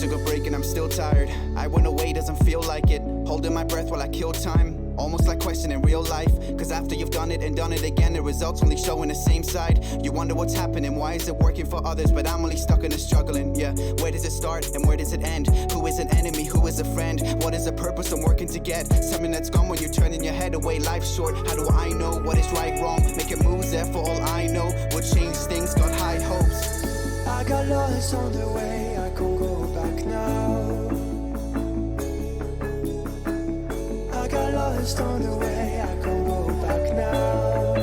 took a break and I'm still tired. I went away, doesn't feel like it. Holding my breath while I kill time. Almost like questioning real life. Cause after you've done it and done it again, the results only showing the same side. You wonder what's happening, why is it working for others, but I'm only stuck in the struggling. Yeah, where does it start and where does it end? Who is an enemy, who is a friend? What is the purpose I'm working to get? Something that's gone when you're turning your head away. Life's short, how do I know what is right, wrong? Making moves there for all I know would change things, got high hopes. I got lost on the way, I can't go back now. I got lost on the way, I can't go back now.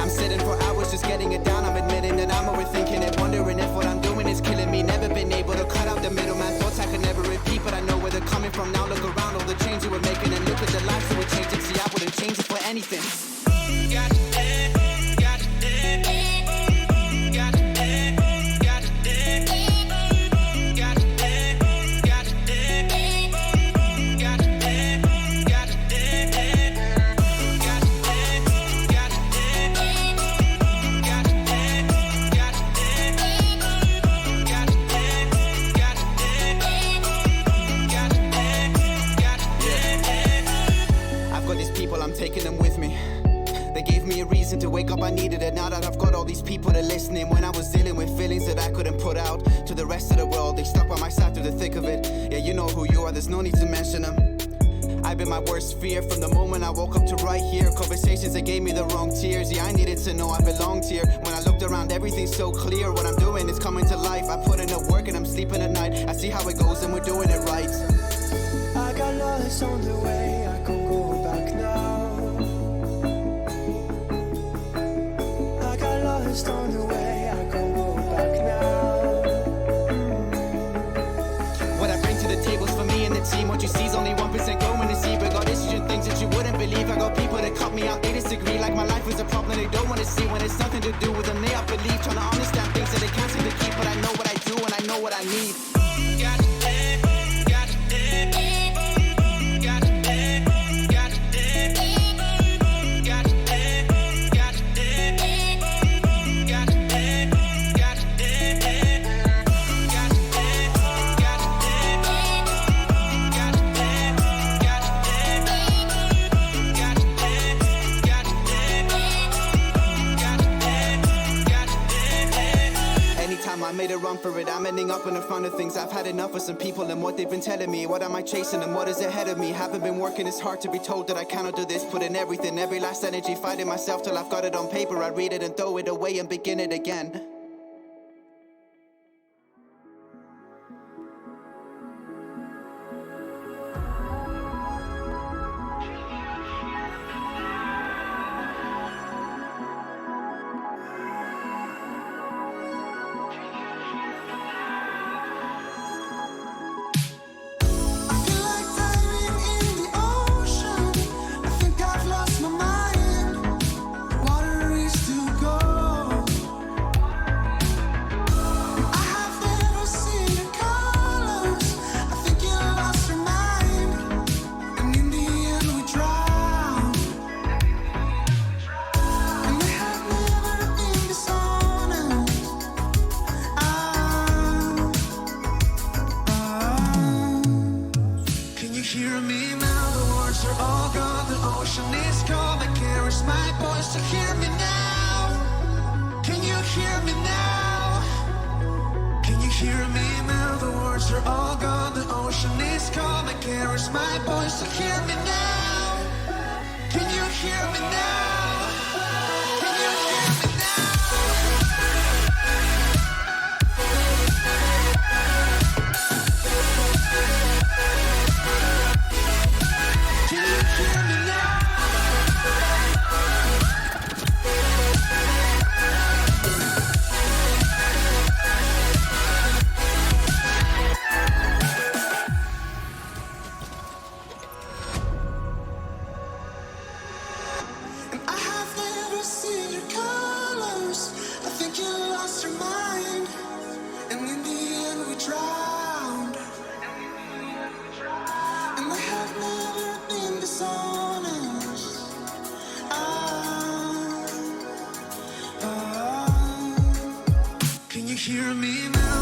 I'm sitting for hours just getting it down. I'm admitting that I'm overthinking it, wondering if what I'm doing is killing me. Never been able to cut out the middleman. Thoughts I could never repeat, but I know where they're coming from now. Look around, all the change you were making, and look at the lives that were changing. See, I wouldn't change it for anything. Taking them with me. They gave me a reason to wake up, I needed it. Now that I've got all these people that are listening, when I was dealing with feelings that I couldn't put out to the rest of the world, they stuck by my side through the thick of it. Yeah, you know who you are, there's no need to mention them. I've been my worst fear from the moment I woke up to right here. Conversations that gave me the wrong tears. Yeah, I needed to know I belonged here. When I looked around, everything's so clear. What I'm doing is coming to life. I put in the work and I'm sleeping at night. I see how it goes and we're doing it right. I got lost on the way, I can't go back now. I got lost on the way, I can't go back now. What I bring to the table's for me and the team. What you see is only 1% going to see. But got issues and things that you wouldn't believe. I got people that cut me out, they disagree. Like my life is a problem they don't want to see. When it's nothing to do with them, they up believe. Trying to understand things that they can't seem to keep. But I know what I do and I know what I need. I made a run for it, I'm ending up in the front of things. I've had enough of some people and what they've been telling me. What am I chasing and what is ahead of me? Haven't been working, it's hard to be told that I cannot do this. Put in everything, every last energy, fighting myself till I've got it on paper. I read it and throw it away and begin it again. Hear me now.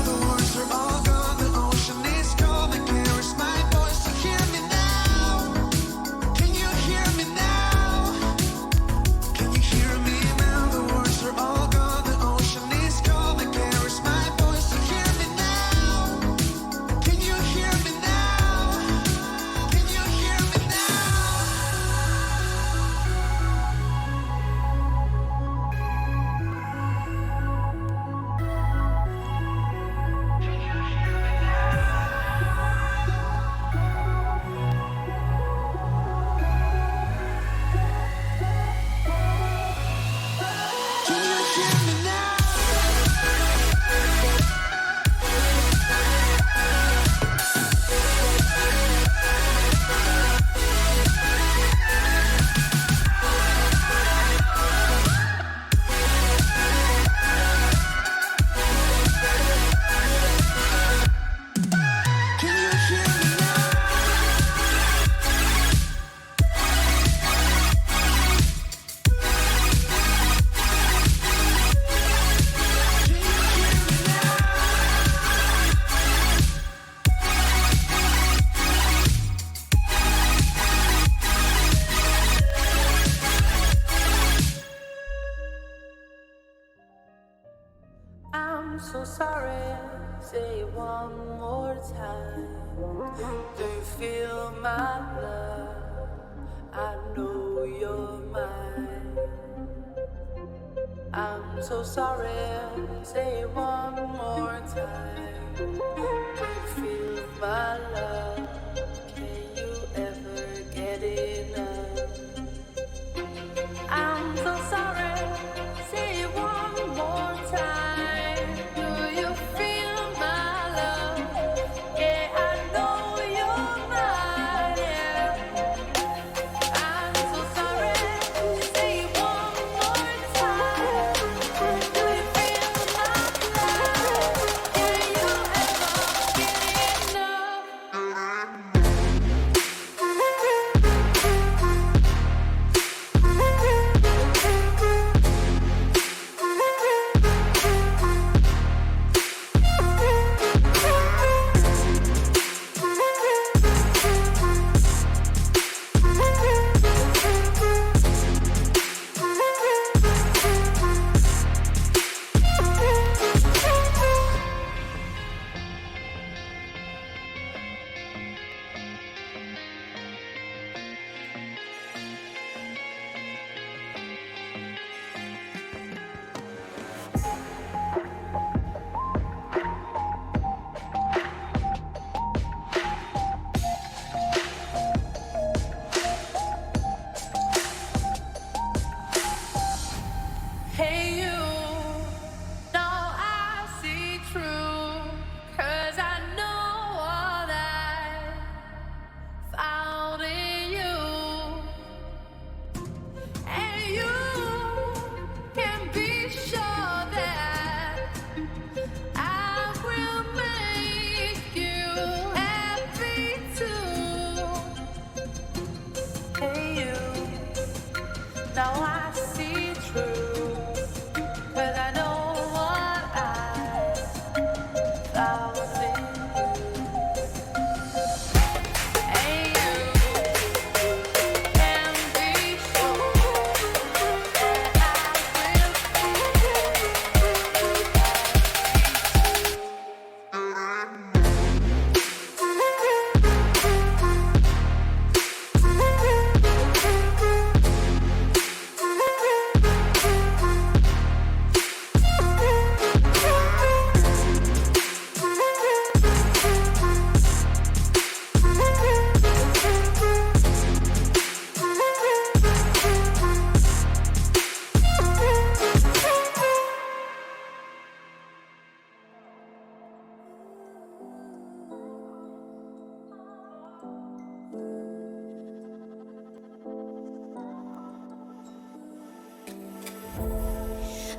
one more time. Do you feel my love? I know you're mine. I'm so sorry. Say it one more time. Do you feel my love? Can you ever get enough? I'm so sorry. Say it one more time. Do you feel my love? Yeah, I know you're mine. Yeah. I'm so sorry. Say it one more time. Do you feel my love? Can you ever get enough? Hey you, now I see true, 'cause I know all I found in you. And you can be sure that I will make you happy too. Hey you, now I see true, 'cause I know what I found in you. And you can be sure that I will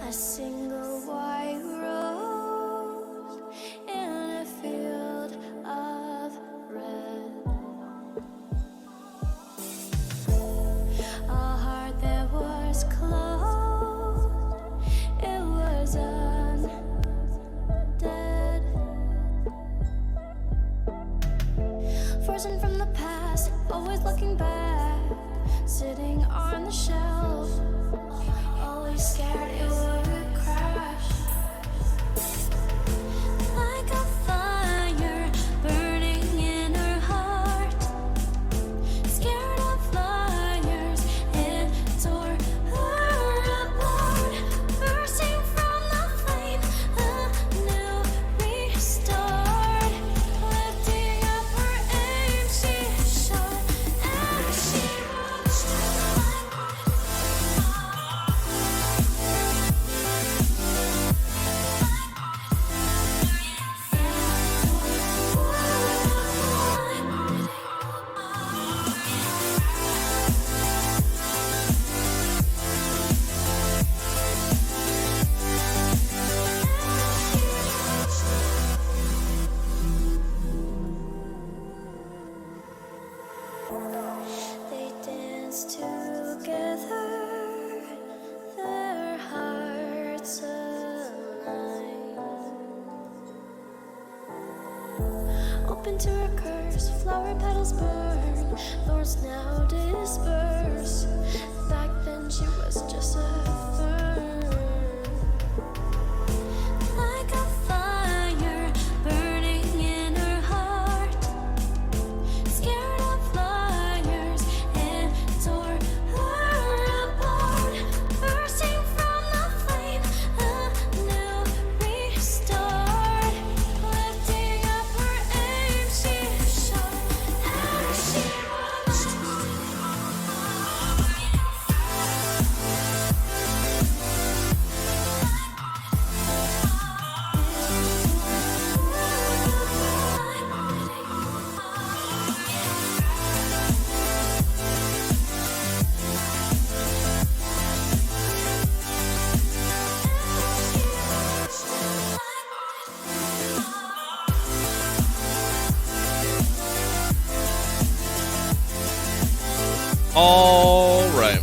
A single white rose in a field of red. A heart that was closed, it was undead. Frozen from the past, always looking back, sitting on the shelf. Always scared it would crash. Like a fire burning in her heart. Scared of flyers, it tore her apart. Bursting from the flame, a new restart. Lifting up her aim, she shot and she watched. They danced together, their hearts aligned. Open to her curse, flower petals burn, thorns now disperse. Back then she was just a fern. Like a fire burning All right.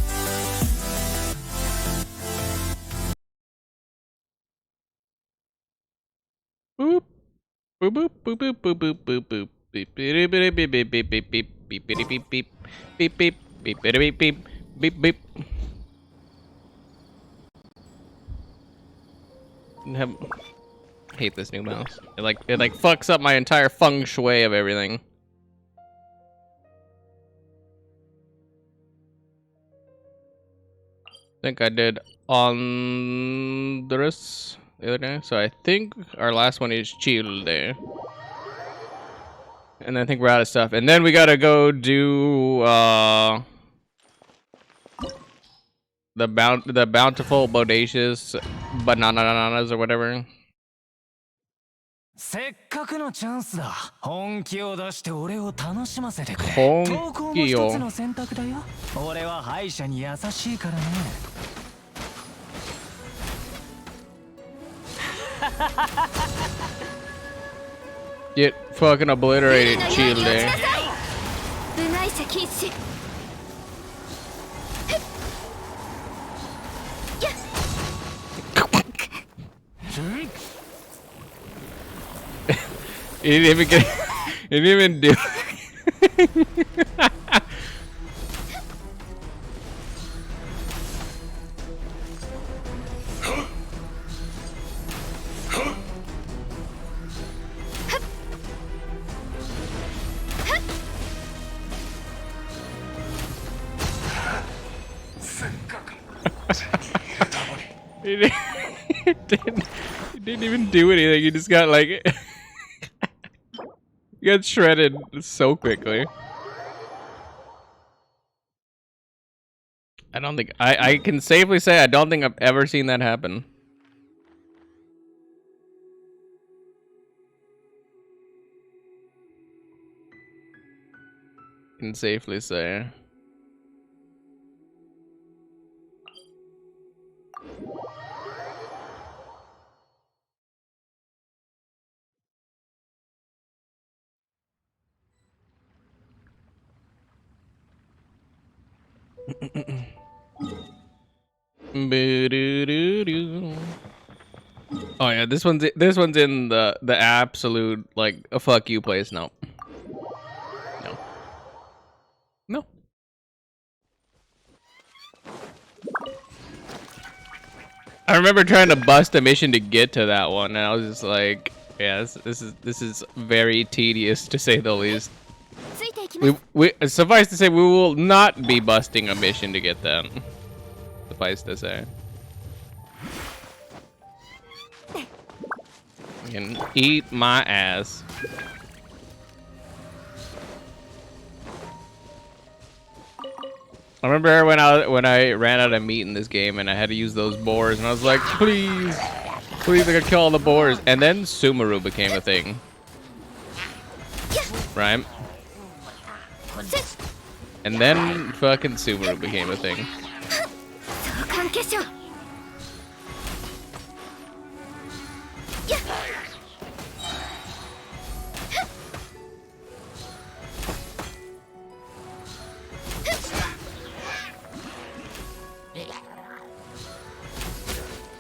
Boop. Boop boop boop boop boop boop boop boop. Beep beep beep beep beep beep beep beep beep beep beep beep beep beep beep beep beep beep beep. Hate this new mouse. It like fucks up my entire feng shui of everything. I think I did Andres the other day, so I think our last one is chill day. And I think we're out of stuff. And then we gotta go do the bountiful bodacious bananas or whatever. せっかくのチャンスだ。本気を出して俺を楽しませてくれ。本投稿も気を一つの選択だよ。俺は敗者に優しいからね。Get fucking obliterated, chill day. 部外者禁止。 He didn't even get. He didn't even do. He didn't even do anything. He just got like. He got shredded so quickly. I don't think I can safely say I don't think I've ever seen that happen. Can safely say. Oh yeah, this one's in the absolute like a fuck you place. No. I remember trying to bust a mission to get to that one, and I was just like, yeah, this is very tedious to say the least. We suffice to say we will not be busting a mission to get them. Suffice to say. You can eat my ass. I remember when I ran out of meat in this game and I had to use those boars, and I was like, please, I gotta kill all the boars. And then Sumeru became a thing, right? And then fucking Sumeru became a thing.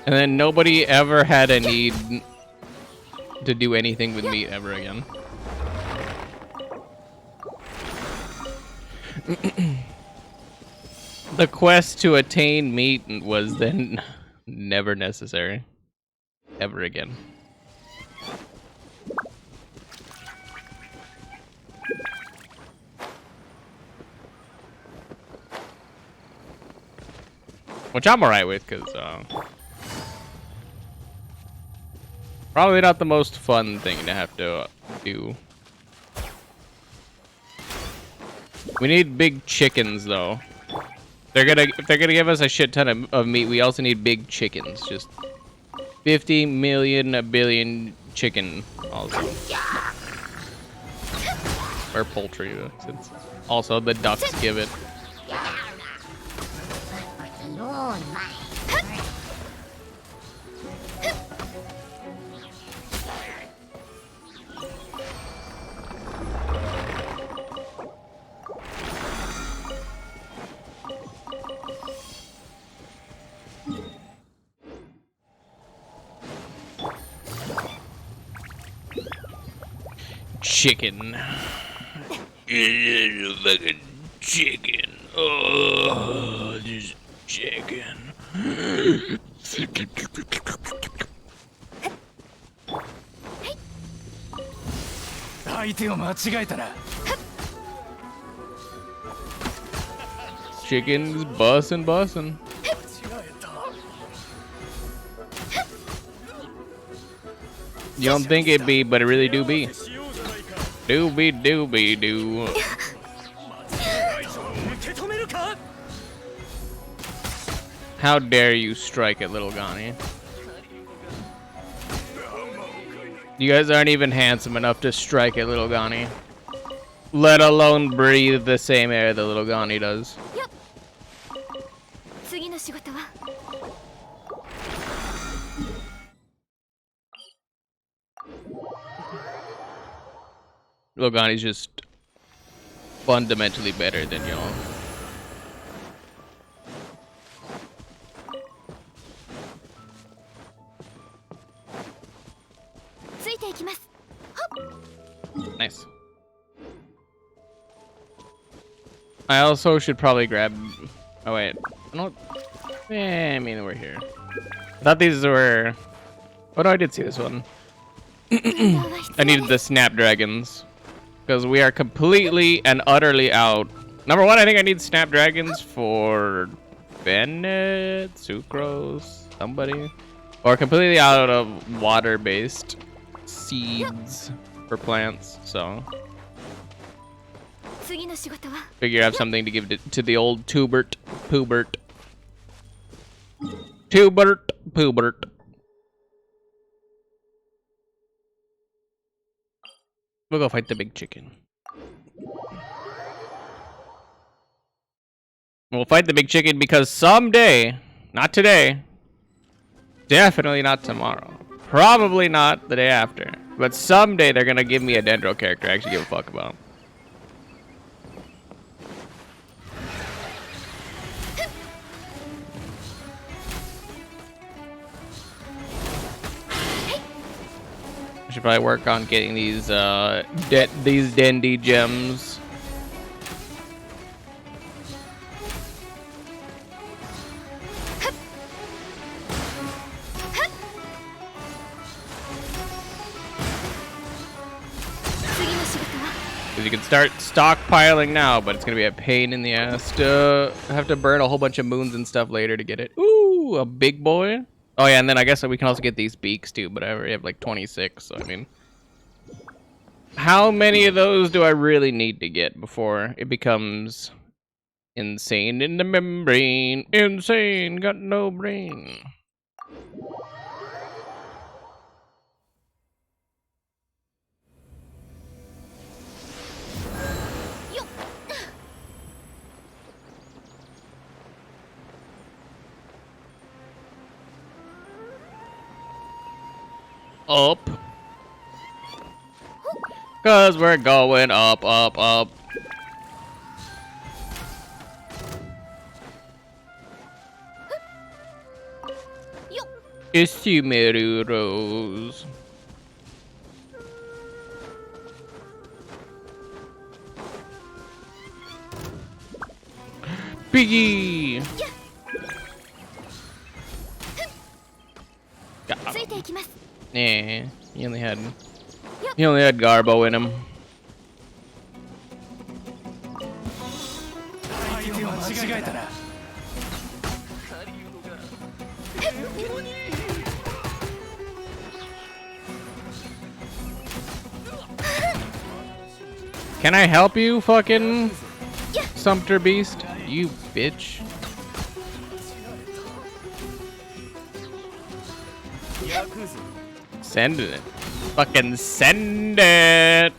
And then nobody ever had a need to do anything with meat ever again. The quest to attain meat was then never necessary. Ever again. Which I'm alright with, because probably not the most fun thing to have to do. We need big chickens, though. If they're gonna give us a shit ton of meat, we also need big chickens. Just 50 million, a billion chicken, also. Or poultry, since also the ducks give it. chicken. Fucking chicken. Oh, just chicken. 相手を間違えたな。 Chicken's bussin', bussin'. You don't think it be, but it really do be. Do be, do be, do. How dare you strike it, little Ghani? You guys aren't even handsome enough to strike it, little Ghani. Let alone breathe the same air the little Ghani does. Little Ghani's just fundamentally better than y'all. Nice. I also should probably grab. Oh wait, I don't. I mean we're here. I thought these were. Oh no, I did see this one. I needed the snapdragons because we are completely and utterly out. Number one, I think I need snapdragons for Bennett, Sucrose, somebody, or completely out of water-based seeds for plants. So figure I have something to give to the old Tubert, Poobert. We'll go fight the big chicken. We'll fight the big chicken because someday, not today, definitely not tomorrow, probably not the day after, but someday they're gonna give me a Dendro character I actually give a fuck about. I should probably work on getting these Dendy gems. You can start stockpiling now, but it's gonna be a pain in the ass to have to burn a whole bunch of moons and stuff later to get it. Ooh, a big boy. Oh yeah, and then I guess we can also get these beaks too, but I already have like 26, so I mean, how many of those do I really need to get before it becomes insane in the membrane? Insane, got no brain. Up, cause we're going up, up, up. Isumeru Rose. Piggy. Yeah, he only had Garbo in him. Can I help you, fucking Sumpter Beast? You bitch. Send it. Fucking send it.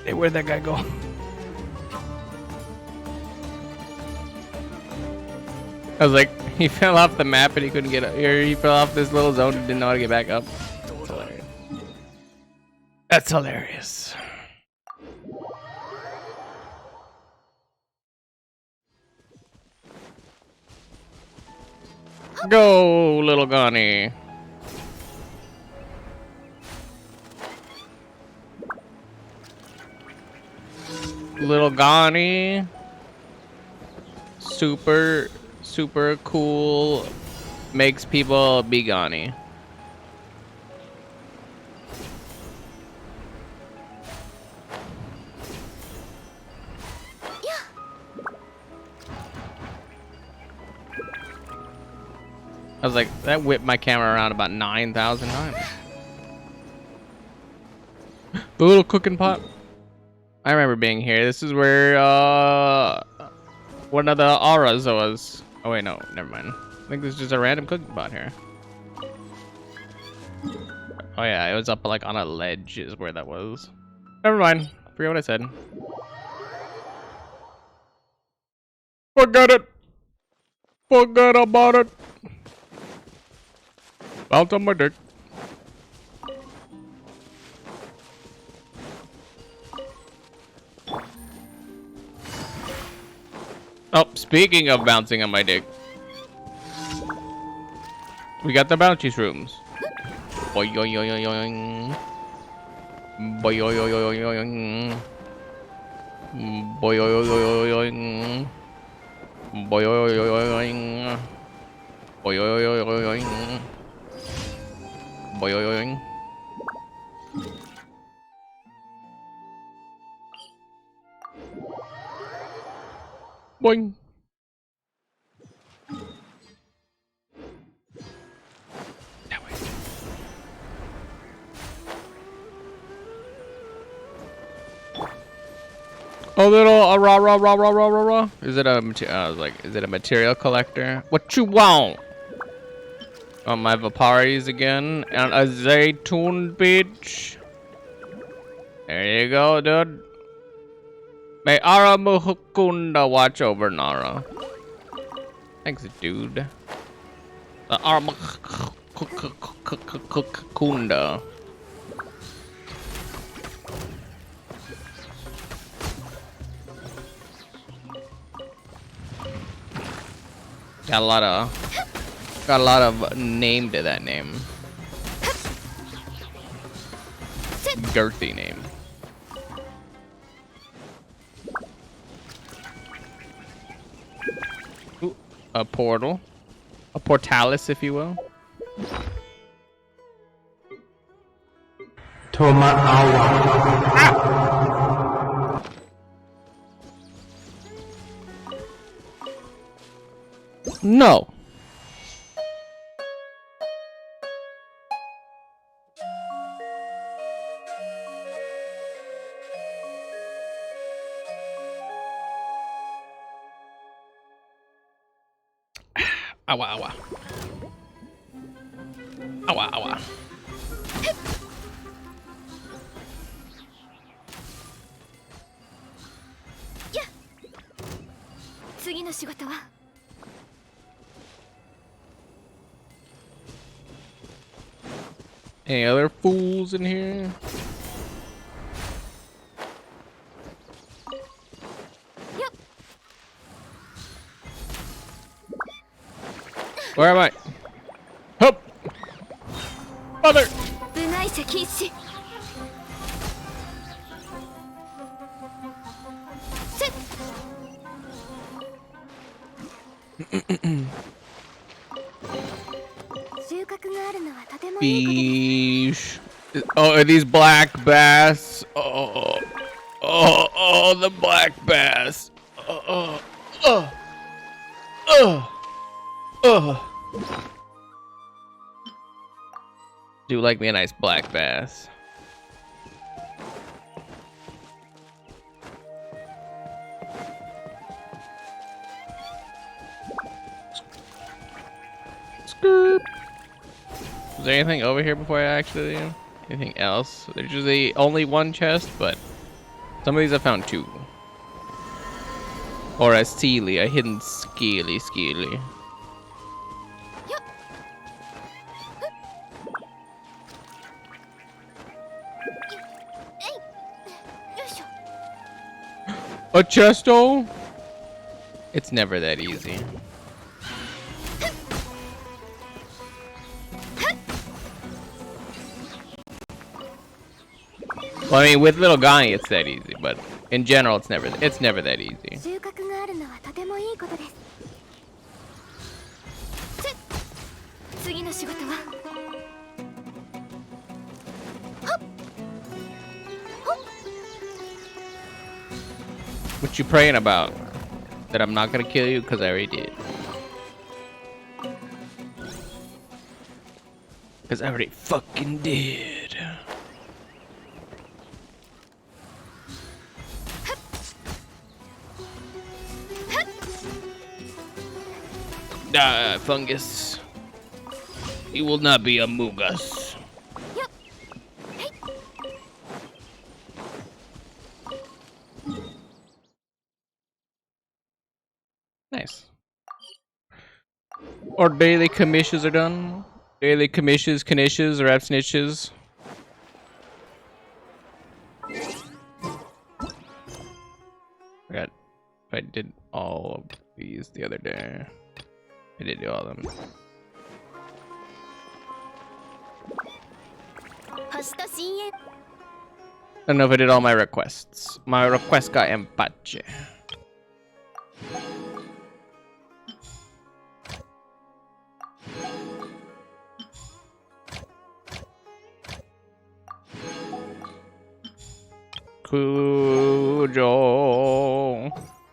Hey, where'd that guy go? I was like, he fell off the map and he couldn't get up. Or he fell off this little zone and didn't know how to get back up. That's hilarious. That's hilarious. Go, little Gunny. Little Gunny. Super cool. Makes people be Gunny. I was like, that whipped my camera around about 9,000 times. The little cooking pot. I remember being here. This is where one of the auras was. Oh wait, no, never mind. I think this is just a random cooking pot here. Oh yeah, it was up like on a ledge is where that was. Never mind. Forget what I said. Forget it. Forget about it. Bounce on my dick. Oh, speaking of bouncing on my dick, we got the bouncy shrooms. Boing, boing, boing, boing. Boing, boing, boing, boing. Boing, boing, boing. Boing, boing, boing. Boing, boing. Boing. That way. Oh, little rah. Is it a material? I was like, is it a material collector? What you want? On my Vaparis again, and a Zaytoon bitch. There you go, dude. May Ara Muhukunda watch over Nara. Thanks, dude. The Ara Muhukunda. Got a lot of name to that name. Girthy name. Ooh, a portal. A portalis, if you will. Ah! No. Awa, awa. Awa, awa. Any other fools in here? Where am I? Hup! Mother! Fish. Oh, are these black bass? Oh, the black bass. Do like me a nice black bass. Skirt. Is there anything over here before I actually do? Anything else? There's usually only one chest, but some of these I found two. Or a steely, a hidden skeely. A chesto? It's never that easy. Well, I mean, with little Gani, it's that easy, but in general, it's never that easy. 収穫があるのはとてもいいことです。次の仕事は What you praying about? That I'm not gonna kill you? Because I already did. Because I already fucking did. Fungus. You will not be among us. Nice. Our daily commissions are done. Daily commissions, knishes, or absnitches. Forgot if I did all of these the other day. I did do all of them. I don't know if I did all my requests. My request got empache.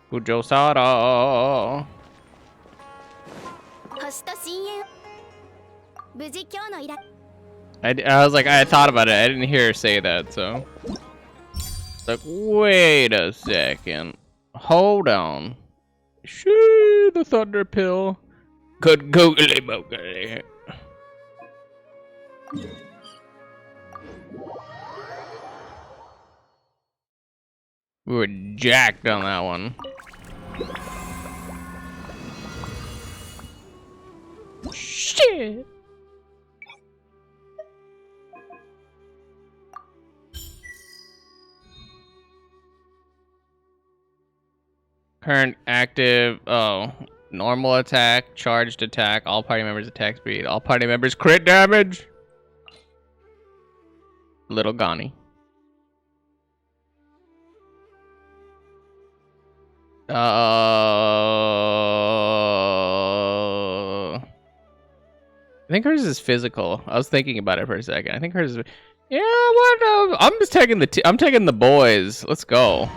Kujo Sara. I was like, I thought about it. I didn't hear her say that, so. It's like, wait a second. Hold on. Shoo, the thunder pill. Good googly moogly. We were jacked on that one. Shit. Current active, oh, normal attack, charged attack, all party members attack speed, all party members crit damage. Little Gani. I think hers is physical. I was thinking about it for a second. I think hers is, yeah, what? I'm just taking I'm taking the boys. Let's go.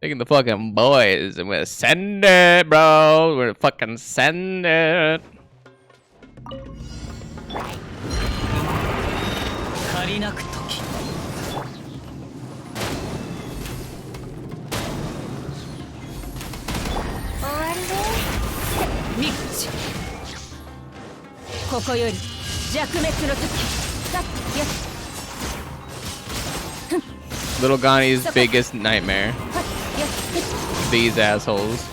Taking the fucking boys, and we're gonna send it, bro. We're gonna fucking send it. Little Gani's biggest nightmare. These assholes.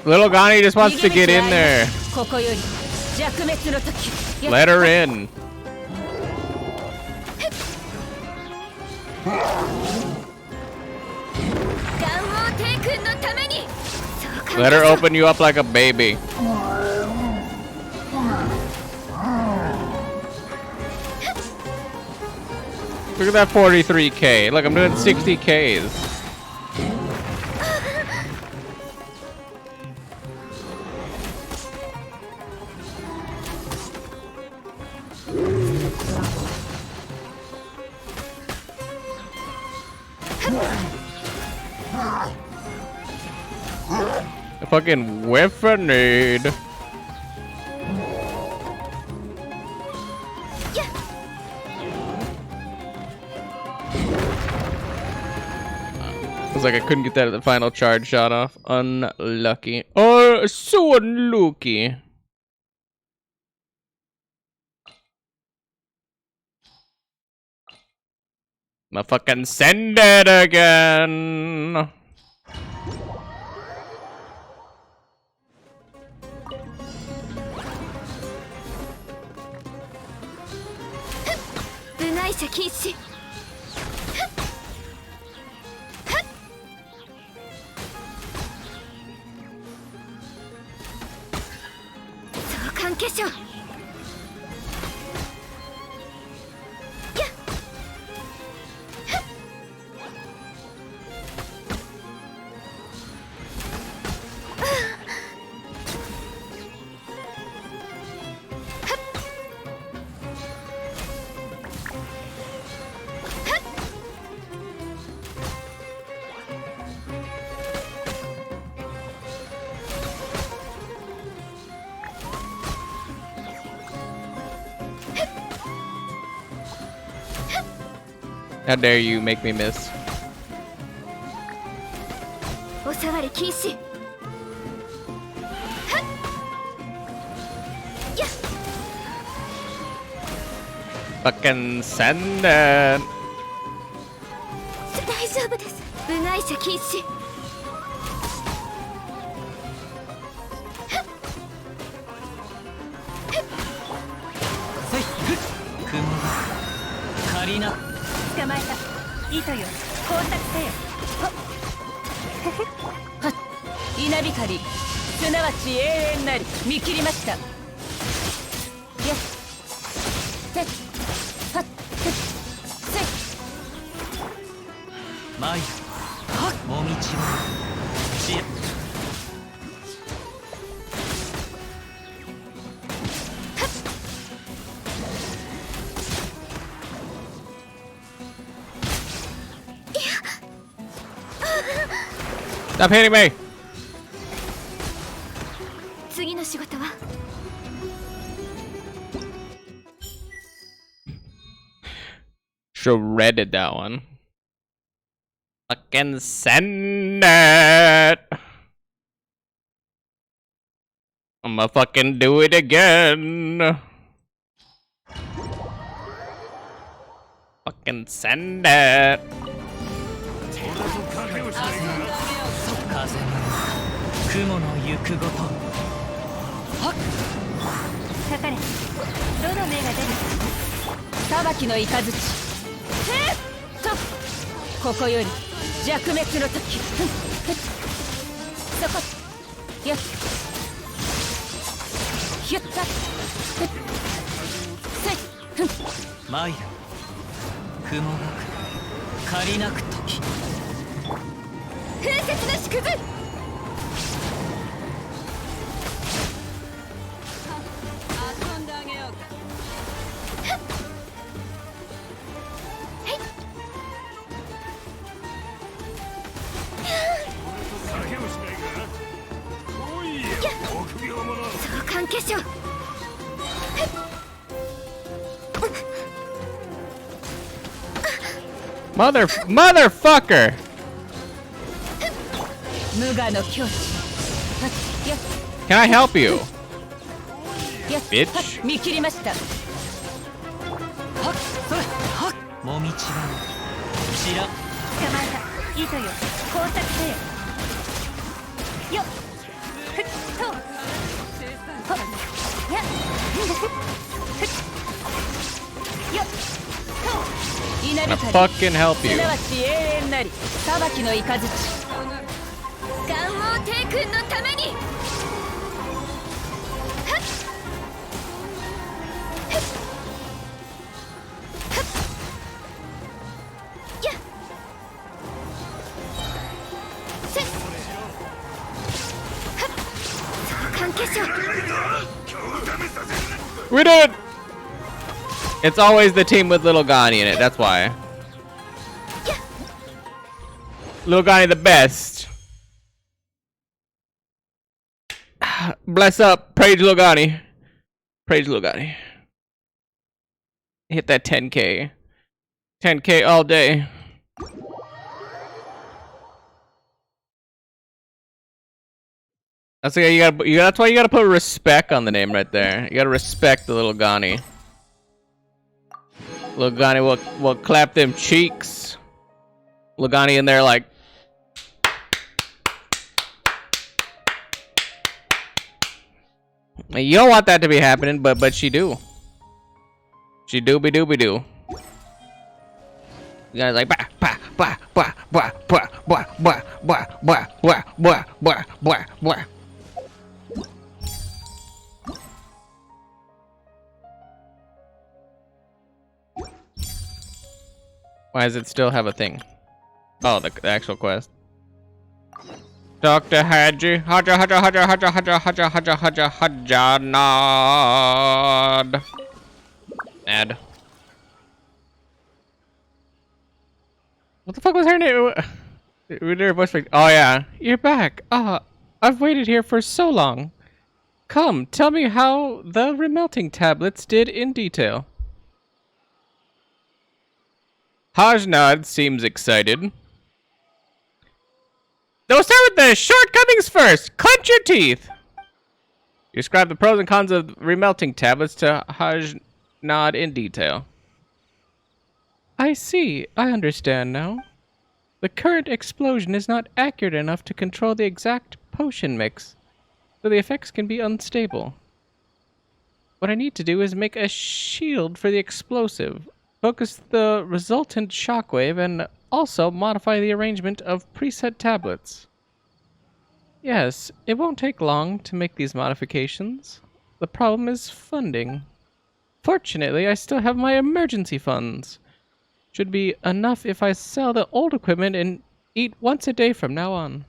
Little Gani just wants to get in there. Let her in. Let her open you up like a baby. Look at that 43k. Look, I'm doing 60ks. A fucking weaponade. Looks like I couldn't get that at the final charge shot off. Unlucky. Oh, so unlucky. Motherfucking send it again. How dare you make me miss? Fucking send it. Stop hitting me! Shredded that one. Fucking send it! I'ma fucking do it again. Fucking send it. Motherfucker! Can I help you? Bitch. I'll fucking help you. We did it! It's always the team with Little Gani in it, that's why. Little Gani the best. Bless up, praise Little Gani. Praise Little Gani. Hit that 10K. 10K all day. That's that's why you gotta put respect on the name right there. You gotta respect the little Ghani. Little Ghani will clap them cheeks. Little Ghani in there like. You don't want that to be happening, but she do. She dooby dooby doo. You guys like bah bah bah bah bah bah bah bah bah bah bah bah bah bah bah. Why does it still have a thing? Oh, the actual quest. Dr. Haji, Haja Haja Haja Haja Haja Haja Haja Haja Haja Nod. Ad. What the fuck was her name? We did her voice. Oh yeah, you're back. I've waited here for so long. Come, tell me how the remelting tablets did in detail. Hajnad seems excited. We'll start with the shortcomings first. Clench your teeth. You describe the pros and cons of remelting tablets to Hajnad in detail. I see. I understand now. The current explosion is not accurate enough to control the exact potion mix, so the effects can be unstable. What I need to do is make a shield for the explosive, focus the resultant shockwave, and also modify the arrangement of preset tablets. Yes, it won't take long to make these modifications. The problem is funding. Fortunately, I still have my emergency funds. Should be enough if I sell the old equipment and eat once a day from now on.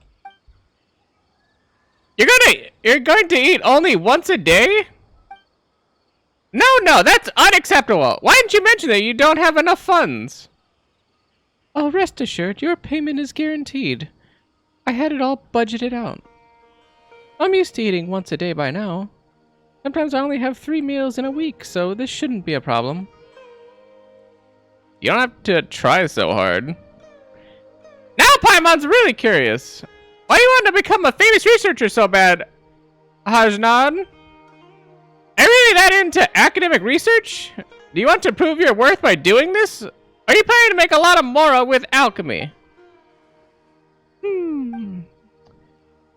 You're going to eat only once a day? No, that's unacceptable. Why didn't you mention that you don't have enough funds? Oh, rest assured, your payment is guaranteed. I had it all budgeted out. I'm used to eating once a day by now. Sometimes I only have 3 meals in a week, so this shouldn't be a problem. You don't have to try so hard. Now Paimon's really curious. Why do you want to become a famous researcher so bad, Hajnad? Are you really that into academic research? Do you want to prove your worth by doing this? Are you planning to make a lot of mora with alchemy?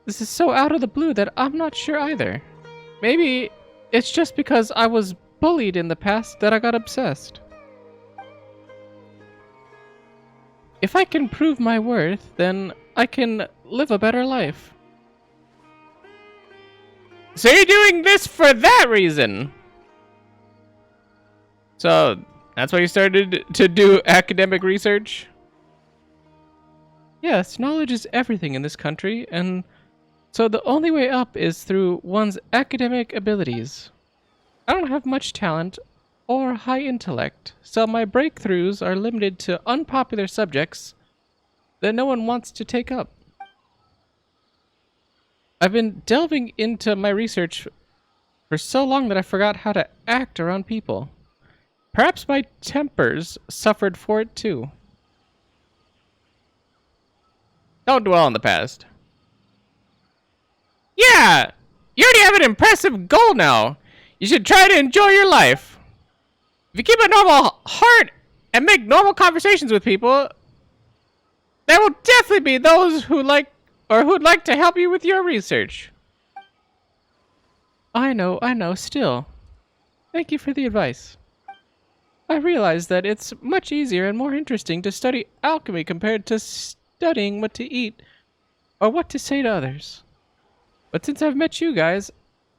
This is so out of the blue that I'm not sure either. Maybe it's just because I was bullied in the past that I got obsessed. If I can prove my worth, then I can live a better life. So you're doing this for that reason? So that's why you started to do academic research? Yes, knowledge is everything in this country, and so the only way up is through one's academic abilities. I don't have much talent or high intellect, so my breakthroughs are limited to unpopular subjects that no one wants to take up. I've been delving into my research for so long that I forgot how to act around people. Perhaps my tempers suffered for it too. Don't dwell on the past. Yeah! You already have an impressive goal now. You should try to enjoy your life. If you keep a normal heart and make normal conversations with people, there will definitely be those who'd like to help you with your research. I know, still. Thank you for the advice. I realize that it's much easier and more interesting to study alchemy compared to studying what to eat or what to say to others. But since I've met you guys,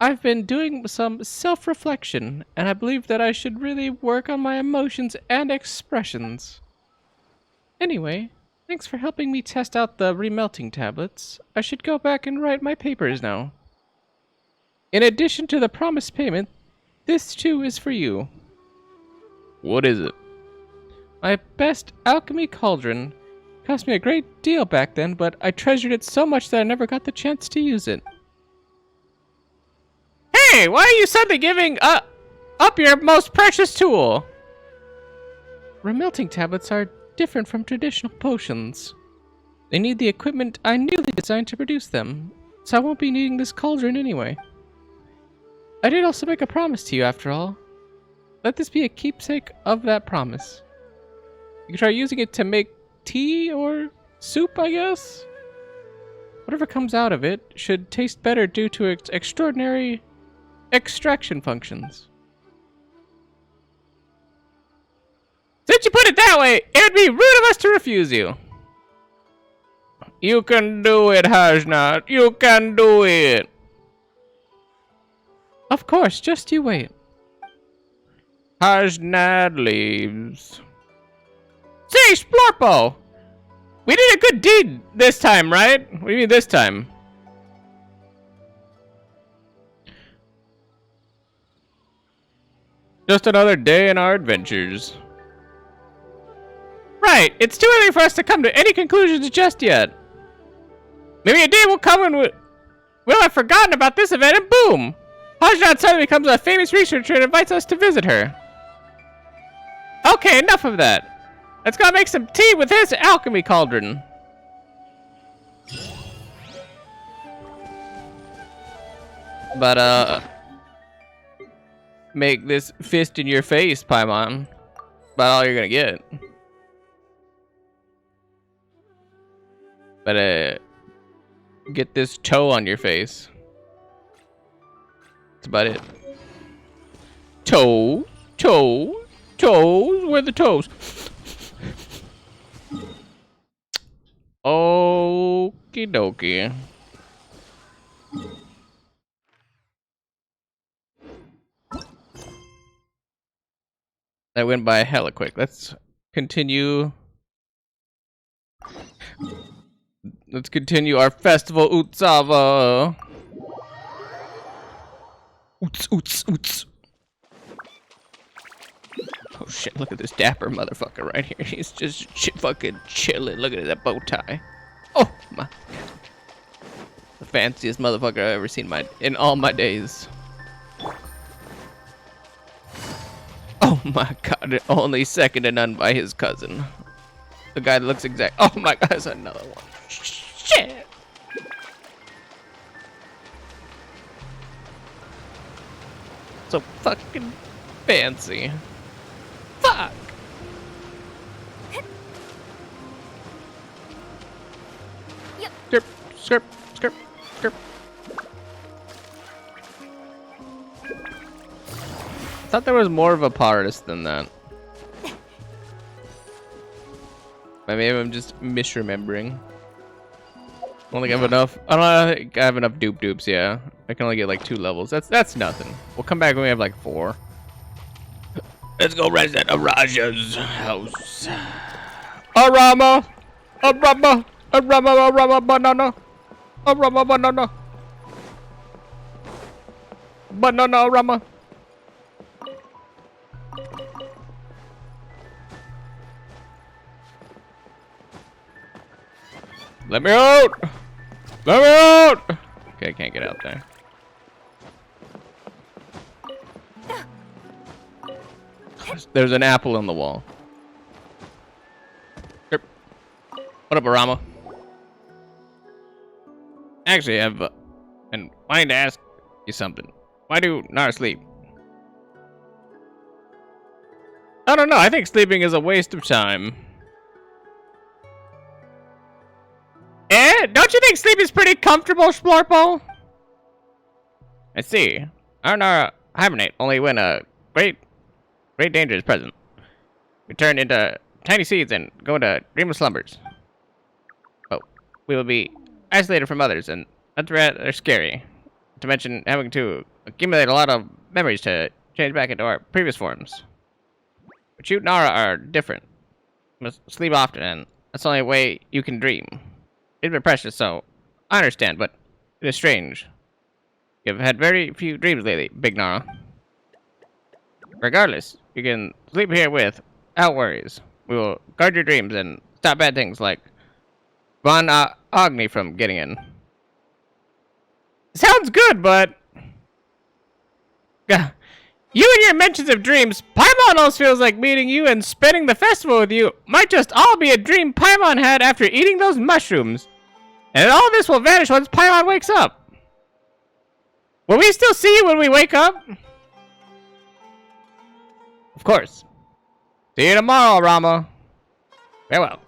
I've been doing some self-reflection, and I believe that I should really work on my emotions and expressions. Anyway, thanks for helping me test out the remelting tablets. I should go back and write my papers now. In addition to the promised payment, this too is for you. What is it? My best alchemy cauldron. Cost me a great deal back then, but I treasured it so much that I never got the chance to use it. Hey, why are you suddenly giving up your most precious tool? Remelting tablets are different from traditional potions. They need the equipment I newly designed to produce them. so I won't be needing this cauldron anyway. I did also make a promise to you, after all. Let this be a keepsake of that promise. You can try using it to make tea or soup, I guess? Whatever comes out of it should taste better due to its extraordinary extraction functions. Since you put it that way, it would be rude of us to refuse you. You can do it, Hajnat. You can do it. Of course, just you wait. Hajnat leaves. Say, Splorpo! We did a good deed this time, right? What do you mean this time? Just another day in our adventures. Right, it's too early for us to come to any conclusions just yet. Maybe a day will come when we'll have forgotten about this event and boom! Hajnat suddenly becomes a famous researcher and invites us to visit her. Okay, enough of that. Let's go make some tea with his alchemy cauldron. But, make this fist in your face, Paimon. About all you're gonna get. But, get this toe on your face. That's about it. Toe, toe, toes. Where are the toes? Okie dokie. That went by hella quick. Let's continue. Let's continue our festival Utsava. Oots. Oh shit, look at this dapper motherfucker right here. He's just fucking chilling. Look at that bow tie. Oh my god. The fanciest motherfucker I've ever seen in all my days. Oh my god, only second to none by his cousin. The guy that looks exact. Oh my god, there's another one. Shit. So fucking fancy. Fuck. Skirp. I thought there was more of a artist than that. Maybe I'm just misremembering. I don't think I have enough. I don't think I have enough dupes. Yeah, I can only get like 2 levels. That's nothing. We'll come back when we have like 4. Let's go rest at Araja's house. Arama, banana, Arama. Let me out! Let me out! Okay, I can't get out there. There's an apple on the wall. What up, Arama? Actually, I've been wanting to ask you something. Why do Nara sleep? I don't know. I think sleeping is a waste of time. Don't you think sleep is pretty comfortable, Splorpo? I see. Our Nara hibernate only when a great danger is present. We turn into tiny seeds and go into dreamless slumbers. Oh, we will be isolated from others, and that's rather scary. To mention having to accumulate a lot of memories to change back into our previous forms. But you and Nara are different. You must sleep often, and that's the only way you can dream. It's been precious, so I understand, but it is strange. You've had very few dreams lately, Big Nara. Regardless, you can sleep here without worries. We will guard your dreams and stop bad things like Von Agni from getting in. Sounds good, but you and your mentions of dreams, Paimon almost feels like meeting you and spending the festival with you might just all be a dream Paimon had after eating those mushrooms. And all this will vanish once Paimon wakes up. Will we still see you when we wake up? Of course. See you tomorrow, Rama. Farewell.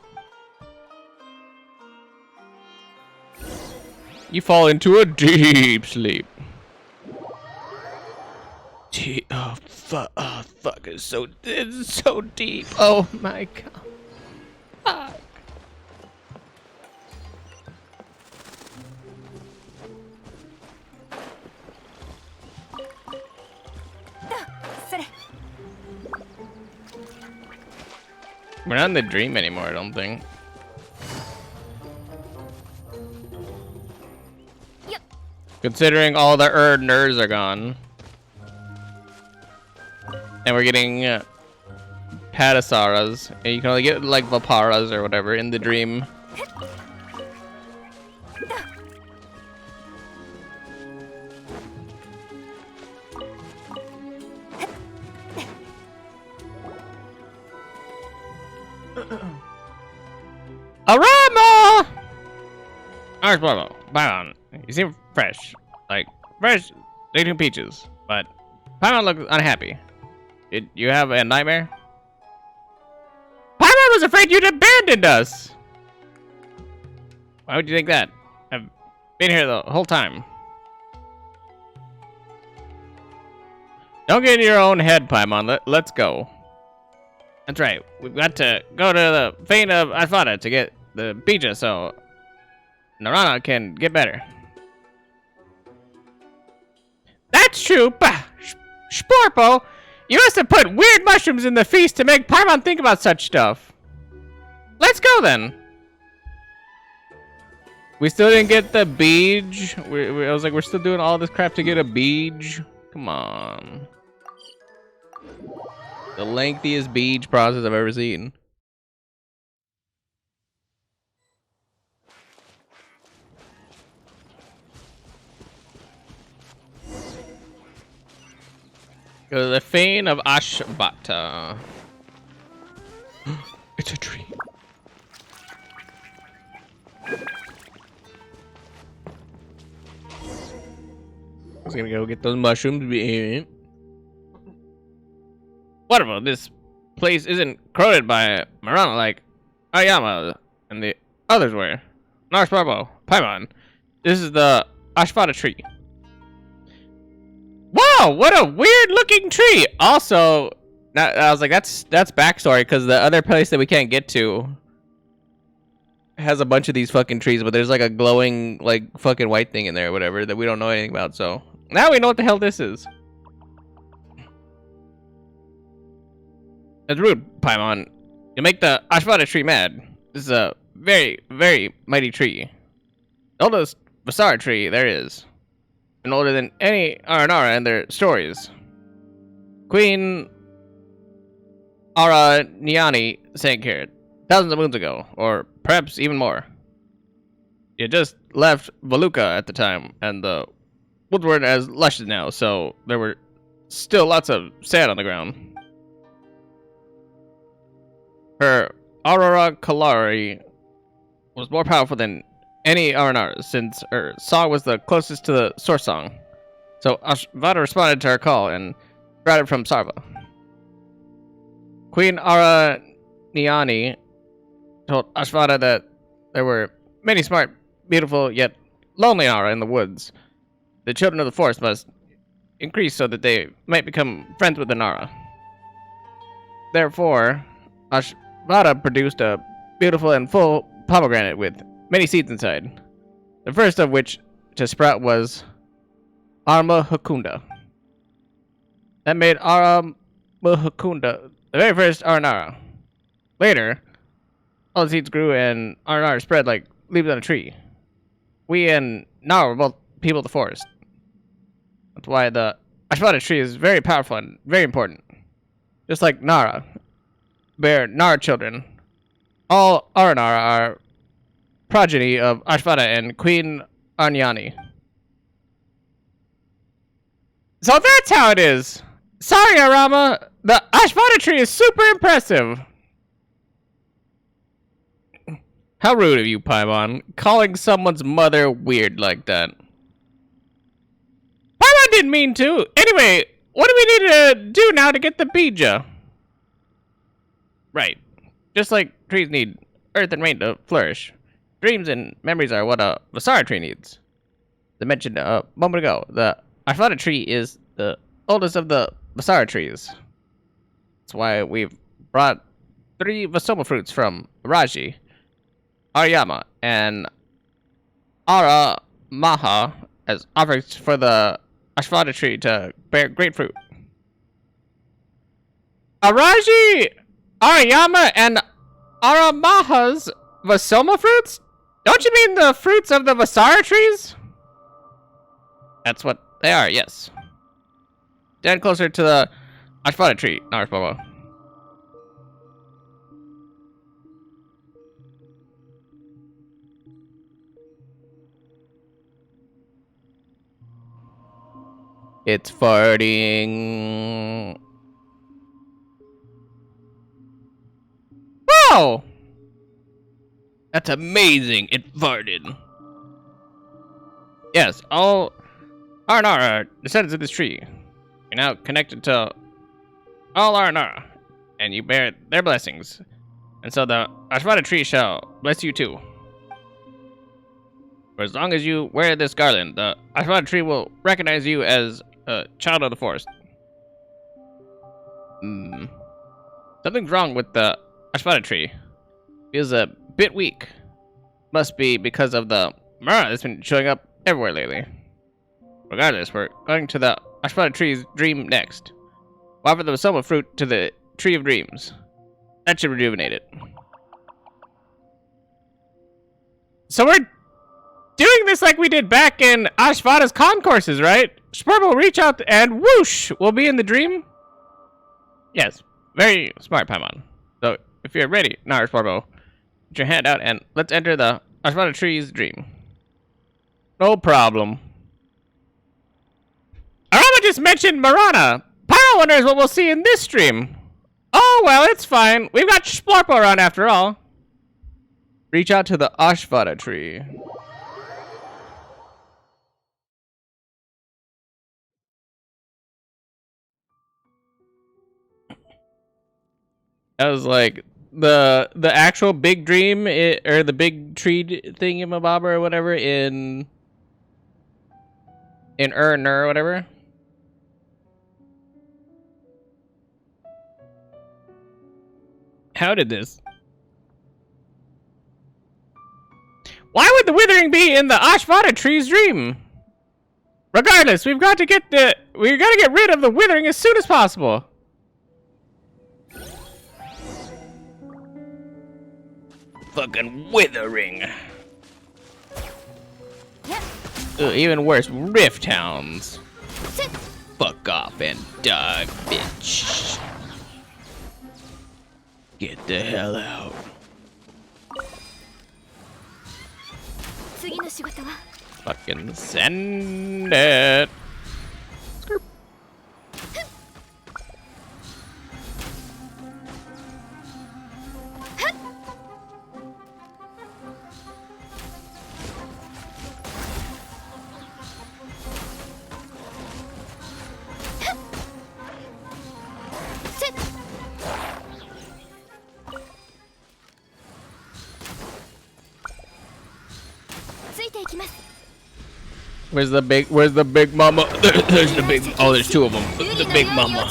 You fall into a deep sleep. Oh, fuck, it's so deep. Oh my god. Fuck. We're not in the dream anymore, I don't think. Considering all the nerds are gone. And we're getting Patasaras. And you can only get like Vaparas or whatever in the dream. Arama! Alright, Bravo. Paimon, you seem fresh. Like, fresh, eating peaches. But Paimon looks unhappy. Did you have a nightmare? Paimon was afraid you'd abandoned us! Why would you think that? I've been here the whole time. Don't get in your own head, Paimon. Let's go. That's right. We've got to go to the fane of Alfada to get the Bija so Narana can get better. That's true. Bah, Sporpo, you must have put weird mushrooms in the feast to make Paimon think about such stuff. Let's go then. We still didn't get the beej. I was like, we're still doing all this crap to get a beej. Come on. The lengthiest beej process I've ever seen. Go to the fane of Ashbata. It's a tree. I was gonna go get those mushrooms. Wonderful. This place isn't crowded by Marana like Ayama and the others were. Nars Barbo, Paimon. This is the Ashfata tree. Wow, what a weird looking tree. Also, I was like, that's backstory because the other place that we can't get to has a bunch of these fucking trees, but there's like a glowing like fucking white thing in there or whatever that we don't know anything about. So now we know what the hell this is. That's rude, Paimon. You make the Ashvata tree mad. This is a very, very mighty tree. The oldest Basara tree there is. And older than any Aranara and their stories. Queen Ara Niani sank here thousands of moons ago, or perhaps even more. You just left Valuka at the time, and the woods weren't as lush as now, so there were still lots of sand on the ground. Her Aurora Kalari was more powerful than any Aranara, since her song was the closest to the source song. So Ashvata responded to her call and brought it from Sarva. Queen Ara Niani told Ashvata that there were many smart, beautiful, yet lonely Nara in the woods. The children of the forest must increase so that they might become friends with the Nara. Therefore, Ashvata produced a beautiful and full pomegranate with many seeds inside. The first of which to sprout was Arma Hakunda. That made Arma Hakunda the very first Aranara. Later, all the seeds grew and Aranara spread like leaves on a tree. We and Nara were both people of the forest. That's why the Ashvata tree is very powerful and very important. Just like Nara bear Nara children. All Aranara are progeny of Ashvata and Queen Arnyani. So that's how it is. Sorry, Arama. The Ashvata tree is super impressive. How rude of you, Paimon, calling someone's mother weird like that. Paimon didn't mean to. Anyway, what do we need to do now to get the Bija? Right. Just like trees need earth and rain to flourish. Dreams and memories are what a Vasara tree needs. As I mentioned a moment ago, the Ashvada tree is the oldest of the Vasara trees. That's why we've brought 3 Vasoma fruits from Raji, Aryama, and Aramaha as offerings for the Ashvada tree to bear great fruit. Araji, Aryama, and Aramaha's Vasoma fruits? Don't you mean the fruits of the Vasara trees? That's what they are, yes. Stand closer to the Ashvada tree, Narsbobo. It's farting. Wow! That's amazing. It farted. Yes, all R&R are descendants of this tree. You're now connected to all R&R, and you bear their blessings. And so the Ashvada tree shall bless you too. For as long as you wear this garland, the Ashvada tree will recognize you as a child of the forest. Something's wrong with the Ashvada tree. Feels a bit weak. Must be because of the Mara that's been showing up everywhere lately. Regardless, we're going to the Ashvada tree's dream next. We'll offer the Vasoma fruit to the tree of dreams. That should rejuvenate it. So we're doing this like we did back in Ashvada's concourses, right? Spurbo will reach out and whoosh, we'll be in the dream. Yes, very smart, Paimon. So if you're ready, now Spurbo, put your hand out and let's enter the Ashvada tree's dream. No problem. Arama just mentioned Marana. Pyro wonders what we'll see in this stream. Oh, well, it's fine. We've got Splorpo around after all. Reach out to the Ashvada tree. That was like the actual big dream, or the big tree thingamabobber or whatever in or whatever. How did this? Why would the withering be in the Ashvada tree's dream? Regardless, we've got to get rid of the withering as soon as possible. Fucking withering. Ugh, even worse, rift hounds. Fuck off and die, bitch. Get the hell out. Fucking send it. Where's the big mama? There's the big, oh, there's 2 of them. The big mama.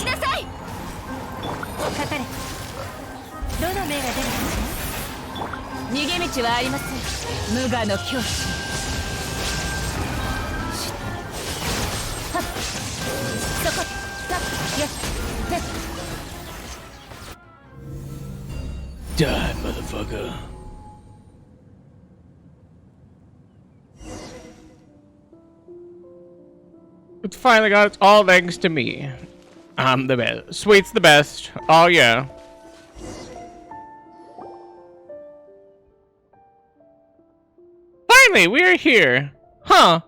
Die, motherfucker. It finally got it, all thanks to me. I'm the best. Sweet's the best. Oh yeah. Finally, we're here. Huh.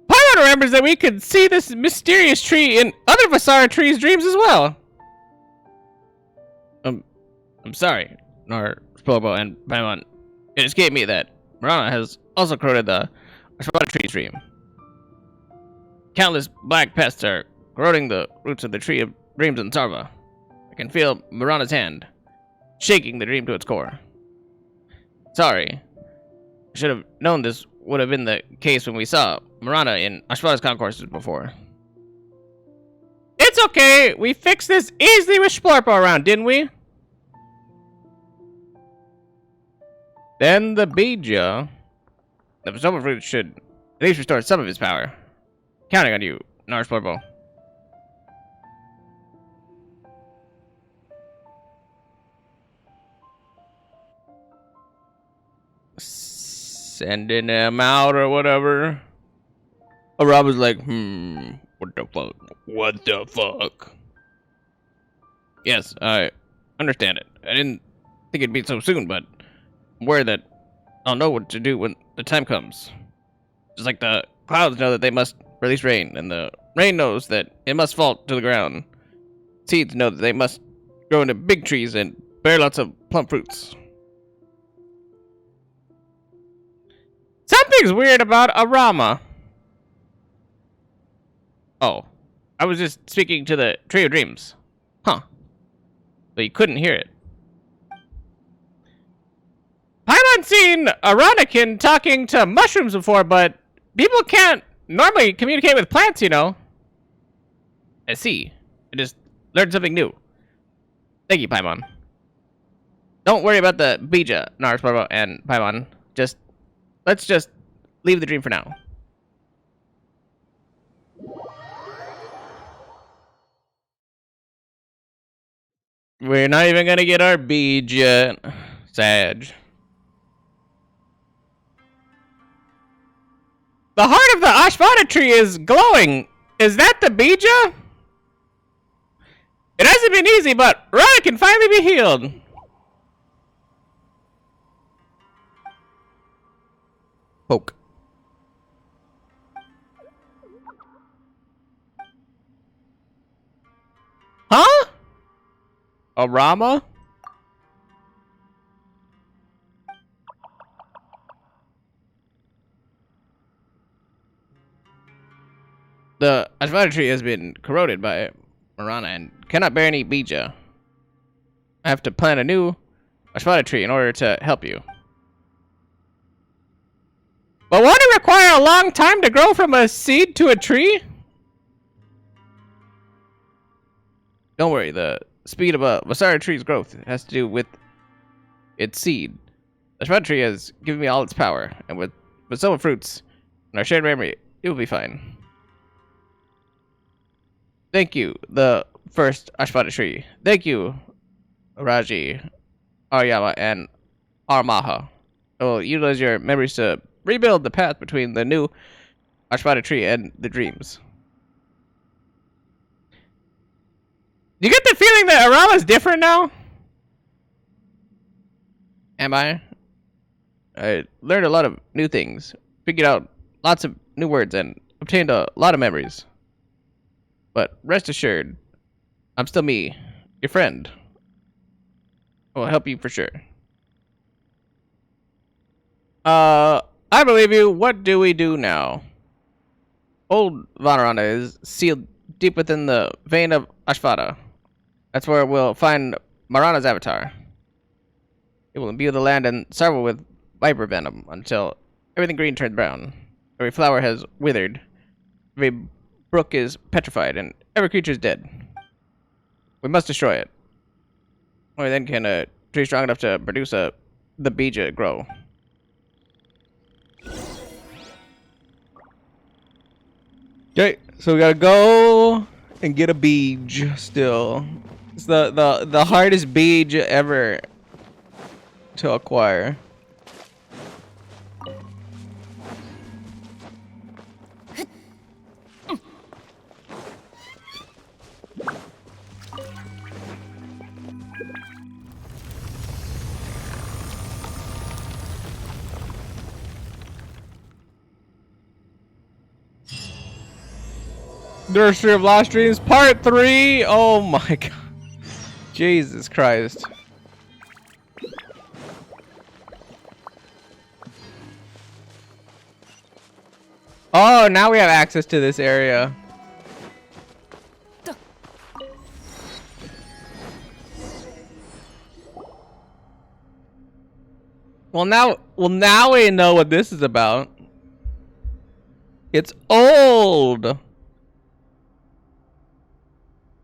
Paimon remembers that we could see this mysterious tree in other Vasara trees' dreams as well. I'm sorry, Nar, Splobo, and Paimon. It escaped me that Marana has also corroded the Ashwada tree stream. Countless black pests are corroding the roots of the tree of dreams in Sarva. I can feel Marana's hand, shaking the dream to its core. Sorry. I should have known this would have been the case when we saw Marana in Ashwada's concourses before. It's okay! We fixed this easily with Splorpo around, didn't we? Then the Bija. The Silver Fruit should at least restore some of his power. Counting on you, Nar Splorpo. Sending him out or whatever. Oh, Rob was like, what the fuck? What the fuck? Yes, I understand it. I didn't think it'd be so soon, but I'm worried that I'll know what to do when the time comes. Just like the clouds know that they must release rain, and the rain knows that it must fall to the ground. Seeds know that they must grow into big trees and bear lots of plump fruits. Something's weird about Arama. Oh, I was just speaking to the Tree of Dreams. Huh. But you couldn't hear it. I've seen Aranakin talking to mushrooms before, but people can't normally communicate with plants, you know. I see. I just learned something new. Thank you, Paimon. Don't worry about the Bija, Narsparbo, and Paimon. Let's just leave the dream for now. We're not even gonna get our bead yet. Sag. The heart of the Ashvada tree is glowing. Is that the Bija? It hasn't been easy, but Rana can finally be healed. Poke. Huh? Arama? The Ashvada tree has been corroded by Marana and cannot bear any Bija. I have to plant a new Ashvada tree in order to help you. But won't it require a long time to grow from a seed to a tree? Don't worry, the speed of a Vasara tree's growth has to do with its seed. The Ashvada tree has given me all its power, and with some fruits and our shared memory, it will be fine. Thank you, the first Ashvada tree. Thank you, Raji, Aryama, and Armaha. I will utilize your memories to rebuild the path between the new Ashvada tree and the dreams. Do you get the feeling that Arama's different now? Am I? I learned a lot of new things, figured out lots of new words, and obtained a lot of memories. But rest assured, I'm still me, your friend. I will help you for sure. I believe you. What do we do now? Old Vanarana is sealed deep within the vein of Ashvada. That's where we'll find Marana's avatar. It will imbue the land and Sarva with viper venom until everything green turns brown. Every flower has withered. Every brook is petrified, and every creature is dead. We must destroy it. Only then can a tree strong enough to produce the Bija grow. Okay, so we gotta go and get a beej still. It's the hardest beej ever to acquire. Nursery of Lost Dreams Part 3. Oh my god. Jesus Christ. Oh, now we have access to this area. Well, now we know what this is about. It's old.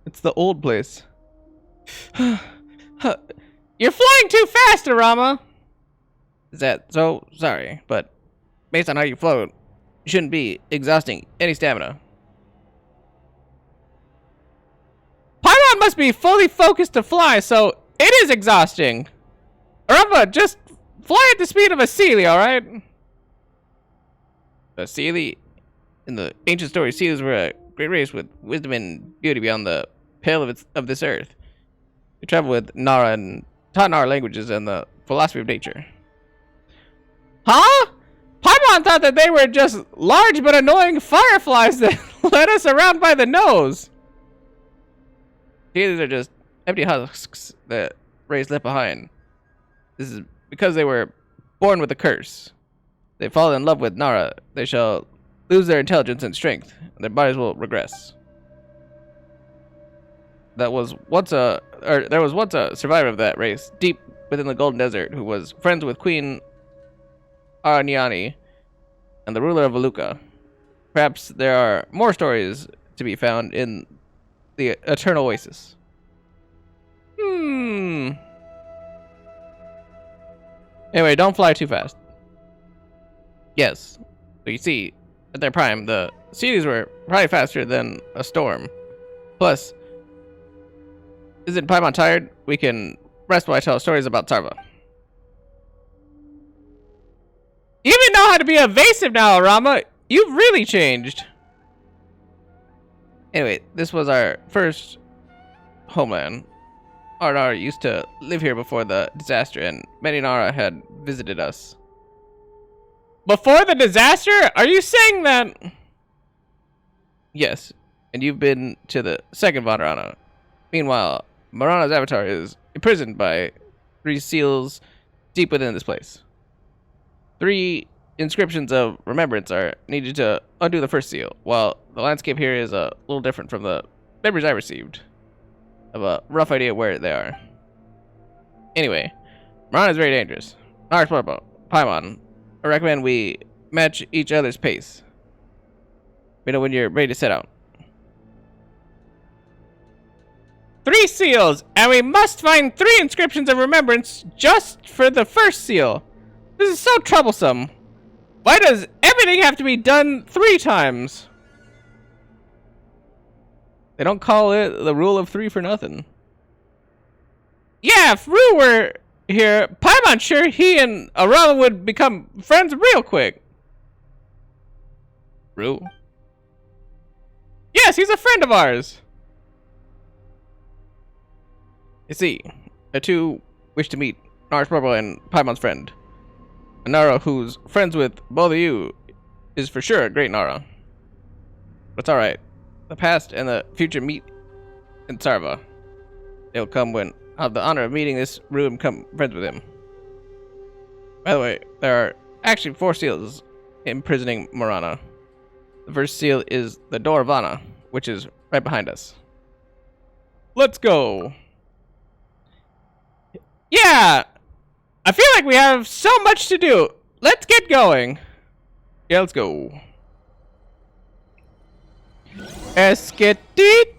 It's the old place. You're flying too fast, Arama. Is that so? Sorry, but based on how you float, you shouldn't be exhausting any stamina. Paimon must be fully focused to fly, so it is exhausting. Arama, just fly at the speed of a Sealy, alright? A Sealy? In the ancient story, Sealys were a great race with wisdom and beauty beyond the pale of this earth. They traveled with Nara and taught Nara languages and the philosophy of nature. Huh? Paimon thought that they were just large but annoying fireflies that led us around by the nose. These are just empty husks that Ray's left behind. This is because they were born with a curse. They fall in love with Nara. They shall lose their intelligence and strength, and their bodies will regress. There was once a survivor of that race, deep within the Golden Desert, who was friends with Queen Aranyani and the ruler of Aluka. Perhaps there are more stories to be found in the Eternal Oasis. Anyway, don't fly too fast. Yes, but you see, at their prime, the Sealies were probably faster than a storm. Plus, isn't Paimon tired? We can rest while I tell stories about Sarva. You even know how to be evasive now, Arama. You've really changed. Anyway, this was our first homeland. Our Nara used to live here before the disaster, and many Nara had visited us. Before the disaster? Are you saying that? Yes, and you've been to the second Vanarana. Meanwhile, Marana's avatar is imprisoned by 3 seals deep within this place. 3 inscriptions of remembrance are needed to undo the first seal, while the landscape here is a little different from the memories I received. I have a rough idea where they are. Anyway, Marana is very dangerous. Nara's Paimon, I recommend we match each other's pace. We know when you're ready to set out. 3 seals, and we must find 3 inscriptions of remembrance just for the first seal. This is so troublesome. Why does everything have to be done 3 times? They don't call it the rule of 3 for nothing. Yeah, if Rue were here, Paimon's sure he and Arama would become friends real quick. Rue? Yes, he's a friend of ours. You see, the 2 wish to meet Nara's brother and Paimon's friend. A Nara who's friends with both of you is for sure a great Nara. But it's alright. The past and the future meet in Sarva. They'll come when I have the honor of meeting this Rue and become friends with him. By the way, there are actually 4 seals imprisoning Marana. The first seal is the Door of Vana, which is right behind us. Let's go! Yeah! I feel like we have so much to do. Let's get going. Yeah, let's go. Let's get it.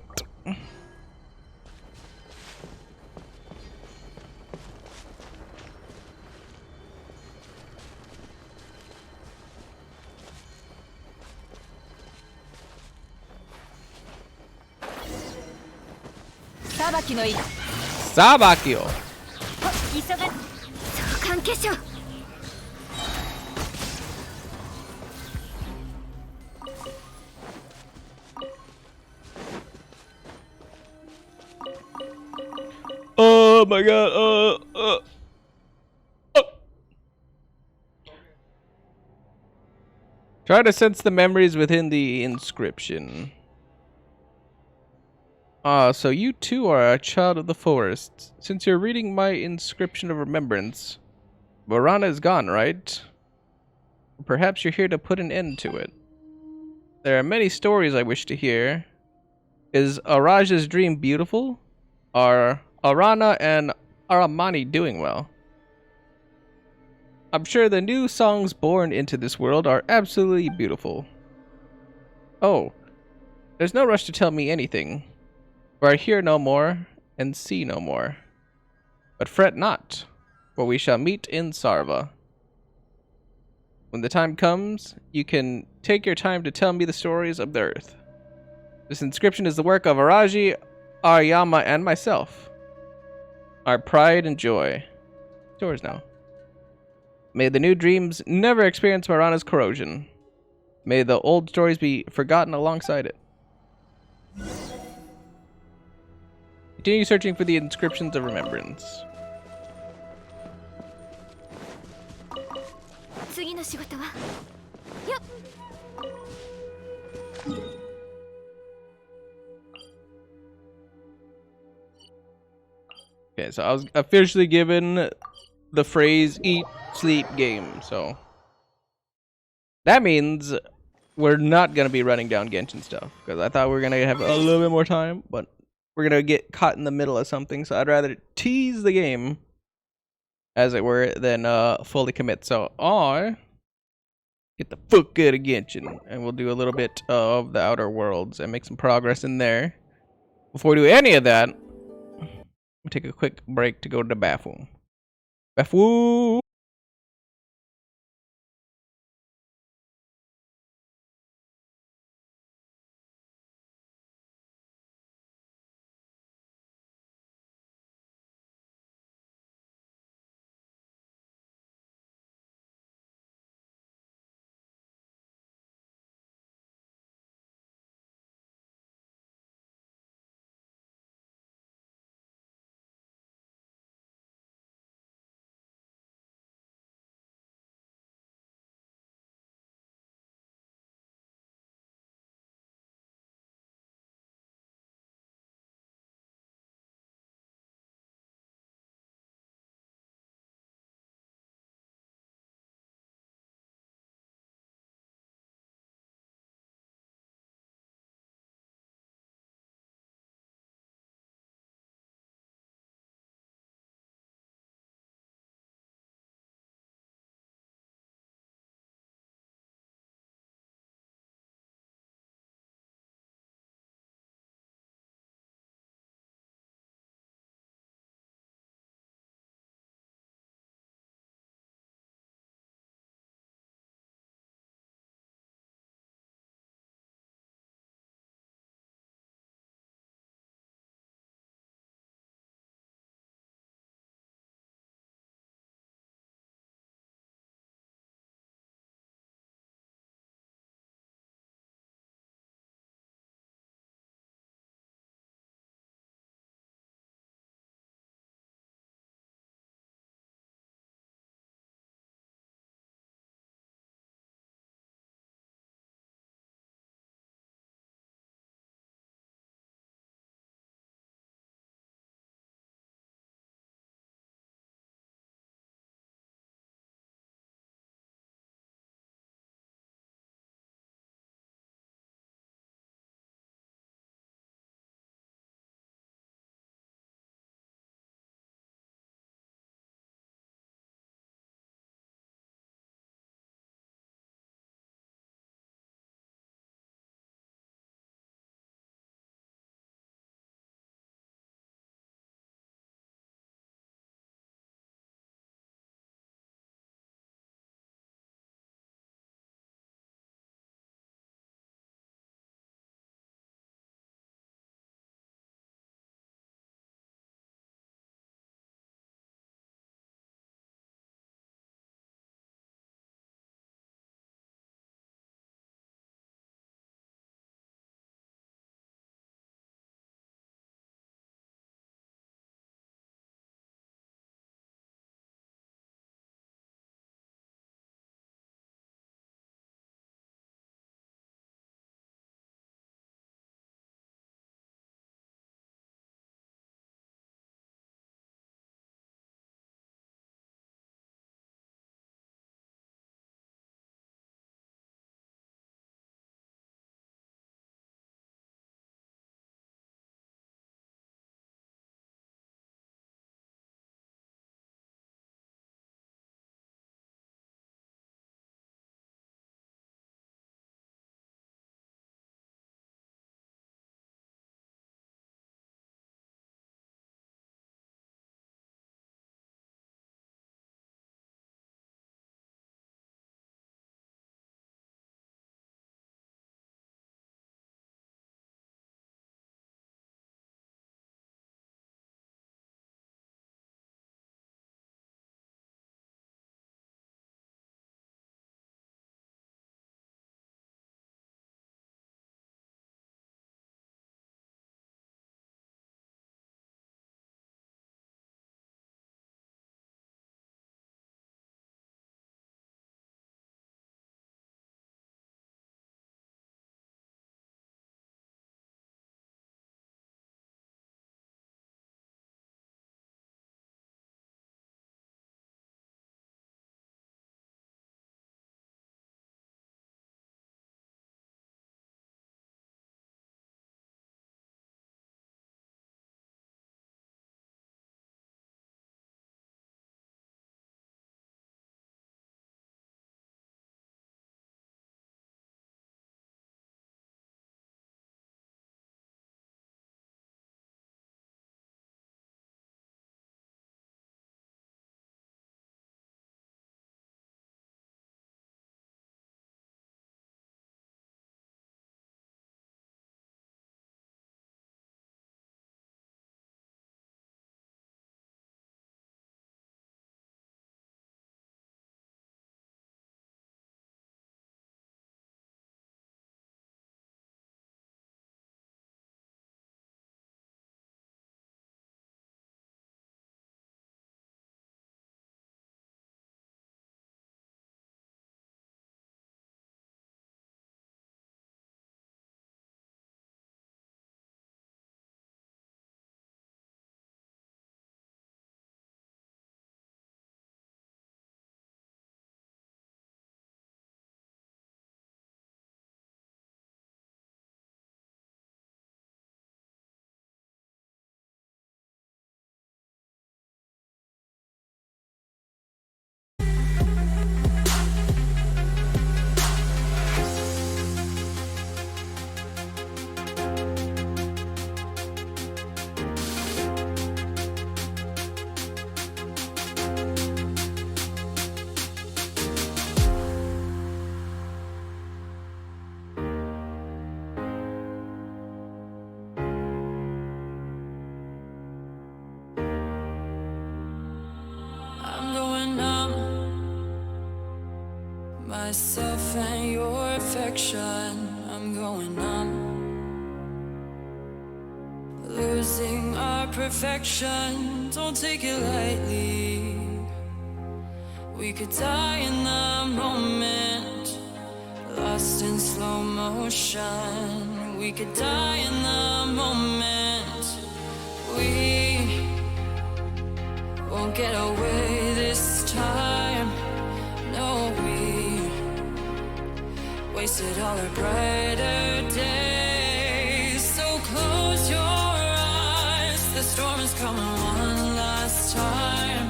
Sabakio. Oh my god, Try to sense the memories within the inscription. So you too are a child of the forest. Since you're reading my inscription of remembrance, Marana is gone, right? Perhaps you're here to put an end to it. There are many stories I wish to hear. Is Araja's dream beautiful? Are Arana and Aramani doing well? I'm sure the new songs born into this world are absolutely beautiful. Oh, there's no rush to tell me anything, for I hear no more and see no more. But fret not, for we shall meet in Sarva. When the time comes, you can take your time to tell me the stories of the earth. This inscription is the work of Araji, Aryama, and myself. Our pride and joy. It's yours now. May the new dreams never experience Marana's corrosion. May the old stories be forgotten alongside it. Continue searching for the inscriptions of remembrance. Okay, so I was officially given the phrase eat, sleep, game, so that means we're not going to be running down Genshin stuff, because I thought we were going to have a little bit more time, but we're going to get caught in the middle of something, so I'd rather tease the game, as it were, than fully commit. So I get the fuck out of Genshin, and we'll do a little bit of the Outer Worlds and make some progress in there. Before we do any of that, we'll take a quick break to go to the bathroom. Bathroom! myself and your affection. I'm going numb. Losing our perfection, don't take it lightly. We could die in the moment, lost in slow motion. We could die in the moment. We won't get away this time. No, we wasted all our brighter days. So close your eyes, the storm is coming one last time.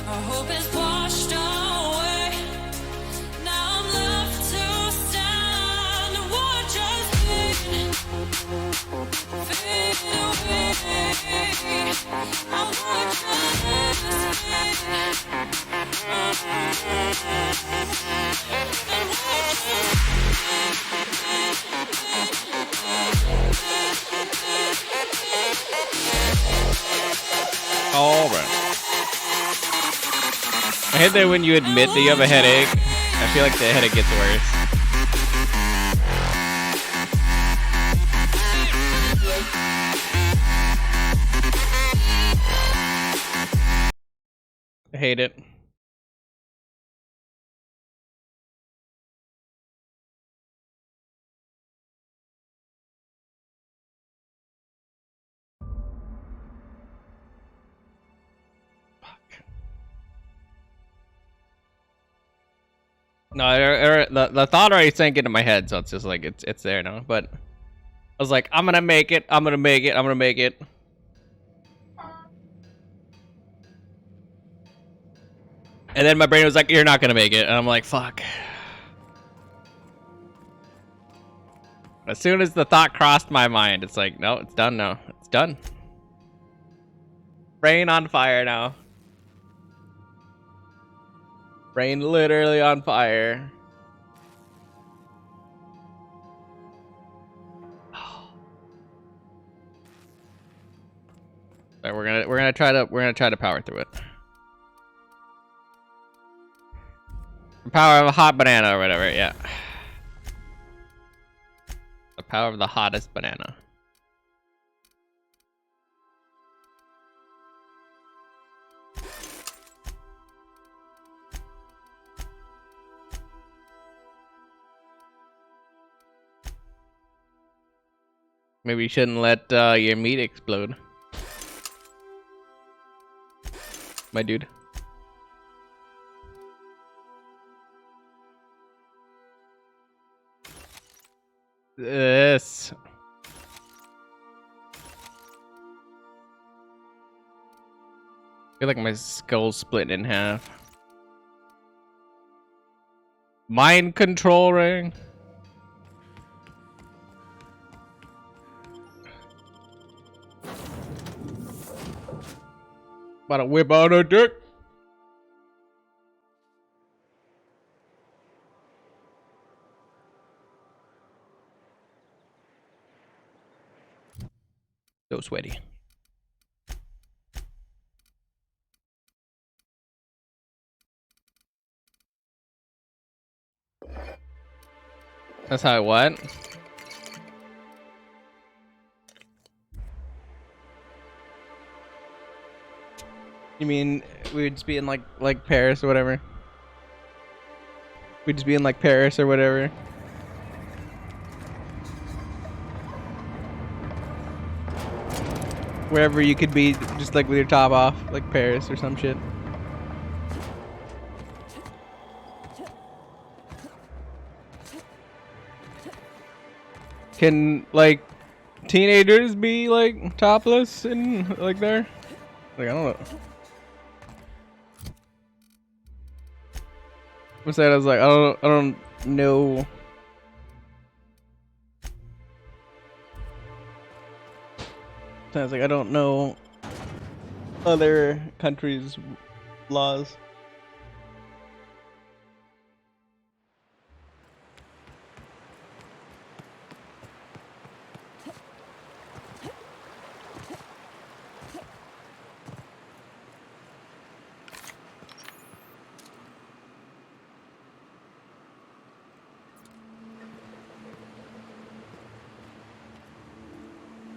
Our hope is washed away. Now I'm left to stand and watch us fade away. I watch us fade All right. I hate that when you admit that you have a headache, I feel like the headache gets worse. I hate it. No, the thought already sank into my head, so it's just like it's there now. But I was like, I'm gonna make it. I'm gonna make it. I'm gonna make it. And then my brain was like, you're not gonna make it. And I'm like, fuck. As soon as the thought crossed my mind, it's like, no, it's done now. It's done. Brain on fire now. Brain literally on fire. So we're gonna try to power through it. The power of a hot banana or whatever, yeah. The power of the hottest banana. Maybe you shouldn't let your meat explode. My dude. This. I feel like my skull's split in half. Mind control ring. About to whip out her dick. So sweaty. That's how it went. You mean we would just be in like Paris or whatever? We'd just be in like Paris or whatever. Wherever you could be just like with your top off, like Paris or some shit. Can like teenagers be like topless and like there? Like I don't know. What's that? I was like, I don't know. Sounds like I don't know other countries' laws.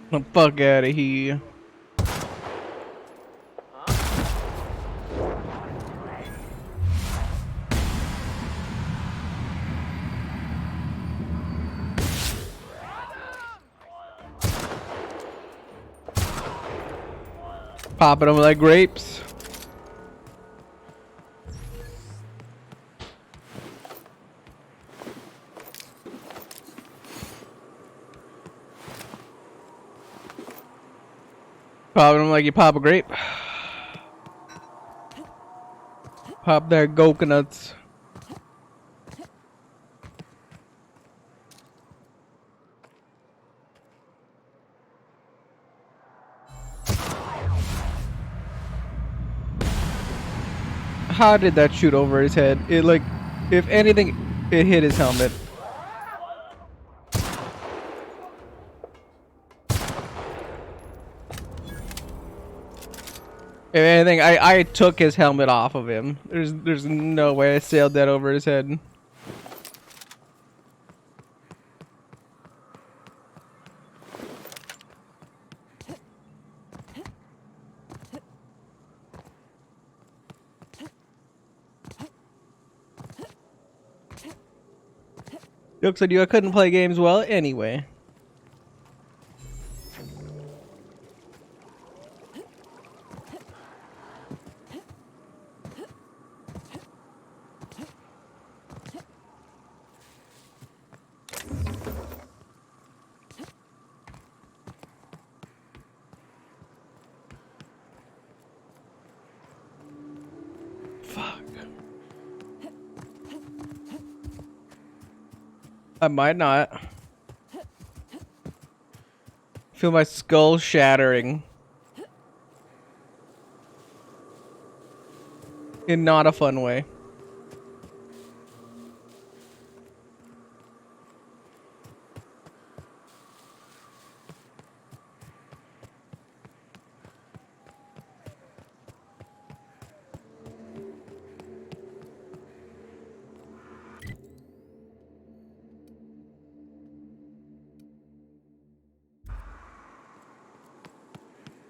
The fuck out of here. Popping them like grapes. Popping them like you pop a grape. Pop their coconuts. How did that shoot over his head? It like, if anything, it hit his helmet. If anything, I took his helmet off of him. There's no way I sailed that over his head. Looks like you couldn't play games well anyway. Fuck. I might not. Feel my skull shattering. In not a fun way.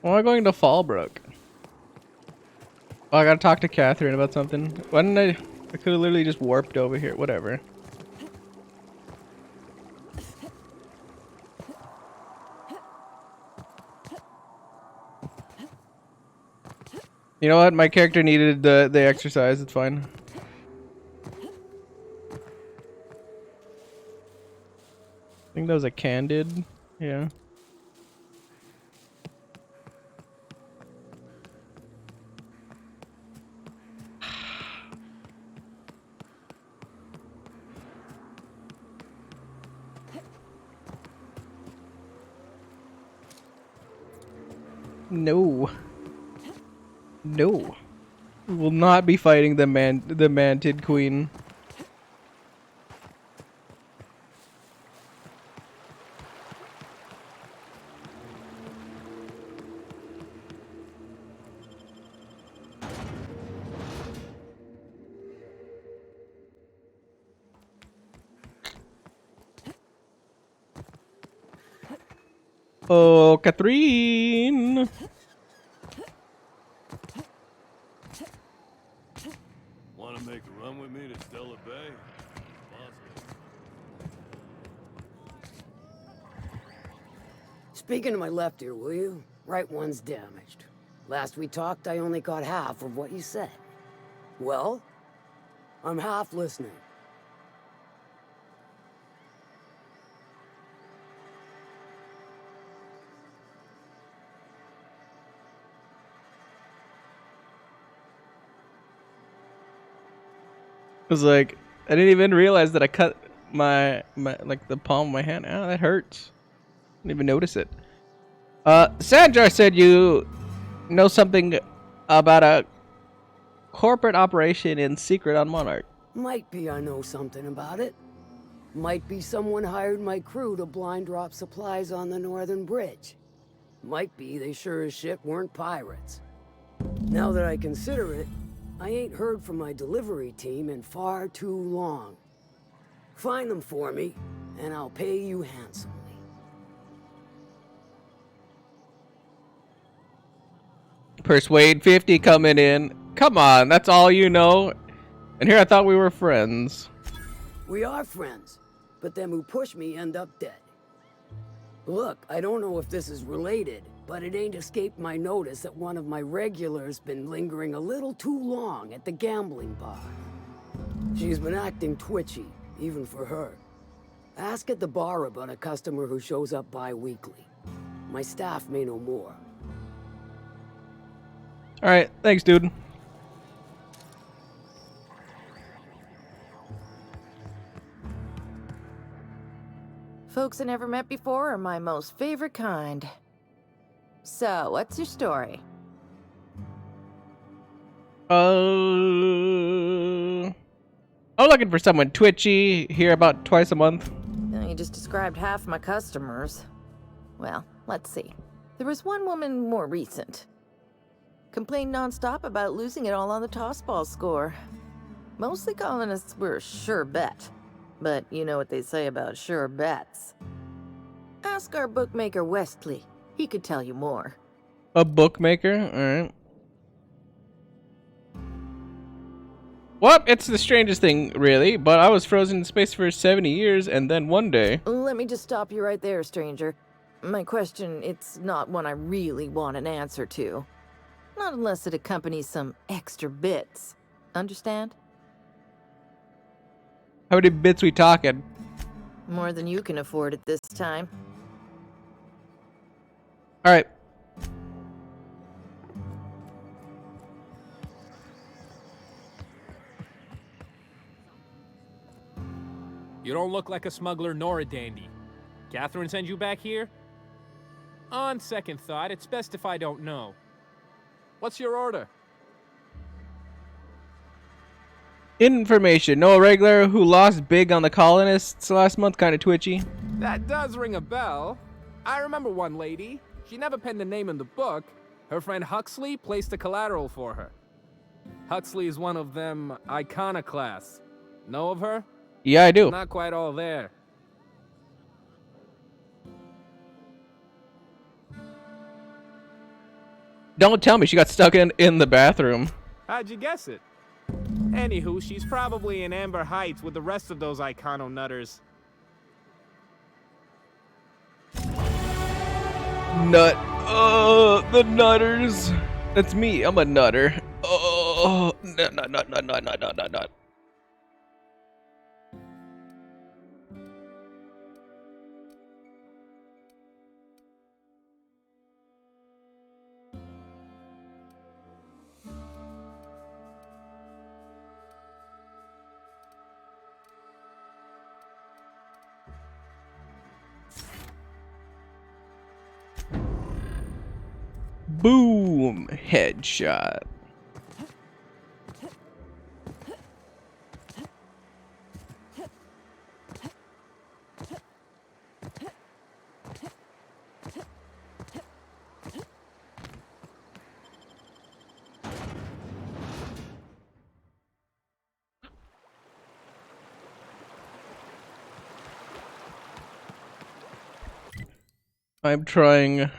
Why am I going to Fallbrook? Oh, I gotta talk to Catherine about something. Why didn't I could have literally just warped over here. Whatever. You know what? My character needed the exercise. It's fine. I think that was a candid. Yeah. No. No. We will not be fighting the mantid queen. Oh, Catherine. Want to make a run with me to Stella Bay? Speaking to my left ear, will you? Right one's damaged. Last we talked, I only got half of what you said. Well, I'm half listening. It was like, I didn't even realize that I cut my like the palm of my hand. Oh, that hurts. Didn't even notice it. Sandra said you know something about a corporate operation in secret on Monarch. Might be I know something about it. Might be someone hired my crew to blind drop supplies on the northern bridge. Might be they sure as shit weren't pirates. Now that I consider it, I ain't heard from my delivery team in far too long. Find them for me, and I'll pay you handsomely. Persuade 50 coming in. Come on, that's all you know. And here I thought we were friends. We are friends, but them who push me end up dead. Look, I don't know if this is related, but it ain't escaped my notice that one of my regulars been lingering a little too long at the gambling bar. She's been acting twitchy, even for her. Ask at the bar about a customer who shows up bi-weekly. My staff may know more. Alright, thanks, dude. Folks I never met before are my most favorite kind. So, what's your story? I'm looking for someone twitchy, here about twice a month. You just described half my customers. Well, let's see. There was one woman more recent. Complained nonstop about losing it all on the tossball score. Mostly calling us we're a sure bet. But you know what they say about sure bets. Ask our bookmaker Westley. He could tell you more. A bookmaker? Alright. Well, it's the strangest thing, really, but I was frozen in space for 70 years, and then one day... Let me just stop you right there, stranger. My question, it's not one I really want an answer to. Not unless it accompanies some extra bits. Understand? How many bits we talking? More than you can afford at this time. Alright. You don't look like a smuggler nor a dandy. Catherine sent you back here? On second thought, it's best if I don't know. What's your order? Information. Know a regular who lost big on the colonists last month? Kind of twitchy. That does ring a bell. I remember one lady. She never penned a name in the book. Her friend Huxley placed the collateral for her. Huxley is one of them iconoclasts. Know of her? Yeah, I do. Not quite all there. Don't tell me she got stuck in the bathroom. How'd you guess it? Anywho, she's probably in Amber Heights with the rest of those icono-nutters. Nut. Oh, the nutters. That's me. I'm a nutter. Oh, nut. Boom! Headshot. I'm trying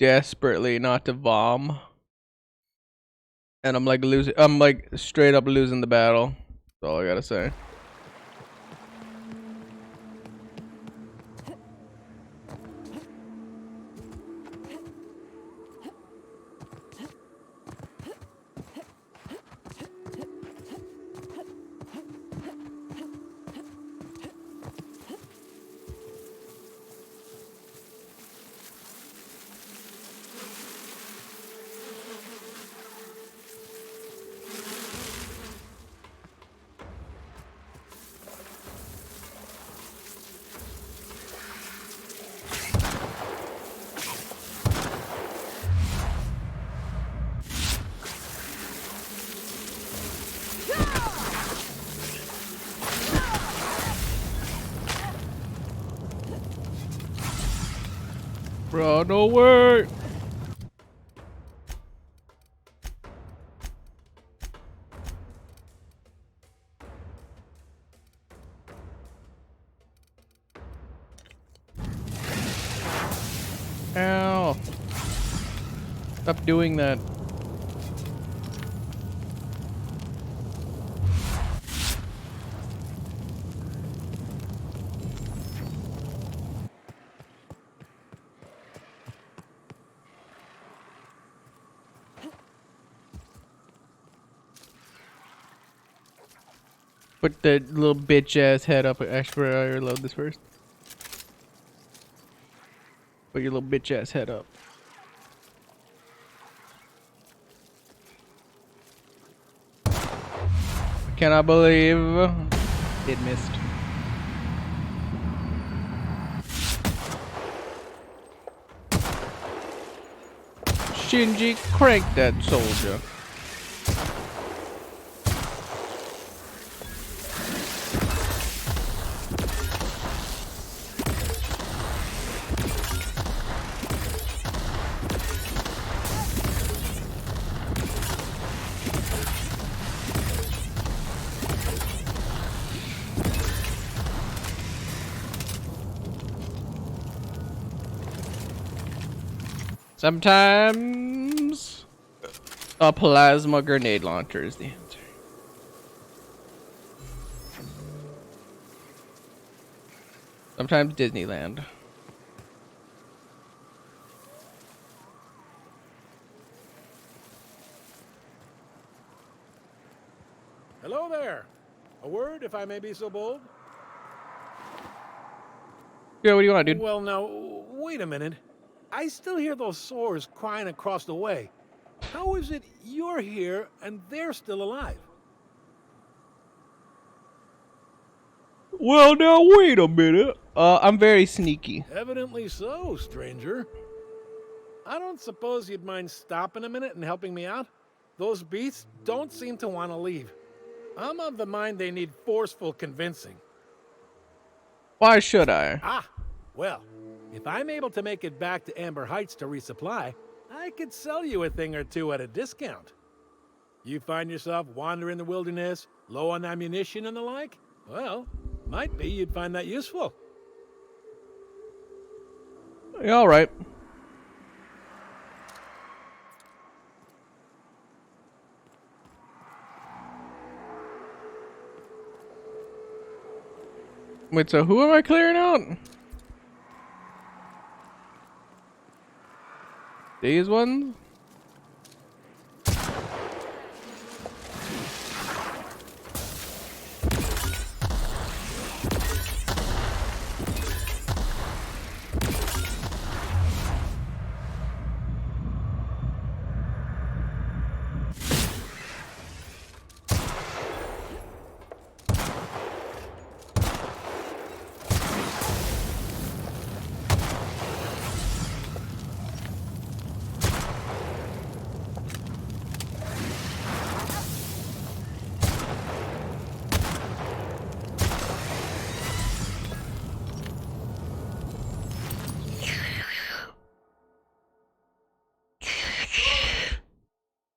desperately not to vom, and I'm like straight up losing the battle. That's all I gotta say. Bro, no way! Ow. Stop doing that. Put the little bitch ass head up. Actually, I reload this first. Put your little bitch ass head up. I cannot believe it missed. Shinji, crank that soldier. Sometimes a plasma grenade launcher is the answer. Sometimes Disneyland. Hello there. A word, if I may be so bold? Yeah, what do you want, dude? Well, now, wait a minute. I still hear those sores crying across the way. How is it you're here and they're still alive? Well, now wait a minute. I'm very sneaky. Evidently so, stranger. I don't suppose you'd mind stopping a minute and helping me out? Those beasts don't seem to want to leave. I'm of the mind they need forceful convincing. Why should I? Ah, well, if I'm able to make it back to Amber Heights to resupply, I could sell you a thing or two at a discount. You find yourself wandering the wilderness, low on ammunition and the like? Well, might be you'd find that useful. Yeah, all right. Wait, so who am I clearing out? These ones?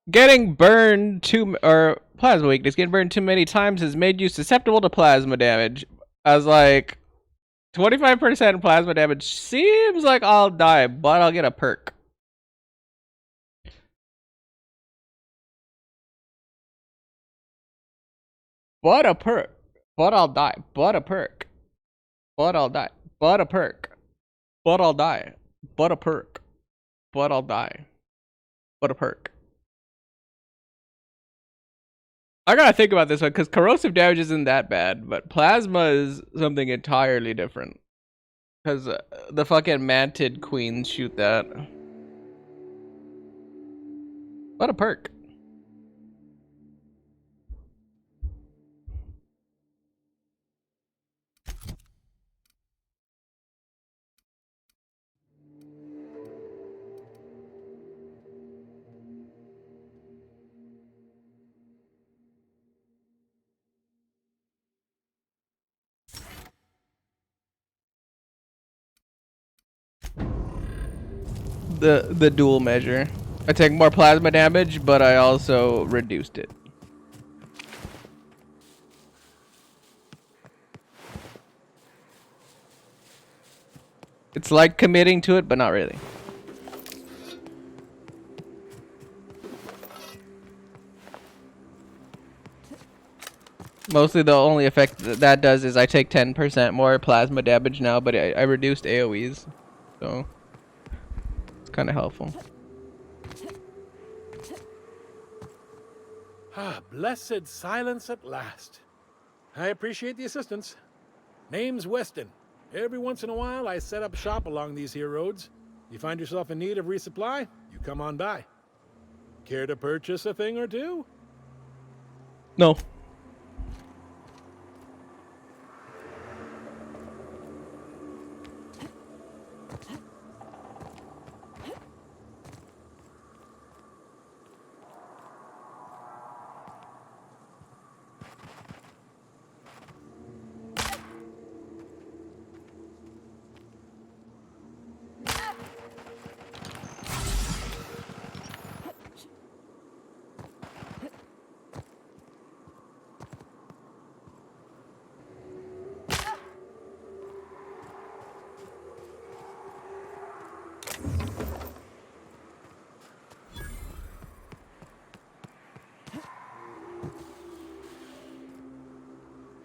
Getting burned or plasma weakness, getting burned too many times has made you susceptible to plasma damage. I was like, 25% plasma damage seems like I'll die, but I'll get a perk. But a perk. But I'll die. But a perk. But I'll die. But a perk. But I'll die. But a perk. But I'll die. But a perk. I gotta think about this one because corrosive damage isn't that bad, but plasma is something entirely different. Because the fucking mantid queens shoot that. What a perk. The dual measure. I take more plasma damage, but I also reduced it. It's like committing to it, but not really. Mostly the only effect that does is I take 10% more plasma damage now, but I reduced AoEs. So it's kind of helpful. Ah, blessed silence at last. I appreciate the assistance. Name's Weston. Every once in a while, I set up shop along these here roads. You find yourself in need of resupply, you come on by. Care to purchase a thing or two? No.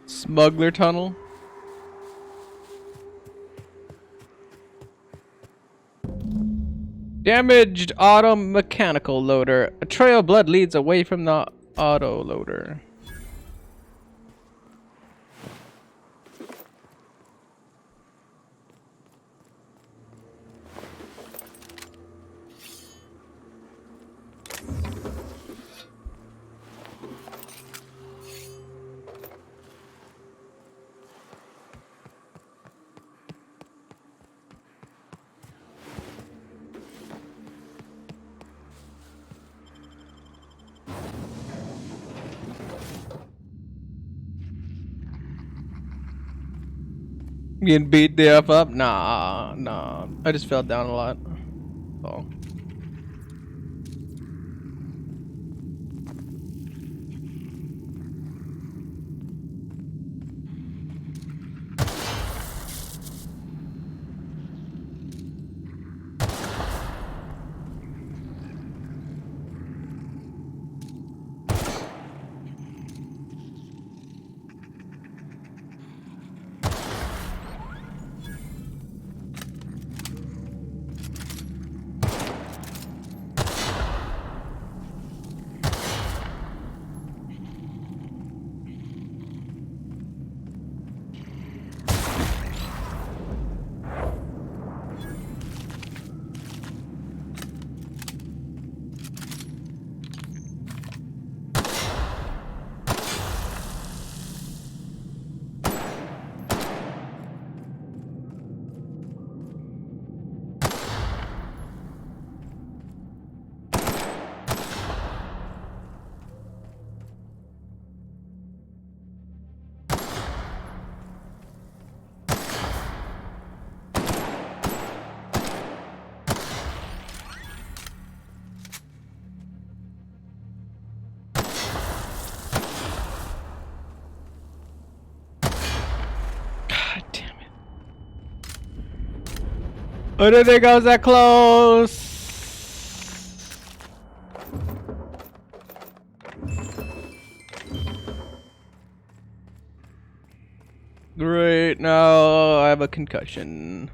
Smuggler tunnel. Damaged auto mechanical loader. A trail of blood leads away from the auto loader. Getting beat the F up? Nah. I just fell down a lot. Oh. I didn't think I was that close. Great, now I have a concussion.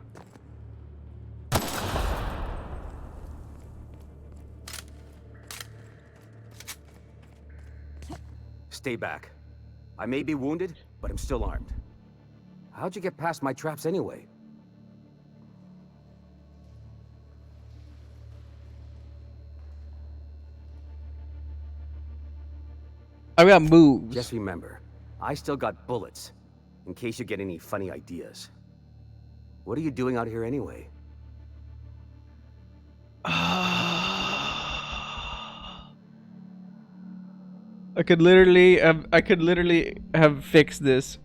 Stay back. I may be wounded, but I'm still armed. How'd you get past my traps anyway? I got moves. Just remember, I still got bullets, in case you get any funny ideas. What are you doing out here anyway? I could literally have fixed this.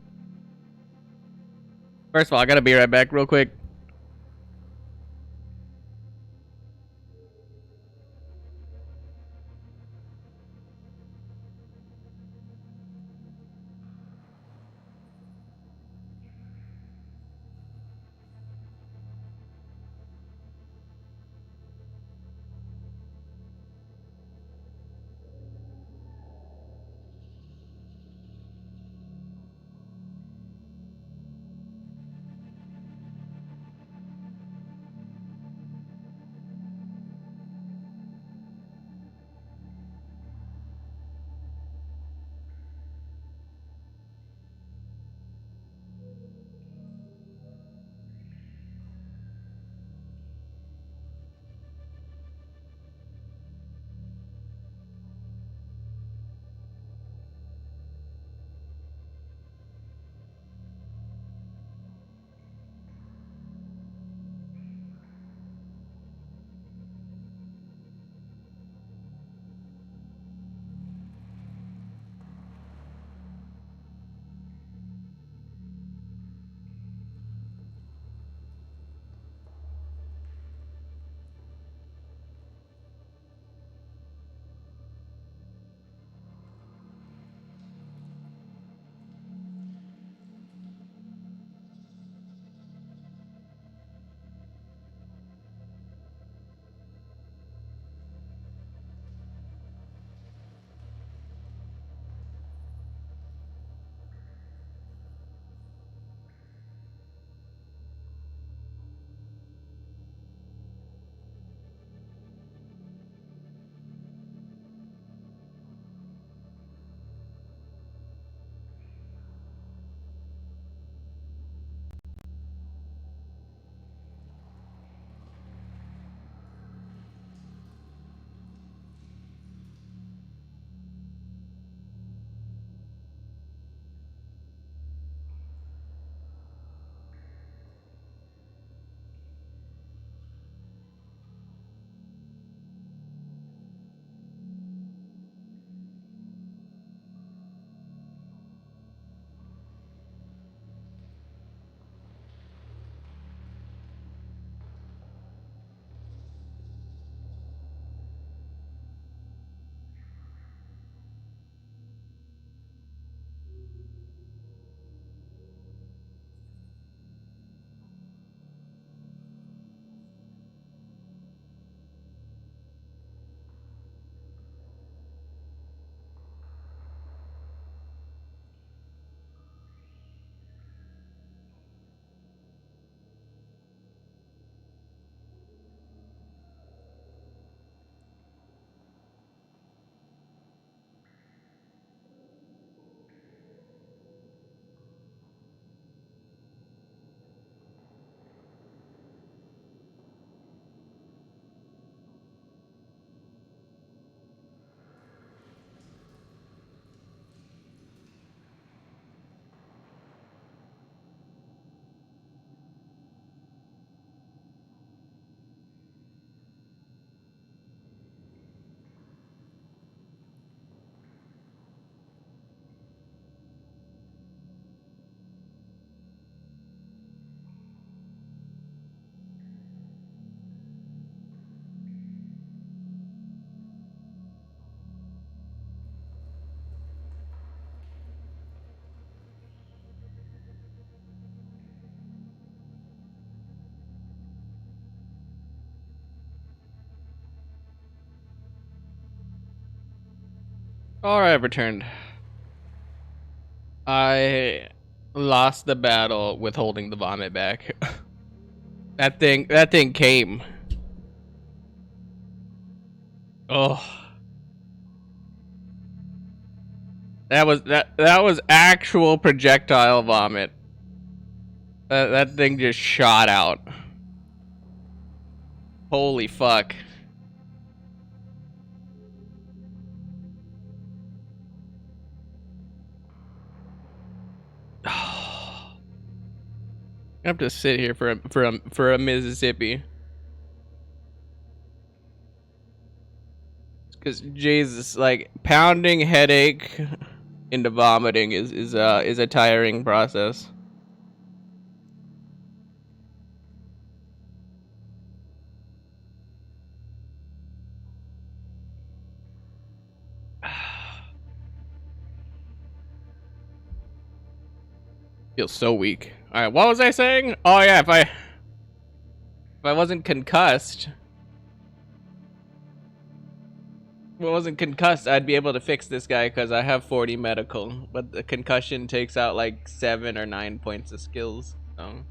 First of all, I gotta be right back real quick. Alright, returned. I lost the battle with holding the vomit back. That thing came. Oh. That was actual projectile vomit. That thing just shot out. Holy fuck. I have to sit here for a Mississippi. Because Jesus, like pounding headache into vomiting is a tiring process. Feel so weak. All right, what was I saying? Oh yeah, if I wasn't concussed. If I wasn't concussed, I'd be able to fix this guy because I have 40 medical, but the concussion takes out like 7 or 9 points of skills. So.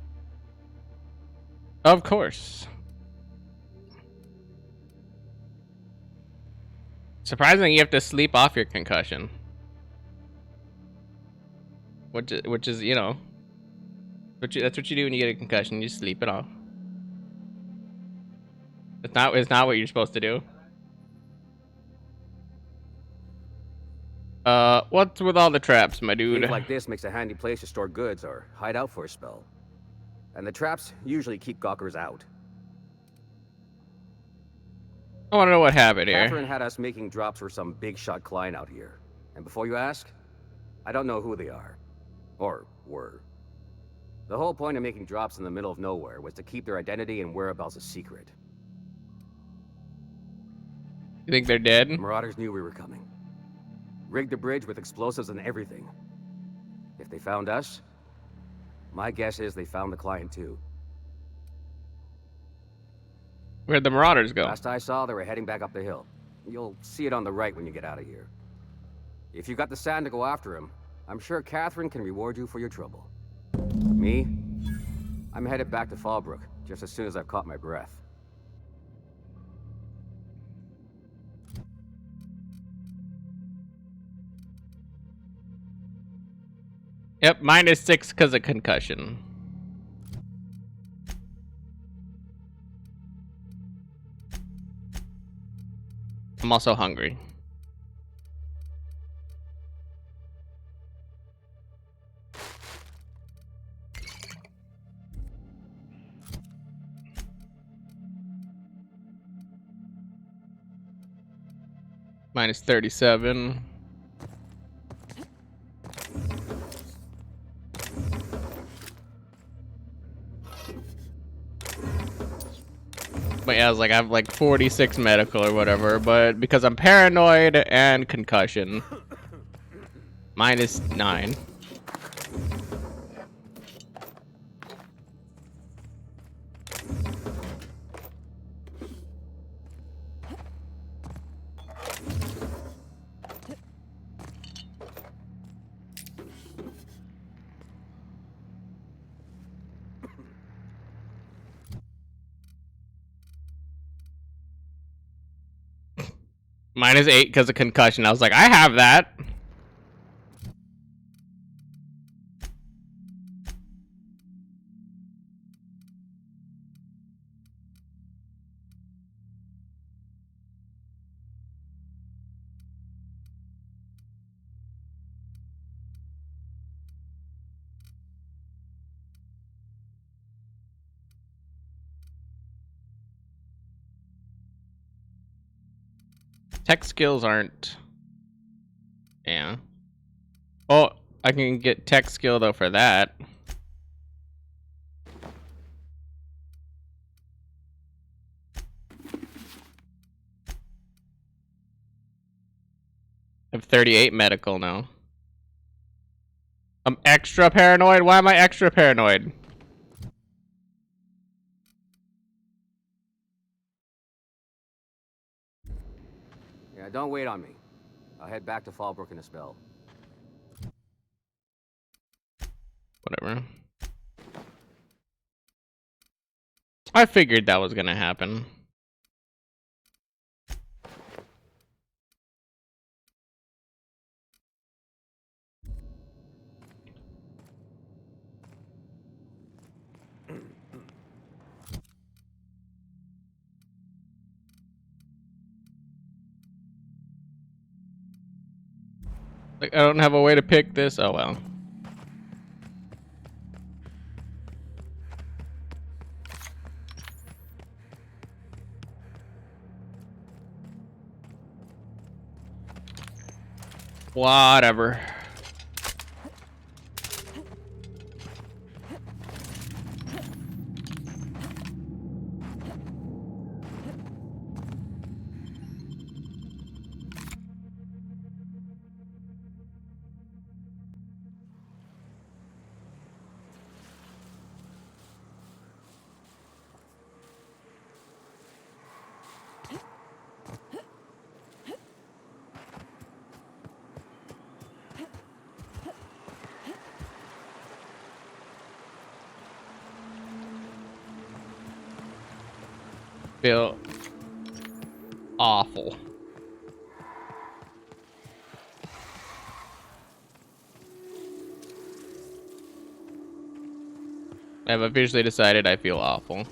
Of course. Surprisingly, you have to sleep off your concussion. Which is, you know, that's what you do when you get a concussion. You sleep it off. It's not what you're supposed to do. What's with all the traps, my dude? Cave like this makes a handy place to store goods or hide out for a spell. And the traps usually keep gawkers out. I want to know what happened here. Catherine had us making drops for some big shot client out here. And before you ask, I don't know who they are. Or were. The whole point of making drops in the middle of nowhere was to keep their identity and whereabouts a secret. You think they're dead? Marauders knew we were coming. Rigged the bridge with explosives and everything. If they found us, my guess is they found the client too. Where'd the Marauders go? Last I saw, they were heading back up the hill. You'll see it on the right when you get out of here. If you got the sand to go after him, I'm sure Catherine can reward you for your trouble. Me? I'm headed back to Fallbrook, just as soon as I've caught my breath. Yep, -6 because of concussion. I'm also hungry. -37. But yeah, I was like, I have like 46 medical or whatever, but because I'm paranoid and concussion, -9. -8 because of concussion. I was like, I have that. Tech skills aren't. Yeah. Oh, I can get tech skill though for that. I have 38 medical now. I'm extra paranoid? Why am I extra paranoid? Yeah, don't wait on me. I'll head back to Fallbrook in a spell. Whatever. I figured that was gonna happen. Like, I don't have a way to pick this. Oh well. Whatever. Feel awful. I've officially decided I feel awful.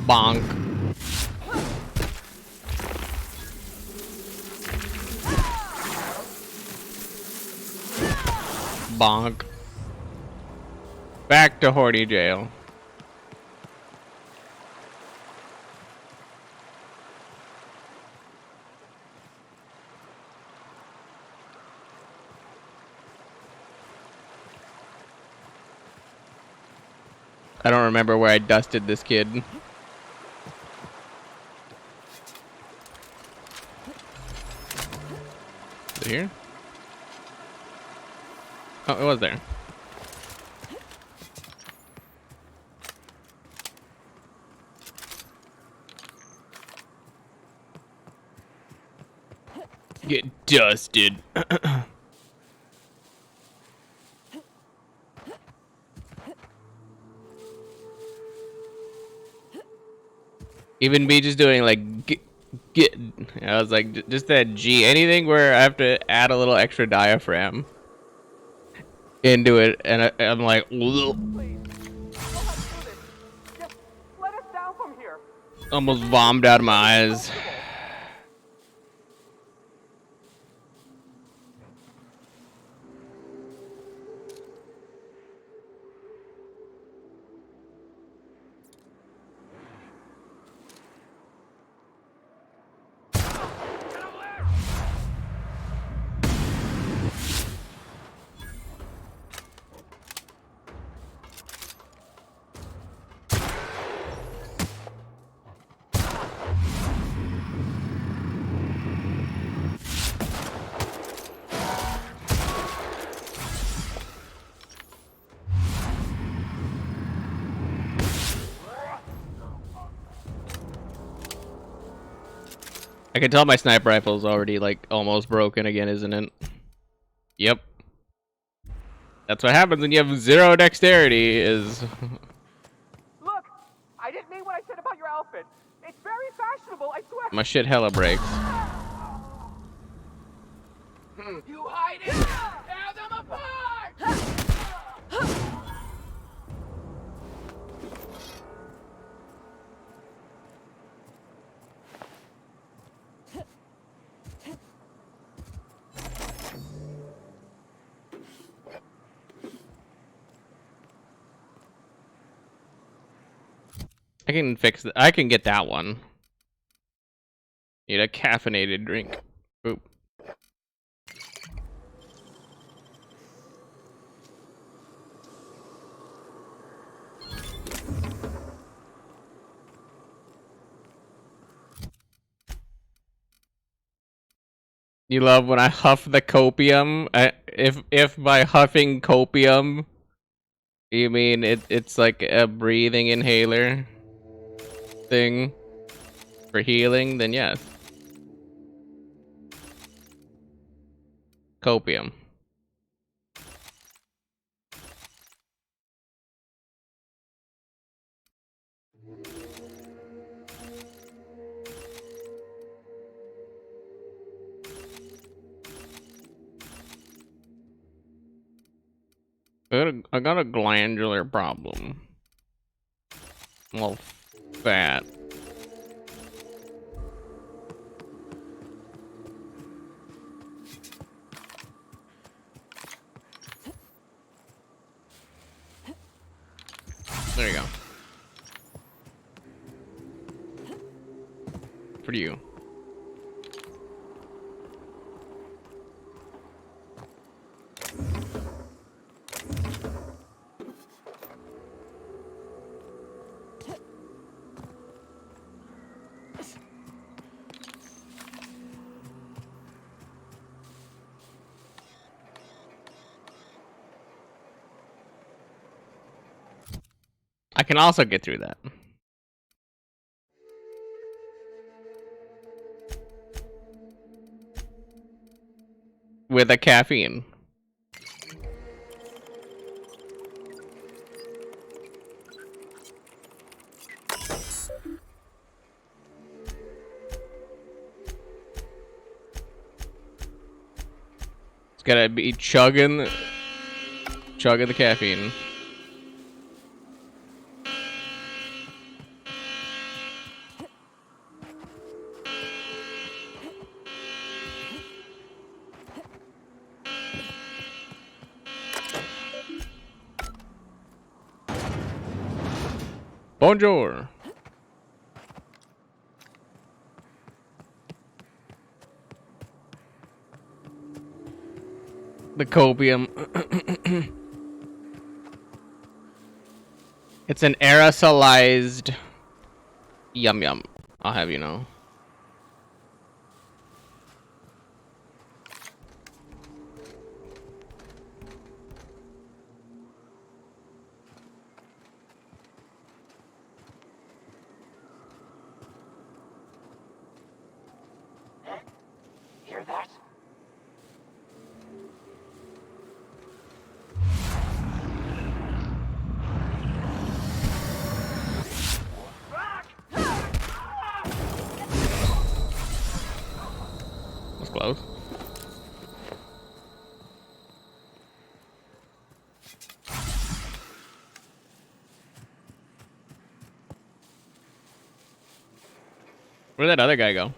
Bonk. Bonk. Back to Horty jail. I don't remember where I dusted this kid. Is it here? Oh, it was there. Get dusted. Even me just doing like get I was like just that G, anything where I have to add a little extra diaphragm into it, and I'm like, almost vommed out of my eyes. I can tell my sniper rifle's already like almost broken again, isn't it? Yep. That's what happens when you have 0 dexterity is... Look, I didn't mean what I said about your outfit. It's very fashionable, I swear. My shit hella breaks. You hide it! Tear them apart! can fix I can get that one. Need a caffeinated drink. Oop. You love when I huff the copium? If by huffing copium you mean it's like a breathing inhaler thing for healing, then yes. Copium. I got a glandular problem. I'm all fat. There you go. For you. I can also get through that. With a caffeine. It's gotta be chugging the caffeine. Bonjour. The copium. It's an aerosolized yum yum. I'll have you know. Hear that? That's close. Where'd that other guy go?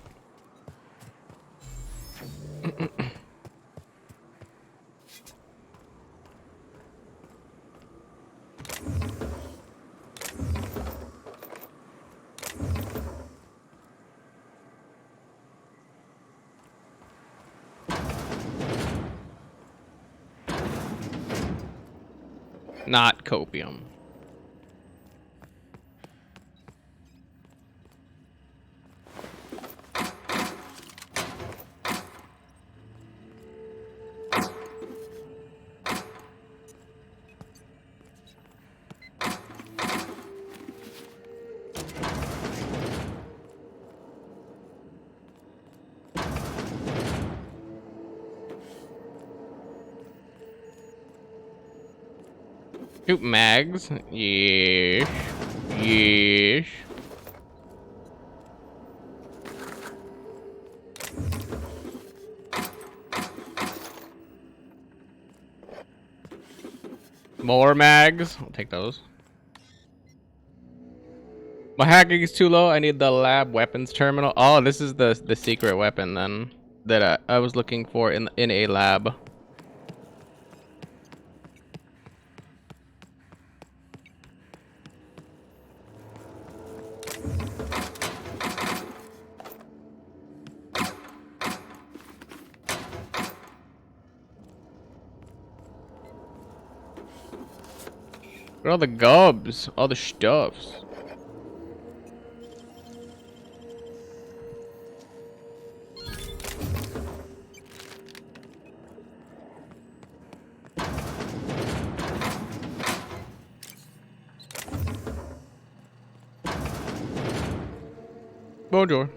Not copium. Shoot mags. Yes. Yes. More mags. I'll take those. My hacking is too low. I need the lab weapons terminal. Oh, this is the secret weapon then that I was looking for in a lab. Look at all the gobs, all the stuffs. Bonjour.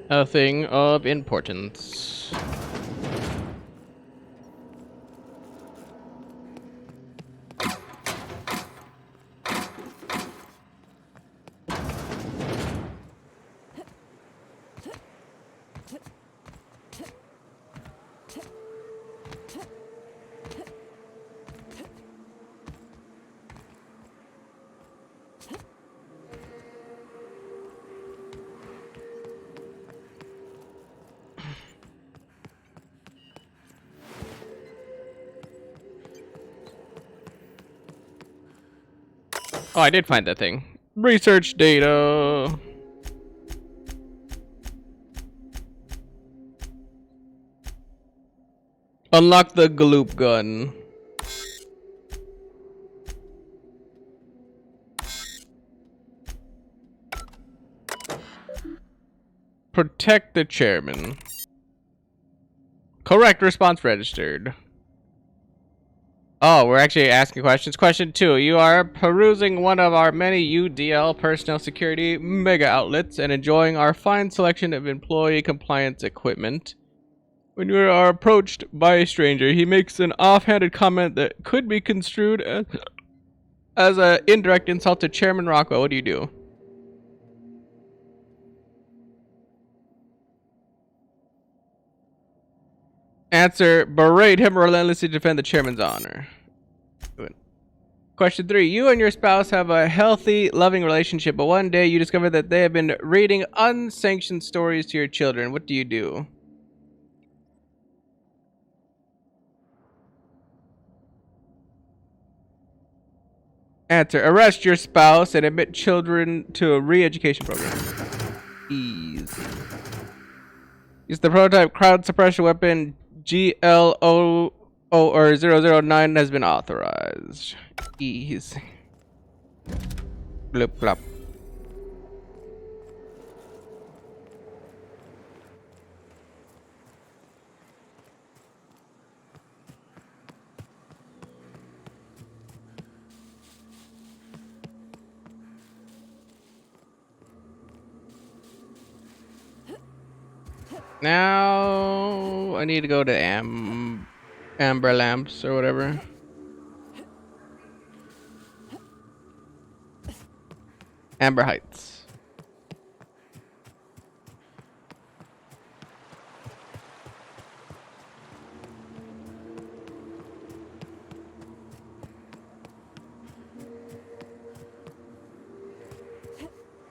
A thing of importance. Oh, I did find that thing. Research data. Unlock the gloop gun. Protect the chairman. Correct response registered. Oh, we're actually asking questions. Question 2. You are perusing one of our many UDL personnel security mega outlets and enjoying our fine selection of employee compliance equipment. When you are approached by a stranger, he makes an offhanded comment that could be construed as an indirect insult to Chairman Rockwell. What do you do? Answer, berate him relentlessly to defend the chairman's honor. Good. Question 3. You and your spouse have a healthy, loving relationship, but one day you discover that they have been reading unsanctioned stories to your children. What do you do? Answer, arrest your spouse and admit children to a re-education program. Ease. Use the prototype crowd suppression weapon GLO or 009 has been authorized. Ease. Bloop blop. Now I need to go to Amber Lamps or whatever. Amber Heights.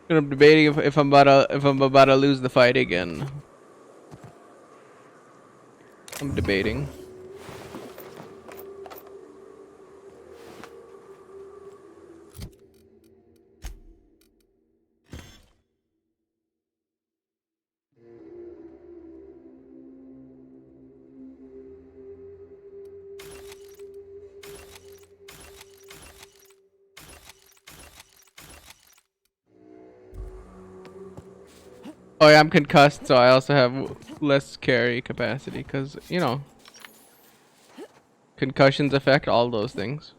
I'm debating if I'm about to lose the fight again. I'm debating. Oh yeah, I'm concussed, so I also have less carry capacity because, you know, concussions affect all those things.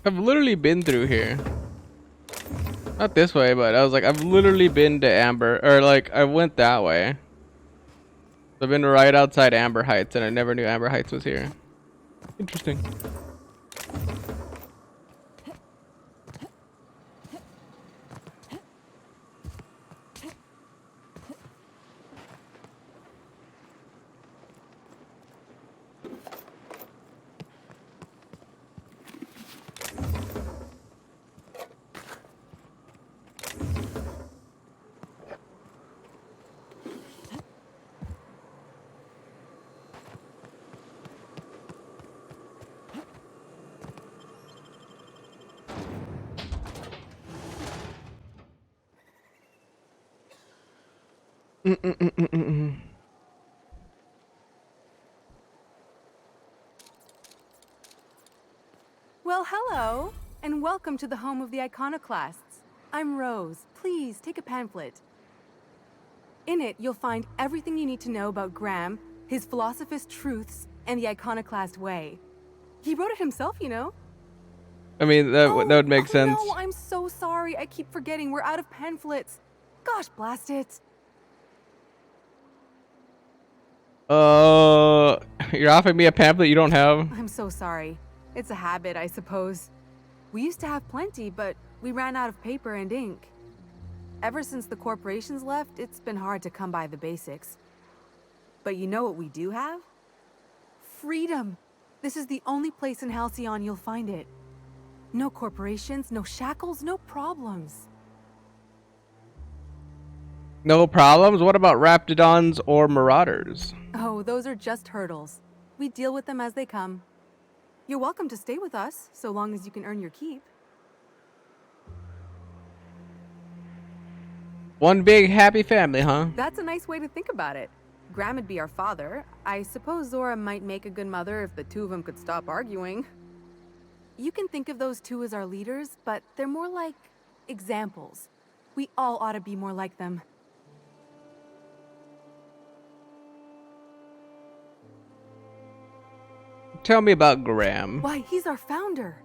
I've literally been through here. Not this way, but I was like, I've literally been to Amber, or like, I went that way. I've been right outside Amber Heights, and I never knew Amber Heights was here. Interesting. Well, hello, and welcome to the home of the iconoclasts. I'm Rose. Please take a pamphlet. In it, you'll find everything you need to know about Graham, his philosophist truths, and the iconoclast way. He wrote it himself, you know. I mean, that would make sense. No, I'm so sorry. I keep forgetting. We're out of pamphlets. Gosh, blast it. You're offering me a pamphlet you don't have? I'm so sorry. It's a habit, I suppose. We used to have plenty, but we ran out of paper and ink. Ever since the corporations left, it's been hard to come by the basics. But you know what we do have? Freedom! This is the only place in Halcyon you'll find it. No corporations, no shackles, no problems. No problems? What about Raptidons or Marauders? Oh, those are just hurdles. We deal with them as they come. You're welcome to stay with us, so long as you can earn your keep. One big happy family, huh? That's a nice way to think about it. Graham would be our father. I suppose Zora might make a good mother if the two of them could stop arguing. You can think of those two as our leaders, but they're more like examples. We all ought to be more like them. Tell me about Graham. Why, he's our founder.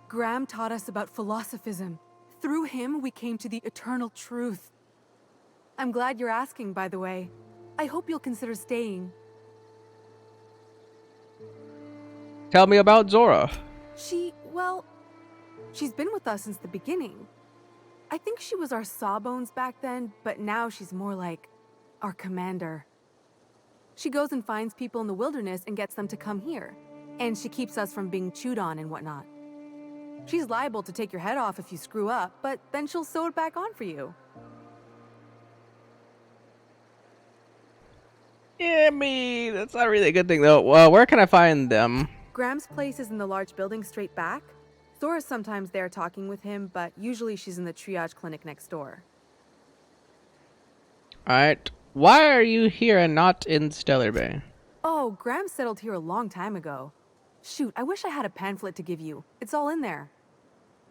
Graham taught us about philosophism. Through him, we came to the eternal truth. I'm glad you're asking, by the way. I hope you'll consider staying. Tell me about Zora. She's been with us since the beginning. I think she was our sawbones back then, but now she's more like our commander. She goes and finds people in the wilderness and gets them to come here. And she keeps us from being chewed on and whatnot. She's liable to take your head off if you screw up, but then she'll sew it back on for you. Yeah, me. That's not really a good thing, though. Well, where can I find them? Graham's place is in the large building straight back. Zora's sometimes there talking with him, but usually she's in the triage clinic next door. Alright. Why are you here and not in Stellar Bay? Oh, Graham settled here a long time ago. Shoot, I wish I had a pamphlet to give you. It's all in there.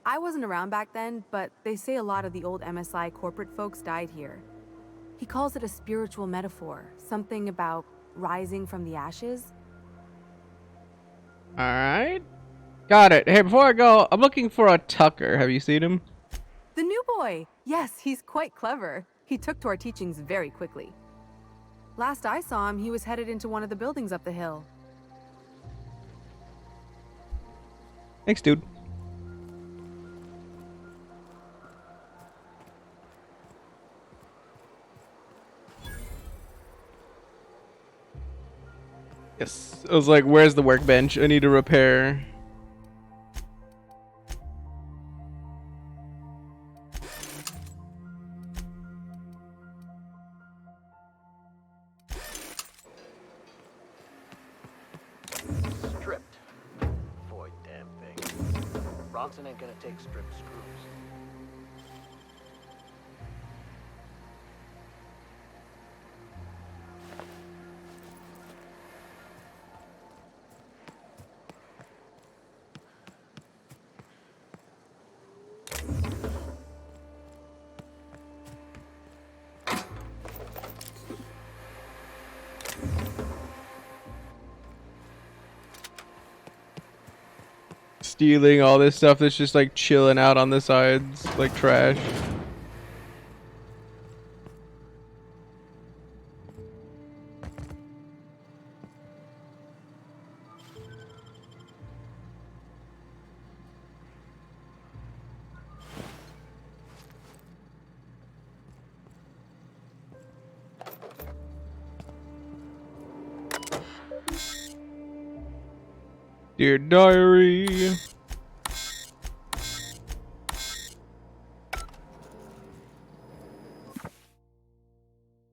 I wasn't around back then, but they say a lot of the old MSI corporate folks died here. He calls it a spiritual metaphor, something about rising from the ashes. Alright. Got it. Hey, before I go, I'm looking for a Tucker. Have you seen him? The new boy! Yes, he's quite clever. He took to our teachings very quickly. Last I saw him, he was headed into one of the buildings up the hill. Thanks, dude. Yes. I was like, where's the workbench? I need to repair. Stripped. Boy, damn thing. Bronson ain't gonna take stripped screws. Stealing all this stuff that's just like chilling out on the sides like trash. Dear diary.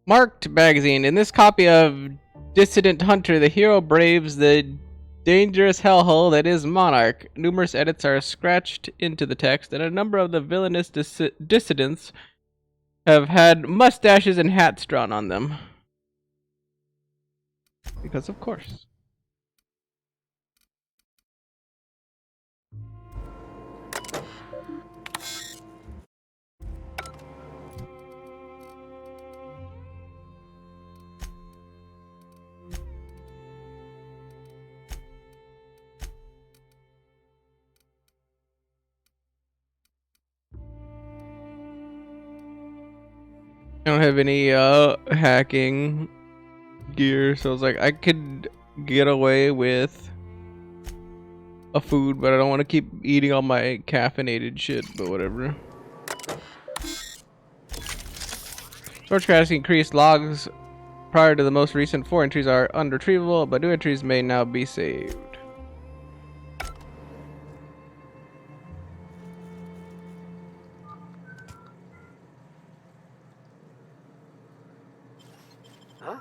Marked magazine. In this copy of Dissident Hunter, the hero braves the dangerous hellhole that is Monarch. Numerous edits are scratched into the text, and a number of the villainous dissidents have had mustaches and hats drawn on them. Because of course. I don't have any hacking gear, so I was like, I could get away with a food, but I don't want to keep eating all my caffeinated shit, but whatever. Storage capacity increased. Logs prior to the most recent 4 entries are unretrievable, but new entries may now be saved. Huh?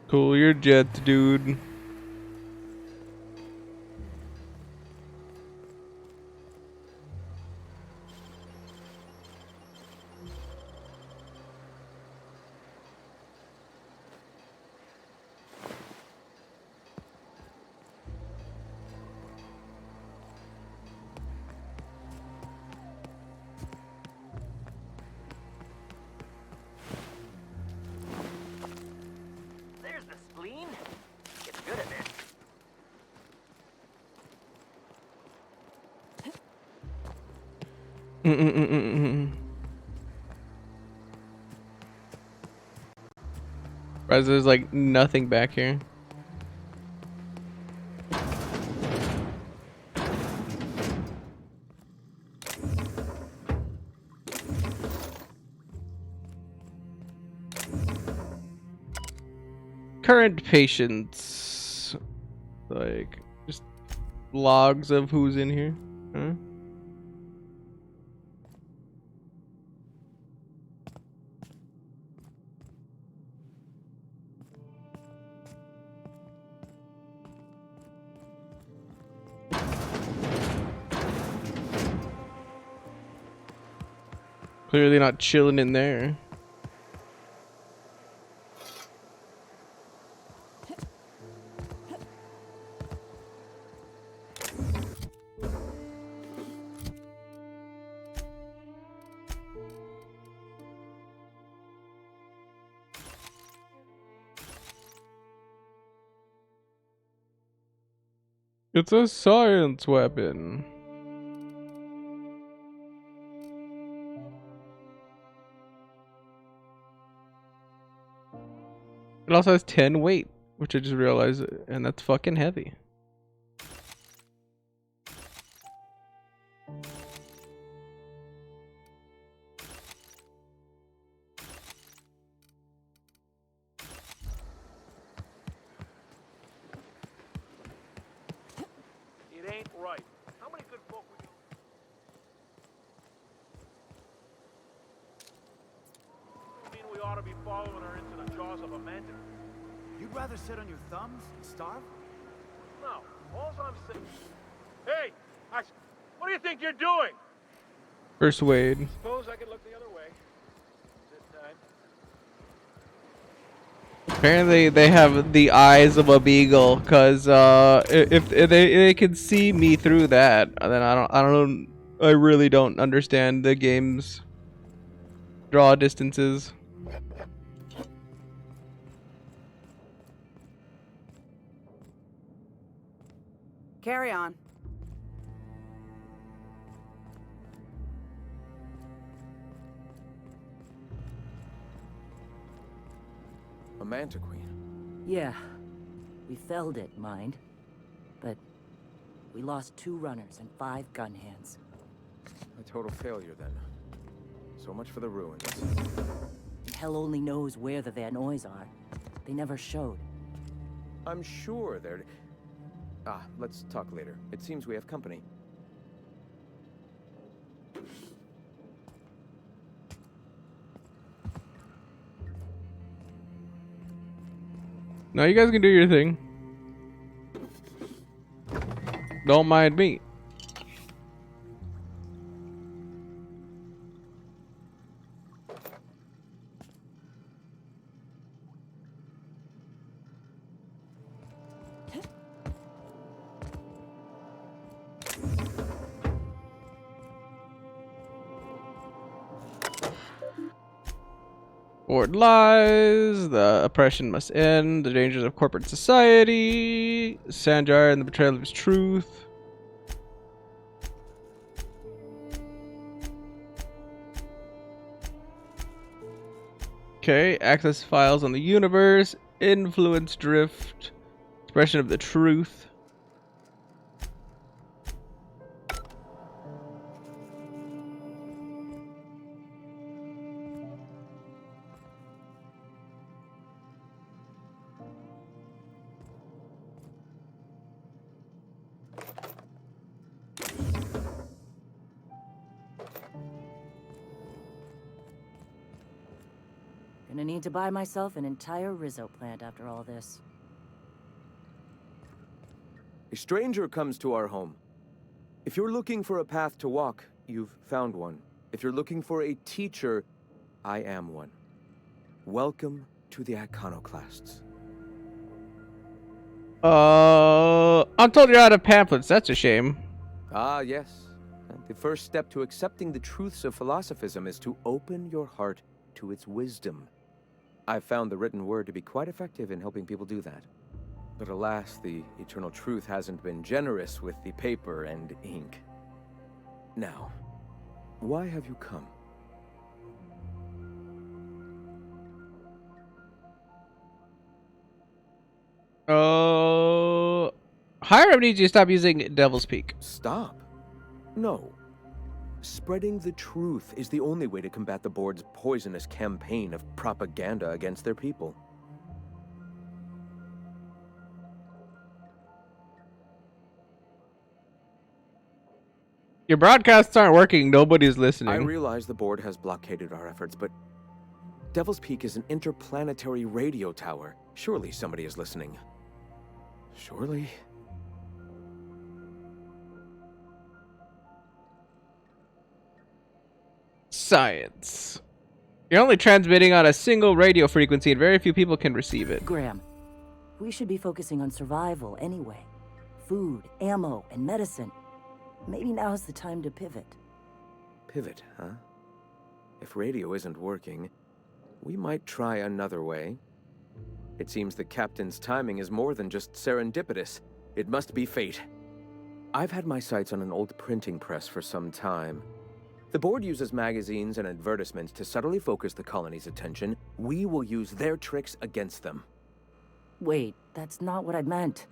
Cool your jets, dude. There's the spleen. Get good at this. There's like nothing back here. Current patients, like just logs of who's in here. Huh? Clearly not chilling in there. It's a science weapon. It also has 10 weight, which I just realized, and that's fucking heavy. It ain't right. How many good folk would you... I mean we ought to be following her into the jaws of a mantis? You'd rather sit on your thumbs and starve? No. All I'm saying... Hey! What do you think you're doing? Persuade. Suppose I could look the other way. This time. Apparently they have the eyes of a beagle, cause if they can see me through that, then I really don't understand the game's draw distances. Carry on. A manta queen. Yeah. We felled it, mind. But we lost 2 runners and 5 gun hands. A total failure, then. So much for the ruins. and hell only knows where the Van Noys are. They never showed. I'm sure they're... let's talk later. It seems we have company. No, you guys can do your thing. Don't mind me. Ward lies, the oppression must end, the dangers of corporate society, Sanjar and the betrayal of his truth. Okay, access files on the universe, influence drift, expression of the truth. Gonna need to buy myself an entire Rizzo plant after all this. A stranger comes to our home. If you're looking for a path to walk, you've found one. If you're looking for a teacher, I am one. Welcome to the Iconoclasts. I'm told you're out of pamphlets. That's a shame. Ah, yes. The first step to accepting the truths of philosophism is to open your heart to its wisdom. I've found the written word to be quite effective in helping people do that. But alas, the eternal truth hasn't been generous with the paper and ink. Now, why have you come? Hiram needs you to stop using Devil's Peak. Stop? No. Spreading the truth is the only way to combat the board's poisonous campaign of propaganda against their people. Your broadcasts aren't working. Nobody's listening. I realize the board has blockaded our efforts, but Devil's Peak is an interplanetary radio tower. Surely somebody is listening. Surely? Science. You're only transmitting on a single radio frequency and very few people can receive it. Graham, we should be focusing on survival anyway. Food, ammo, and medicine. Maybe now's the time to pivot. Pivot, huh? If radio isn't working, we might try another way. It seems the captain's timing is more than just serendipitous. It must be fate. I've had my sights on an old printing press for some time. The board uses magazines and advertisements to subtly focus the colony's attention. We will use their tricks against them. Wait, that's not what I meant.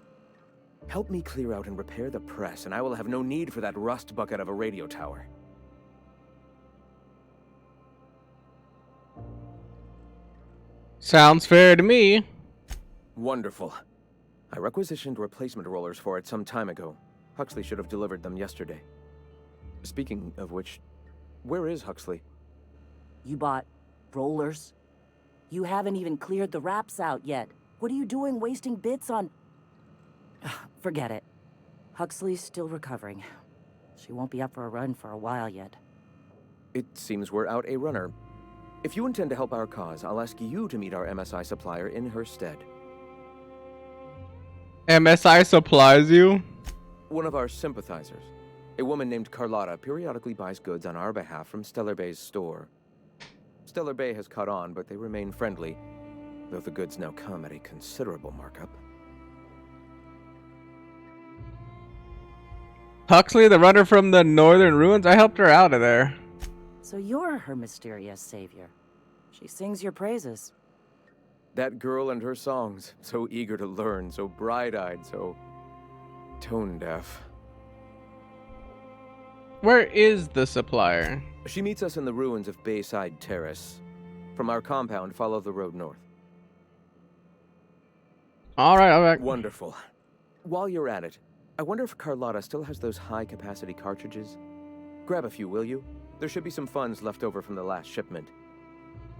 Help me clear out and repair the press, and I will have no need for that rust bucket of a radio tower. Sounds fair to me. Wonderful. I requisitioned replacement rollers for it some time ago. Huxley should have delivered them yesterday. Speaking of which, where is Huxley? You bought rollers? You haven't even cleared the wraps out yet. What are you doing wasting bits on... Forget it. Huxley's still recovering. She won't be up for a run for a while yet. It seems we're out a runner. If you intend to help our cause, I'll ask you to meet our MSI supplier in her stead. MSI supplies you? One of our sympathizers. A woman named Carlotta periodically buys goods on our behalf from Stellar Bay's store. Stellar Bay has caught on, but they remain friendly, though the goods now come at a considerable markup. Huxley, the runner from the Northern Ruins? I helped her out of there. So you're her mysterious savior. She sings your praises. That girl and her songs, so eager to learn, so bright-eyed, so tone-deaf. Where is the supplier? She meets us in the ruins of Bayside Terrace. From our compound, follow the road north. Alright. Wonderful. While you're at it, I wonder if Carlotta still has those high-capacity cartridges? Grab a few, will you? There should be some funds left over from the last shipment.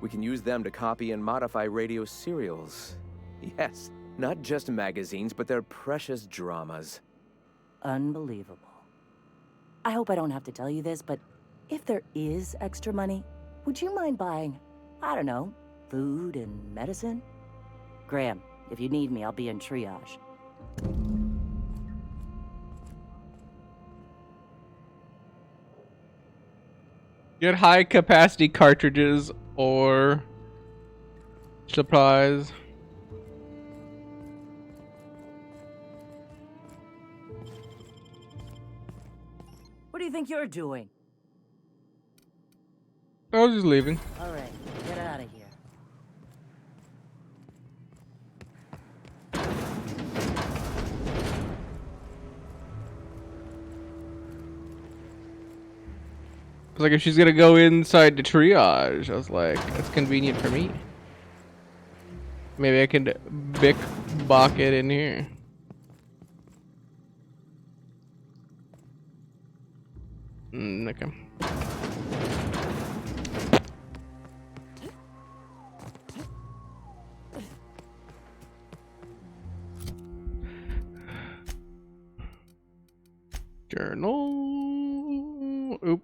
We can use them to copy and modify radio serials. Yes, not just magazines, but their precious dramas. Unbelievable. I hope I don't have to tell you this, but if there is extra money, would you mind buying, I don't know, food and medicine? Graham, if you need me, I'll be in triage. Get high capacity cartridges or supplies. What do you think you're doing? I was just leaving. All right, get out of here. I was like, if she's gonna go inside the triage, I was like, that's convenient for me. Maybe I can Bic Bok it in here. Okay. Journal. Oop.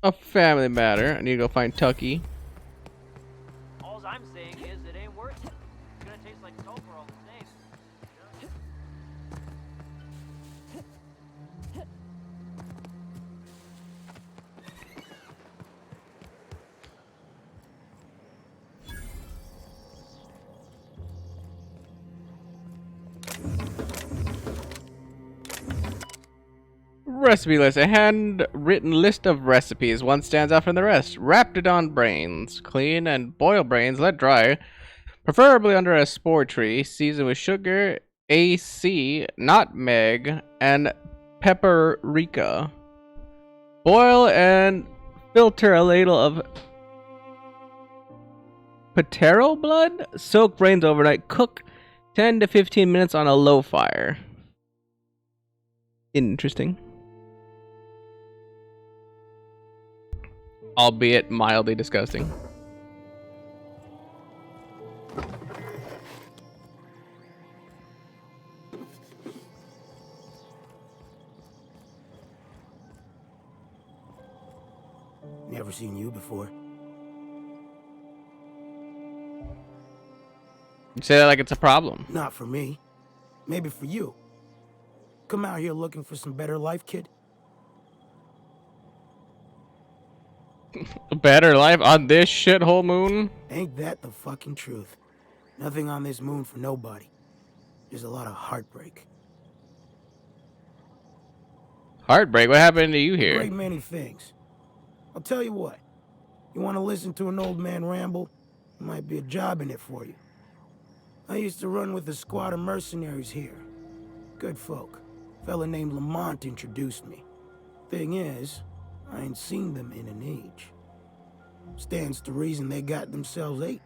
A family matter. I need to go find Tucky. All I'm saying is it ain't worth it. It's gonna taste like sulfur all the same. Recipe list. A handwritten list of recipes. One stands out from the rest. Raptidon brains. Clean and boil brains. Let dry. Preferably under a spore tree. Season with sugar, AC, nutmeg, and paprika. Boil and filter a ladle of patero blood. Soak brains overnight. Cook 10 to 15 minutes on a low fire. Interesting. Albeit mildly disgusting. Never seen you before. You say that like it's a problem. Not for me. Maybe for you. Come out here looking for some better life, kid? A better life on this shithole moon? Ain't that the fucking truth? Nothing on this moon for nobody. There's a lot of heartbreak. Heartbreak? What happened to you here? Great many things. I'll tell you what. You want to listen to an old man ramble? There might be a job in it for you. I used to run with a squad of mercenaries here. Good folk. A fella named Lamont introduced me. Thing is, I ain't seen them in an age. Stands to reason they got themselves ate.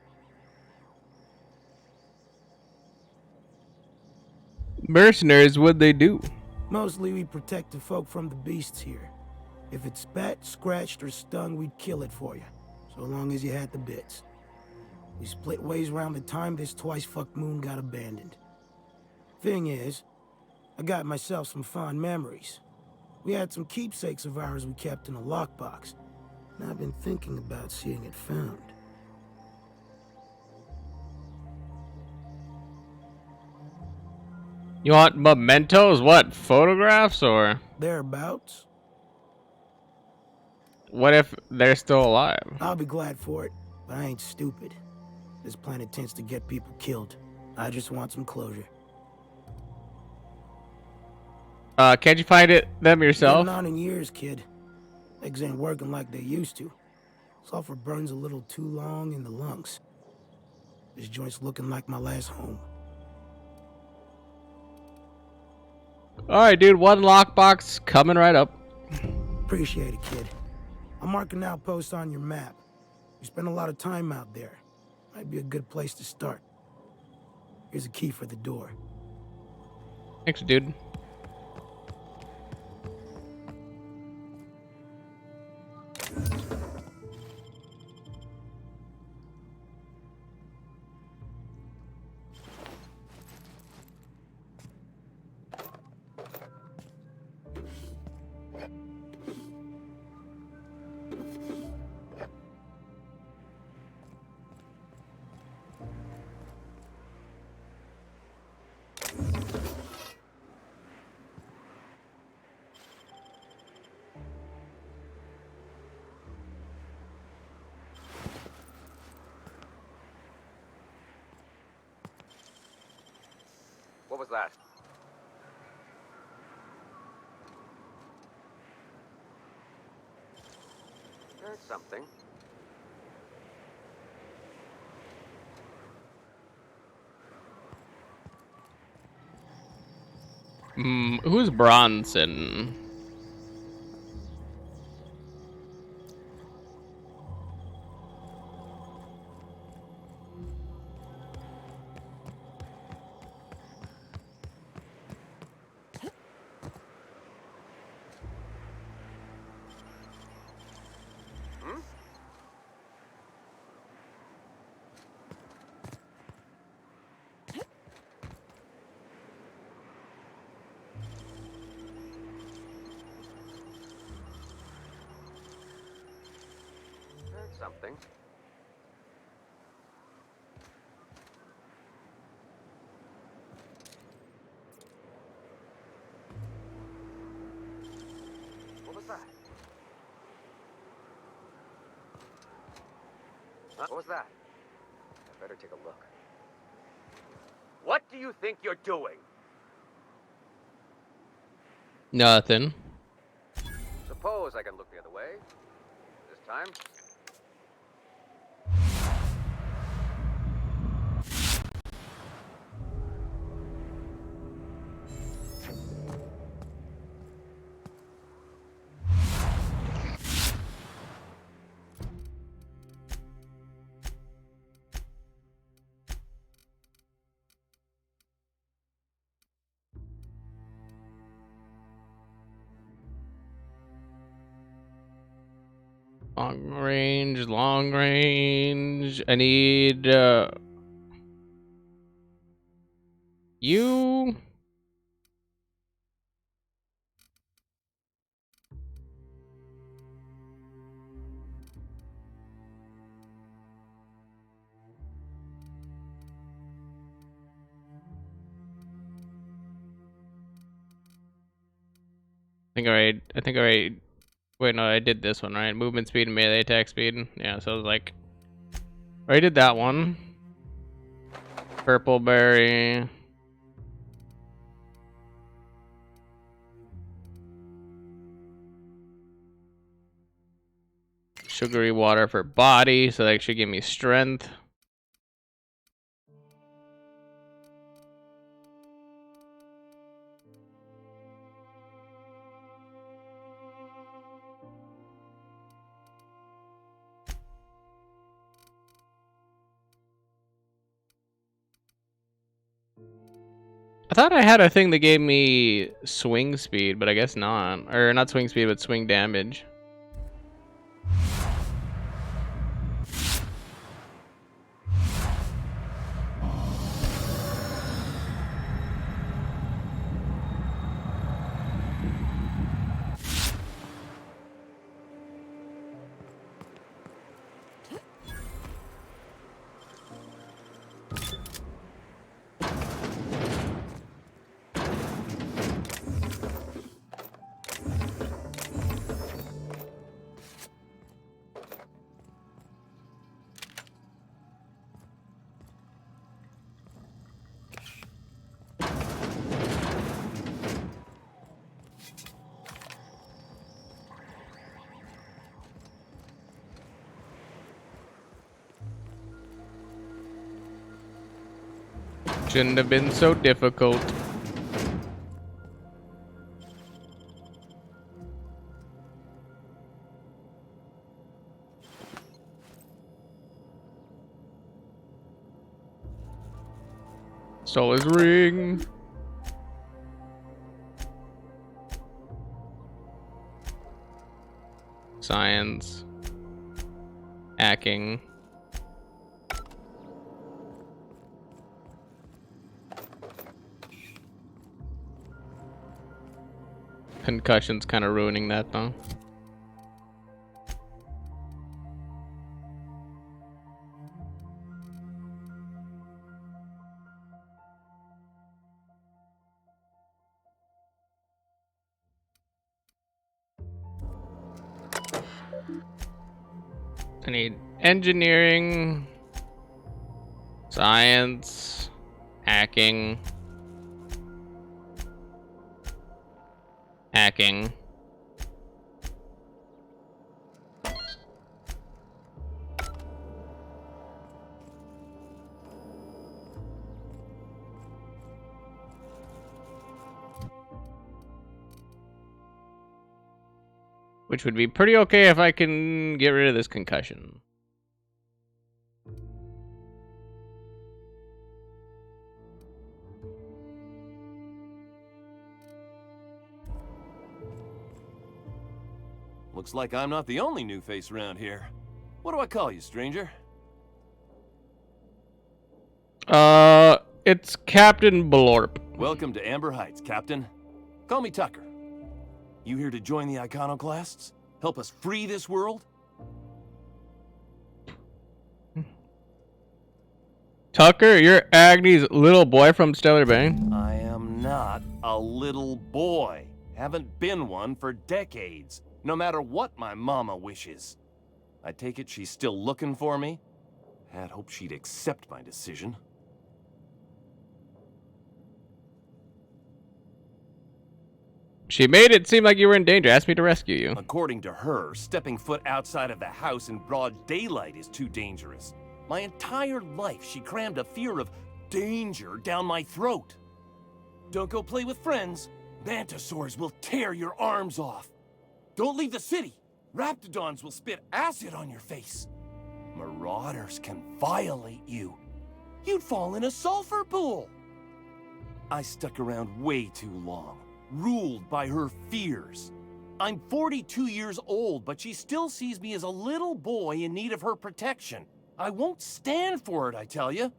Mercenaries, what'd they do? Mostly we protect the folk from the beasts here. If it spat, scratched, or stung, we'd kill it for you. So long as you had the bits. We split ways around the time this twice-fucked moon got abandoned. Thing is, I got myself some fond memories. We had some keepsakes of ours we kept in a lockbox, and I've been thinking about seeing it found. You want mementos? What, photographs or? Thereabouts. What if they're still alive? I'll be glad for it, but I ain't stupid. This planet tends to get people killed. I just want some closure. Can't you find them yourself? Getting on in years, kid. Legs ain't working like they used to. Sulfur burns a little too long in the lungs. This joint's looking like my last home. Alright, dude. One lockbox coming right up. Appreciate it, kid. I'll mark an outpost on your map. You spend a lot of time out there. Might be a good place to start. Here's a key for the door. Thanks, dude. What was that? Heard something. Who's Bronson? Heard something. What was that? Huh? What was that? I better take a look. What do you think you're doing? Nothing. Suppose I can look the other way. This time. Long range. I need you. I think I already. Wait, no, I did this one, right? Movement speed and melee attack speed. Yeah, so I was like, I already did that one. Purple berry. Sugary water for body, so that should give me strength. I thought I had a thing that gave me swing speed, but I guess not. Or not swing speed, but swing damage. Shouldn't have been so difficult. Stole his ring. Science. Hacking. Concussion's kind of ruining that though. I need engineering, science, hacking, hacking. Which would be pretty okay if I can get rid of this concussion. Looks like I'm not the only new face around here. What do I call you, stranger? It's Captain Blorp. Welcome to Amber Heights, Captain. Call me Tucker. You here to join the Iconoclasts? Help us free this world? Tucker, you're Agnes' little boy from Stellar Bay. I am not a little boy. Haven't been one for decades, no matter what my mama wishes. I take it she's still looking for me? Had hoped she'd accept my decision. She made it seem like you were in danger. Asked me to rescue you. According to her, stepping foot outside of the house in broad daylight is too dangerous. My entire life, she crammed a fear of danger down my throat. Don't go play with friends. Mantisaurs will tear your arms off. Don't leave the city. Raptidons will spit acid on your face. Marauders can violate you. You'd fall in a sulfur pool. I stuck around way too long, ruled by her fears. I'm 42 years old, but she still sees me as a little boy in need of her protection. I won't stand for it, I tell you.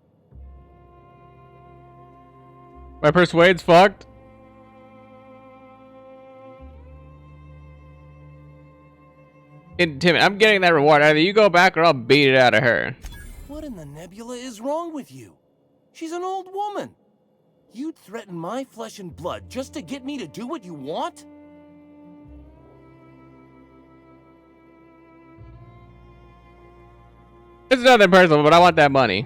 My persuade's fucked. Timmy, I'm getting that reward. Either you go back or I'll beat it out of her. What in the nebula is wrong with you? She's an old woman. You'd threaten my flesh and blood just to get me to do what you want? It's nothing personal, but I want that money.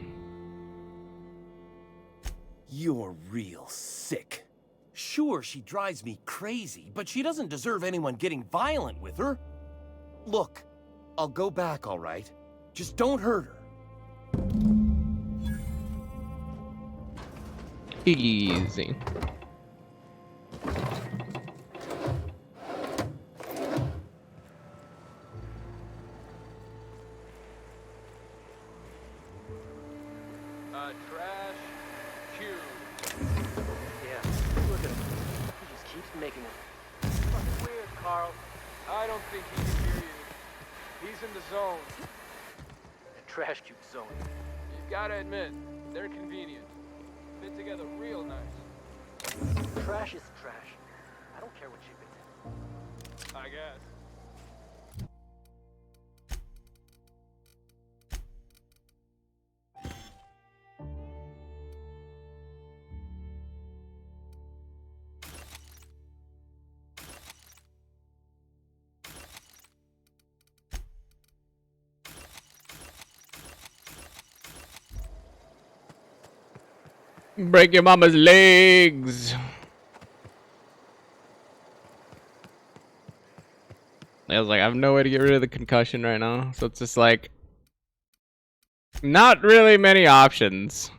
You're real sick. Sure, she drives me crazy, but she doesn't deserve anyone getting violent with her. Look, I'll go back, all right? Just don't hurt her. Easy. Trash cube. Yeah, look at him. He just keeps making them. Fucking weird, Carl. I don't think he can hear you. He's in the zone. The trash cube zone. You gotta admit, they're convenient. Fit together real nice. Trash is trash. I don't care what shape it's in. I guess. Break your mama's legs. I was like, I have no way to get rid of the concussion right now. So it's just like, not really many options.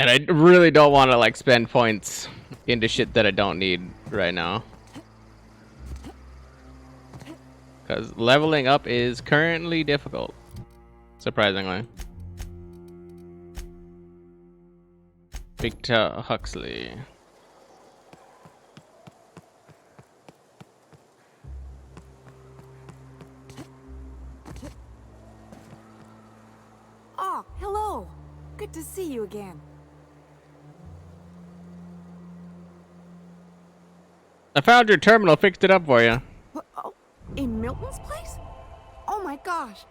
And I really don't want to like spend points into shit that I don't need right now. Because leveling up is currently difficult. Surprisingly. Victor Huxley. Oh, hello. Good to see you again. I found your terminal, fixed it up for you. Oh, in Milton's place? Oh my gosh.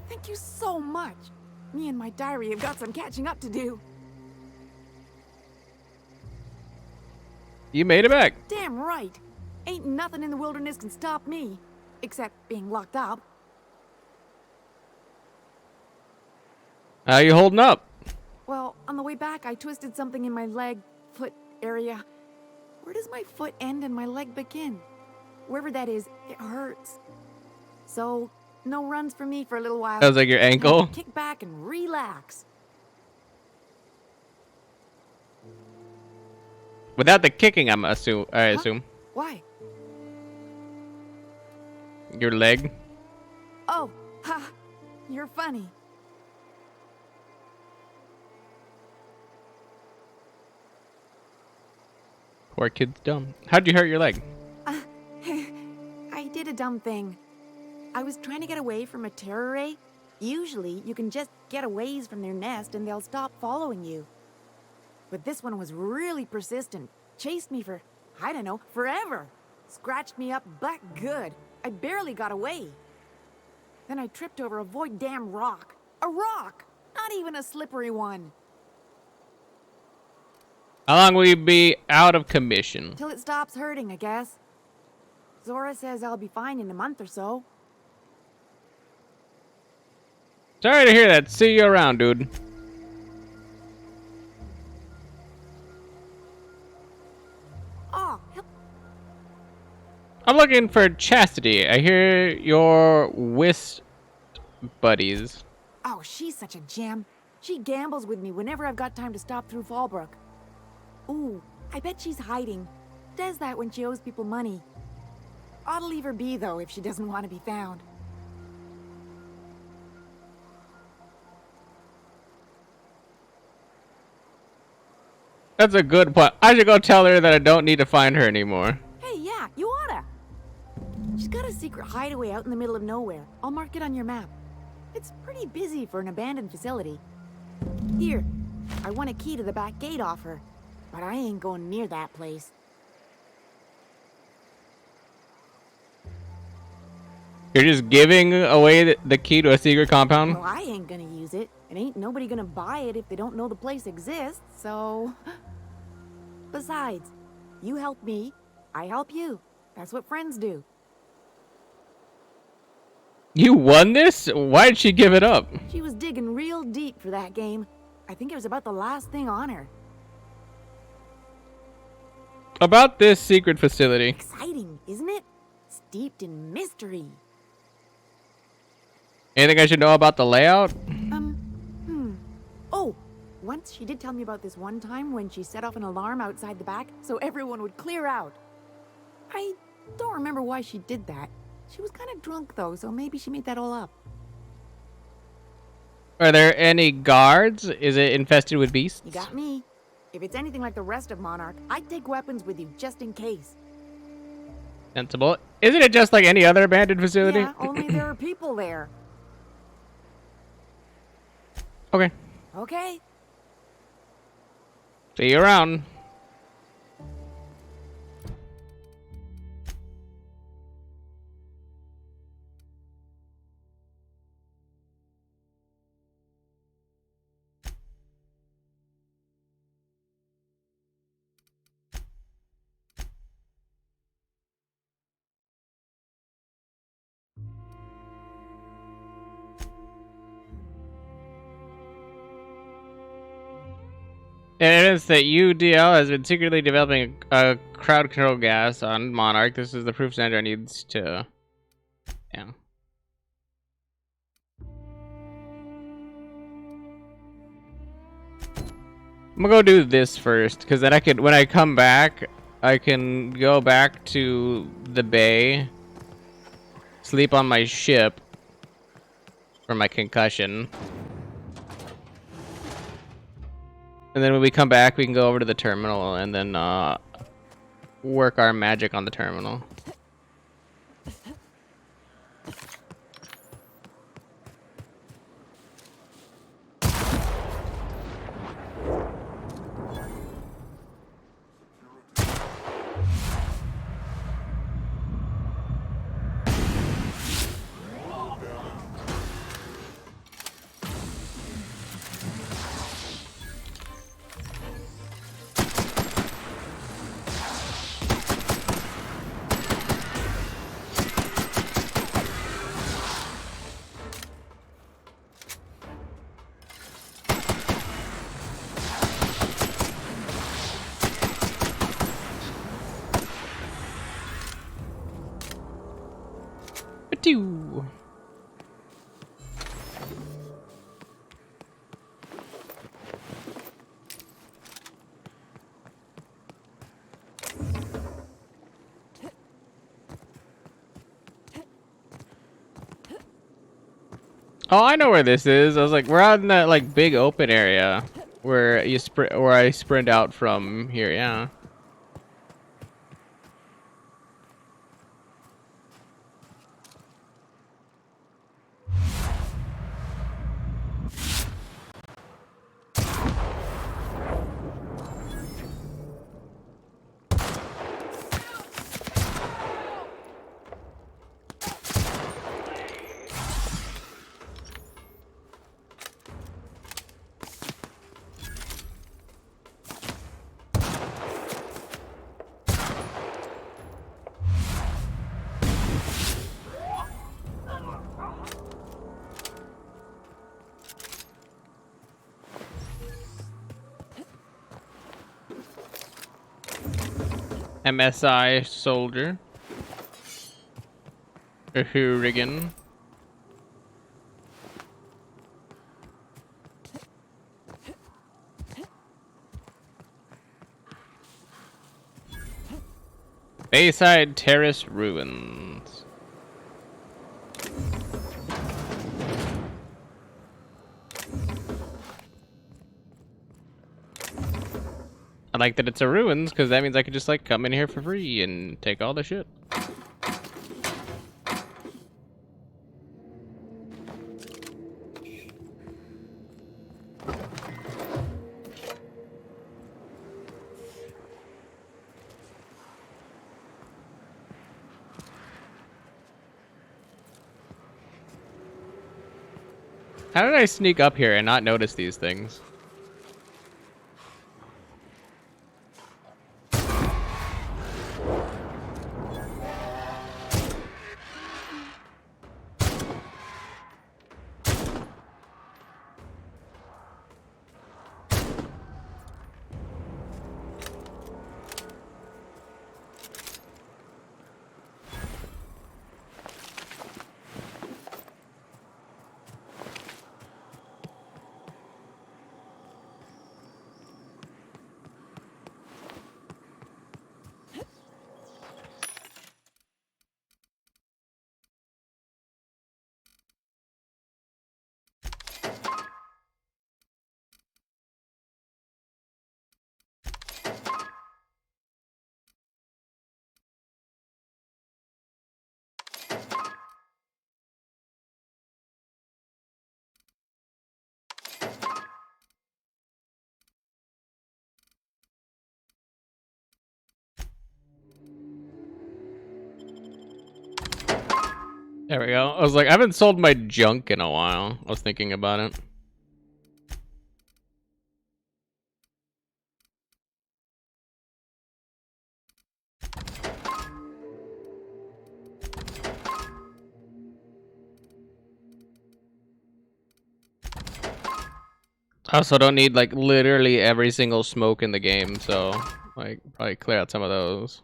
Thank you so much. Me and my diary have got some catching up to do. You made it back. Damn right. Ain't nothing in the wilderness can stop me. Except being locked up. How you holding up? Well, on the way back, I twisted something in my leg, foot area. Where does my foot end and my leg begin? Wherever that is, it hurts. So, no runs for me for a little while. Sounds like your ankle. Kick back and relax. Without the kicking, I assume. Why? Your leg. Oh, ha! You're funny. Poor kid's dumb. How'd you hurt your leg? I did a dumb thing. I was trying to get away from a terror ray. Usually, you can just get away from their nest and they'll stop following you. But this one was really persistent. Chased me for, I don't know, forever. Scratched me up black good. I barely got away. Then I tripped over a void damn rock. A rock! Not even a slippery one. How long will you be out of commission? Till it stops hurting, I guess. Zora says I'll be fine in a month or so. Sorry to hear that. See you around, dude. Oh, I'm looking for Chastity. I hear your whist buddies. oh, she's such a gem. She gambles with me whenever I've got time to stop through Fallbrook. Ooh, I bet she's hiding. Does that when she owes people money. Ought to leave her be, though, if she doesn't want to be found. That's a good point. I should go tell her that I don't need to find her anymore. Hey, yeah, you oughta. She's got a secret hideaway out in the middle of nowhere. I'll mark it on your map. It's pretty busy for an abandoned facility. Here, I want a key to the back gate off her, but I ain't going near that place. You're just giving away the key to a secret compound? Well, I ain't gonna use it, and ain't nobody gonna buy it if they don't know the place exists, so... Besides, you help me, I help you. That's what friends do. You won this? Why'd she give it up? She was digging real deep for that game. I think it was about the last thing on her. About this secret facility. Exciting, isn't it? Steeped in mystery. Anything I should know about the layout? Oh, once she did tell me about this one time when she set off an alarm outside the back so everyone would clear out. I don't remember why she did that. She was kind of drunk though, so maybe she made that all up. Are there any guards? Is it infested with beasts? You got me. If it's anything like the rest of Monarch, I'd take weapons with you just in case. Sensible. Isn't it just like any other abandoned facility? Yeah, only there are people there. Okay. Okay. See you around. Evidence that UDL has been secretly developing a crowd control gas on Monarch. This is the proof Sandra needs to... Yeah. I'm gonna go do this first, because then I could, when I come back, I can go back to the bay, sleep on my ship for my concussion. And then when we come back, we can go over to the terminal and then work our magic on the terminal. Ba-doo. Oh, I know where this is. I was like, we're out in that like big open area where you where I sprint out from here. Yeah. MSI soldier. A hooligan. Bayside Terrace Ruins. I like that it's a ruins, because that means I could just like come in here for free and take all the shit. How did I sneak up here and not notice these things? There we go. I was like, I haven't sold my junk in a while. I was thinking about it. I also don't need like literally every single smoke in the game, so like probably clear out some of those.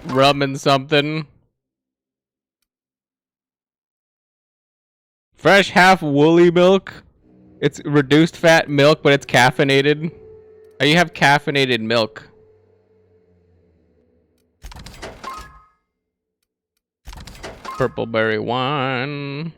rum and something. Fresh half woolly milk. It's reduced fat milk, but it's caffeinated. Oh, you have caffeinated milk. Purple berry wine.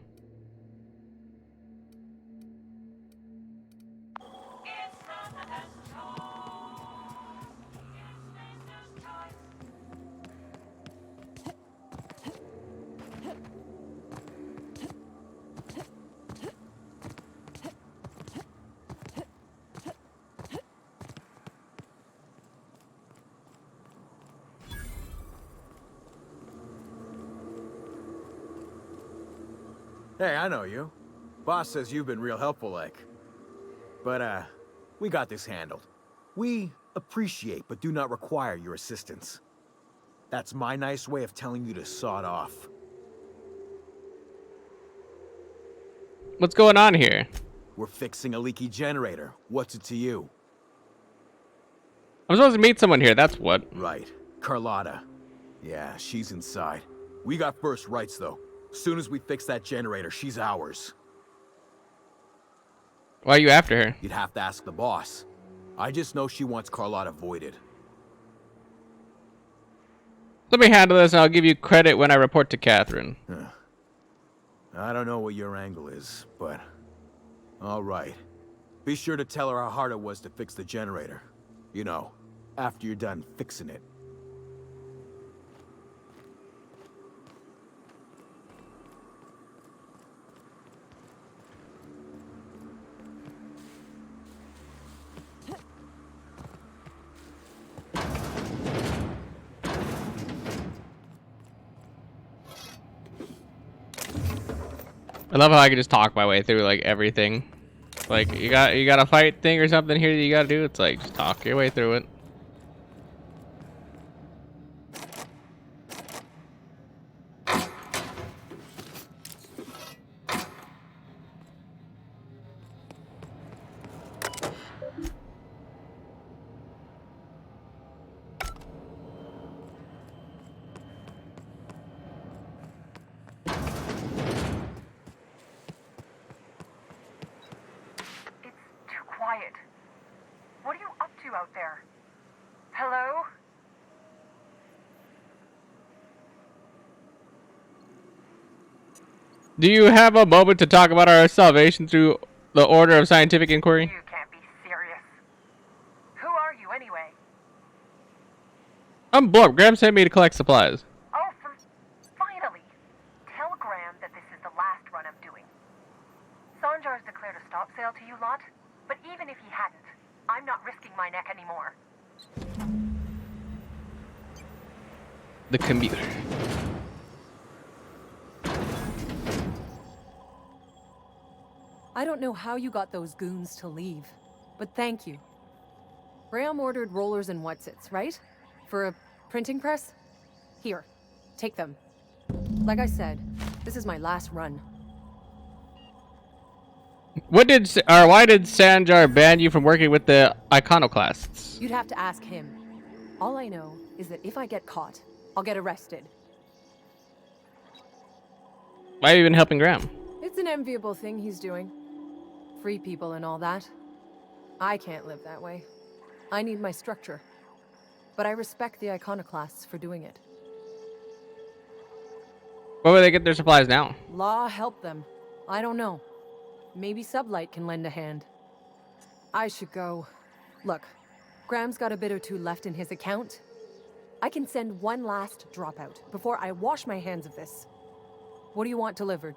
Hey, I know you. Boss says you've been real helpful, like. But, we got this handled. We appreciate but do not require your assistance. That's my nice way of telling you to sod off. What's going on here? We're fixing a leaky generator. What's it to you? I'm supposed to meet someone here, that's what. Right. Carlotta. Yeah, she's inside. We got first rights, though. Soon as we fix that generator, she's ours. Why are you after her? You'd have to ask the boss. I just know she wants Carlotta voided. Let me handle this and I'll give you credit when I report to Catherine. I don't know what your angle is, but... Alright. Be sure to tell her how hard it was to fix the generator. You know, after you're done fixing it. I love how I can just talk my way through like everything. Like you got a fight thing or something here that you gotta do. It's like just talk your way through it. Quiet. What are you up to out there? Hello? Do you have a moment to talk about our salvation through the order of scientific inquiry? You can't be serious. Who are you anyway? I'm Blorp. Graham sent me to collect supplies. Oh, finally. Tell Graham that this is the last run I'm doing. Sanjar's declared a stop sale to you lot, but even if he hadn't, I'm not risking my neck anymore. The commuter. I don't know how you got those goons to leave, but thank you. Graham ordered rollers and whatsits, right? For a printing press? Here, take them. Like I said, this is my last run. Why did Sanjar ban you from working with the iconoclasts? You'd have to ask him. All I know is that if I get caught, I'll get arrested. Why have you been helping Graham? It's an enviable thing he's doing. Free people and all that. I can't live that way. I need my structure. But I respect the iconoclasts for doing it. Where will they get their supplies now? Law help them. I don't know. Maybe Sublight can lend a hand. I should go. Look, Graham's got a bit or two left in his account. I can send one last dropout before I wash my hands of this. What do you want delivered?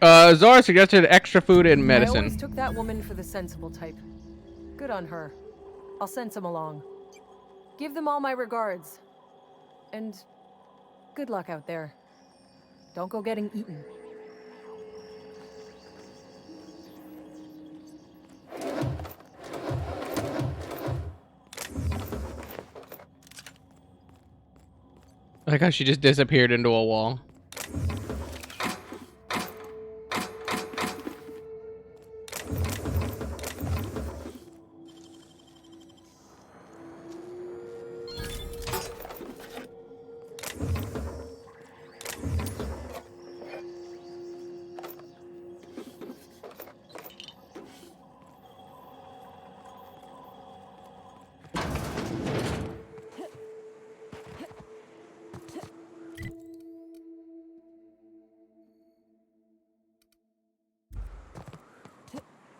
Zora suggested extra food and medicine. I always took that woman for the sensible type. Good on her. I'll send some along. Give them all my regards. And good luck out there. Don't go getting eaten. I like how she just disappeared into a wall.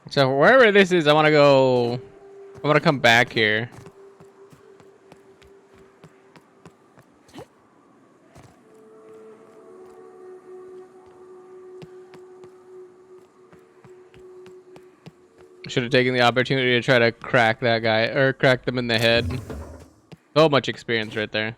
So wherever this is, I want to go. I want to come back here. Should have taken the opportunity to try to crack that guy or crack them in the head. So much experience right there.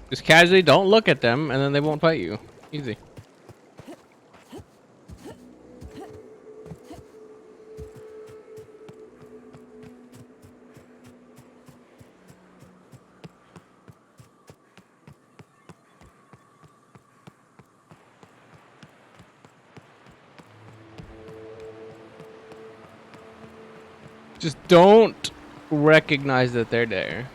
Just casually don't look at them and then they won't fight you. Easy. Just don't recognize that they're there.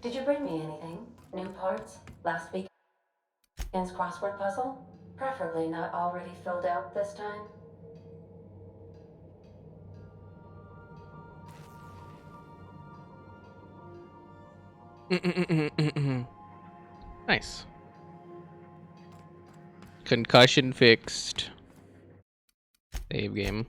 Did you bring me anything? New parts? Last weekend's crossword puzzle? Preferably not already filled out this time. Nice. Concussion fixed. Save game.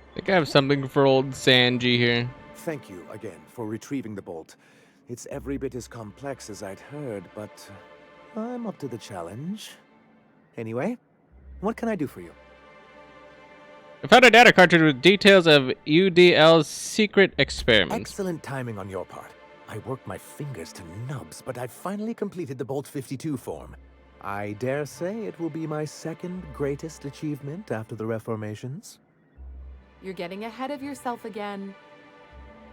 I think I have something for old Sanji here. Thank you again for retrieving the bolt. It's every bit as complex as I'd heard, but I'm up to the challenge. Anyway, what can I do for you? I found a data cartridge with details of UDL's secret experiments. Excellent timing on your part. I worked my fingers to nubs, but I've finally completed the Bolt 52 form. I dare say it will be my second greatest achievement after the Reformations. You're getting ahead of yourself again.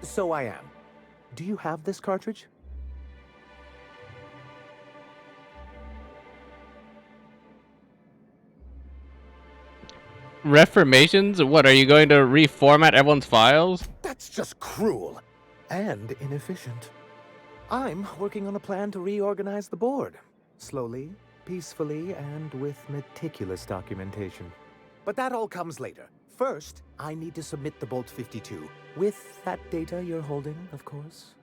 So I am. Do you have this cartridge? Reformations? What, are you going to reformat everyone's files? That's just cruel and inefficient. I'm working on a plan to reorganize the board. Slowly, peacefully, and with meticulous documentation. But that all comes later. First, I need to submit the Bolt 52. With that data you're holding, of course.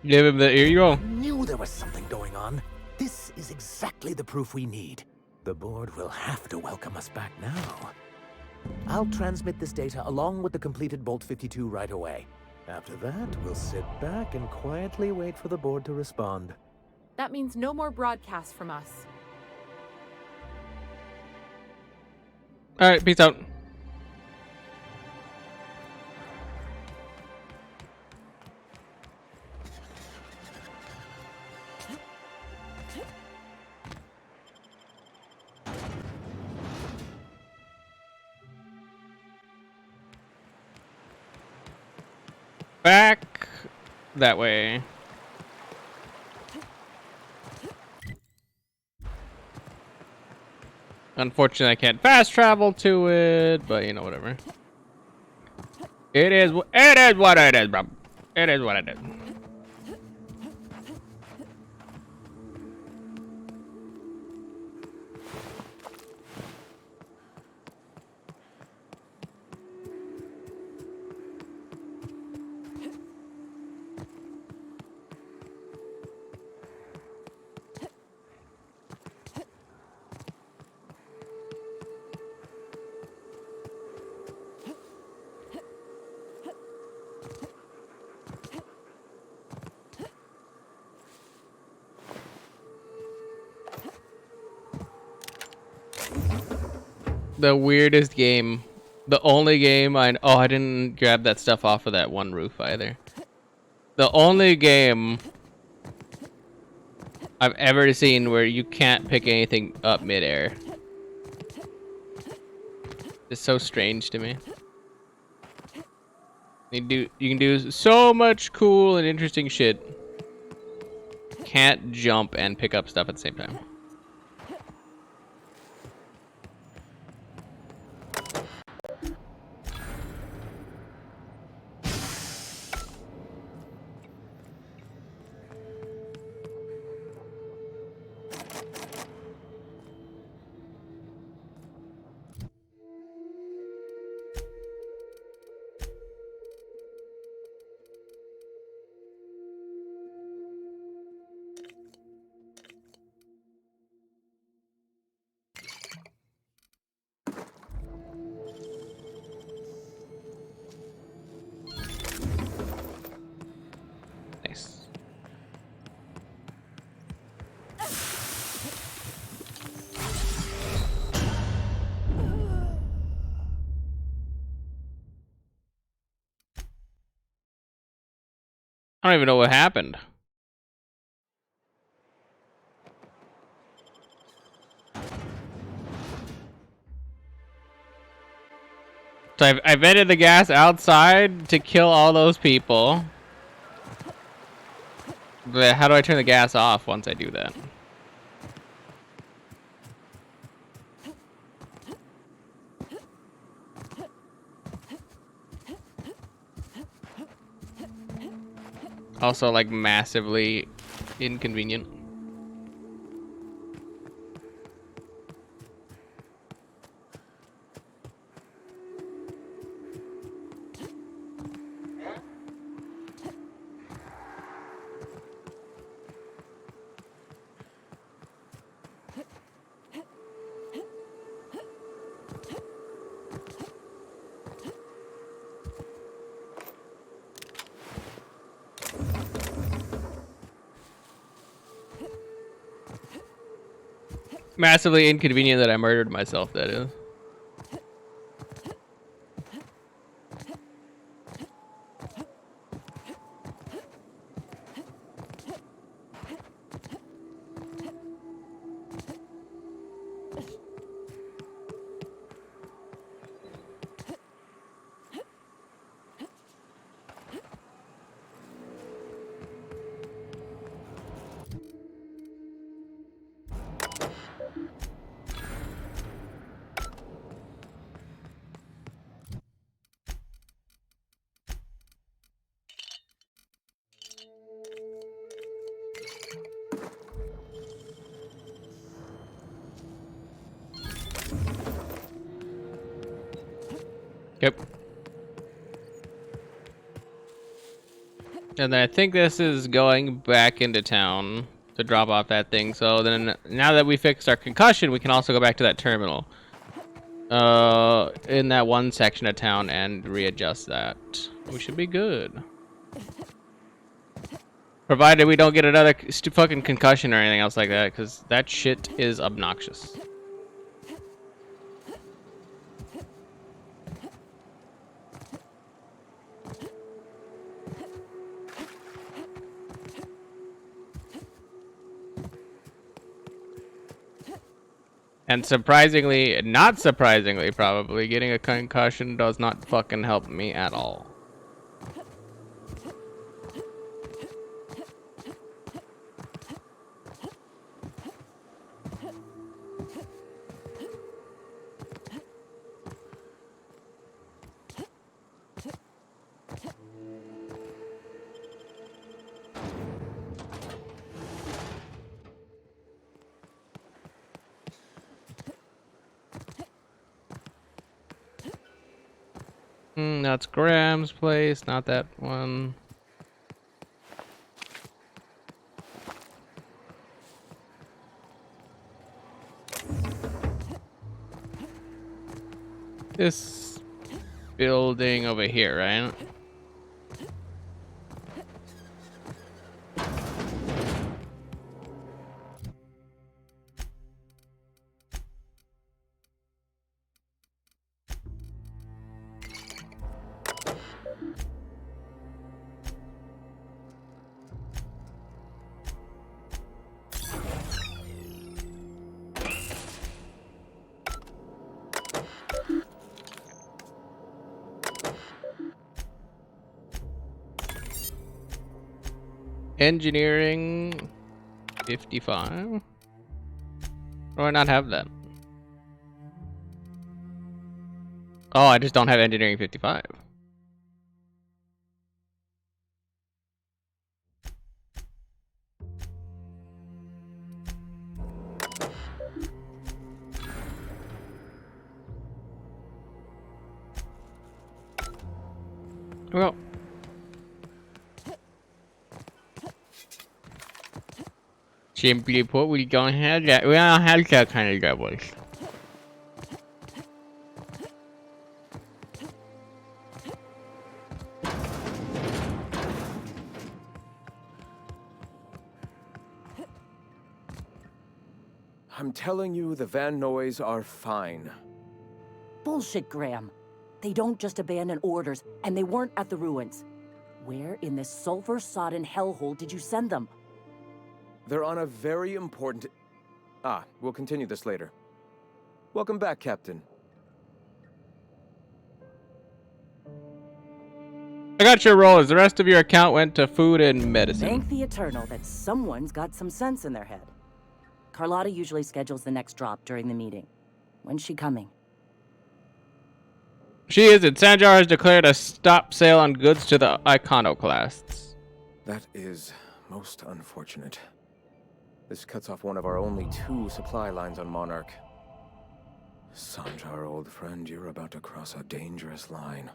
Give him the here you go. Knew there was something going on. This is exactly the proof we need. The board will have to welcome us back now. I'll transmit this data along with the completed Bolt 52 right away. After that, we'll sit back and quietly wait for the board to respond. That means no more broadcasts from us. Alright, peace out. Back that way. Unfortunately, I can't fast travel to it, but you know, whatever. It is what it is, bro. It is what it is. The weirdest game. The only game I didn't grab that stuff off of that one roof either. The only game I've ever seen where you can't pick anything up midair. It's so strange to me. You can do so much cool and interesting shit. Can't jump and pick up stuff at the same time. Nice. I don't even know what happened. So I vented the gas outside to kill all those people. But how do I turn the gas off once I do that? Also, like, massively inconvenient. Massively inconvenient that I murdered myself, that is. Yep. And then I think this is going back into town to drop off that thing. So then now that we fixed our concussion, we can also go back to that terminal. In that one section of town and readjust that. We should be good. Provided we don't get another fucking concussion or anything else like that, because that shit is obnoxious. And surprisingly, not surprisingly probably, getting a concussion does not fucking help me at all. That's Graham's place, not that one. This building over here, right? Engineering 55. Or do I not have that? Oh, I just don't have engineering 55. Well, simply put, we don't have that. We don't have that kind of levels. I'm telling you, the Van Noys are fine. Bullshit, Graham. They don't just abandon orders, and they weren't at the ruins. Where in this sulfur-sodden hellhole did you send them? They're on a very important... Ah, we'll continue this later. Welcome back, Captain. I got your roll. As the rest of your account went to food and medicine. Thank the Eternal that someone's got some sense in their head. Carlotta usually schedules the next drop during the meeting. When's she coming? She isn't. Sanjar has declared a stop sale on goods to the iconoclasts. That is most unfortunate. This cuts off one of our only 2 supply lines on Monarch. Sanjar, old friend, you're about to cross a dangerous line.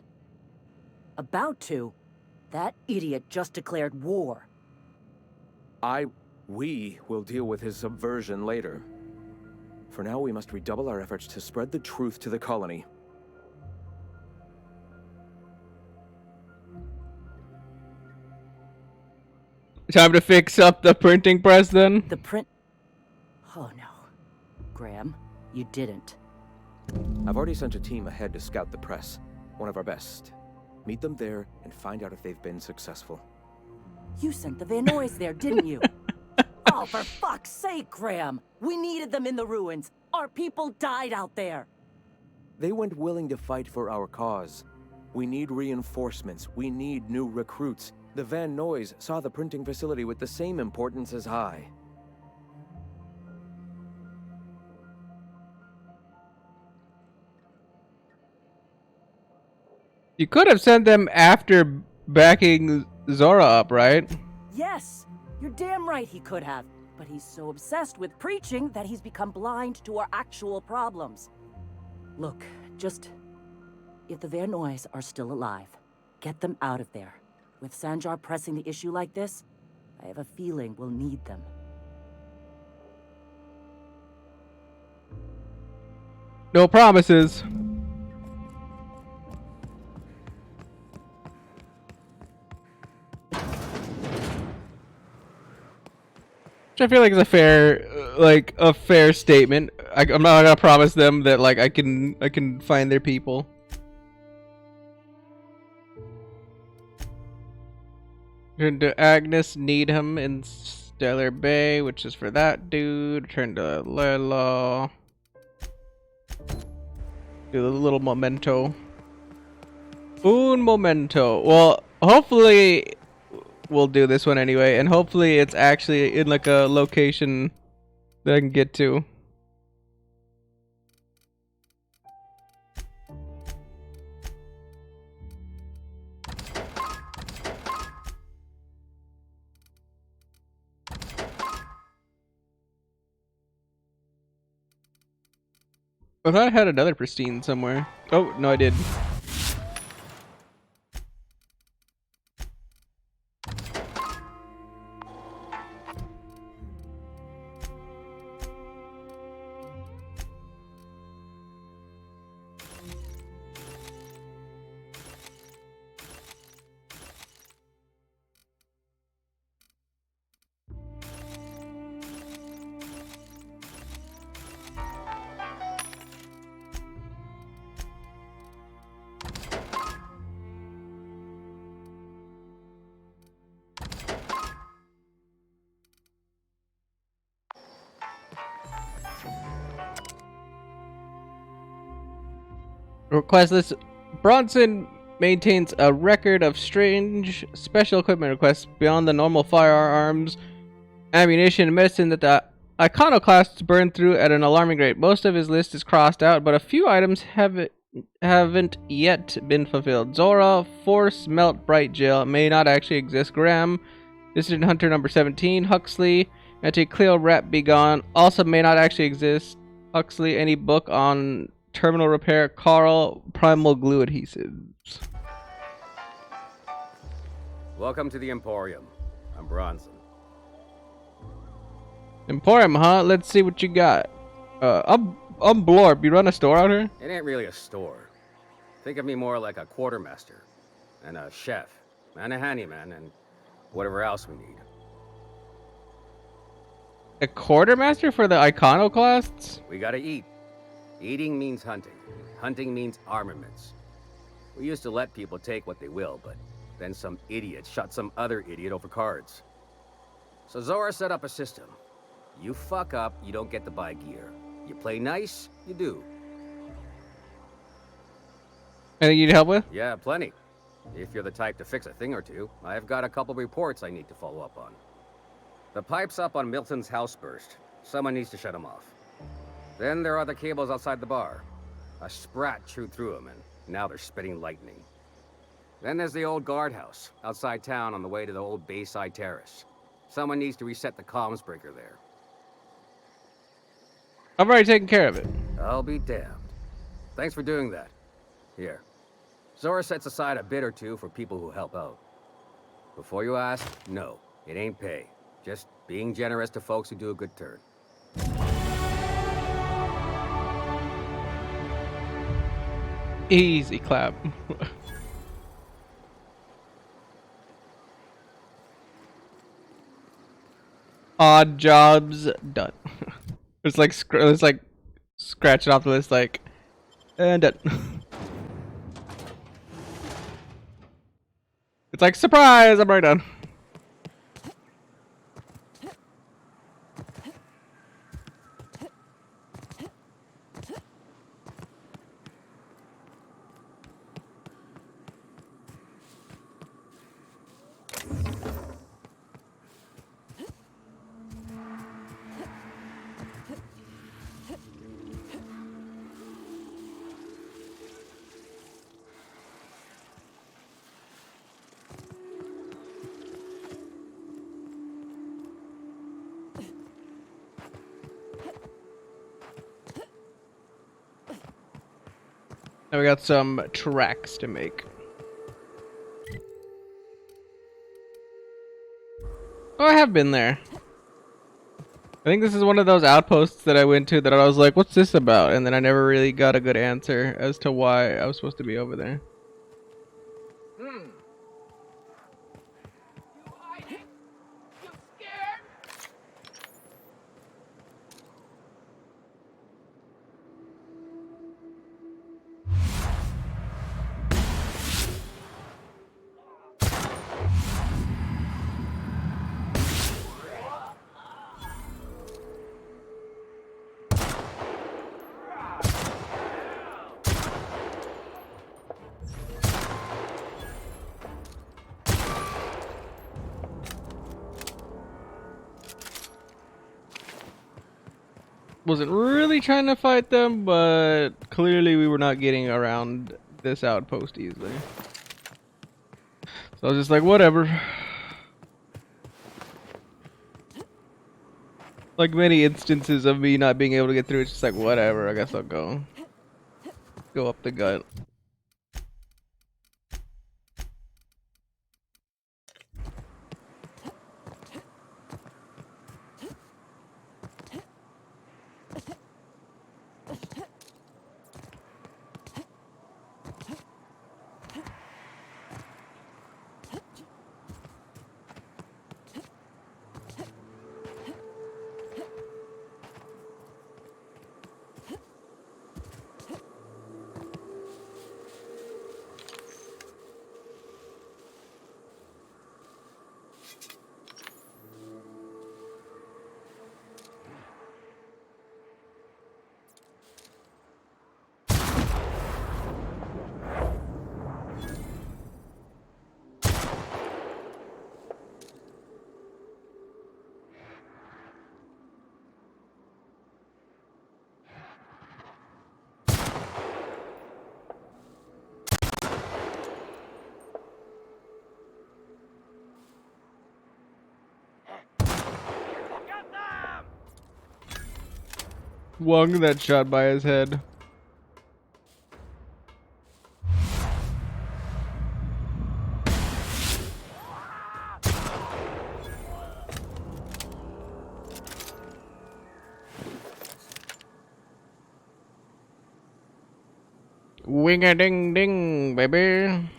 About to? That idiot just declared war. We will deal with his subversion later. For now, we must redouble our efforts to spread the truth to the colony. Time to fix up the printing press then? The print... Oh no. Graham, you didn't. I've already sent a team ahead to scout the press. One of our best. Meet them there and find out if they've been successful. You sent the Van Noys there, didn't you? Oh, for fuck's sake, Graham! We needed them in the ruins. Our people died out there. They went willing to fight for our cause. We need reinforcements. We need new recruits. The Van Noys saw the printing facility with the same importance as I. You could have sent them after backing Zora up, right? Yes, you're damn right he could have. But he's so obsessed with preaching that he's become blind to our actual problems. Look, just... if the Van Noys are still alive, get them out of there. With Sanjar pressing the issue like this, I have a feeling we'll need them. No promises. Which I feel like is a fair statement. I'm not gonna promise them that like I can find their people. Turn to Agnes Needham in Stellar Bay, which is for that dude. Turn to Lelo. Do the little memento. Un momento. Well, hopefully we'll do this one anyway, and hopefully it's actually in like a location that I can get to. I thought I had another pristine somewhere. Oh, no I did. Request list. Bronson maintains a record of strange special equipment requests beyond the normal firearms, ammunition, and medicine that the iconoclasts burn through at an alarming rate. Most of his list is crossed out, but a few items haven't yet been fulfilled. Zora, Force, Melt, Bright Gel may not actually exist. Graham, Dissident Hunter number 17. Huxley, Anti-Cleo, Rat Be Gone also may not actually exist. Huxley, any book on terminal repair. Carl, Primal Glue Adhesives. Welcome to the Emporium. I'm Bronson. Emporium, huh? Let's see what you got. I'm Blorb. You run a store out here? It ain't really a store. Think of me more like a quartermaster, and a chef, and a handyman, and whatever else we need. A quartermaster for the iconoclasts? We gotta eat. Eating means hunting. Hunting means armaments. We used to let people take what they will, but then some idiot shot some other idiot over cards. So Zora set up a system. You fuck up, you don't get to buy gear. You play nice, you do. Anything you need help with? Yeah, plenty. If you're the type to fix a thing or two, I've got a couple reports I need to follow up on. The pipes up on Milton's house burst. Someone needs to shut them off. Then there are the cables outside the bar. A sprat chewed through them, and now they're spitting lightning. Then there's the old guardhouse, outside town on the way to the old Bayside Terrace. Someone needs to reset the comms breaker there. I've already taken care of it. I'll be damned. Thanks for doing that. Here. Zora sets aside a bit or two for people who help out. Before you ask, no, it ain't pay. Just being generous to folks who do a good turn. Easy clap. Odd jobs done. It's like scratch it off the list, like, and done. It's like, surprise, I'm right done. Now we got some tracks to make. Oh, I have been there. I think this is one of those outposts that I went to that I was like, what's this about? And then I never really got a good answer as to why I was supposed to be over there. Wasn't really trying to fight them, but clearly we were not getting around this outpost easily. So I was just like, whatever. Like many instances of me not being able to get through, it's just like, whatever, I guess I'll go up the gut. Wung that shot by his head. Wing-a-ding-ding, baby.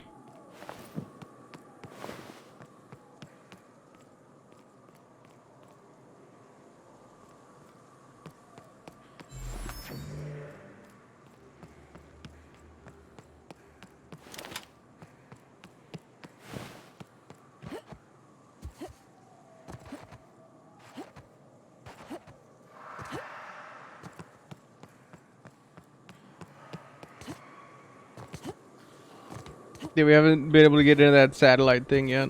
Yeah, we haven't been able to get into that satellite thing yet.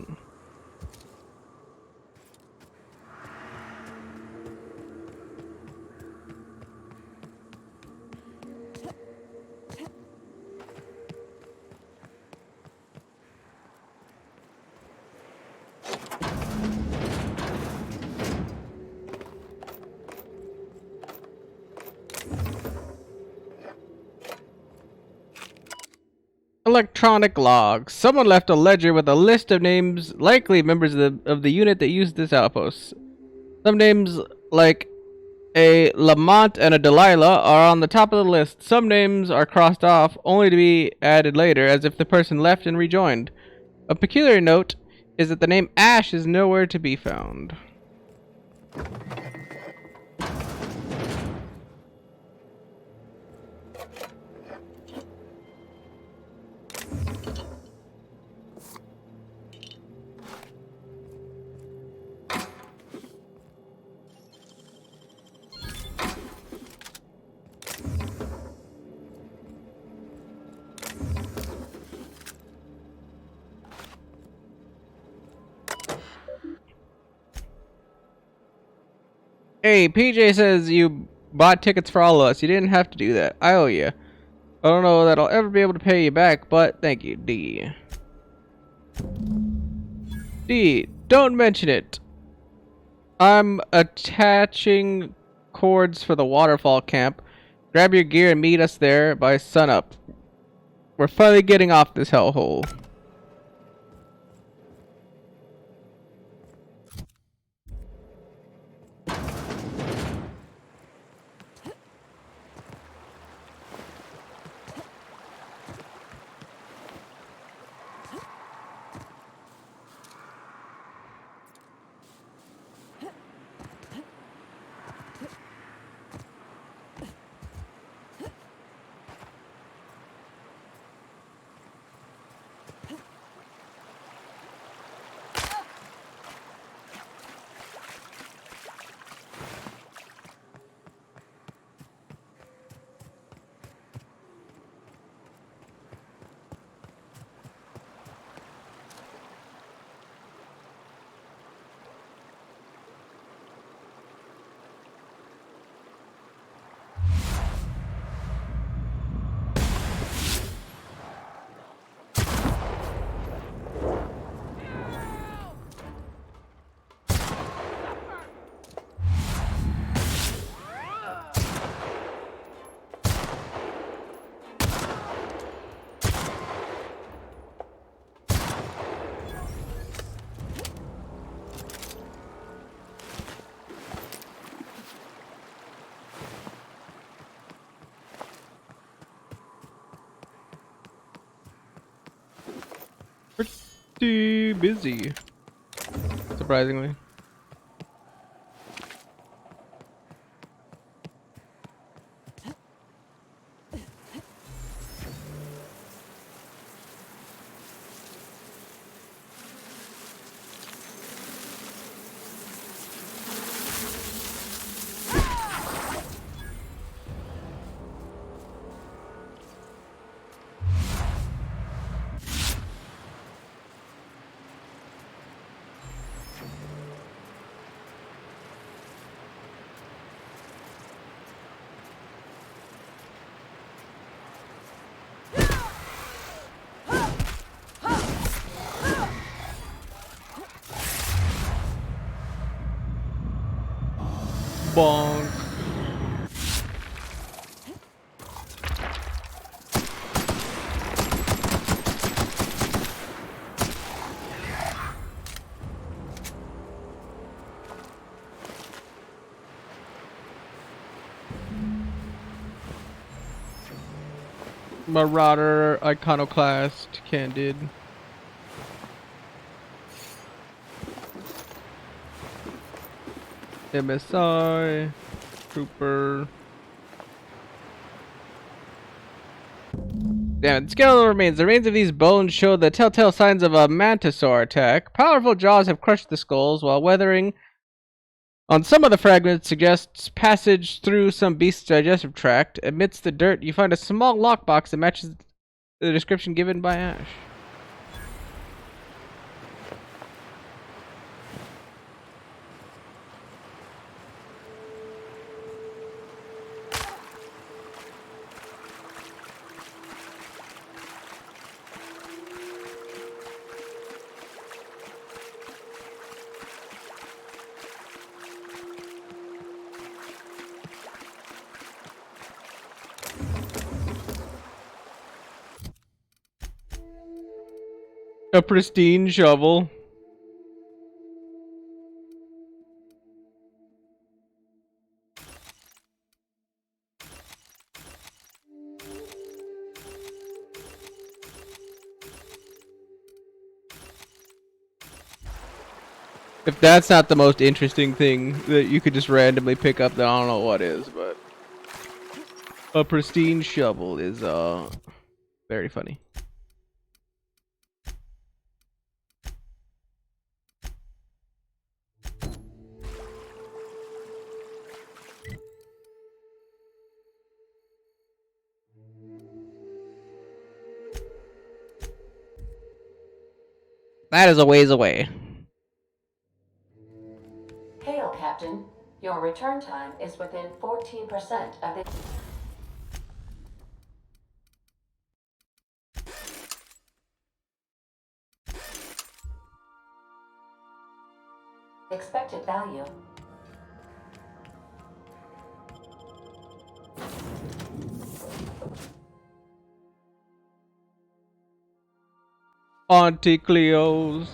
Electronic log. Someone left a ledger with a list of names, likely members of the unit that used this outpost. Some names, like a Lamont and a Delilah, are on the top of the list. Some names are crossed off, only to be added later, as if the person left and rejoined. A peculiar note is that the name Ash is nowhere to be found. Hey, PJ says you bought tickets for all of us. You didn't have to do that. I owe you. I don't know that I'll ever be able to pay you back, but thank you, D. D, don't mention it. I'm attaching cords for the waterfall camp. Grab your gear and meet us there by sunup. We're finally getting off this hellhole. Pretty busy, surprisingly. Bonk. Marauder, Iconoclast, Candid. MSI, Trooper. Damn, the skeletal remains. The remains of these bones show the telltale signs of a mantisaur attack. Powerful jaws have crushed the skulls, while weathering on some of the fragments suggests passage through some beast's digestive tract. Amidst the dirt, you find a small lockbox that matches the description given by Ash. A pristine shovel. If that's not the most interesting thing that you could just randomly pick up, then I don't know what is, but a pristine shovel is very funny. That is a ways away. Hail, Captain. Your return time is within 14% of the expected value. Auntie Cleo's.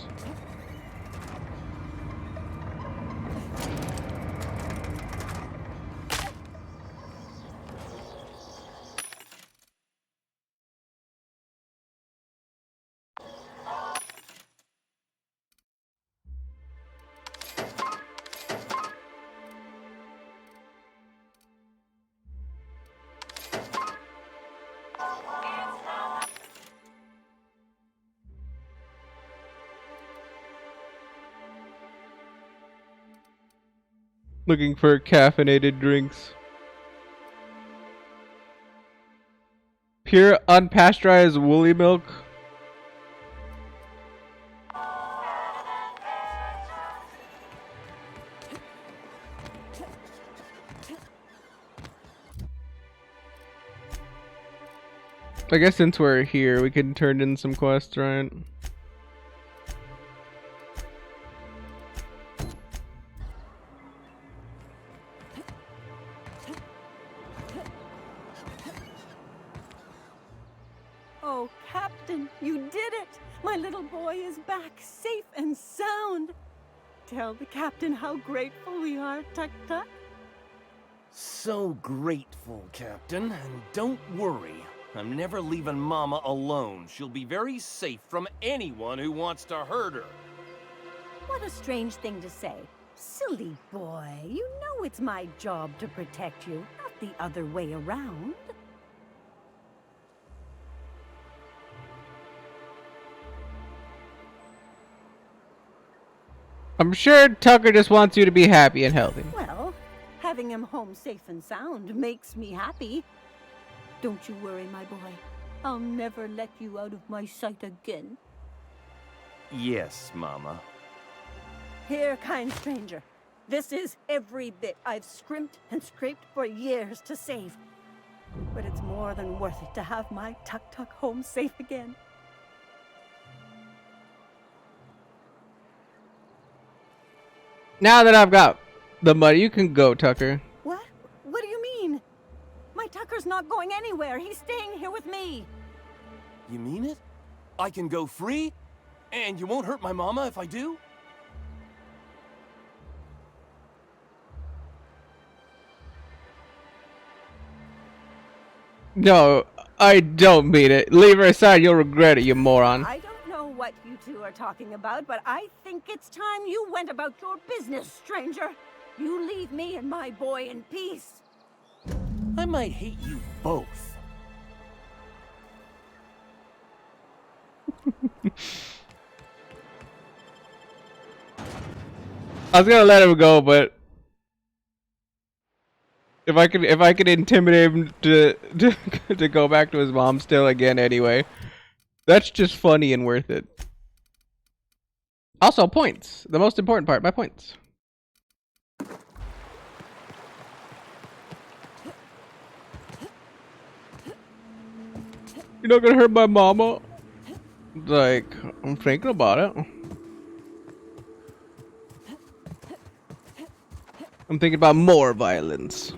Looking for caffeinated drinks. Pure unpasteurized woolly milk. I guess since we're here, we can turn in some quests, right? Oh, Captain, you did it! My little boy is back, safe and sound. Tell the captain how grateful we are, Tuk Tuk. So grateful, Captain. And don't worry. I'm never leaving Mama alone. She'll be very safe from anyone who wants to hurt her. What a strange thing to say. Silly boy, you know it's my job to protect you, not the other way around. I'm sure Tucker just wants you to be happy and healthy. Well, having him home safe and sound makes me happy. Don't you worry, my boy. I'll never let you out of my sight again. Yes, Mama. Here, kind stranger. This is every bit I've scrimped and scraped for years to save. But it's more than worth it to have my Tuk Tuk home safe again. Now that I've got the money, you can go, Tucker. What? What do you mean? My Tucker's not going anywhere. He's staying here with me. You mean it? I can go free? And you won't hurt my mama if I do? No, I don't mean it. Leave her aside. You'll regret it, you moron. I don't know what you two are talking about, but I think it's time you went about your business, stranger. You leave me and my boy in peace. I might hate you both. I was gonna let him go, but if I could intimidate him to go back to his mom still again anyway, that's just funny and worth it. Also, points. The most important part, my points. You're not gonna hurt my mama? Like, I'm thinking about it. I'm thinking about more violence.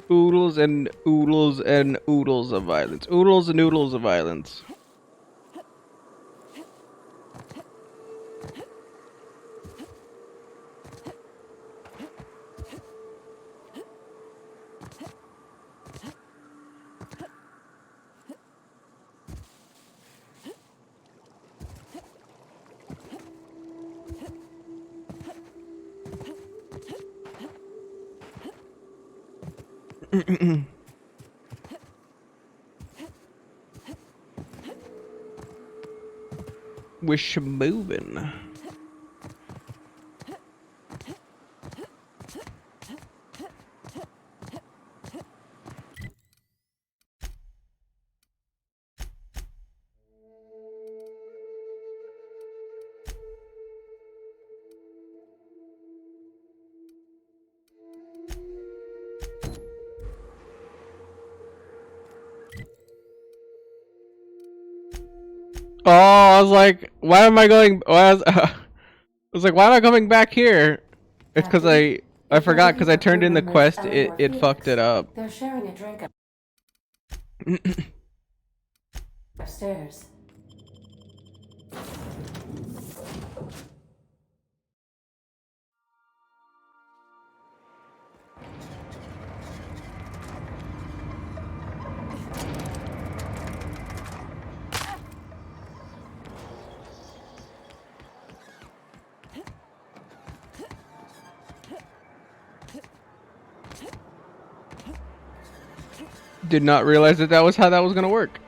Oodles and oodles and oodles of violence. Oodles and oodles of violence. Wish moving. Oh, I was like, why am I going? I was like, why am I coming back here? It's because I forgot because I turned in the quest. It fucked it up. They're sharing a drink upstairs. Did not realize that was how that was gonna work.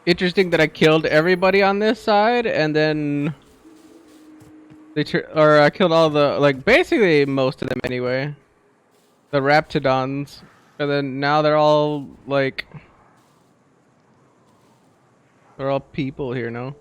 Interesting that I killed everybody on this side, and then I killed all the, like, basically most of them anyway. The Raptidons, and then now they're all like, they're all people here now.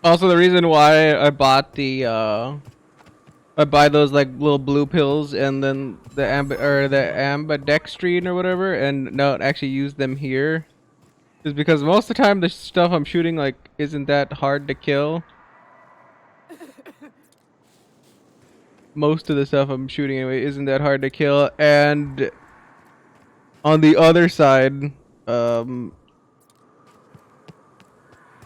Also, the reason why I bought the I buy those like little blue pills and then the ambidextrine or whatever, and not actually use them here, is because most of the time the stuff I'm shooting like isn't that hard to kill. Most of the stuff I'm shooting anyway isn't that hard to kill, and on the other side,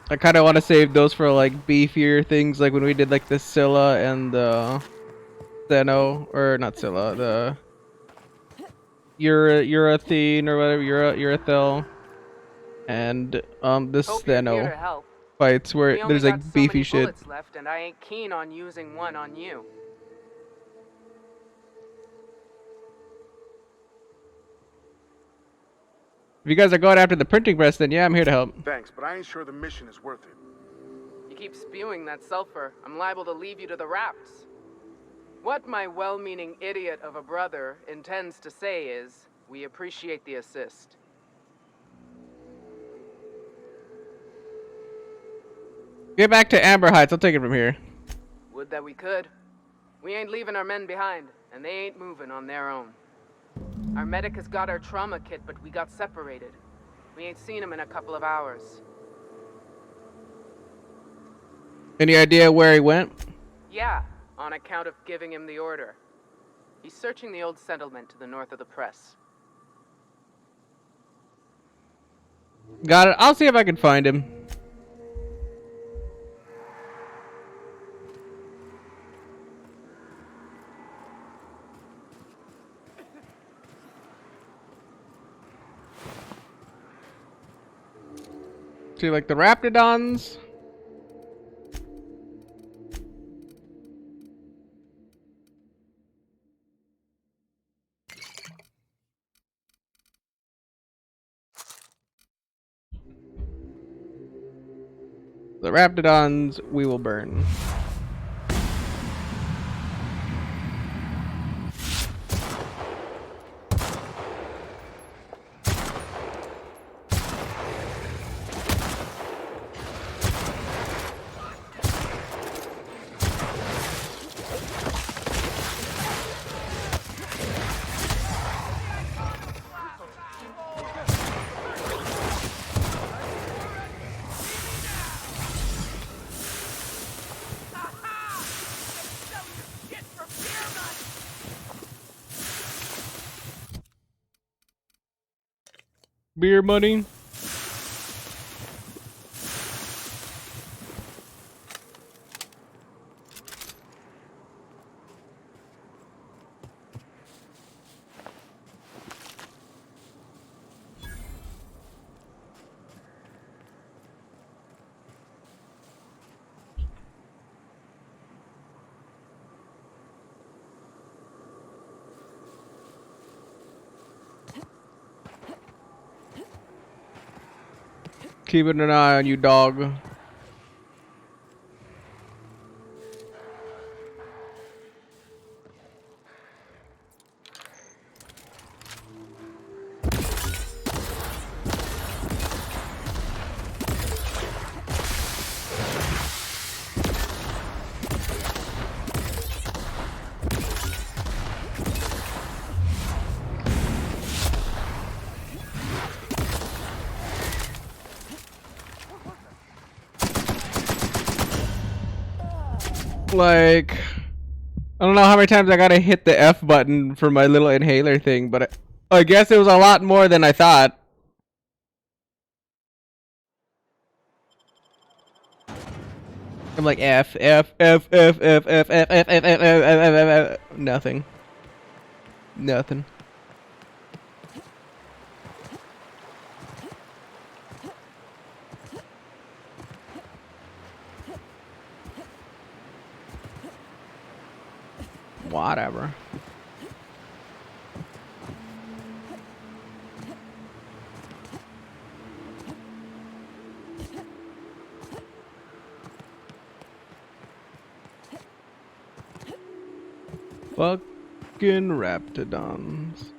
I kind of want to save those for like beefier things, like when we did like the Scylla and the Theno, or not Scylla, the Urethane or whatever, Urethel, and this Hope you're here to Theno help. fights where We only there's got like so beefy many shit. bullets left, and I ain't keen on using one on you. If you guys are going after the printing press, then yeah, I'm here to help. Thanks, but I ain't sure the mission is worth it. You keep spewing that sulfur, I'm liable to leave you to the raps. What my well-meaning idiot of a brother intends to say is, we appreciate the assist. Get back to Amber Heights. I'll take it from here. Would that we could. We ain't leaving our men behind, and they ain't moving on their own. Our medic has got our trauma kit, but we got separated. We ain't seen him in a couple of hours. Any idea where he went? Yeah, on account of giving him the order. He's searching the old settlement to the north of the press. Got it. I'll see if I can find him. See, like the Raptidons. The Raptidons we will burn. Beer money. Keeping an eye on you, dog. Like, I don't know how many times I gotta hit the F button for my little inhaler thing, but I guess it was a lot more than I thought. I'm like F, F, F, F, F, F, F, F, F, F, F, F, F, nothing. Nothing. Whatever. Fucking Raptidons.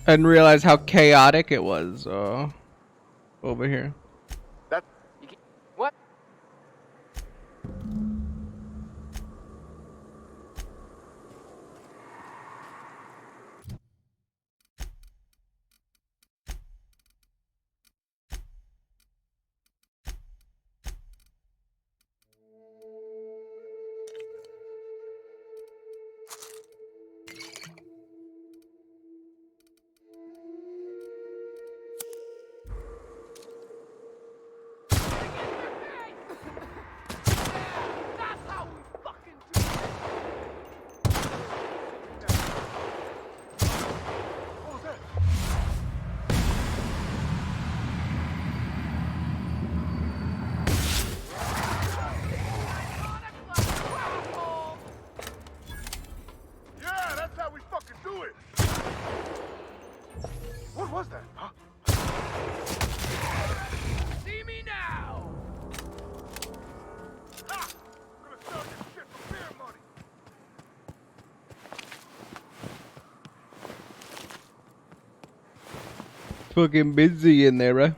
I didn't realize how chaotic it was over here. What? Yeah, that's how we fucking do it. What was that, huh? See me now! Ha! I'm gonna sell your shit for beer money. Fucking busy in there, right?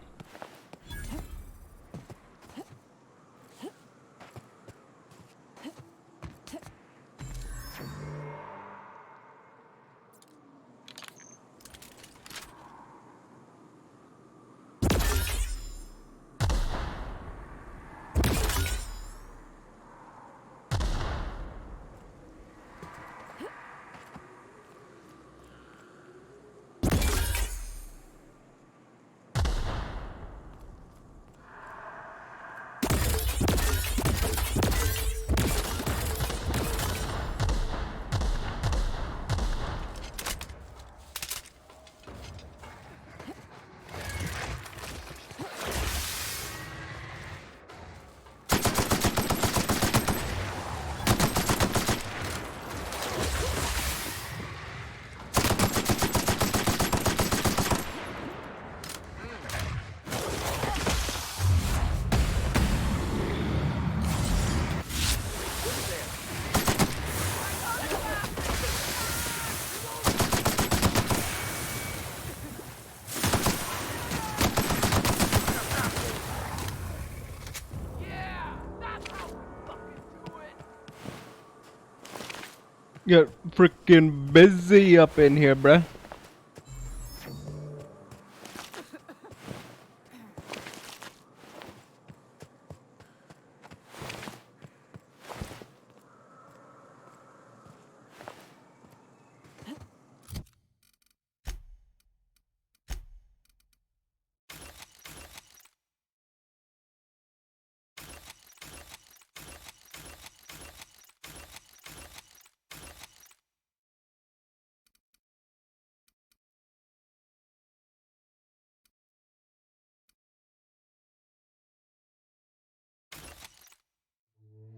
Get freaking busy up in here, bruh.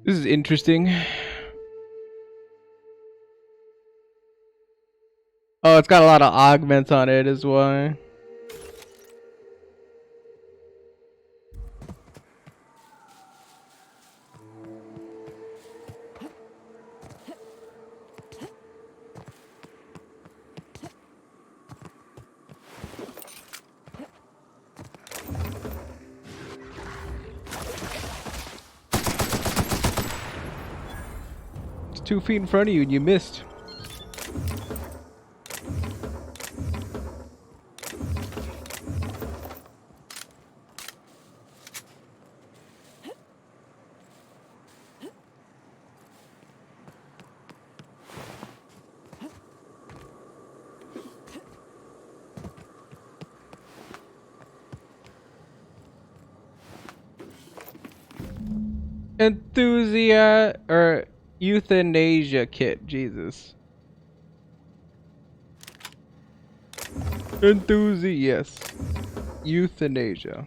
This is interesting. Oh, it's got a lot of augments on it as well. It's 2 feet in front of you and you missed. Enthusiast or euthanasia kit, Jesus. Enthusiast. Euthanasia.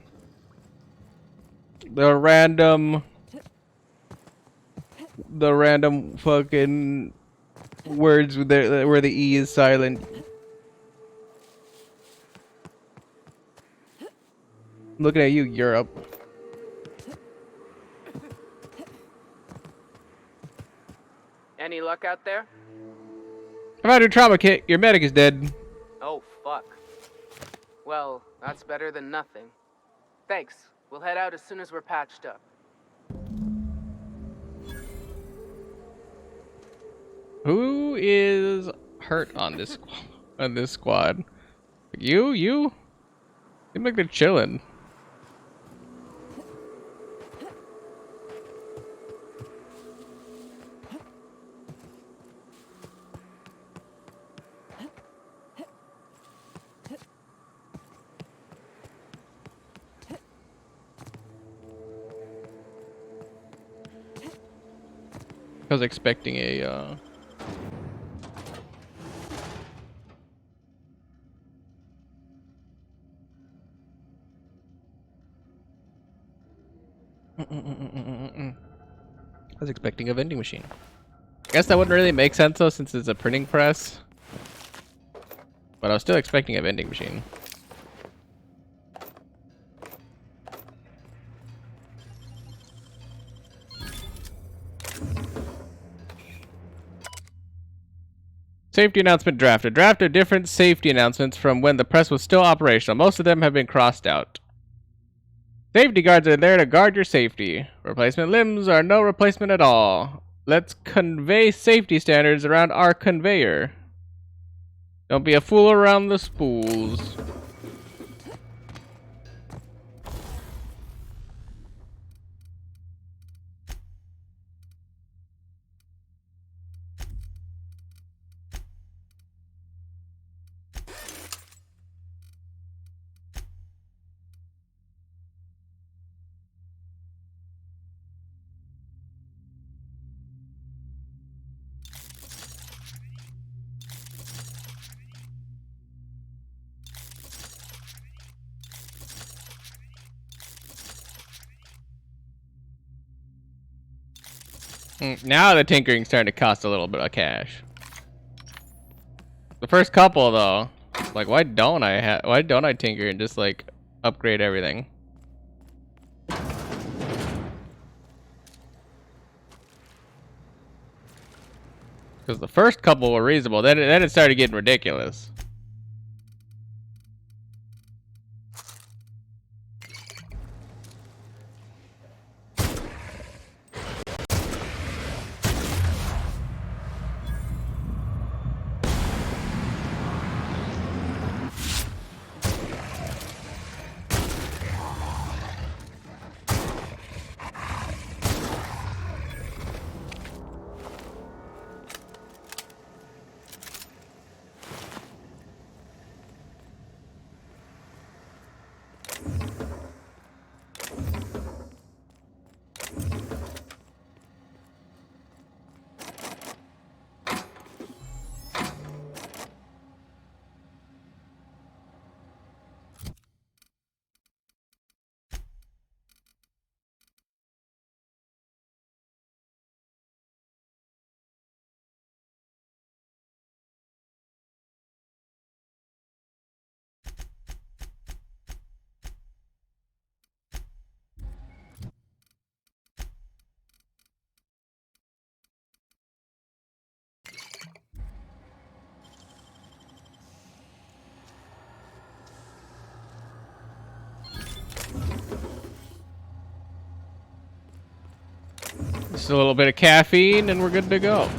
The random fucking words where the E is silent. Looking at you, Europe. Any luck out there? I found your trauma kit. Your medic is dead. Oh, fuck. Well, that's better than nothing. Thanks. We'll head out as soon as we're patched up. Who is hurt on this squad? You? Seem like they're chilling. I was expecting a I was expecting a vending machine. I guess that wouldn't really make sense though, since it's a printing press. But I was still expecting a vending machine. Safety announcement draft. A draft of different safety announcements from when the press was still operational. Most of them have been crossed out. Safety guards are there to guard your safety. Replacement limbs are no replacement at all. Let's convey safety standards around our conveyor. Don't be a fool around the spools. Now the tinkering's starting to cost a little bit of cash. The first couple though, like why don't I tinker and just like upgrade everything? Because the first couple were reasonable, then it started getting ridiculous. Just a little bit of caffeine and we're good to go.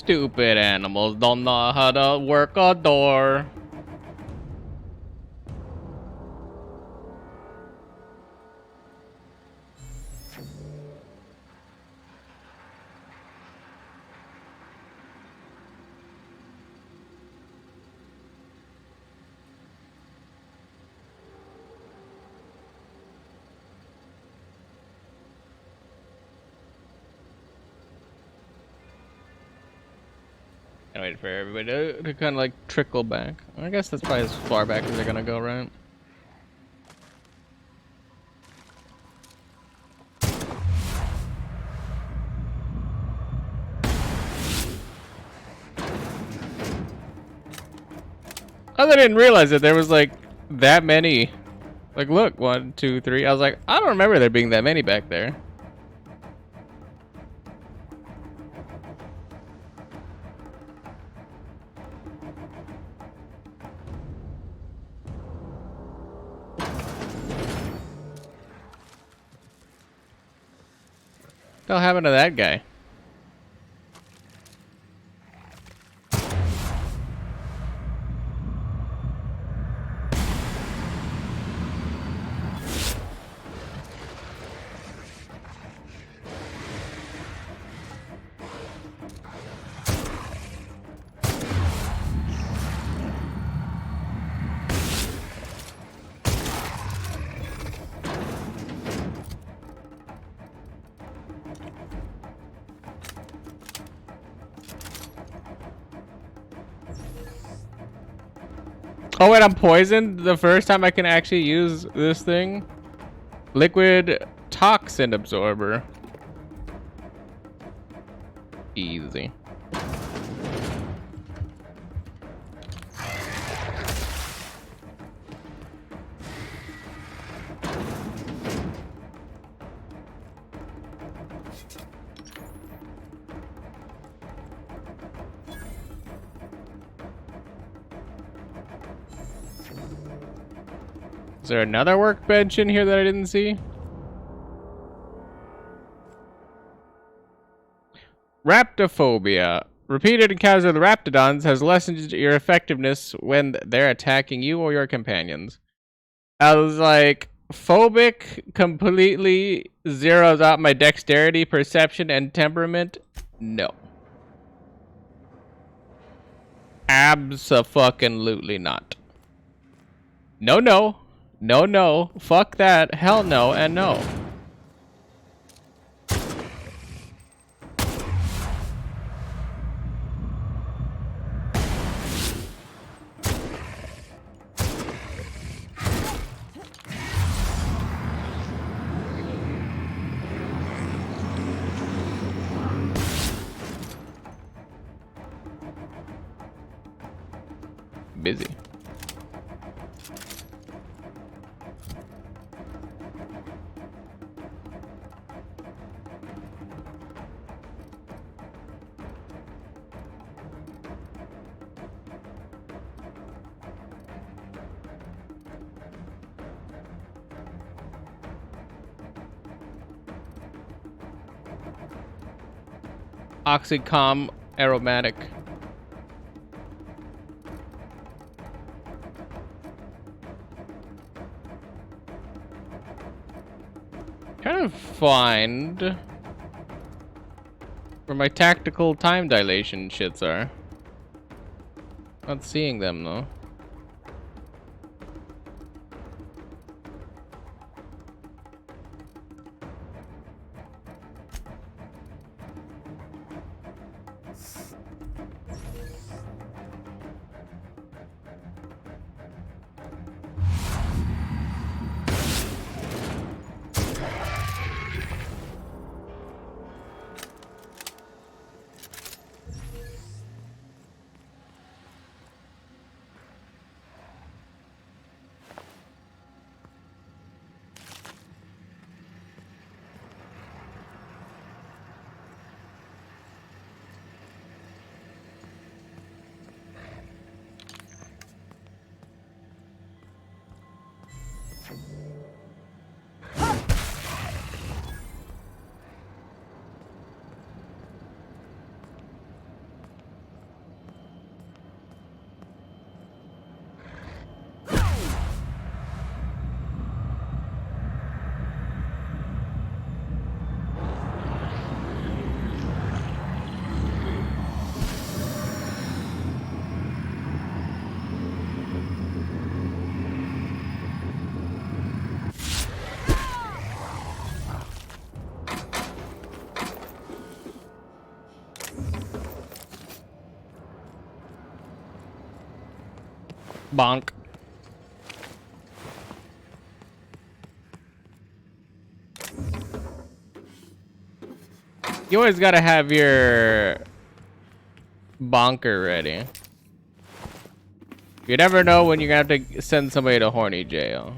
Stupid animals don't know how to work a door. Gotta wait for everybody to kind of like trickle back. I guess that's probably as far back as they're gonna go, right? I didn't realize that there was like that many. Like, look, 1, 2, 3. I was like, I don't remember there being that many back there. What the hell happened to that guy? Oh wait, I'm poisoned? The first time I can actually use this thing? Liquid toxin absorber. Easy. Is there another workbench in here that I didn't see? Raptophobia. Repeated encounters with raptidons has lessened your effectiveness when they're attacking you or your companions. I was like, phobic completely zeroes out my dexterity, perception, and temperament? No. Abso-fucking-lutely not. No, no. No, no. Fuck that. Hell no and no. Busy. Oxycom aromatic. Trying to find where my tactical time dilation shits are. Not seeing them though. Bonk. You always gotta have your bonker ready. You never know when you're gonna have to send somebody to horny jail.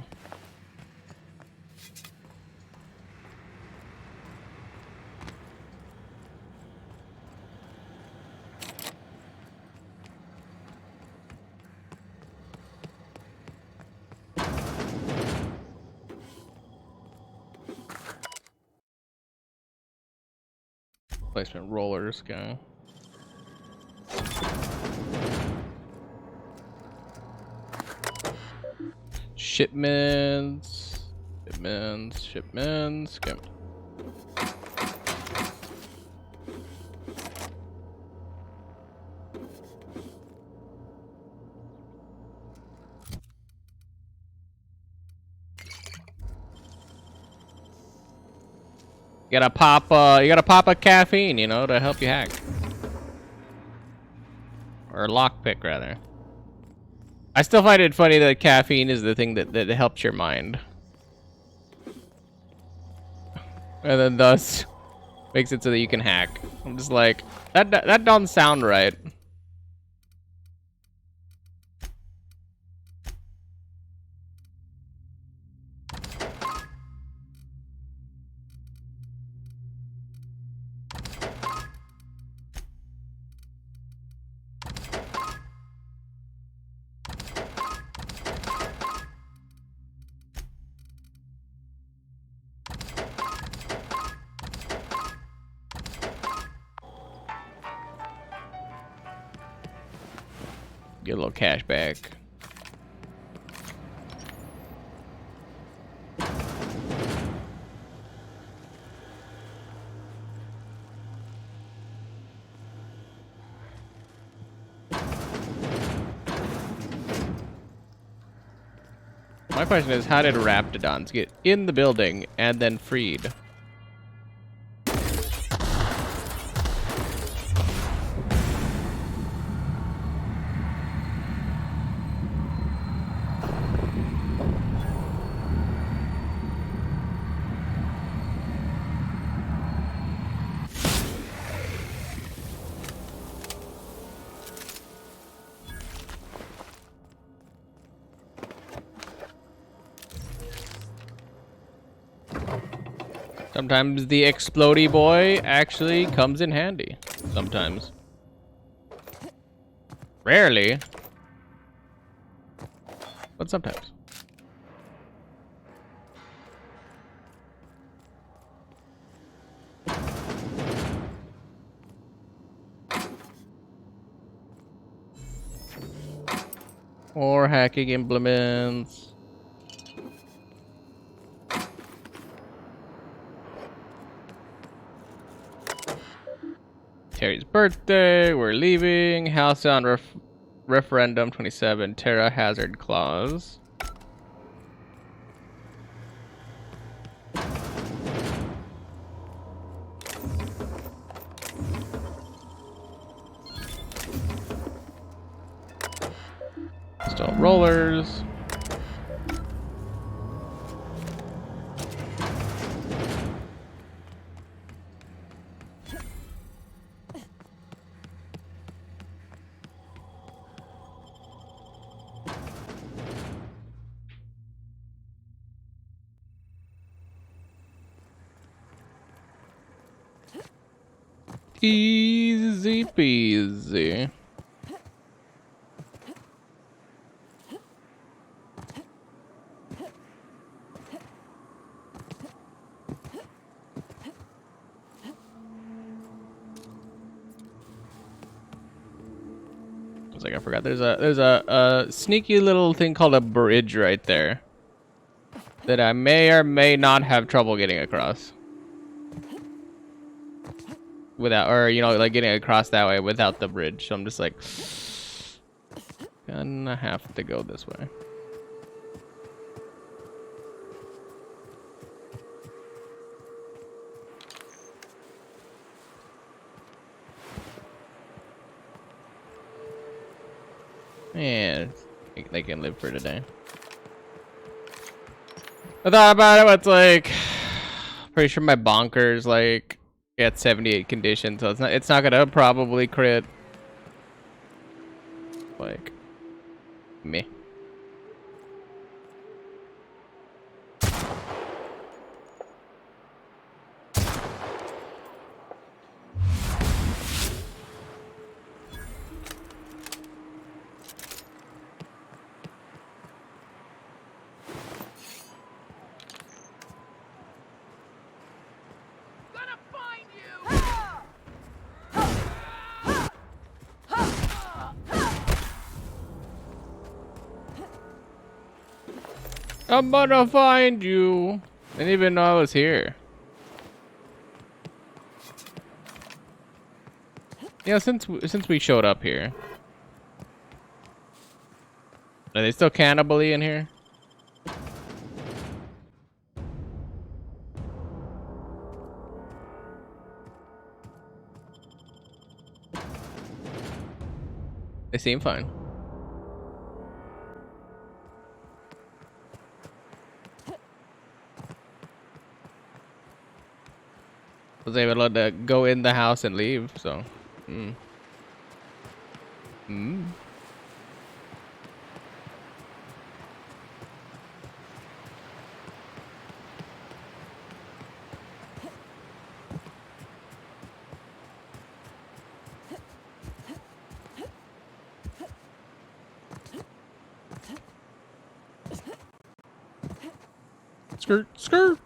Placement rollers go. Shipments. Skip. You gotta pop a caffeine, you know, to help you hack. Or lockpick, rather. I still find it funny that caffeine is the thing that helps your mind. And then thus makes it so that you can hack. I'm just like, that don't sound right. Get a little cash back. My question is, how did Raptidons get in the building and then freed? Sometimes the explodey boy actually comes in handy. Sometimes. Rarely. But sometimes. Or hacking implements. Terry's birthday, we're leaving. House on referendum 27, Terra Hazard Clause. Still rollers. Easy peasy. It's like I forgot. There's a sneaky little thing called a bridge right there that I may or may not have trouble getting across. Without, or you know, like getting across that way without the bridge. So I'm just like, gonna have to go this way. Man, They can live for today. I thought about it. It's like, pretty sure my bonker's like at 78 condition, so it's not gonna probably crit. Like me. I'm gonna find you. Didn't even know I was here. Yeah, since we showed up here. Are they still cannibally in here? They seem fine. Was able to go in the house and leave, so. Skirt, skirt.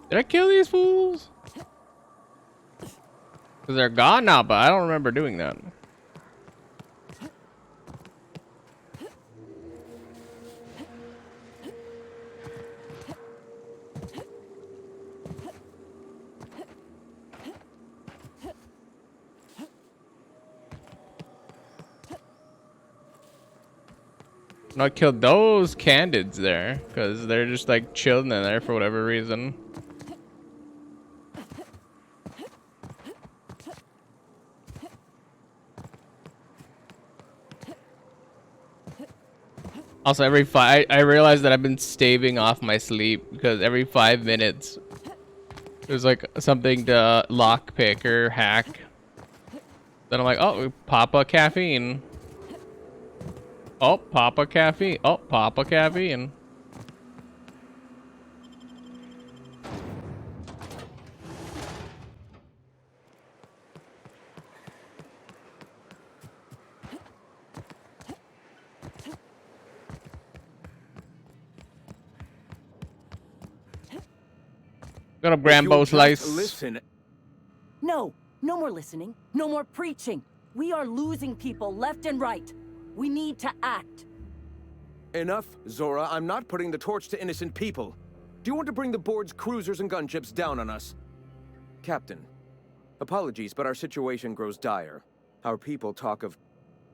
Did I kill these fools? Because they're gone now, but I don't remember doing that. I killed those candids there because they're just like chilling in there for whatever reason. Also, I realized that I've been staving off my sleep because every 5 minutes there's like something to lockpick or hack. Then I'm like, oh, pop a caffeine. Oh, pop a caffeine. Oh, pop a caffeine. Got a Brambo slice. Listen. No, no more listening. No more preaching. We are losing people left and right. We need to act. Enough, Zora. I'm not putting the torch to innocent people. Do you want to bring the board's cruisers and gunships down on us? Captain, apologies, but our situation grows dire. Our people talk of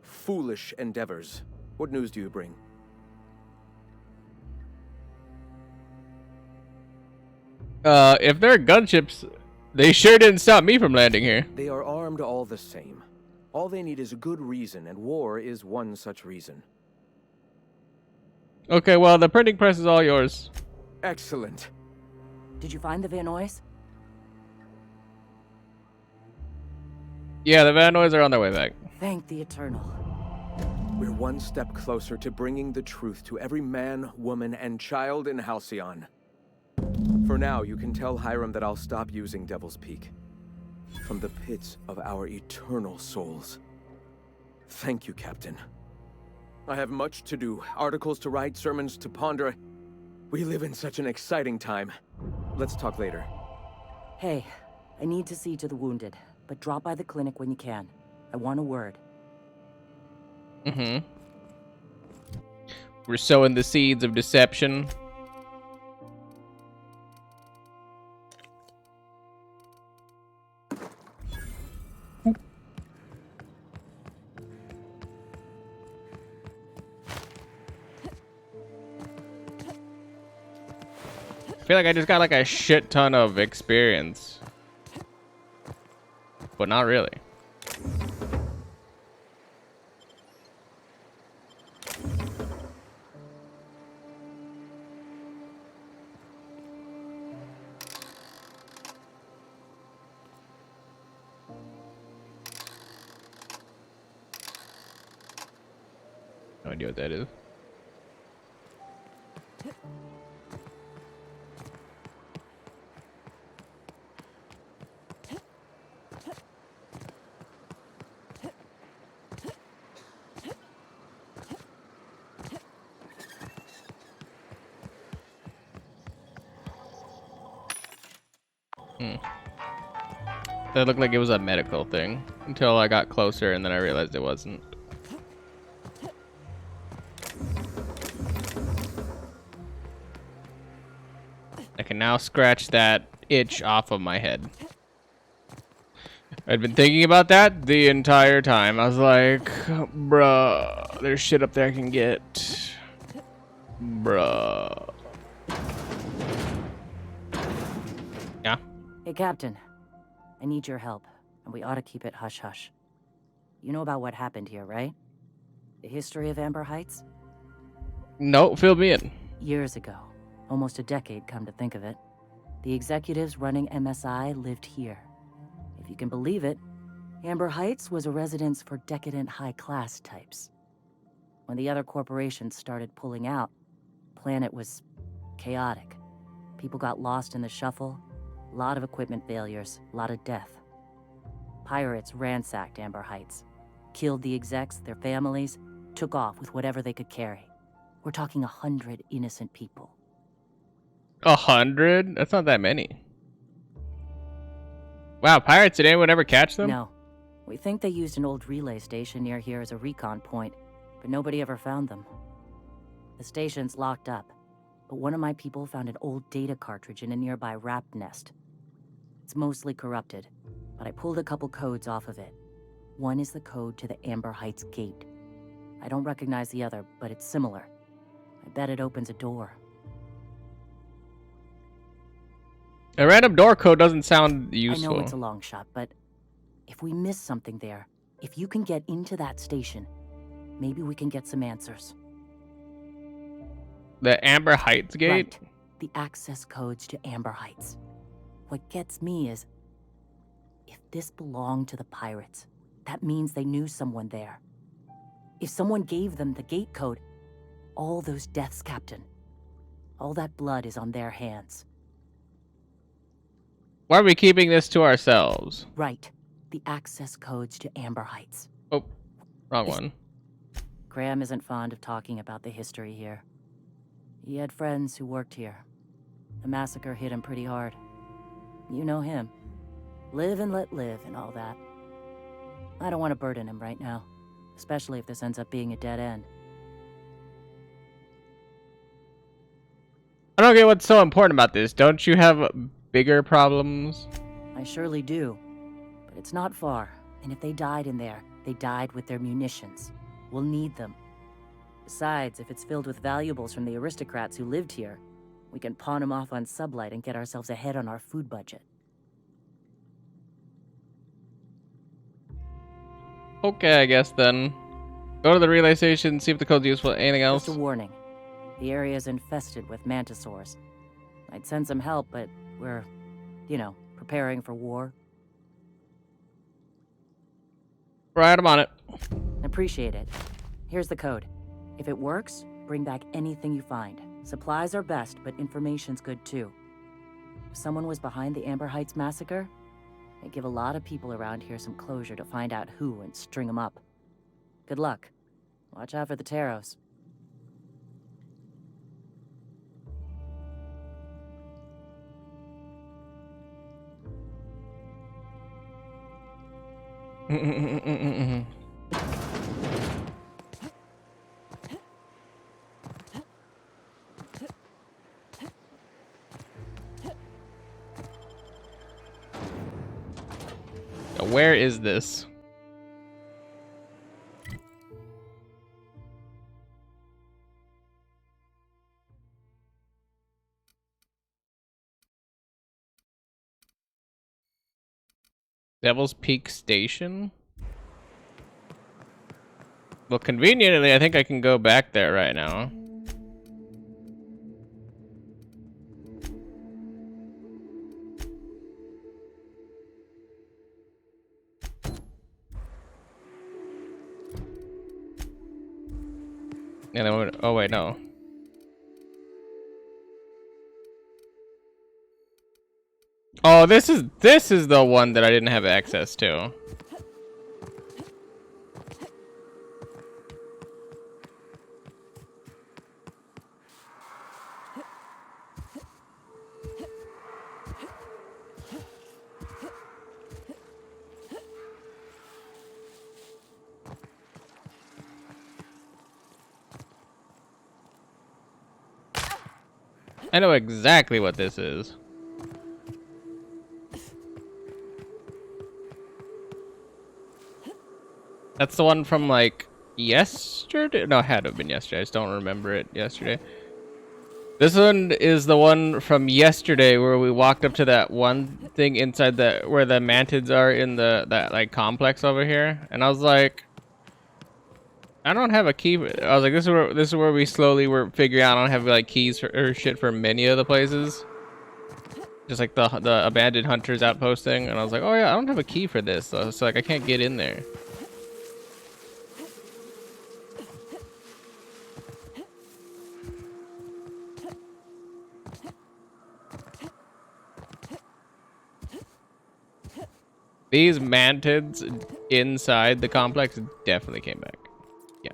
foolish endeavors. What news do you bring? If they're gunships, they sure didn't stop me from landing here. They are armed all the same. All they need is a good reason, and war is one such reason. Okay, well, the printing press is all yours. Excellent. Did you find the Vanoys? Yeah, the Vanoys are on their way back. Thank the Eternal. We're one step closer to bringing the truth to every man, woman, and child in Halcyon. For now, you can tell Hiram that I'll stop using Devil's Peak. From the pits of our eternal souls. Thank you, Captain. I have much to do, articles to write, sermons to ponder. We live in such an exciting time. Let's talk later. Hey, I need to see to the wounded, but drop by the clinic when you can. I want a word. We're sowing the seeds of deception. I feel like I just got like a shit ton of experience. But not really. No idea what that is. That looked like it was a medical thing until I got closer and then I realized it wasn't. I can now scratch that itch off of my head. I'd been thinking about that the entire time. I was like, bruh, there's shit up there I can get. Bruh. Yeah? Hey, Captain. I need your help, and we ought to keep it hush-hush. You know about what happened here, right? The history of Amber Heights? No, fill me in. Years ago, almost a decade come to think of it, the executives running MSI lived here. If you can believe it, Amber Heights was a residence for decadent high-class types. When the other corporations started pulling out, the planet was chaotic. People got lost in the shuffle, a lot of equipment failures, a lot of death. Pirates ransacked Amber Heights, killed the execs, their families, took off with whatever they could carry. We're talking 100 innocent people. 100? That's not that many. Wow, pirates, did anyone ever catch them? No. We think they used an old relay station near here as a recon point, but nobody ever found them. The station's locked up, but one of my people found an old data cartridge in a nearby rat nest. It's mostly corrupted, but I pulled a couple codes off of it. One is the code to the Amber Heights gate. I don't recognize the other, but it's similar. I bet it opens a door. A random door code doesn't sound useful. I know it's a long shot, but if we miss something there, if you can get into that station, maybe we can get some answers. The Amber Heights gate? Right. The access codes to Amber Heights. What gets me is, if this belonged to the pirates, that means they knew someone there. If someone gave them the gate code, all those deaths, Captain, all that blood is on their hands. Why are we keeping this to ourselves? Right. The access codes to Amber Heights. Oh, wrong one. Graham isn't fond of talking about the history here. He had friends who worked here. The massacre hit him pretty hard. You know him. Live and let live and all that. I don't want to burden him right now, especially if this ends up being a dead end. I don't get what's so important about this. Don't you have bigger problems? I surely do. But it's not far, and if they died in there, they died with their munitions. We'll need them. Besides, if it's filled with valuables from the aristocrats who lived here, we can pawn them off on Sublight and get ourselves ahead on our food budget. Okay, I guess then. Go to the relay station, see if the code's useful. Anything else? Just a warning. The area's infested with mantisaurs. I'd send some help, but we're, you know, preparing for war. Right, I'm on it. Appreciate it. Here's the code. If it works, bring back anything you find. Supplies are best, but information's good too. If someone was behind the Amber Heights massacre, it'd give a lot of people around here some closure to find out who and string them up. Good luck. Watch out for the Taros. Where is this? Devil's Peak Station? Well, conveniently, I think I can go back there right now. And then, oh wait, no. Oh, this is the one that I didn't have access to. I know exactly what this is. That's the one from like yesterday? No, it had to have been yesterday. I just don't remember it yesterday. This one is the one from yesterday where we walked up to that one thing inside the where the mantids are in that like complex over here, and I was like, I don't have a key. I was like, this is where we slowly were figuring out I don't have like keys for or shit for many of the places. Just like the abandoned hunters outpost thing, and I was like, oh yeah, I don't have a key for this, so it's like I can't get in there. These mantids inside the complex definitely came back. Yeah.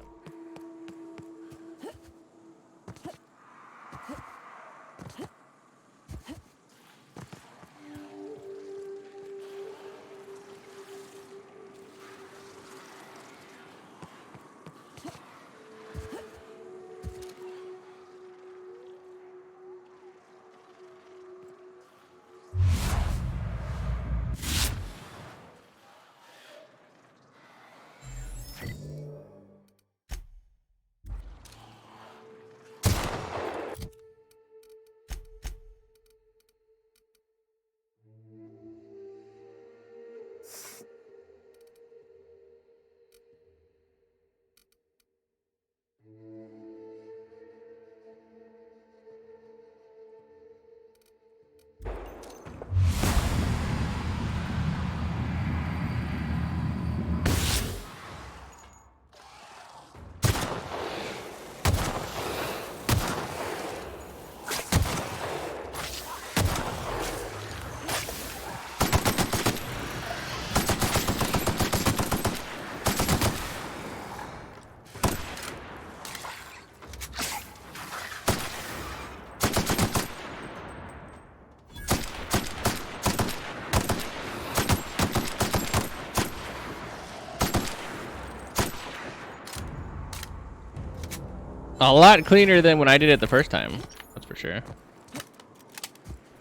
A lot cleaner than when I did it the first time. That's for sure.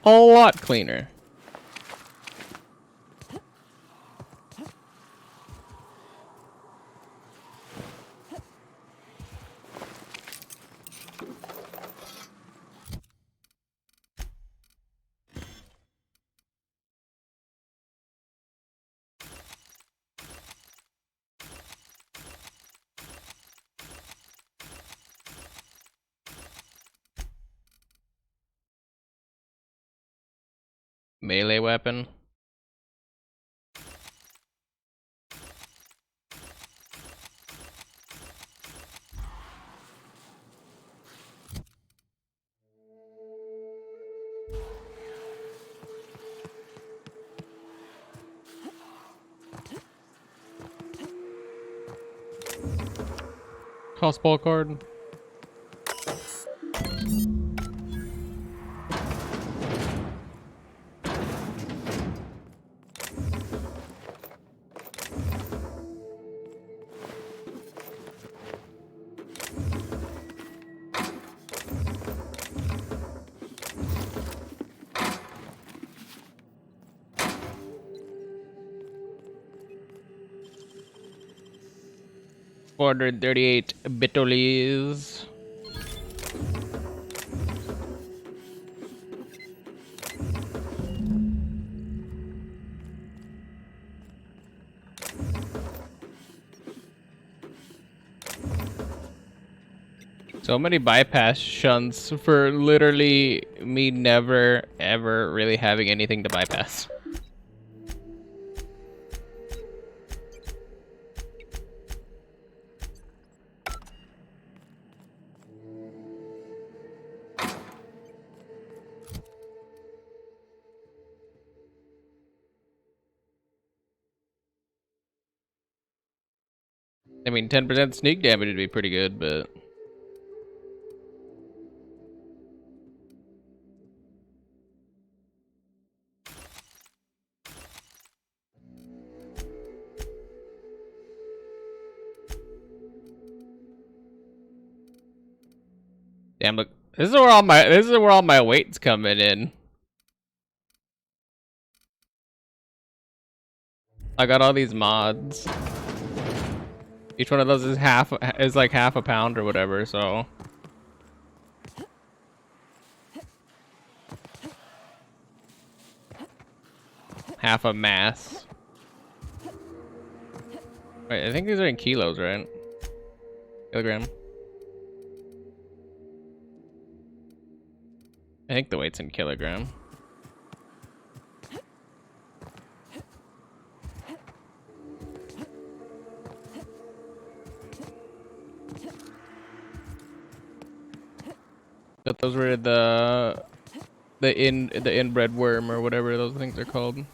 A lot cleaner. Melee weapon. Crossbow card. $438 bitolis. So many bypass shunts for literally me never ever really having anything to bypass. I mean, 10% sneak damage would be pretty good, but... Damn, look, this is where all my weight's coming in. I got all these mods. Each one of those is like half a pound or whatever, so half a mass. Wait, I think these are in kilos, right? Kilogram. I think the weight's in kilogram. But those were the inbred worm or whatever those things are called.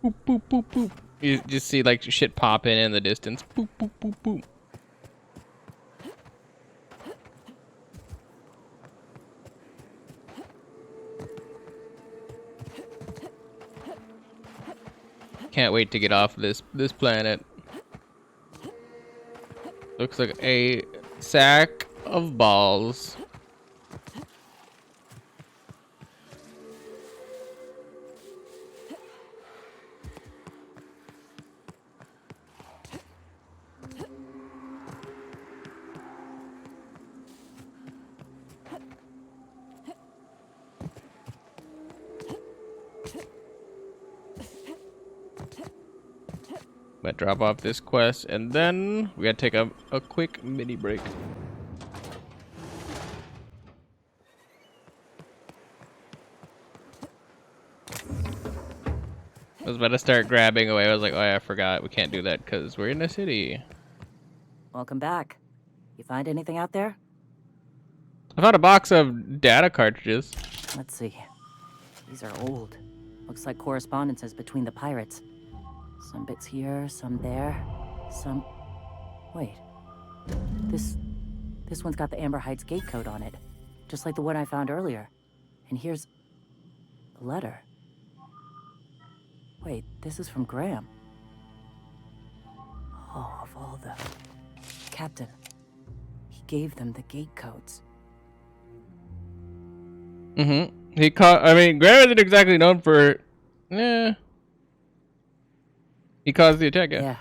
Boop, boop, boop, boop. You just see like shit popping in the distance. Boop, boop, boop, boop. Can't wait to get off this planet. Looks like a sack of balls. Might drop off this quest and then we gotta take a quick mini break. I was about to start grabbing away. I was like, oh yeah, I forgot. We can't do that because we're in the city. Welcome back. You find anything out there? I found a box of data cartridges. Let's see. These are old. Looks like correspondences between the pirates. Some bits here, some there, some... Wait. This one's got the Amber Heights gate code on it. Just like the one I found earlier. And here's... a letter. Wait, this is from Graham. Oh, of all the... Captain. He gave them the gate codes. Mm-hmm. I mean, Graham isn't exactly known for... Eh. He caused the attack, yeah. Yeah.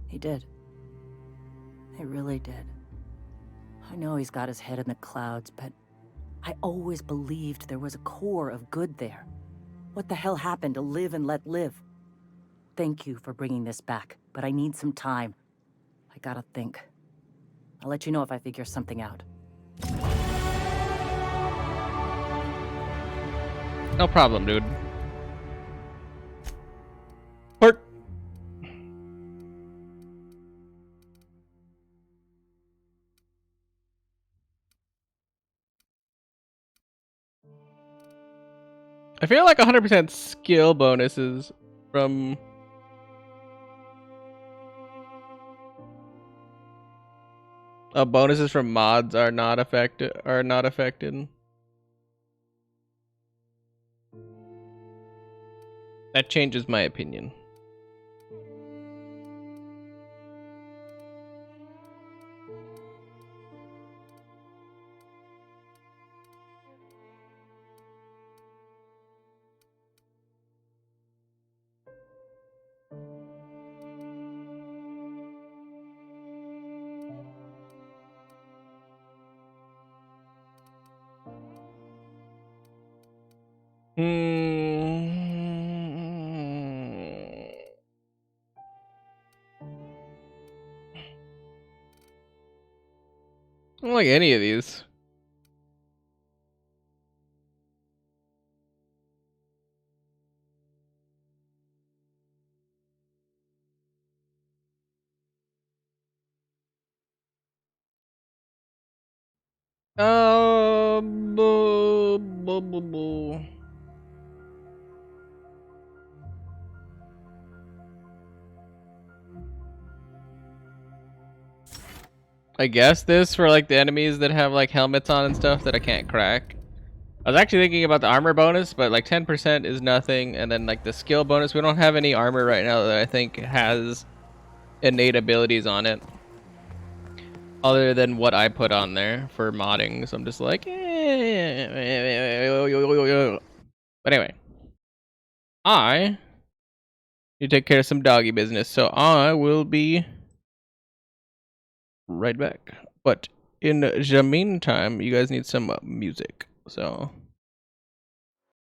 He did. He really did. I know he's got his head in the clouds, but I always believed there was a core of good there. What the hell happened to live and let live? Thank you for bringing this back, but I need some time. I gotta think. I'll let you know if I figure something out. No problem, dude. Port. I feel like 100% skill bonuses from... bonuses from mods are not affected. That changes my opinion. I don't like any of these. Boo, boo, boo, boo. I guess this for like the enemies that have like helmets on and stuff that I can't crack. I was actually thinking about the armor bonus, but like 10% is nothing, and then like the skill bonus, we don't have any armor right now that I think has innate abilities on it. Other than what I put on there for modding, so I'm just like, But anyway, I need to take care of some doggy business, so I will be right back. But in the meantime, you guys need some music, so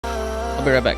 I'll be right back.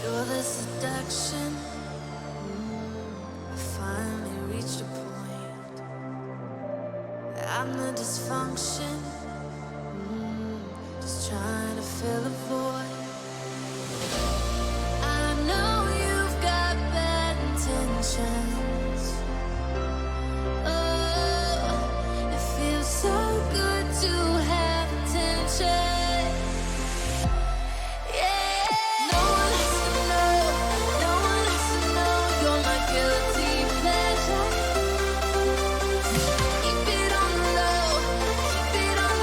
You're the seduction. I finally reached a point. I'm the dysfunction. Just trying to fill a void. I know you've got bad intentions. Oh, it feels so good to have attention. Keep it on the low, keep it on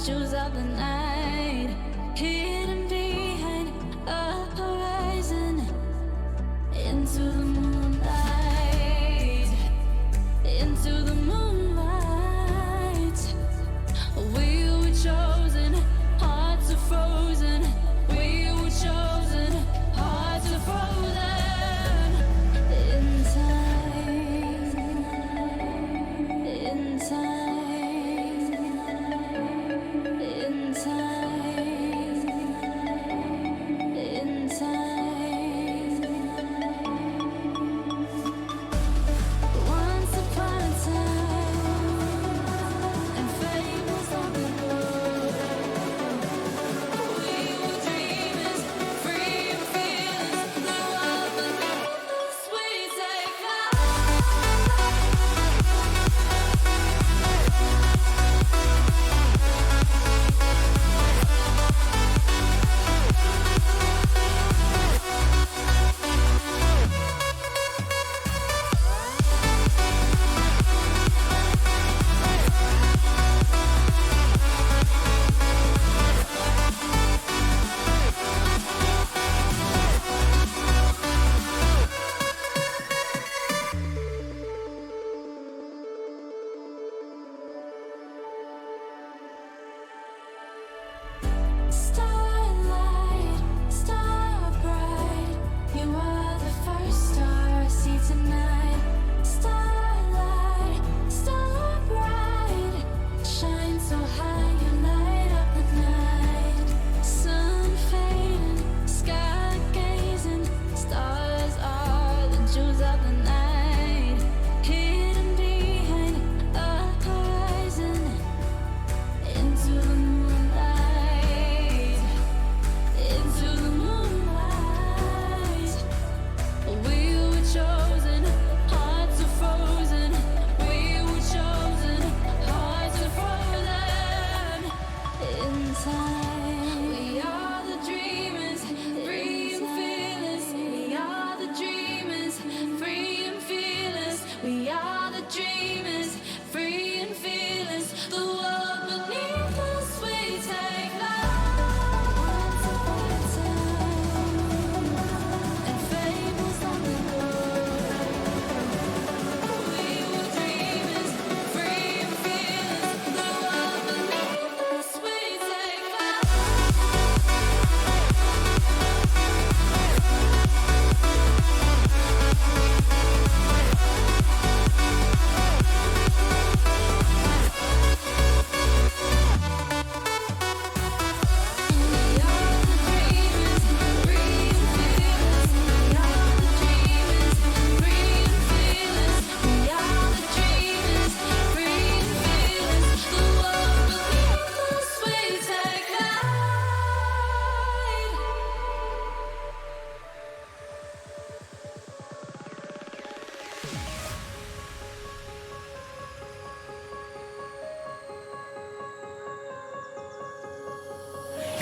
jewels of the night, hidden behind a horizon, into the moonlight, into the moonlight. We were chosen, hearts are frozen. We were chosen, hearts are frozen. In time, in time, in time, in time. Once upon a time, and fate was on the road. We were dreamers, free and fearless. The world beneath us, we take starlight, star bright. You are the first star I see tonight. Starlight, star bright. Shine so high, you light up the night. Sun fading, sky gazing. Stars are the jewels of the night, hidden behind a horizon, into the moonlight, into the moonlight. We were chosen, hearts are frozen. We were chosen, hearts are frozen. In time, we are the dreamers, free and fearless. We are the dreamers, free and fearless. We are the dreamers, free and fearless. The world beneath us, we take life. Once upon a time, and fate was on the road. We were dreamers, free and fearless. The world beneath us, we take life.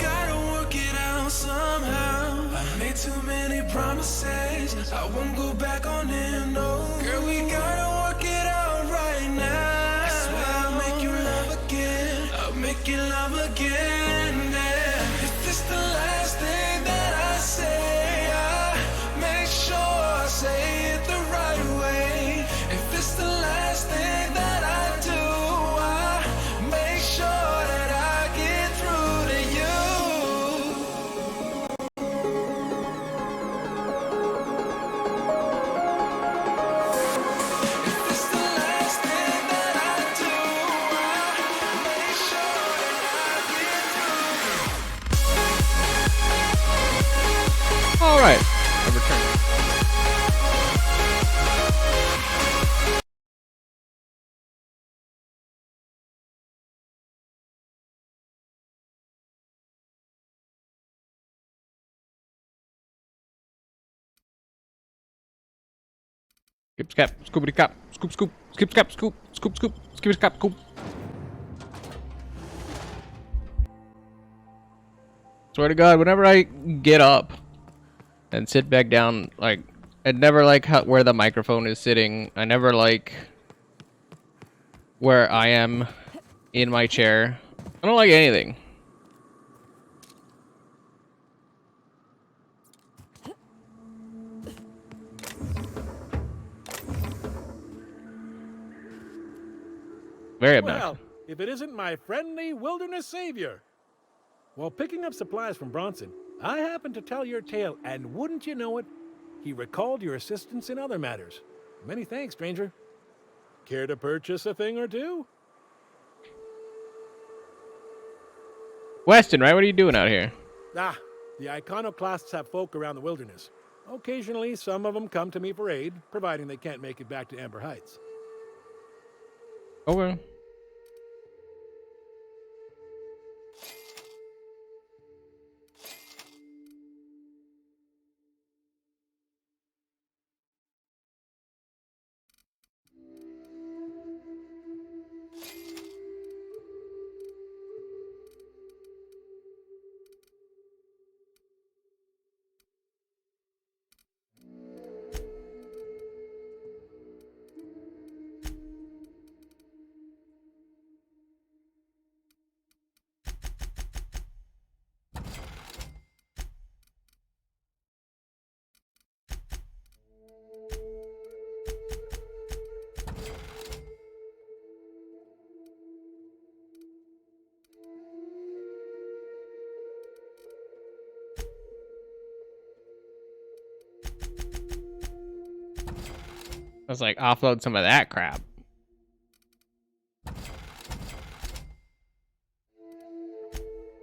Gotta work it out somehow. I made too many promises. I won't go back on them, no. Girl, we gotta work it out right now. I swear I'll make you love again. I'll make you love again, yeah. If this the last thing that I say, I make sure I say it the right way. If it's the last thing that I do, I make sure that I get through to you. All right, I've returned. Skip, scap, scoopity cap, scoop, scoop, skip, scap, scoop, scoop, scoop, skip, scap, scoop. Swear to God, whenever I get up and sit back down, like, I never like how, where the microphone is sitting. I never like where I am in my chair. I don't like anything. Very obnoxious. Well, if it isn't my friendly wilderness savior. While picking up supplies from Bronson, I happened to tell your tale, and wouldn't you know it, he recalled your assistance in other matters. Many thanks, stranger. Care to purchase a thing or two? Weston, right? What are you doing out here? Ah, the iconoclasts have folk around the wilderness. Occasionally, some of them come to me for aid, providing they can't make it back to Amber Heights. Okay. Let's like offload some of that crap.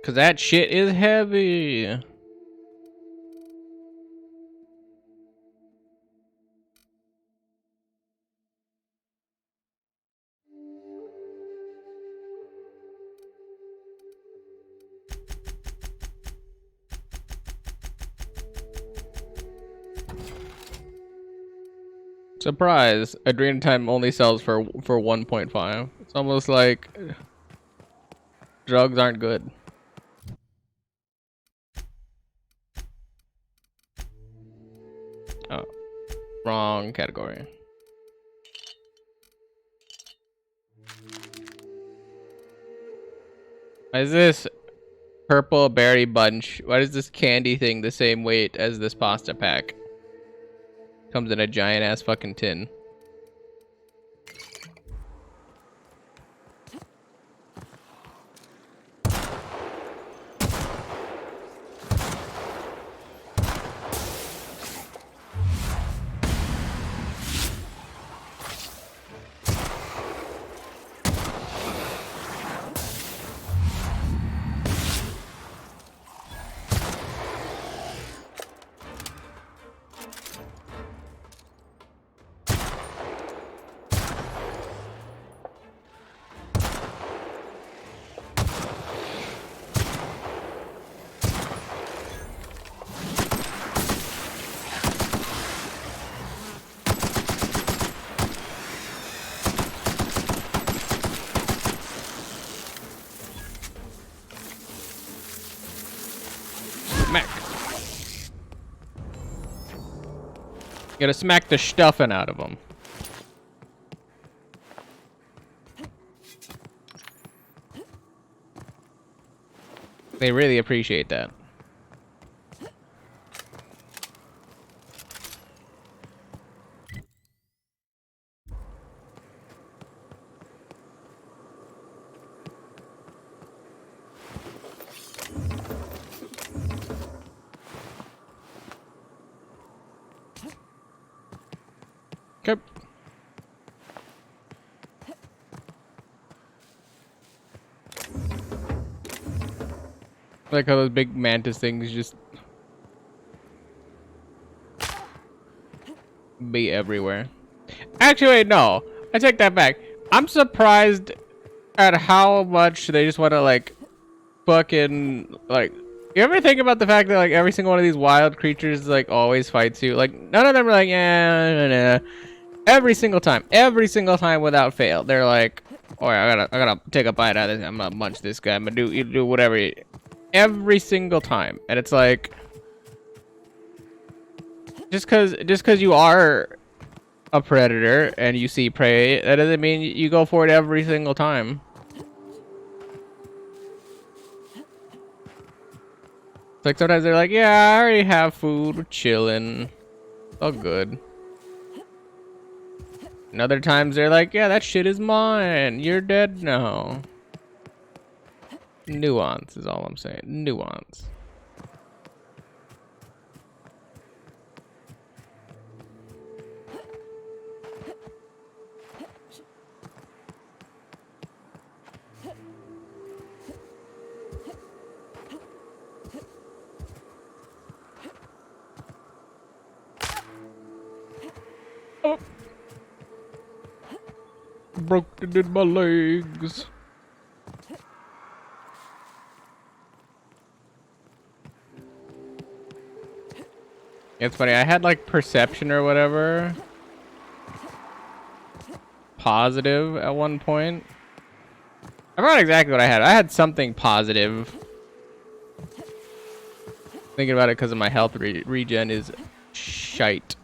Cause that shit is heavy. Surprise! Adrenatime only sells for 1.5. It's almost like drugs aren't good. Oh, wrong category. Why is this purple berry bunch? Why is this candy thing the same weight as this pasta pack? Comes in a giant ass fucking tin. Smack. Gotta smack the stuffing out of them. They really appreciate that. Okay. I like how those big mantis things just be everywhere. Actually, wait, no. I take that back. I'm surprised at how much they just want to like fucking like. You ever think about the fact that like every single one of these wild creatures like always fights you? Like none of them are like yeah. Every single time without fail, they're like, "Oh, I gotta take a bite out of this. I'm gonna munch this guy. I'm gonna do whatever." Every single time, and it's like, just cause you are a predator and you see prey, that doesn't mean you go for it every single time. Like sometimes they're like, yeah, I already have food, we're chilling. Oh, good. And other times they're like, yeah, that shit is mine. You're dead now. Nuance is all I'm saying. Nuance. Oh. Broke it in my legs. It's funny, I had like perception or whatever positive at one point. I forgot exactly what I had. I had something positive. Thinking about it because of my health regen is shite.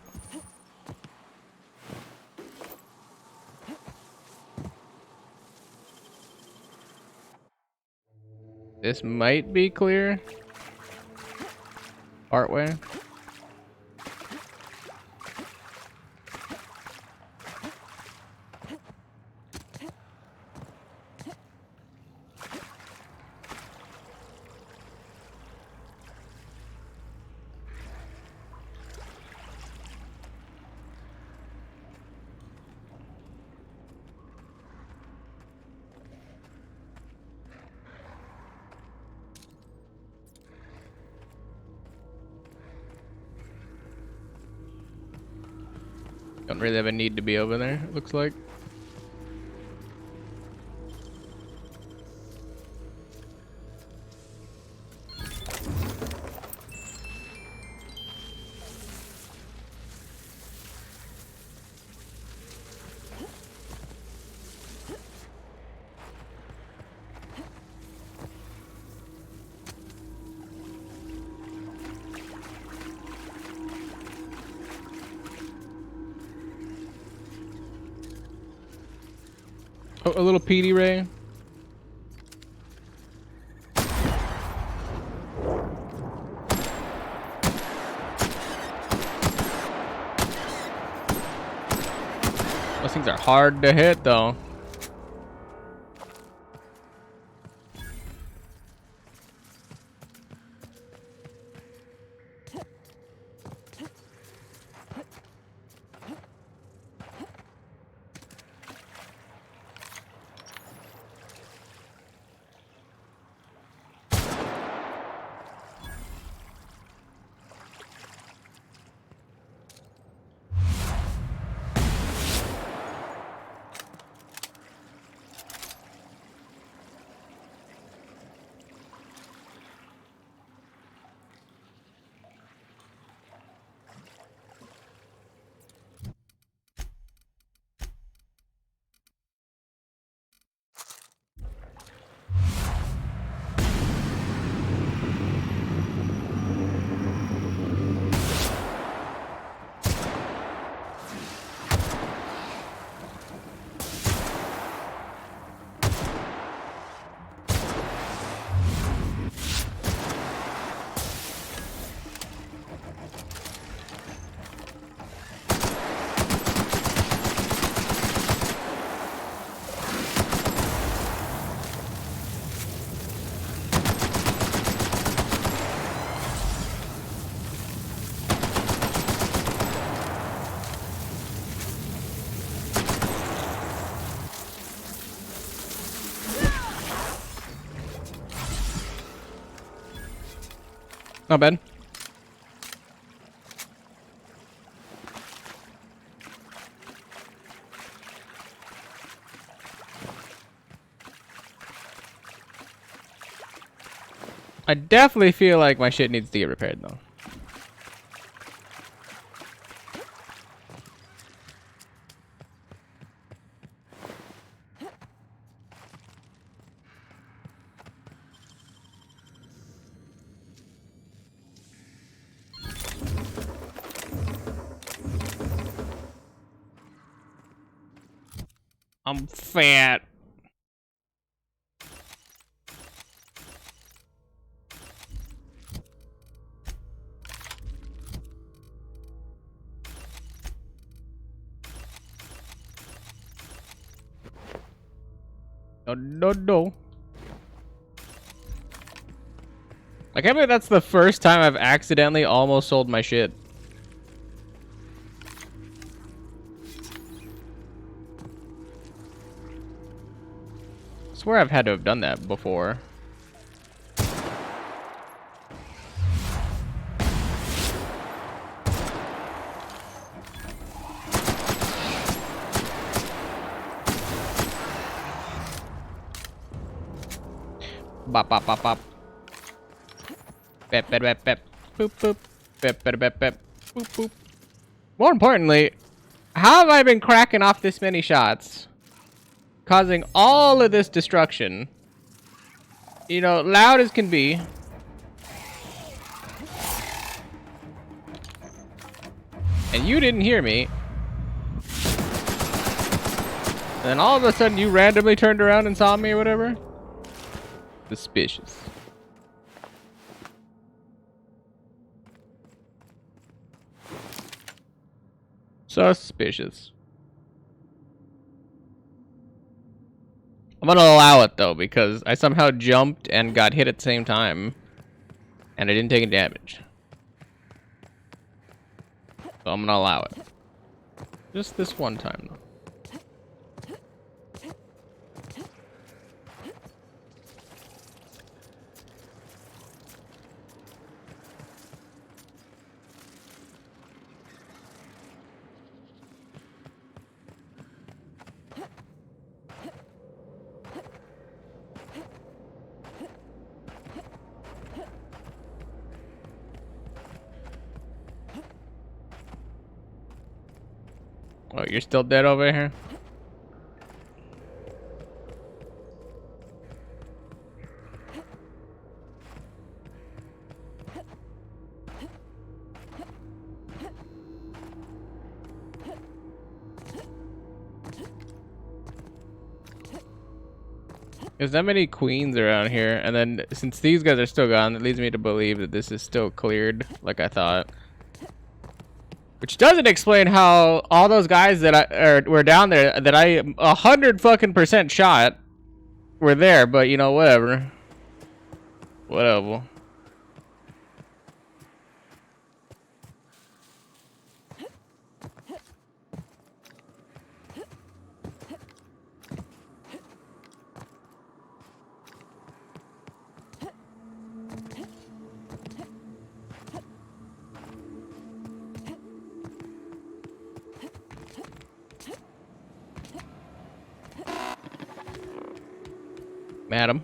This might be clear. Partway. Don't really have a need to be over there, it looks like. Oh, a little PD ray. Those things are hard to hit though. Not bad. I definitely feel like my shit needs to get repaired though. I'm fat. No. I can't believe that's the first time I've accidentally almost sold my shit. I swear I've had to have done that before. Bop bop bop bop. Bep bep bep bep. Boop boop. Bep bep bep bep. Boop boop. More importantly, how have I been cracking off this many shots, causing all of this destruction? You know, loud as can be. And you didn't hear me. And then all of a sudden you randomly turned around and saw me or whatever? Suspicious. Suspicious. I'm gonna allow it though, because I somehow jumped and got hit at the same time. And I didn't take any damage. So I'm gonna allow it. Just this one time though. Oh, you're still dead over here? There's that many queens around here, and then since these guys are still gone, it leads me to believe that this is still cleared like I thought. Which doesn't explain how all those guys that were down there that I 100% shot were there, but you know, whatever. Whatever. Madam.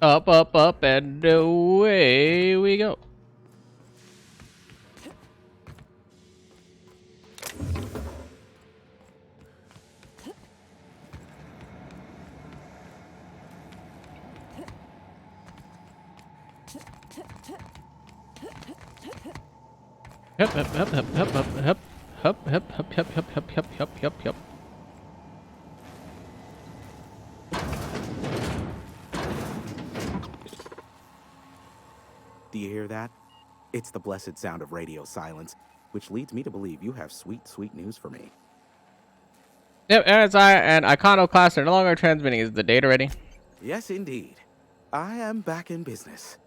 Up, up, up, and away we go. Hup, hup, hup, hup, hup, hup, hup, hup, hup, hup, hup, hup, hup, hup, hup, hup, hup. Do you hear that? It's the blessed sound of radio silence, which leads me to believe you have sweet, sweet news for me. Yep, NSI and Iconoclast are no longer transmitting. Is the data ready? Yes, indeed. I am back in business.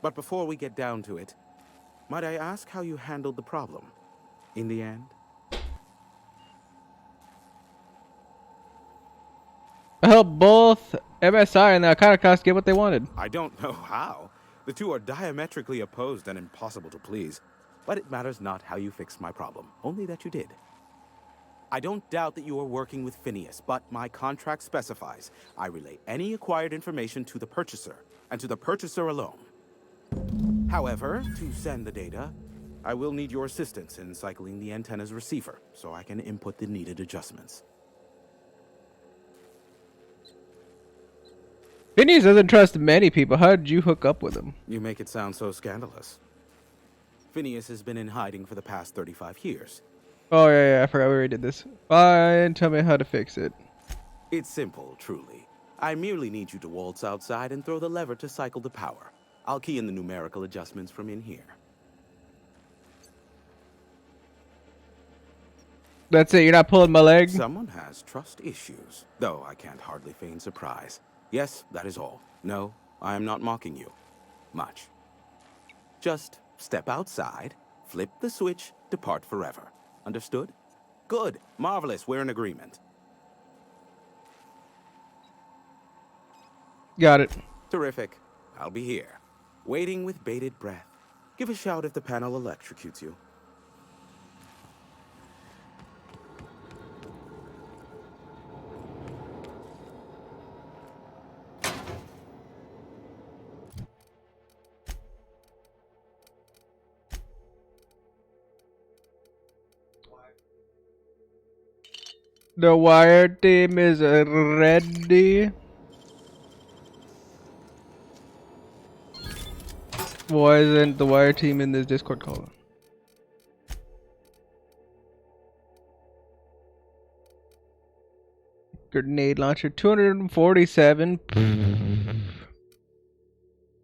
But before we get down to it, might I ask how you handled the problem in the end? help both MSI and the Arcana class get what they wanted. I don't know how. The two are diametrically opposed and impossible to please. But it matters not how you fixed my problem, only that you did. I don't doubt that you are working with Phineas, but my contract specifies I relay any acquired information to the purchaser, and to the purchaser alone. However, to send the data, I will need your assistance in cycling the antenna's receiver, so I can input the needed adjustments. Phineas doesn't trust many people. How did you hook up with him? You make it sound so scandalous. Phineas has been in hiding for the past 35 years. Oh, yeah, I forgot we already did this. Fine, tell me how to fix it. It's simple, truly. I merely need you to waltz outside and throw the lever to cycle the power. I'll key in the numerical adjustments from in here. That's it, you're not pulling my leg? Someone has trust issues, though I can't hardly feign surprise. Yes, that is all. No, I am not mocking you. Much. Just step outside, flip the switch, depart forever. Understood? Good. Marvelous. We're in agreement. Got it. Terrific. I'll be here, waiting with bated breath. Give a shout if the panel electrocutes you. The wire team is ready. Why isn't the wire team in this Discord call? Grenade launcher 247. I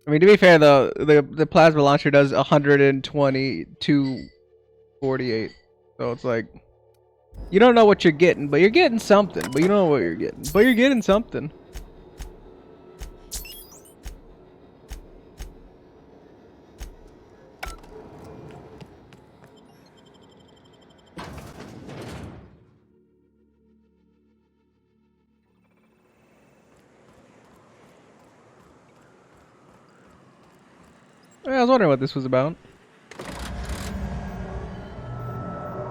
mean, to be fair though, the plasma launcher does 120 to 48. So it's like you don't know what you're getting, but you're getting something. But you don't know what you're getting, but you're getting something. I was wondering what this was about.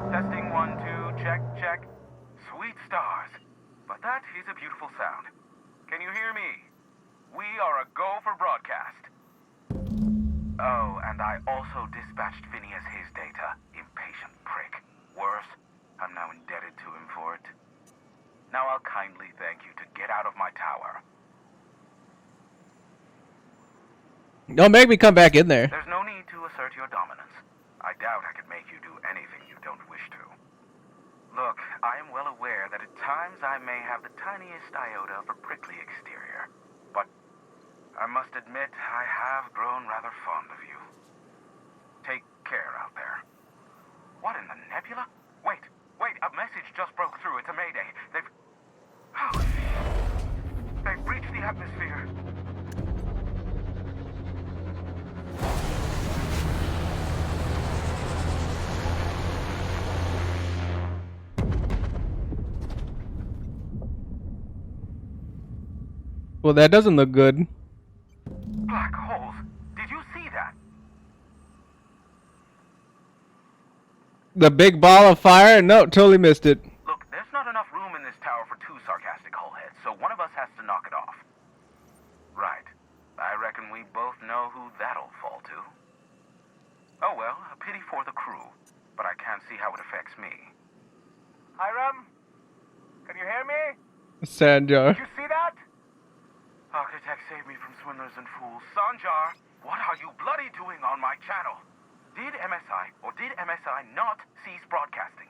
Testing 1, 2, check, check. Sweet stars. But that is a beautiful sound. Can you hear me? We are a go for broadcast. Oh, and I also dispatched Phineas his data. Impatient prick. Worse, I'm now indebted to him for it. Now I'll kindly thank you to get out of my tower. Don't make me come back in there. There's no need to assert your dominance. I doubt I could make you do anything you don't wish to. Look, I am well aware that at times I may have the tiniest iota of a prickly exterior, but I must admit I have grown rather fond of you. Take care out there. What in the nebula? Wait, a message just broke through. It's a mayday. They've breached the atmosphere. Well, that doesn't look good. Black holes. Did you see that? The big ball of fire? No, totally missed it. Look, there's not enough room in this tower for two sarcastic hullheads, so one of us has to knock it off. Right. I reckon we both know who that'll fall to. Oh well, a pity for the crew, but I can't see how it affects me. Hiram? Can you hear me? Sanjar. Did you see that? Architect saved me from swindlers and fools. Sanjar, what are you bloody doing on my channel? Did MSI or did MSI not cease broadcasting?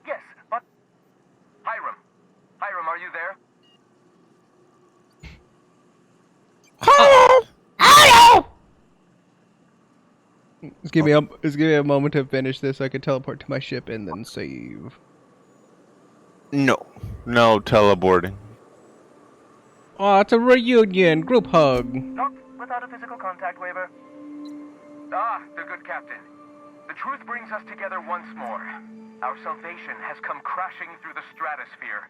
Yes, but... Hiram, are you there? Just give me a moment to finish this so I can teleport to my ship and then save. No teleporting. Oh, it's a reunion group hug. Not without a physical contact waiver. Ah, the good captain. The truth brings us together once more. Our salvation has come crashing through the stratosphere.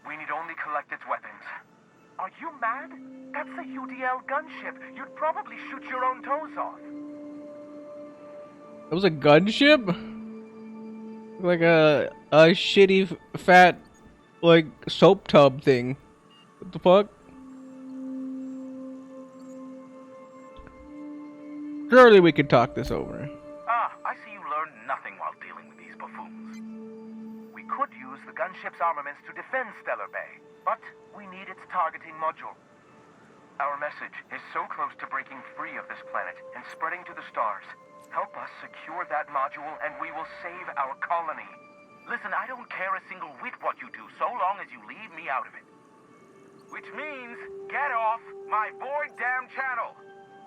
We need only collect its weapons. Are you mad? That's a UDL gunship. You'd probably shoot your own toes off. It was a gunship? Like a shitty fat like soap tub thing. What the fuck? Surely we could talk this over. Ah, I see you learned nothing while dealing with these buffoons. We could use the gunship's armaments to defend Stellar Bay, but we need its targeting module. Our message is so close to breaking free of this planet and spreading to the stars. Help us secure that module and we will save our colony. Listen, I don't care a single whit what you do so long as you leave me out of it. Which means, get off my void damn channel.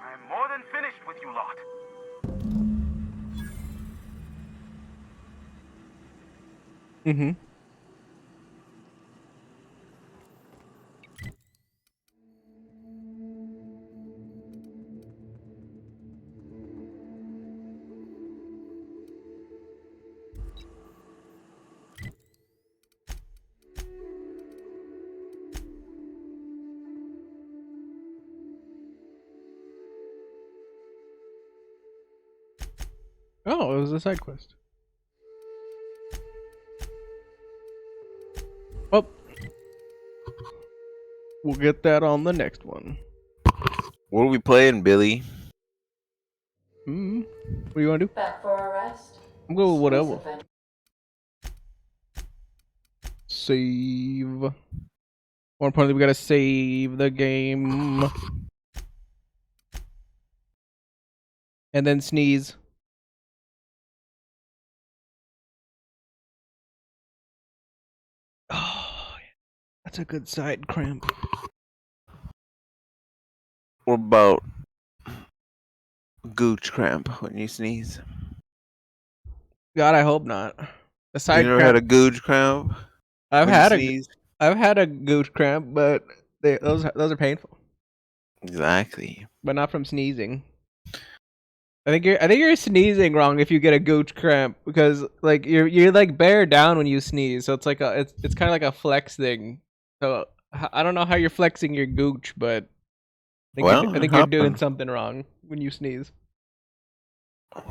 I'm more than finished with you lot. Mm-hmm. Oh, it was a side quest. Well, we'll get that on the next one. What are we playing, Billy? What do you want to do? Back for a rest? I'm going with whatever. Sweet Save. More importantly, we gotta save the game. And then sneeze. Oh, that's a good side cramp. What about gooch cramp when you sneeze? God, I hope not. The side You never cramp. had a gooch cramp? I've when you had sneeze? I've had a gooch cramp, but those are painful. Exactly. But not from sneezing. I think you're sneezing wrong if you get a gooch cramp because like you're like bear down when you sneeze, so it's like it's kind of like a flex thing. So I don't know how you're flexing your gooch, but I think you're doing something wrong when you sneeze. That's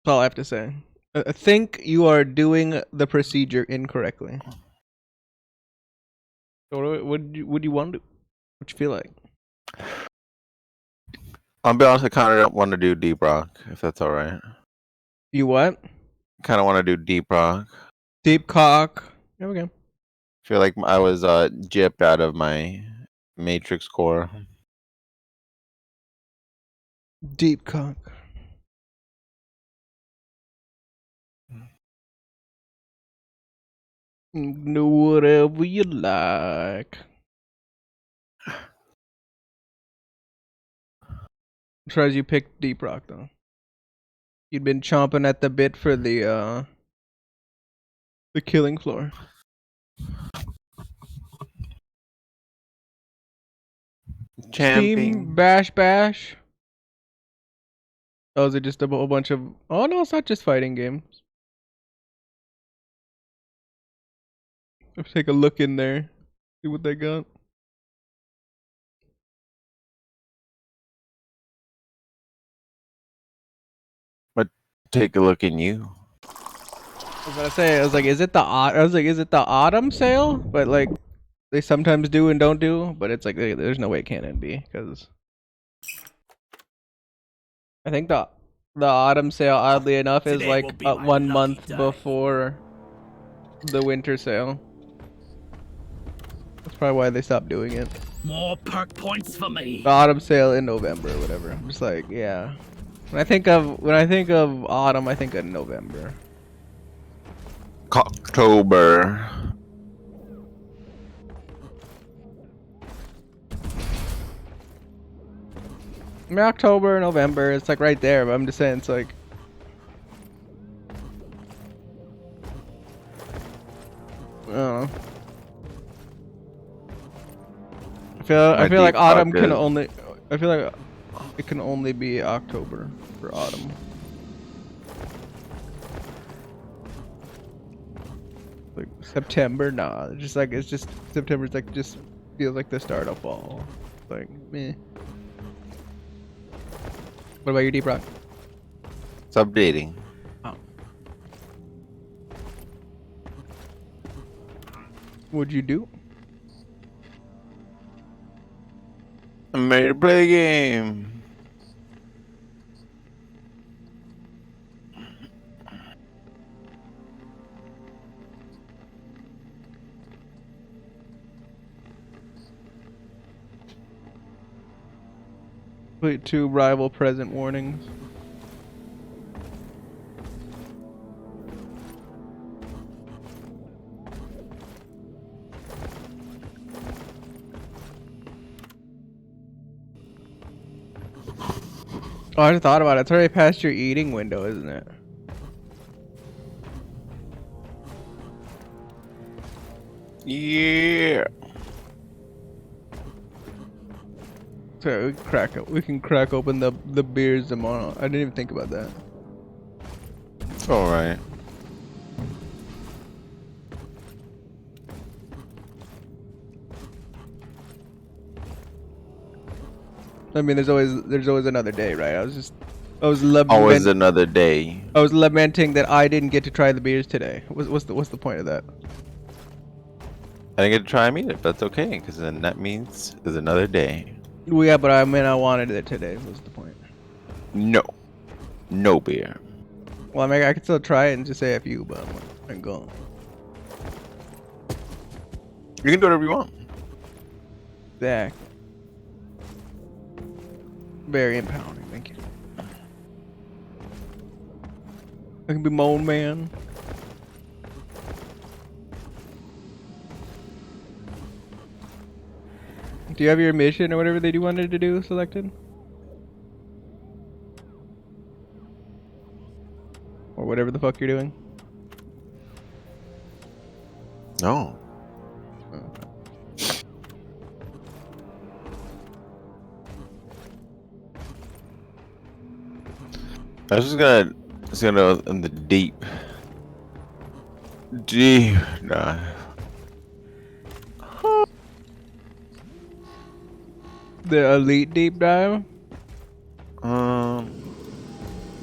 all I have to say. I think you are doing the procedure incorrectly. So what do you want to do? What you feel like? I'll be honest, I kind of don't want to do deep rock, if that's all right. You what? Kind of want to do deep rock. Deep cock. There we go. Feel like I was gypped out of my Matrix core. Deep cock. Do whatever you like. I'm surprised you picked deep rock though. You'd been chomping at the bit for the killing floor. Steam bash. Oh, is it just a whole bunch of? Oh no, it's not just fighting games. Let's take a look in there. See what they got. But take a look in you. I was gonna say, I was like, is it the autumn sale? But like, they sometimes do and don't do. But it's like, there's no way it can't be because I think the autumn sale, oddly enough, is like 1 month before the winter sale. That's probably why they stopped doing it. More perk points for me. The autumn sale in November or whatever. I'm just like, yeah. When I think of autumn, I think of November. October. I mean, October, November, it's like right there, but I'm just saying it's like I don't know. I feel like autumn can only it can only be October for autumn. Like September, nah. It's just September's like just feels like the start of fall. Like meh. What about you, Deep Rock? It's updating. Oh. What'd you do? I'm ready to play the game. Complete 2 rival present warnings. Oh, I just thought about it. It's already past your eating window, isn't it? Yeah. So we can crack open the beers tomorrow. I didn't even think about that. It's all right. I mean, there's always another day, right? Always another day. I was lamenting that I didn't get to try the beers today. What's the point of that? I didn't get to try them either, but that's okay, because then that means there's another day. Well, yeah, but I mean, I wanted it today. What's the point? No beer. Well, I mean, I could still try it and just say "F you," but I'm going. You can do whatever you want. Zach. Very empowering, thank you. I can be my own man. Do you have your mission or whatever that you wanted to do selected? Or whatever the fuck you're doing? No. I was just gonna in the deep dive. The elite deep dive? You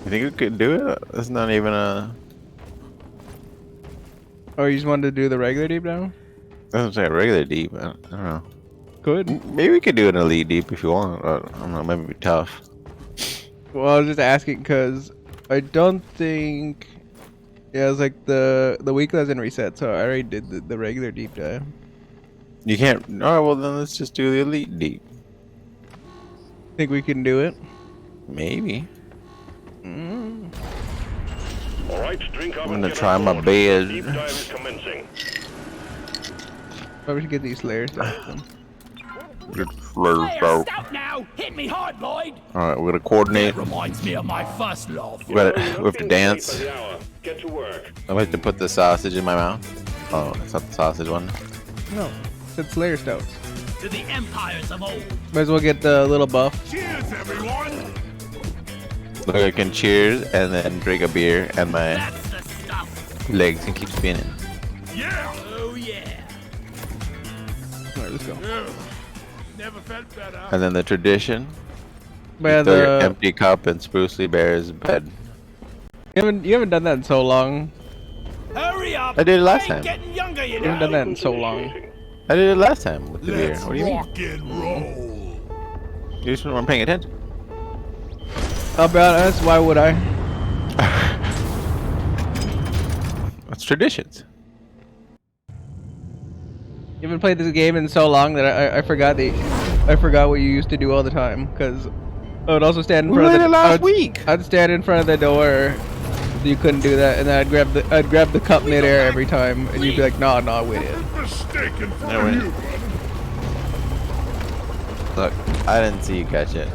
think we could do it? That's not even a. Oh, you just wanted to do the regular deep dive? That's like a regular deep. I don't know. Could. Maybe we could do an elite deep if you want. I don't know. Maybe it'd be tough. Well, I was just asking because I don't think. Yeah, it's like the weekly hasn't reset, so I already did the regular deep dive. You can't. Alright, well then let's just do the elite deep. Think we can do it? Maybe. All right, drink up. I'm gonna try my best. Deep dive is commencing. Probably should get these Slayer stats then. Get Slayer stats. Stop now! Hit me hard, Lloyd! Alright, we're gonna coordinate. That reminds me of my first love. We have to dance. Get to work. I have to put the sausage in my mouth. Oh, it's not the sausage one. No, it's Slayer stouts. To the empires of old. Might as well get the little buff. Cheers, everyone! Look, I can cheers and then drink a beer and my legs can keep spinning. Yeah! Oh yeah! Alright, let's go. Never felt better. And then the tradition. By throw your empty cup in Sprucely Bear's bed. You haven't done that in so long. Hurry up! I did it last time. Getting younger, You haven't done that in so long. I did it last time with the beer. What do you mean? Rock and roll. You just weren't paying attention. I'll be honest, why would I? It's traditions. You haven't played this game in so long that I forgot what you used to do all the time. Because I would also stand in front of the last week. I'd stand in front of the door. So you couldn't do that, and then I'd grab the cup midair every time, and you'd be like, "No, we did." Mistaken for No, you. Look, I didn't see you catch it.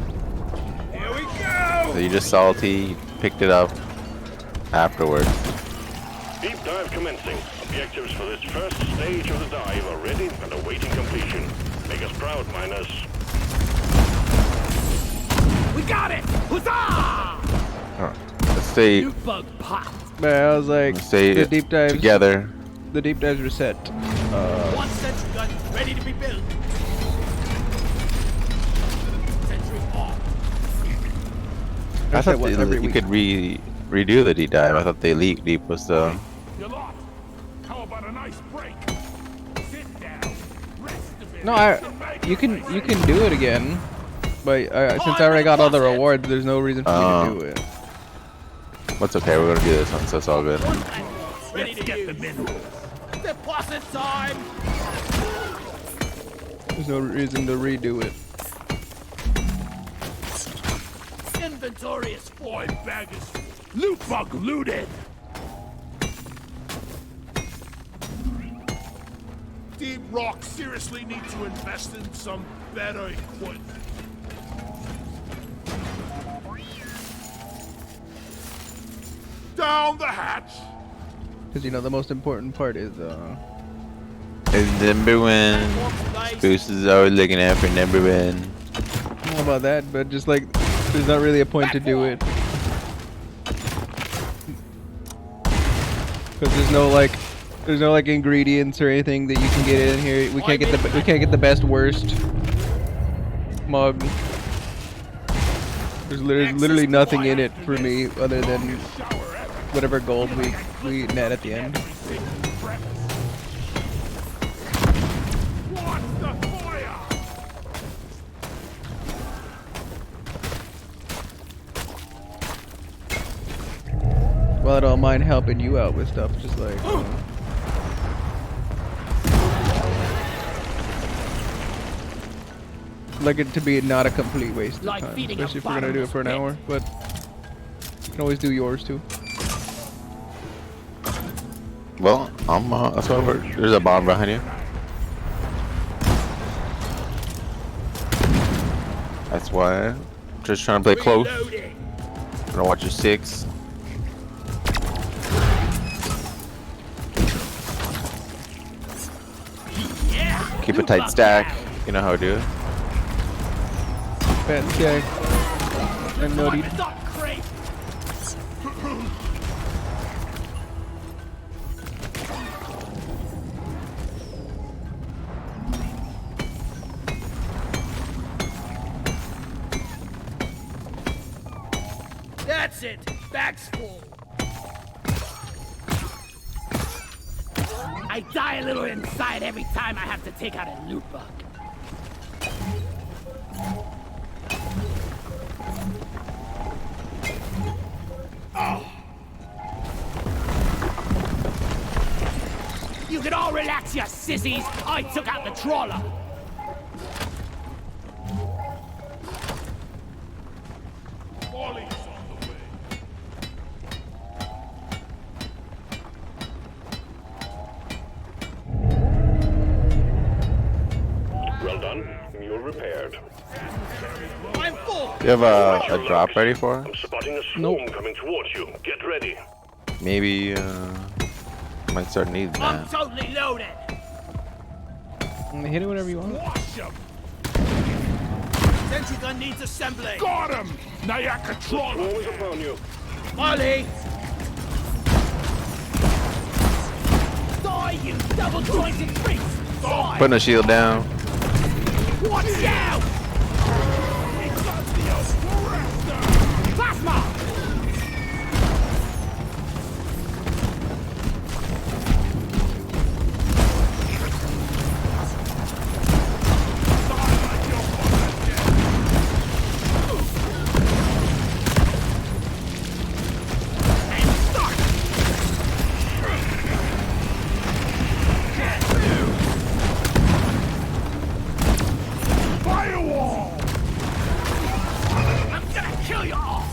Here we go. So you just salty, you picked it up afterwards. Deep dive commencing. Objectives for this first stage of the dive are ready and awaiting completion. Make us proud, miners. We got it! Huzzah! Let's stay. Bug pop. Man, I was like, Stay the deep dives. together. the deep dive's reset. One sentry gun ready to be built. Sentry off. I thought you could redo the deep dive. I thought the elite deep was the. You're lost. How about a nice break? Sit down. Rest a bit. No, you can do it again, but since I already got all the rewards, there's no reason for me to do it. That's okay. We're gonna do this one, so it's all good. Ready to get the minerals. Deposit time. There's no reason to redo it. Inventory is full. My bag is full. Loot bug looted. Deep Rock seriously need to invest in some better equipment. Down the hatch. Because you know the most important part is It's number one. Spruce is always looking out for number one. How about that? But just like, there's not really a point to do it. Because there's no like ingredients or anything that you can get in here. We can't get the best worst mug. There's literally nothing in it for me other than whatever gold we net at the end. Well, I don't mind helping you out with stuff, just like. Like it to be not a complete waste of time, especially if we're gonna do it for an hour. But you can always do yours too. Well, that's what there's a bomb behind you. That's why I'm just trying to play close. I'm gonna watch your six. Keep a tight stack. You know how to do it. Okay. I'm noted. That's it. Bag's full. I die a little inside every time I have to take out a loot bug. You can all relax, you sissies. I took out the trawler. Well done. You're repaired. I'm full. Do you have a drop ready for us? I'm spotting a swarm coming towards you. Get ready. Maybe might start needing I'm that. totally loaded. Hit it whenever you want. Wash 'em. Sentry gun needs assembly. Got him! Nayaka trawler! Swarm is upon you. Molly! Die, you double-jointed freaks! Die! Putting a shield down. Watch out! Plasma! Firewall! I'm gonna kill you all!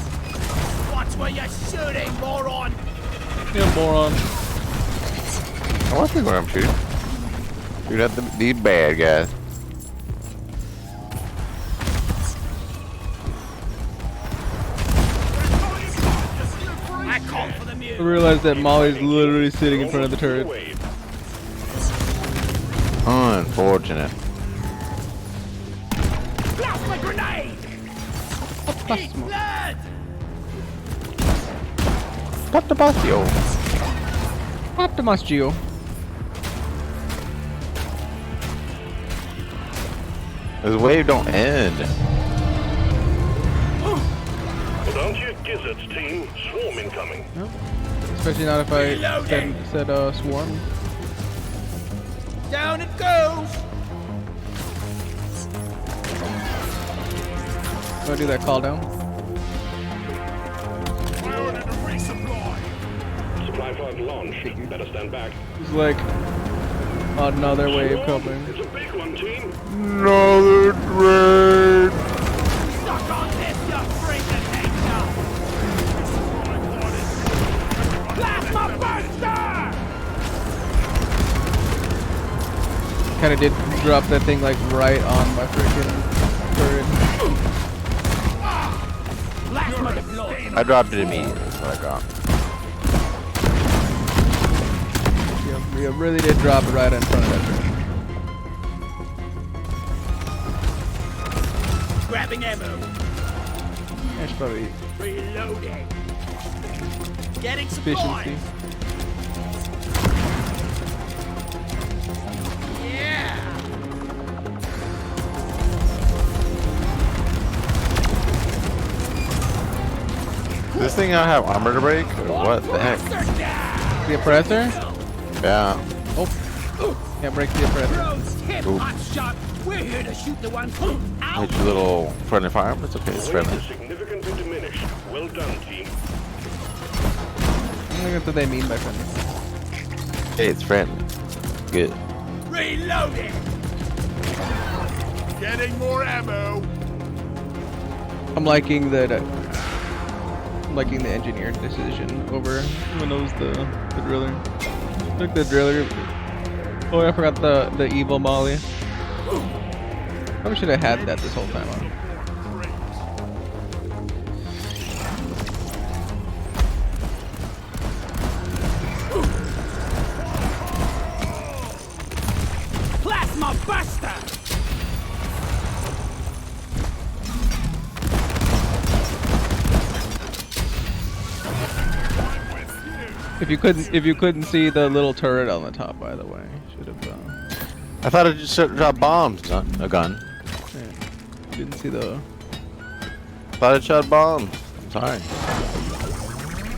Watch where you're shooting, moron! Yeah, moron. I want to think where I'm shooting. Shoot at these bad guys. I called for the I mute. realized that Molly's literally sitting in front of the turret. Unfortunate. Plasma grenade! Eat blood! Pop the Bastio. Optimus Geo. This wave don't end. Well, don't you gizzards, team. Swarm incoming. Nope. Especially not if I said swarm. Down it goes! Go do that call down. Supply pod launch. Better stand back. It's like another wave coming. It's a big one, team. Another train. Suck on this, you freaking nature! Plasma buster! Kind of did drop that thing like right on my freaking turret. Plasma deployed! I dropped it immediately. That's what I got. Yeah, we really did drop it right in front of that turret. Grabbing ammo. That's probably Reloading. Getting supplies. efficiency. Yeah. Does this thing not have armor to break? Or what the heck? The oppressor? Yeah. Oh. Can't break the oppressor. Hip Ooh. hot shot. We're here to shoot the ones. Hit your little friendly fire, but it's okay. It's Wave friendly. is significantly diminished. Well done, team. I think that's what they mean by friendly. Hey, it's friendly. Good. Reloading. Getting more ammo. I'm liking that. I'm liking the engineered decision over when it was the driller. Like the driller. Oh, I forgot the evil Molly. Probably should have had that this whole time on. Plasma buster. If you couldn't see the little turret on the top, by the way, should have. I thought it just dropped bombs, not a gun. Yeah. Didn't see the. Thought it shot bombs. I'm sorry.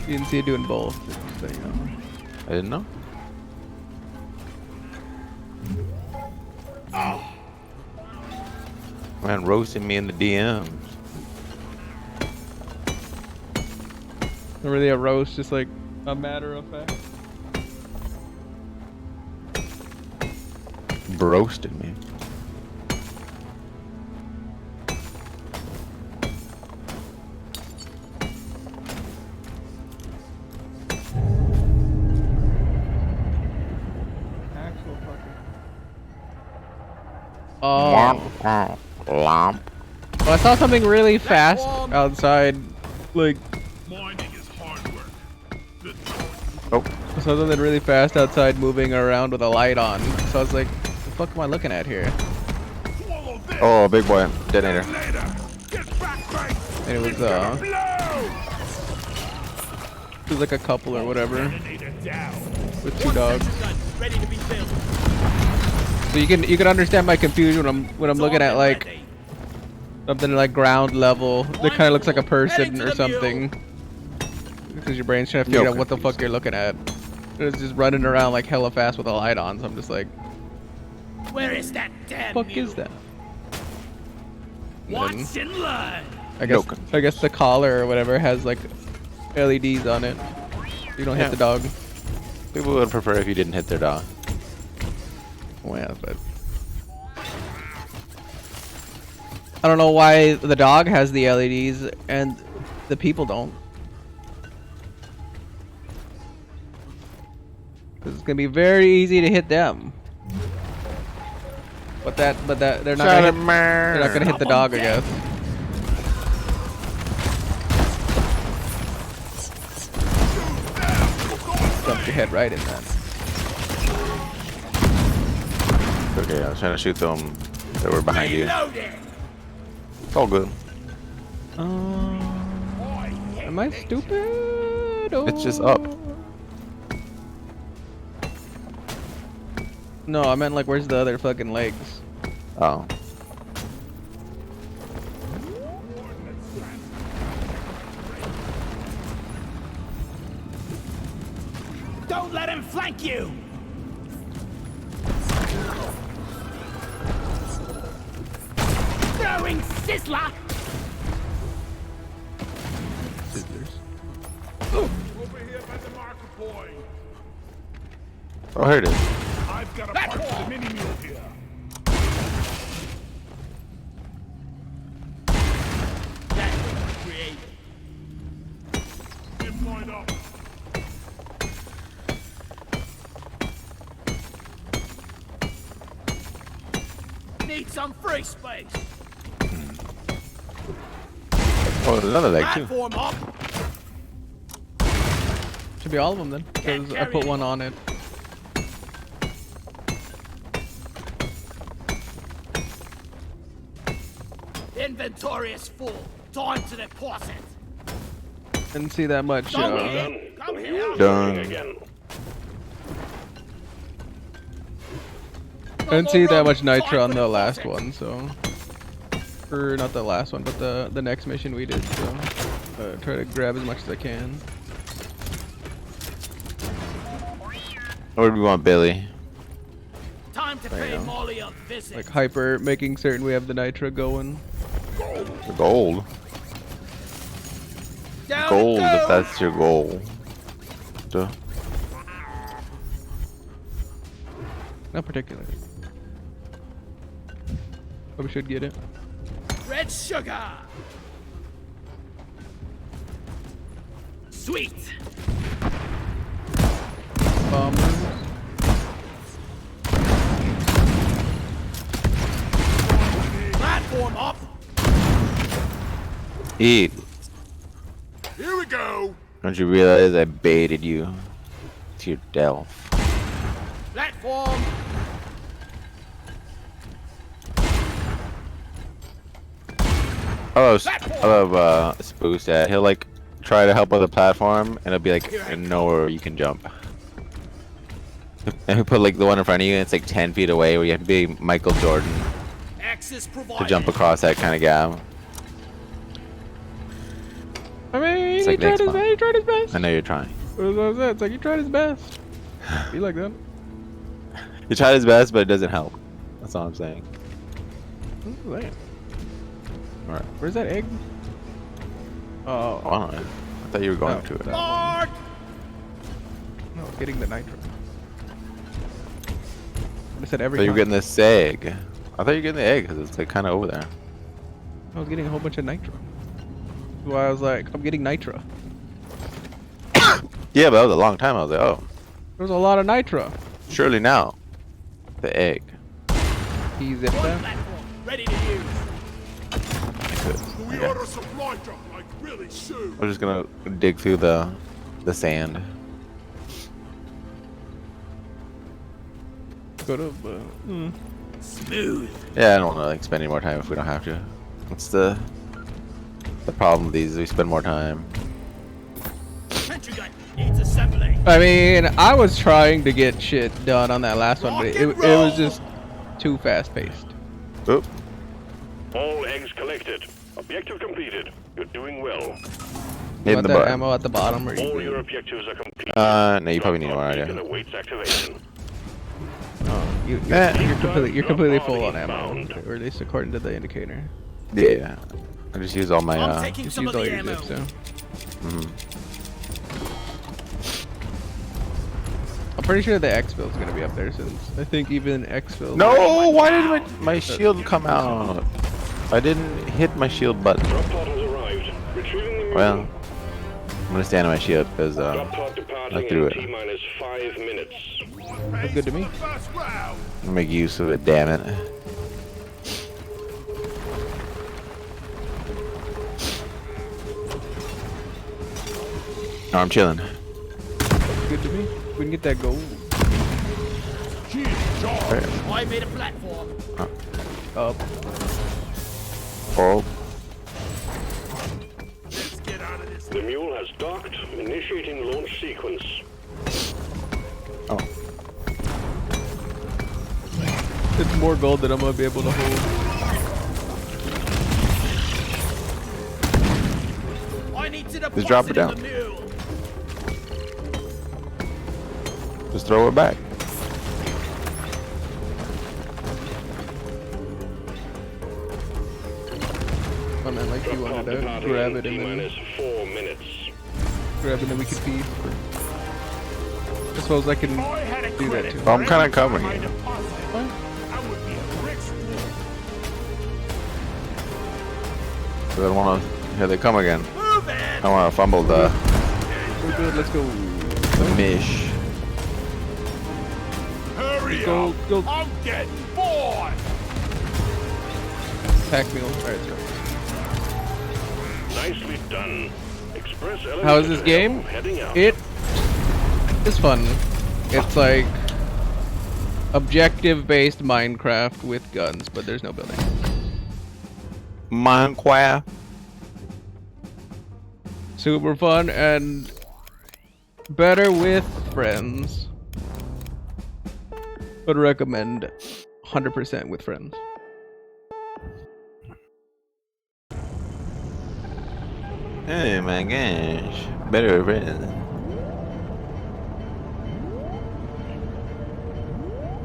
You didn't see it doing both. So, you know. I didn't know. Man, roasting me in the DMs. Not really a roast, just like a matter of fact. Roasted me. Actual fucking. Oh. Well, I saw something really fast outside, like. Oh. I saw something really fast outside moving around with a light on. So I was like, what the fuck am I looking at here? Oh, big boy. Detonator. And it was like a couple or whatever. With two dogs. So you can understand my confusion when I'm looking at like something like ground level that kind of looks like a person or something. Because your brain's trying to figure out what the fuck you're looking at. It's just running around like hella fast with a light on, so I'm just like, Where is that damn fuck is that? What's in line? I guess the collar or whatever has like LEDs on it. You don't hit the dog. People would prefer if you didn't hit their dog. Oh yeah, but I don't know why the dog has the LEDs and the people don't. Because it's gonna be very easy to hit them. But they're not gonna hit the dog, I guess. Dump your head right in that. Okay, I was trying to shoot them that were behind you. It's all good. Am I stupid? It's just up. No, I meant like where's the other fucking legs? Oh. Don't let him flank you! Throwing sizzler! Over here by the marker point. Oh, here it is. I've got a part for the mini mule here. That's creative. Him line up. Need some free space. Oh, another leg too. Platform up. Should be all of them then, because I put one on it. Inventory is full. Time to deposit. Didn't see that much. Come here. Done. Again. Didn't see that much nitro on the last one, so. Or not the last one, but the next mission we did. So try to grab as much as I can. What do we want, Billy? Time to pay Molly a visit. Like hyper, making certain we have the nitro going. The gold. Gold, if that's your goal. Duh. Not particularly. But we should get it. Red sugar. Sweet. Bombers. Platform up. Eat. Here we go. Don't you realize I baited you to your death? Platform. I love Spooks that he'll like try to help with the platform and it'll be like nowhere you can jump. And he put like the one in front of you and it's like 10 feet away where you have to be Michael Jordan to jump across that kind of gap. I mean, It's he like tried next his month. best. He tried his best. I know you're trying. That's what I said. It's like he tried his best. Be like that. He tried his best, but it doesn't help. That's all I'm saying. What's that? Alright. Where's that egg? Oh. I don't know. I thought you were going to it. No, getting the nitro. I said I every thought you were time. getting this egg. I thought you were getting the egg because it's like kind of over there. I was getting a whole bunch of nitro. That's why I was like, I'm getting nitro. Yeah, but that was a long time. I was like, oh. There was a lot of nitro. Surely now. The egg. He zipped them. Ready to use. We Okay. order supply drop like really soon. We're just gonna dig through the sand. Could have, Smooth. Yeah, I don't want to like spend any more time if we don't have to. What's the problem with these? We spend more time. Sentry gun needs assembly. I mean, I was trying to get shit done on that last one, but it was just too fast paced. Oop. All eggs collected. Objective completed. You're doing well. Hit Want the that button. ammo at the bottom, or All you your objectives are complete. No, you probably need more. Beacon Yeah. awaits activation. you're completely full on ammo, or at least according to the indicator. Yeah. I just use all my. Just use all your zips, so. I'm pretty sure the exfil's gonna be up there since I think even exfil. No, why did my shield come out? I didn't hit my shield button. Drop pod has arrived. Retrieving the Well, I'm gonna stand on my shield because drop pod I departing threw in it. T-minus 5 minutes. That's good to me. I'll make use of it. Damn it. No, I'm chilling. Good to me. We can get that gold. I made a platform. Up. Oh. The mule has docked. Initiating launch sequence. Oh. It's more gold than I'm gonna be able to hold. I need to Just drop it deposit in down. the mule. Just throw it back. Oh man, like you wanted to grab it and then 4 minutes. grab it and then we could feed. I suppose I can do that too. Oh, I'm kind of covering you. I don't want to. Here they come again. I want to fumble the. We're good. Let's go. The mish. Hurry Go, up! go. I'm getting bored! Pack meal. Alright, let's go. Nicely done. Express How is this game? Heading out. It is fun. It's like objective-based Minecraft with guns, but there's no building. Minecraft. Super fun and better with friends. Would recommend 100% with friends. Oh my gosh. Better friends.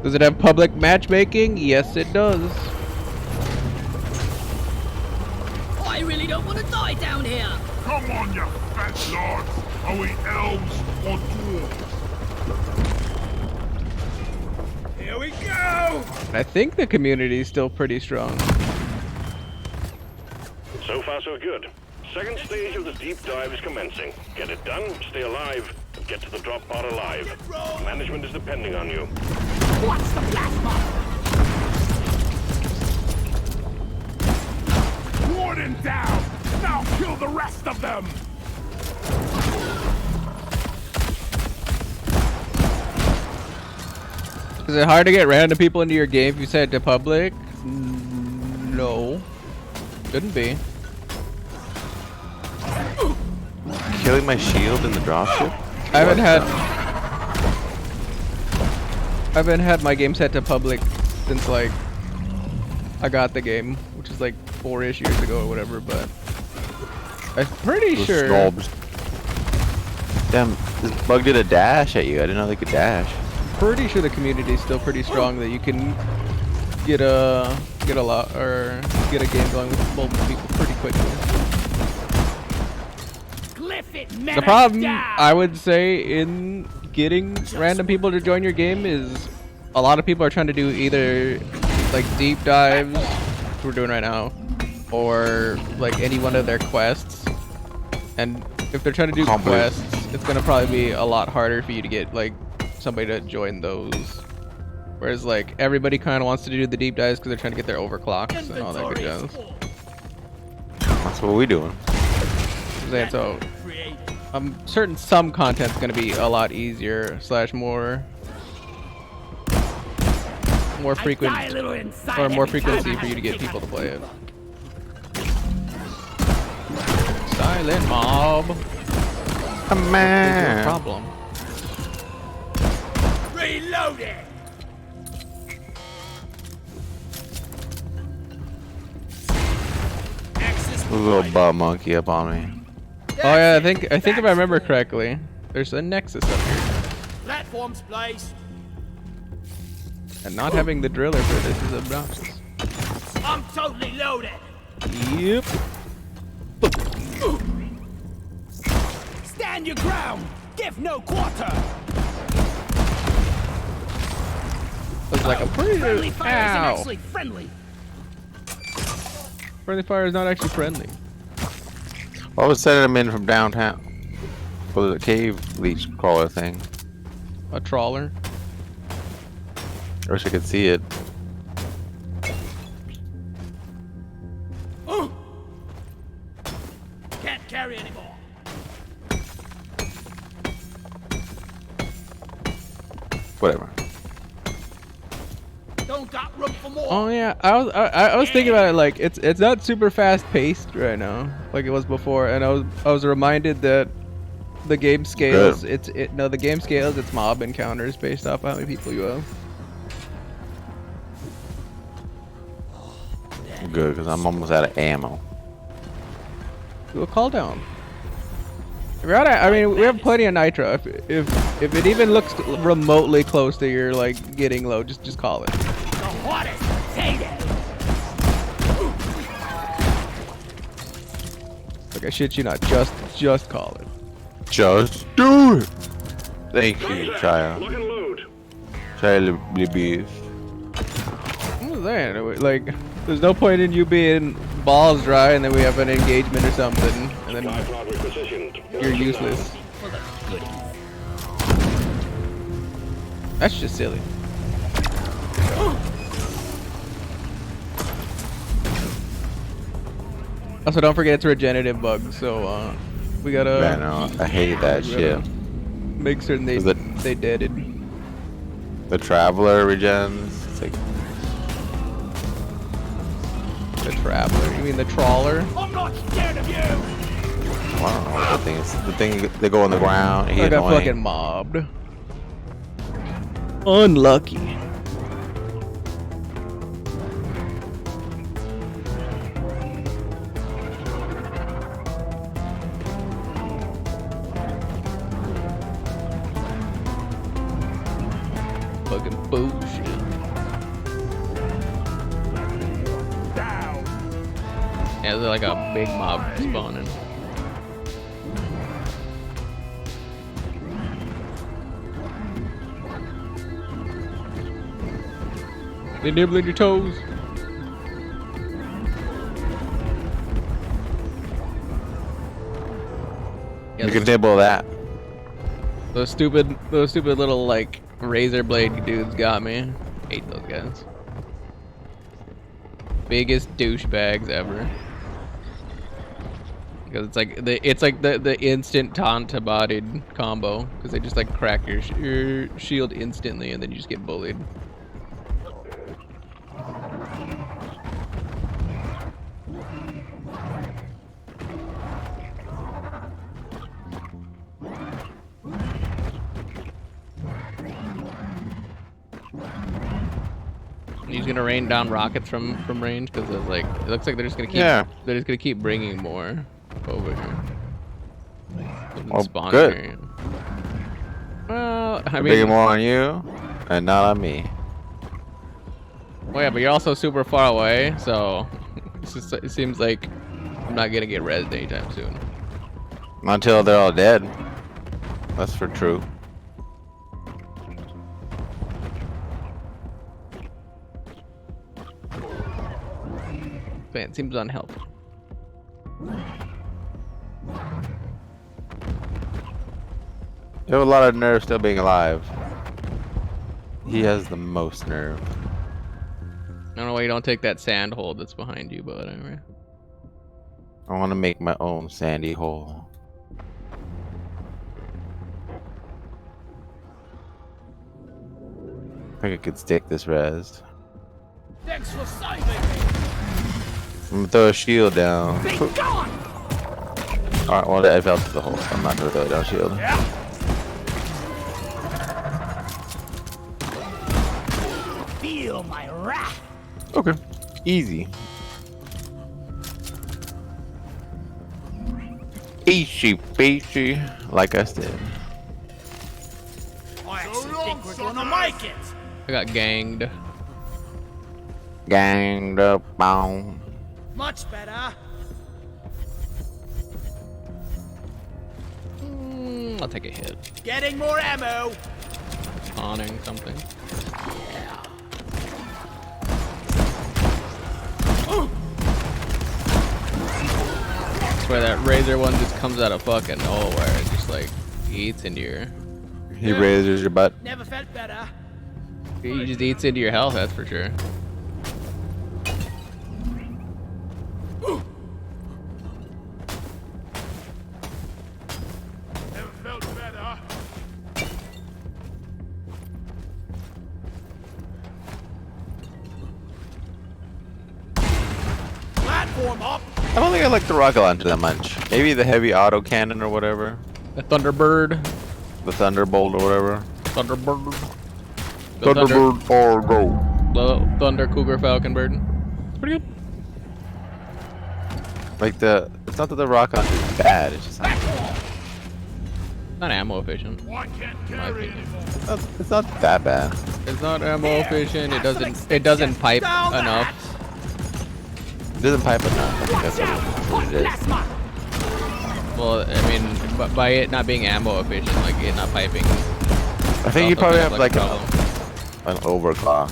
Does it have public matchmaking? Yes, it does. I really don't want to die down here. Come on, you fat lords! Are we elves or dwarves? Here we go! I think the community is still pretty strong. So far, so good. Second stage of the deep dive is commencing. Get it done, stay alive, and get to the drop pod alive. Management is depending on you. What's the plasma? Warden down! Now kill the rest of them! Is it hard to get random people into your game if you set it to public? No. Shouldn't be. Killing my shield in the dropship? I haven't had my game set to public since like I got the game, which is like 4-ish years ago or whatever, but I'm pretty Those sure. snobs. Damn, this bug did a dash at you. I didn't know they could dash. Pretty sure the community is still pretty strong that you can get a lot or get a game going with multiple people pretty quickly. The problem I would say in getting random people to join your game is a lot of people are trying to do either like deep dives, which we're doing right now, or like any one of their quests. And if they're trying to do quests, it's gonna probably be a lot harder for you to get like somebody to join those. Whereas like everybody kind of wants to do the deep dives because they're trying to get their overclocks and all that good jazz. That's what we doing. So I'm certain some content's gonna be a lot easier / more frequent or more frequency for you to get people to play it. Silent mob. Come on. Problem. Reload it. A little butt monkey up on me. Oh yeah, I think if I remember correctly, there's a nexus up here. Platforms placed. And not having the driller for this is obnoxious. I'm totally loaded. Yep. Stand your ground. Give no quarter. Looks like a pretty Friendly fire isn't ow. actually friendly. Friendly fire is not actually friendly. I was sending them in from downtown. For the cave leech crawler thing. A trawler. I wish I could see it. Can't carry anymore. Whatever. Don't got room for more. Oh yeah, I was thinking about it like it's not super fast paced right now like it was before, and I was reminded that the game scales the game scales its mob encounters based off how many people you have. Good, because I'm almost out of ammo. Do a call down. I mean, we have plenty of nitro. If it even looks remotely close to your like getting low, just call it. The hottest potato. Like I shit you not, just call it. Just do it. Thank you, child. Child beef. What was that? Like, there's no point in you being balls dry and then we have an engagement or something, and then you're useless. That's just silly. Also, don't forget it's a regenerative bug, so we gotta. Man, no, I hate that shit. Make certain they did it. The traveler regens. It's like the traveler. You mean the trawler? I'm not scared of you. I don't know what the thing is. The thing they go on the ground. I got fucking mobbed. Unlucky. Fucking bullshit. Yeah, there's like a big mob spawning. They nibbling your toes. You can nibble that. Those stupid little like razor blade dudes got me. Hate those guys. Biggest douchebags ever. Because it's like the instant taunt-bodied combo. Because they just like crack your shield instantly and then you just get bullied. He's gonna rain down rockets from range because like it looks like they're just gonna keep bringing more over here. Well, good. Here. Well, I mean, bringing more on you and not on me. Well, yeah, but you're also super far away, so it seems like I'm not gonna get rezzed anytime soon. Until they're all dead. That's for true. Man, it seems unhelpful. You have a lot of nerve still being alive. He has the most nerve. I don't know why you don't take that sand hole that's behind you, but anyway. I want to make my own sandy hole. I think I could stick this res. Thanks for saving me. I'm gonna throw a shield down. Be gone. Alright, well I fell to the hole, so I'm not gonna throw it down shield. Yeah. Feel my wrath. Okay. Easy. Easy, like I said. I actually think we're gonna make it. I got ganged. Ganged up on. Much better. I'll take a hit. Getting more ammo. Spawning something. I swear that razor one just comes out of fucking nowhere. It just like eats into your. He razors your butt. Never felt better. He just eats into your health, that's for sure. Never felt better. Platform up. I don't think I like the rocket launcher that much. Maybe the heavy auto cannon or whatever. The Thunderbird. The Thunderbolt or whatever. Thunderbird. Thunderbird or go. The Thunder Cougar Falcon Bird. It's pretty good. Like it's not that the rocket launcher is bad, it's just Not ammo efficient. In my opinion. It's not that bad. It's not ammo efficient. It doesn't pipe enough. It doesn't pipe enough. I think that's what it is. Well, I mean, by it not being ammo efficient, like it not piping. I think you probably have like an overclock,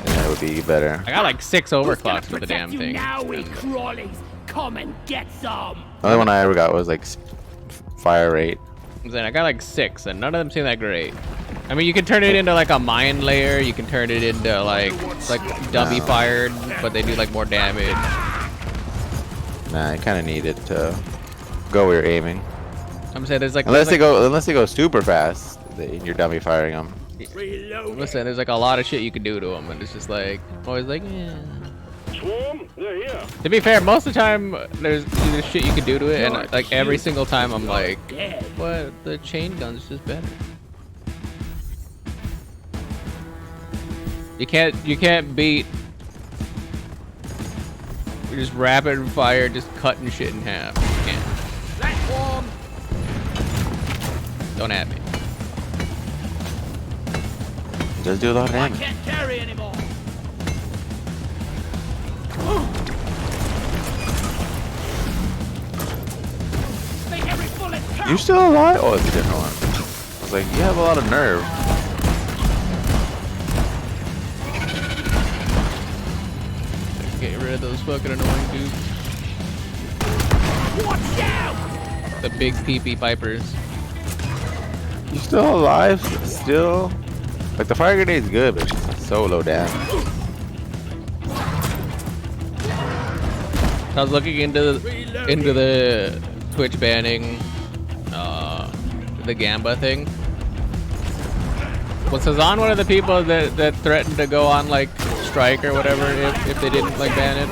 and it would be better. I got like 6 overclocks for the damn thing. Now we crawlies, come and get some. The only one I ever got was like fire rate. I'm saying I got like 6, and none of them seem that great. I mean, you can turn it into like a mine layer. You can turn it into like dummy fired, but they do like more damage. Nah, I kind of need it to go where you're aiming. I'm saying there's like unless they go super fast, and you're dummy firing them. Listen, there's like a lot of shit you can do to them, and it's just like always like, yeah. Swarm, they're here. To be fair, most of the time there's shit you can do to it, and like every single time I'm like, what? The chain gun's just better. You can't beat just rapid fire, just cutting shit in half. You can't. Platform. Don't at me. It does do a lot of damage. Can't carry anymore. Make every bullet count. You still alive? Oh, it's a different one. I was like, you have a lot of nerve. Get rid of those fucking annoying dudes. Watch out! The big peepee pipers. You still alive? Still? Like the fire grenade's good, but it's just so low damage. I was looking into the Twitch banning the Gamba thing. Was Hazan one of the people that threatened to go on like strike or whatever if they didn't like ban it?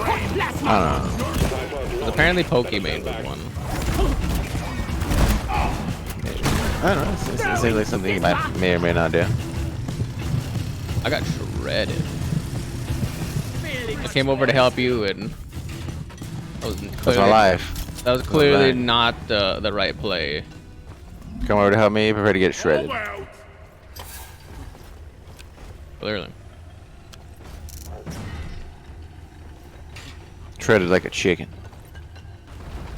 I don't know. 'Cause apparently Pokimane was one. I don't know. It seems like something you may or may not do. I got shredded. I came over to help you, and That's my life. That was clearly not the right play. Come over to help me. Prepare to get shredded. Clearly. Shredded like a chicken.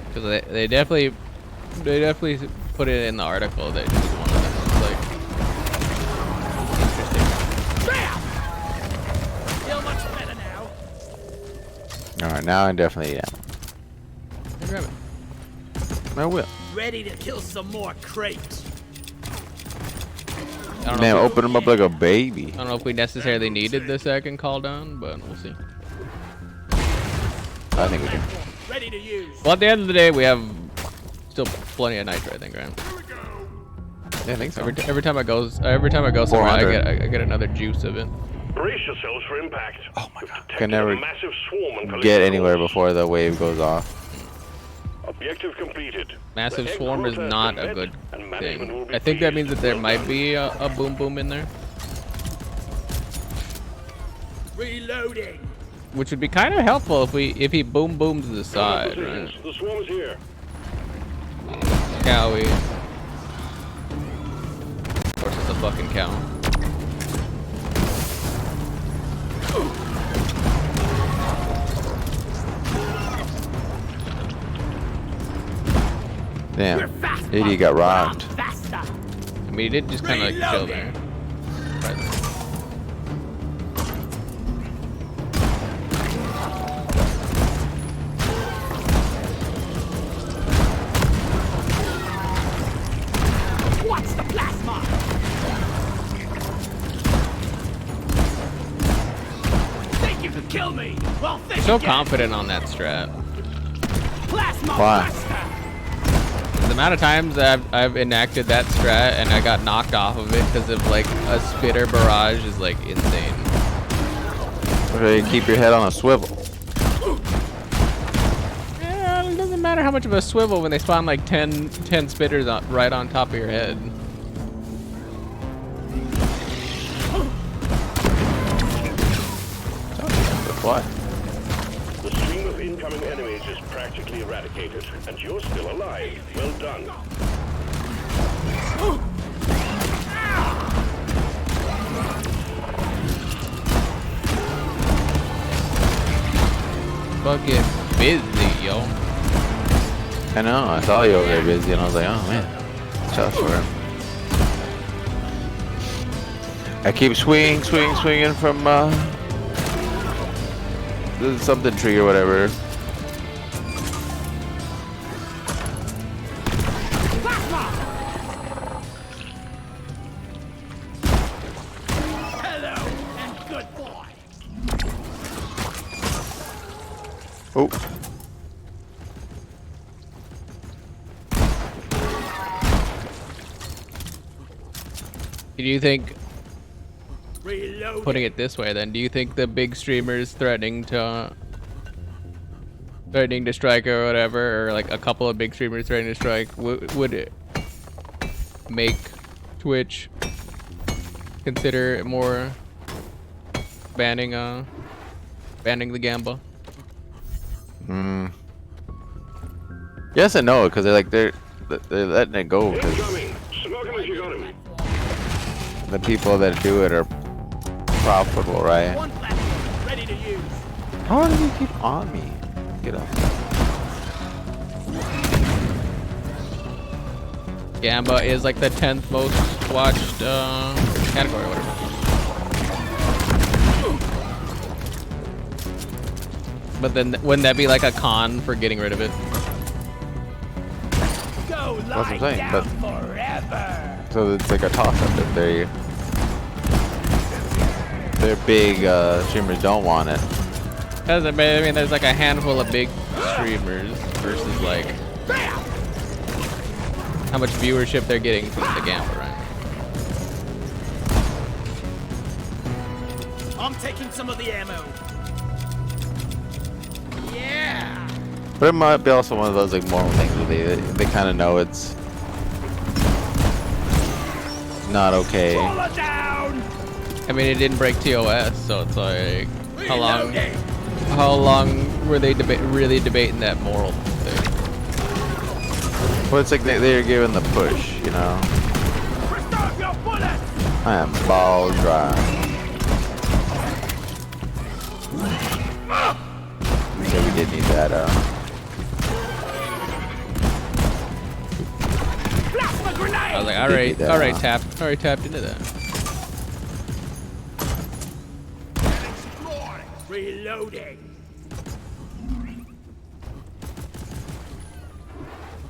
Because they definitely put it in the article that she was one of them. It's like interesting. Feel much better now. All right, now I'm definitely Grab it. I will. Ready to kill some more crates. Man, open them up like a baby. I don't know if we necessarily needed the second call down, but we'll see. I think we do. Ready to use. Well, at the end of the day, we have still plenty of nitro, I think, right? Yeah, I think so. Every time I go somewhere, I get another juice of it. Brace yourselves for impact. Oh my god. Can never Massive swarm and get anywhere before the wave goes off. Objective completed. Massive swarm is not a good thing. I think that means that there might be a boom boom in there. Reloading. Which would be kind of helpful if he boom booms the side, right? The swarm's here. Cowie. Of course, it's a fucking cow. Damn, idiot got robbed. I mean, he did just kind of like chill there. Right. What's the plasma? Think you could kill me? Well, think So again. confident on that strat. Plasma. Why? The amount of times that I've enacted that strat and I got knocked off of it because of like a spitter barrage is like insane. Okay, keep your head on a swivel. Yeah, it doesn't matter how much of a swivel when they spawn like 10 spitters right on top of your head. What? The stream of incoming enemies is practically eradicated, and you're still alive. Well done. Fucking busy, yo. I know, I saw you over there busy and I was like, oh man, tough for him. I keep swinging from the something tree or whatever. Hello and goodbye. Oh. Do you think, Reload. putting it this way then, do you think the big streamers threatening to strike or whatever, or like a couple of big streamers threatening to strike, would it make Twitch consider more banning the gamba? Yes and no, because they're letting it go because Smoke him if you got him. the people that do it are profitable, right? One platform ready to use. How do you keep on me? Get up. Gamba is like the 10th most watched category or whatever. But then wouldn't that be like a con for getting rid of it? Go That's what I'm saying, down but forever. so it's like a toss-up if their big streamers don't want it. Because I mean, there's like a handful of big streamers versus like how much viewership they're getting from the Gamba, right? I'm taking some of the ammo. Yeah. But it might be also one of those like moral things where they kind of know it's not okay. Fall down. I mean, it didn't break TOS, so it's like how long were they really debating that moral thing? Well, it's like they're giving the push, you know. Stop your bullet. I am ball dry. So we did need that. Plasma grenade. I was like, alright, tapped into that. Reloading.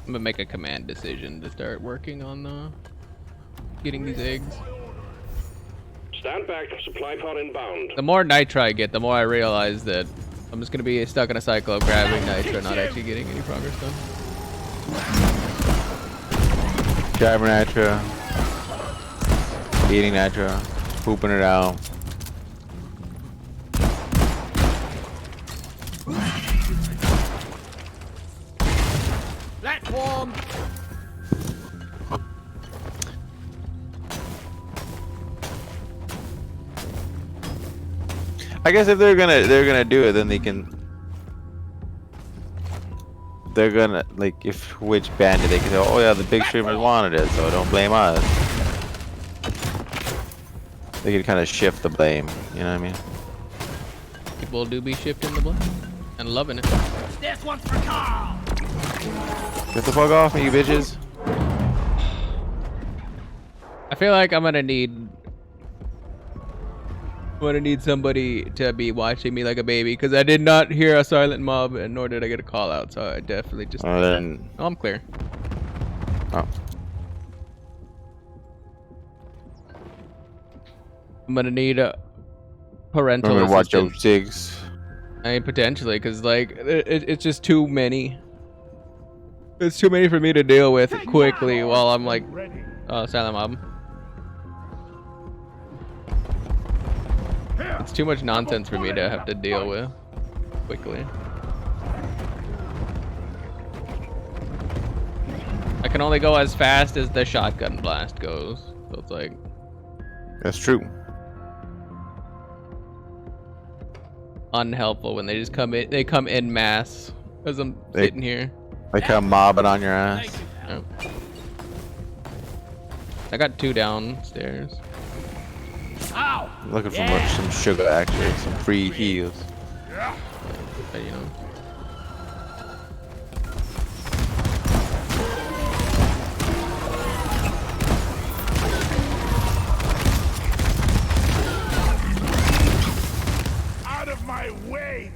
I'm gonna make a command decision to start working on getting these eggs. Stand back. Supply pod inbound. The more nitro I get, the more I realize that I'm just gonna be stuck in a cycle of grabbing nitro, not actually getting any progress done. Grabbing nitro, eating nitro, pooping it out. Platform. I guess if they're gonna do it, then they're gonna like if Twitch banned it, they can say, oh yeah, the big streamers wanted it, so don't blame us. They could kind of shift the blame, you know what I mean? People do be shifting the blame and loving it. This one's for Carl. Get the fuck off me, you bitches. I feel like I'm gonna need somebody to be watching me like a baby, because I did not hear a silent mob and nor did I get a call out, so I definitely just then... Oh, I'm clear. Oh. I'm gonna need a parental I'm gonna watch assistant. your jigs. I mean, potentially, because like it's just too many. It's too many for me to deal with quickly while I'm like silent mob. It's too much nonsense for me to have to deal with quickly. I can only go as fast as the shotgun blast goes, so it's like. That's true. Unhelpful when they just come in. They come in mass as I'm sitting here. They come mobbing on your ass. Oh. I got 2 downstairs. Ow! Looking for some sugar, actually, some free heals. But, you know. Out of my way!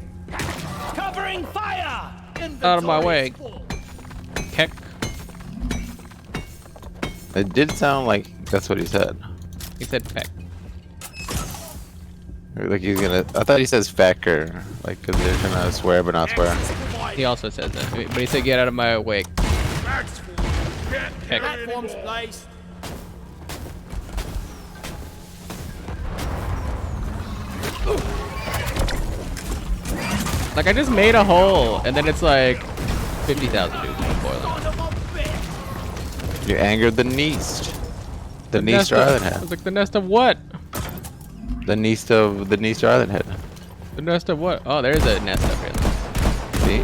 Covering fire! Out of my way. Keck. It did sound like that's what he said. He said peck. Like he's gonna. I thought he says fecker, like because they're trying to swear but not swear. He also says that, but he said get out of my way. Heck. Platforms placed. Like I just made a hole, and then it's like 50,000 dudes boiling. You angered the Neast. The nest Neast Island I head. was like, the nest of what? The Neast of the Neast Island head. The nest of what? Oh, there's a nest up here. See?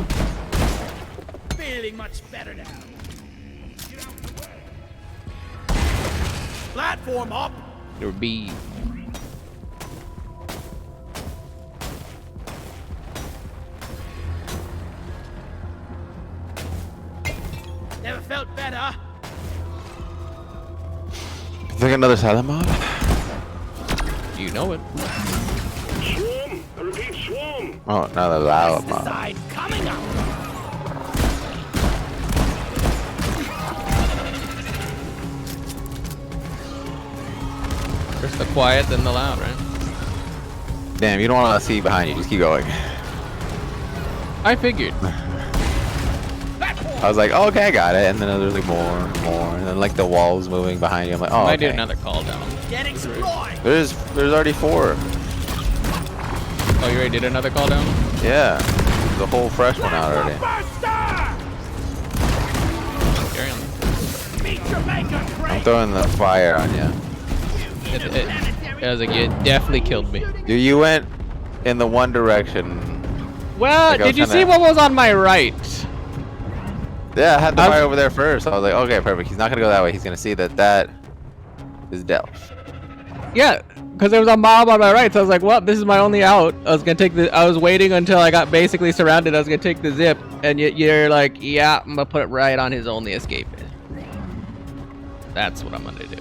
Feeling much better now. Platform up. There would be. Never felt better. You think another silent mob? You know it. Swarm! I repeat, swarm! Oh, another loud mob. Side coming up. First the quiet, then the loud, right? Damn, you don't want to see behind you. Just keep going. I figured. I was like, oh, okay, I got it. And then there's like more and more. And then like the walls moving behind you. I'm like, oh, I okay. did another call down. Getting supplied. There's already 4. Oh, you already did another call down? Yeah. The whole fresh one out already. Carry on. I'm throwing the fire on you. I was like, you definitely killed me. Dude, you went in the one direction. Well, Like, did you see what was on my right? Yeah, I had the fire over there first. I was like, okay, perfect. He's not gonna go that way. He's gonna see that is Del. Yeah, because there was a mob on my right, so I was like, well, this is my only out. I was waiting until I got basically surrounded. I was gonna take the zip, and you're like, yeah, I'm gonna put it right on his only escape. That's what I'm gonna do.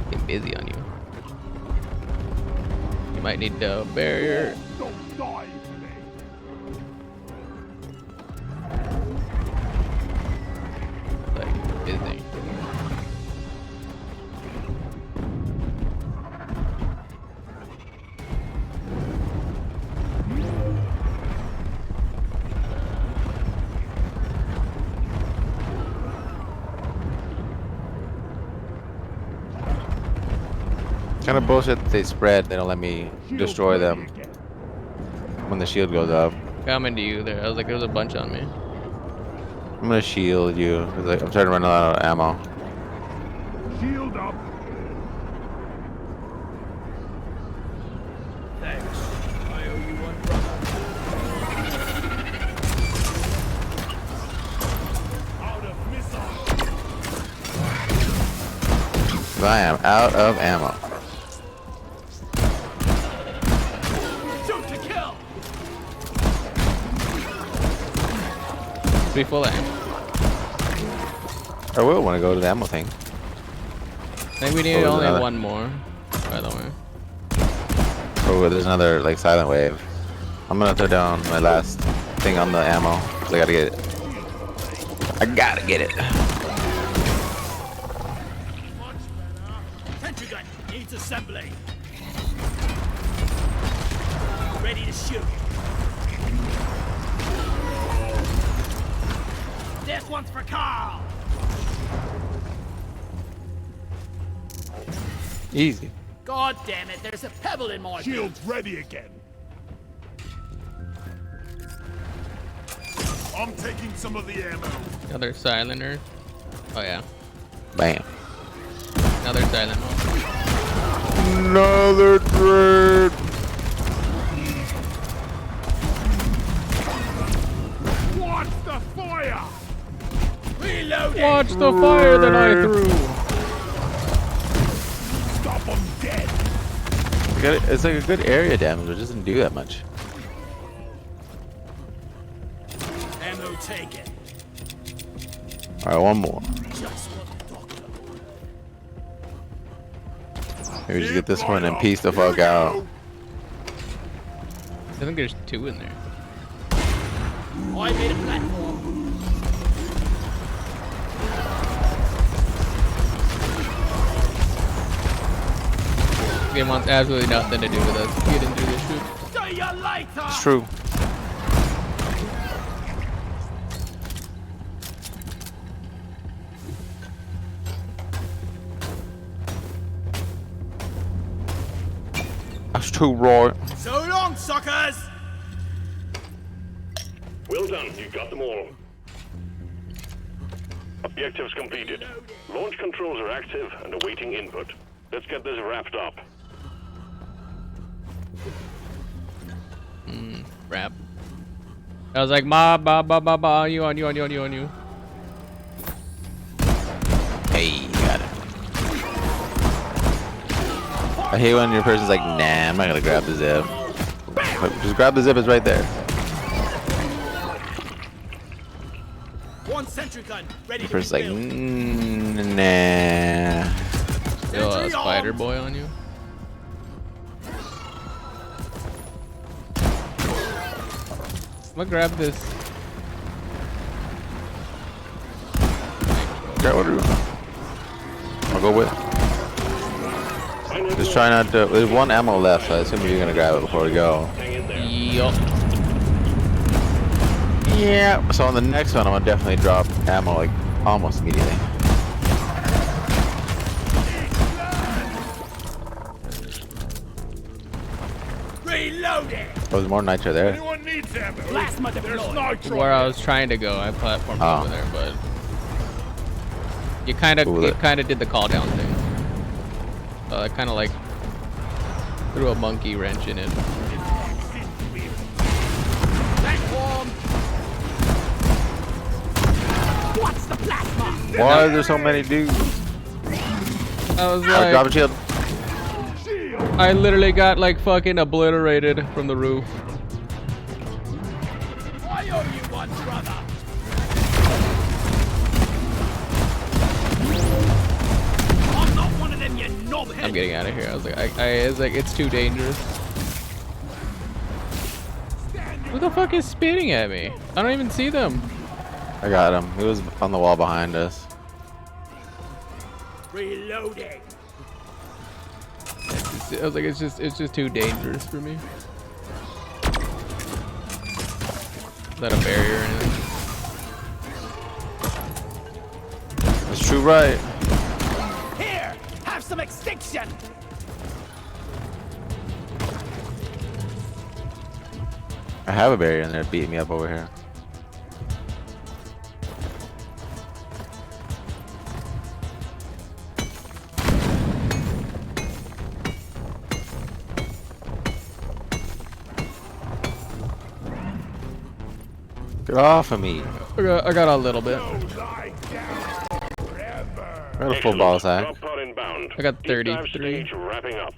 Get busy on you. You might need the barrier. Don't die today. Like, busy. Kind of bullshit that they spread. They don't let me destroy them when the shield goes up. Coming to you there. I was like, there was a bunch on me. I'm gonna shield you. Like, I'm starting to run out of ammo. Shield up. Thanks. I owe you one, brother. Out of missile. I am out of ammo. Shoot to kill. Be full aim. I will want to go to the ammo thing. I think we need only one more, by the way. Oh, there's another like silent wave. I'm gonna throw down my last thing on the ammo because I gotta get it. I gotta get it. Sentry gun needs assembly. Ready to shoot. This one's for Carl. Easy. God damn it, there's a pebble in my Shield's ready again. I'm taking some of the ammo. Another silenter. Oh yeah. Bam. Another silent one. Another dread. Watch the fire! Watch the fire that I threw. Stop them dead. It's like a good area damage. It doesn't do that much. Ammo taken. All right, one more. Maybe just get this one and piece the fuck out. I think there's 2 in there. I made a platform. Game wants absolutely nothing to do with us. Get into this shit. See you later. It's true. That's too raw. So long, suckers! Well done, you got them all. Objectives completed. Launch controls are active and awaiting input. Let's get this wrapped up. Crap. I was like, ma, ba, ba, ba, ba, on you. Hey, got it. I hate when your person's like, nah, I'm not gonna grab the zip. Just grab the zip, it's right there. One sentry gun ready Your to be person's like, built. nah. Still a spider boy on you. I'm gonna grab this. Grab what? I'll go with. Just try not to. There's 1 ammo left, so I assume you're gonna grab it before we go. Yup. Yeah. So on the next one, I'm gonna definitely drop ammo like almost immediately. Reload it. Oh, there's more nitro there. Anyone needs ammo? Plasma There's deployed. nitro. Where I was trying to go, I platformed Oh. over there, but you kind of did the call down thing. So I kind of like threw a monkey wrench in it. Platform. What's the plasma? Why are there so many dudes? I was Drop a like, shield. I literally got like fucking obliterated from the roof. I owe you one, brother. I'm not one of them, you knobhead. I'm getting out of here. I was like, I was like, it's too dangerous. Who the fuck is spitting at me? I don't even see them. I got him. He was on the wall behind us. Reloading. I was like, it's just too dangerous for me. Is that a barrier or anything? That's true, right? Here, have some extinction. I have a barrier in there beating me up over here. Get off of me. I got a little bit. I got a full ball sack. Drop pod inbound. I got Deep dive 33. stage wrapping up.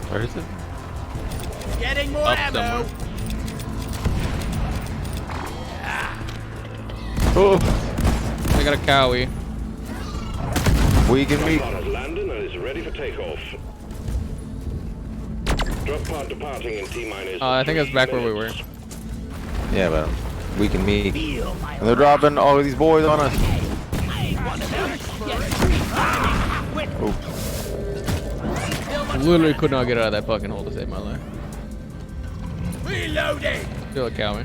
Where is it? Getting more Up ammo. Oh, I got a cowie. weak and Drop meat. pod has landed and is ready for takeoff. Drop pod departing in T-minus. I think that's back where we were. Yeah, but weak and meat. And they're dropping all of these boys on us. Oh. Literally could not get out of that fucking hole to save my life. Reloading. Still a cowie.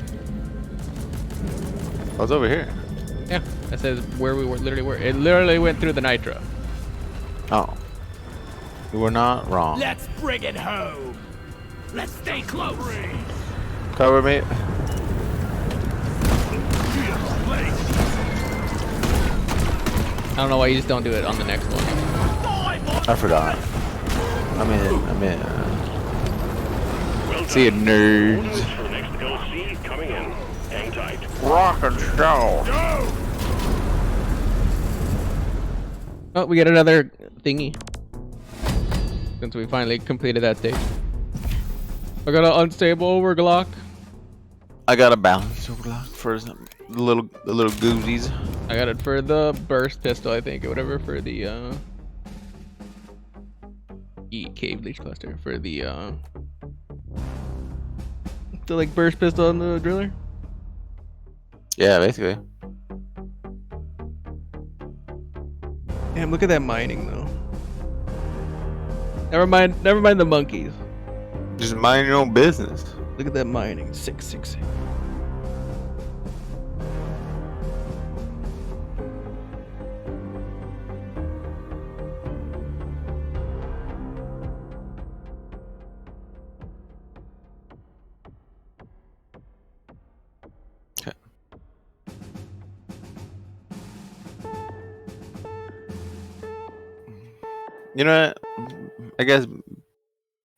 Oh, it's over here. Yeah, that says where we were. Literally were. It literally went through the nitro. Oh. You were not wrong. Let's bring it home. Let's stay close. Cover me. I don't know why you just don't do it on the next one. I forgot. I'm in. Well See you, nerds. Orders for the next LC coming in. Hang tight. Rock and show. Oh, we get another thingy. Since we finally completed that stage. I got an unstable overclock. I got a balance overclock for some little goozies. I got it for the burst pistol, I think, or whatever, for the cave leech cluster for the like burst pistol on the driller. Yeah, basically. Damn, look at that mining though. Never mind the monkeys. Just mind your own business. Look at that mining. 666. You know what? I guess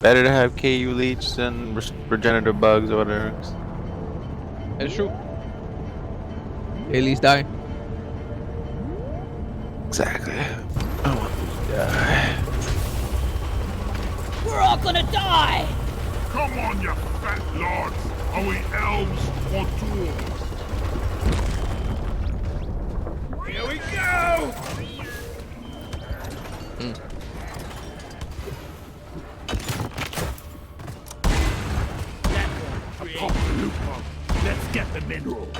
better to have KU leech than regenerative bugs or whatever. That's true. They at least die. Exactly. I want to die. We're all gonna die! Come on, you fat lords! Are we elves or dwarves? Here we go! Pop the loop pump. Let's get the minerals.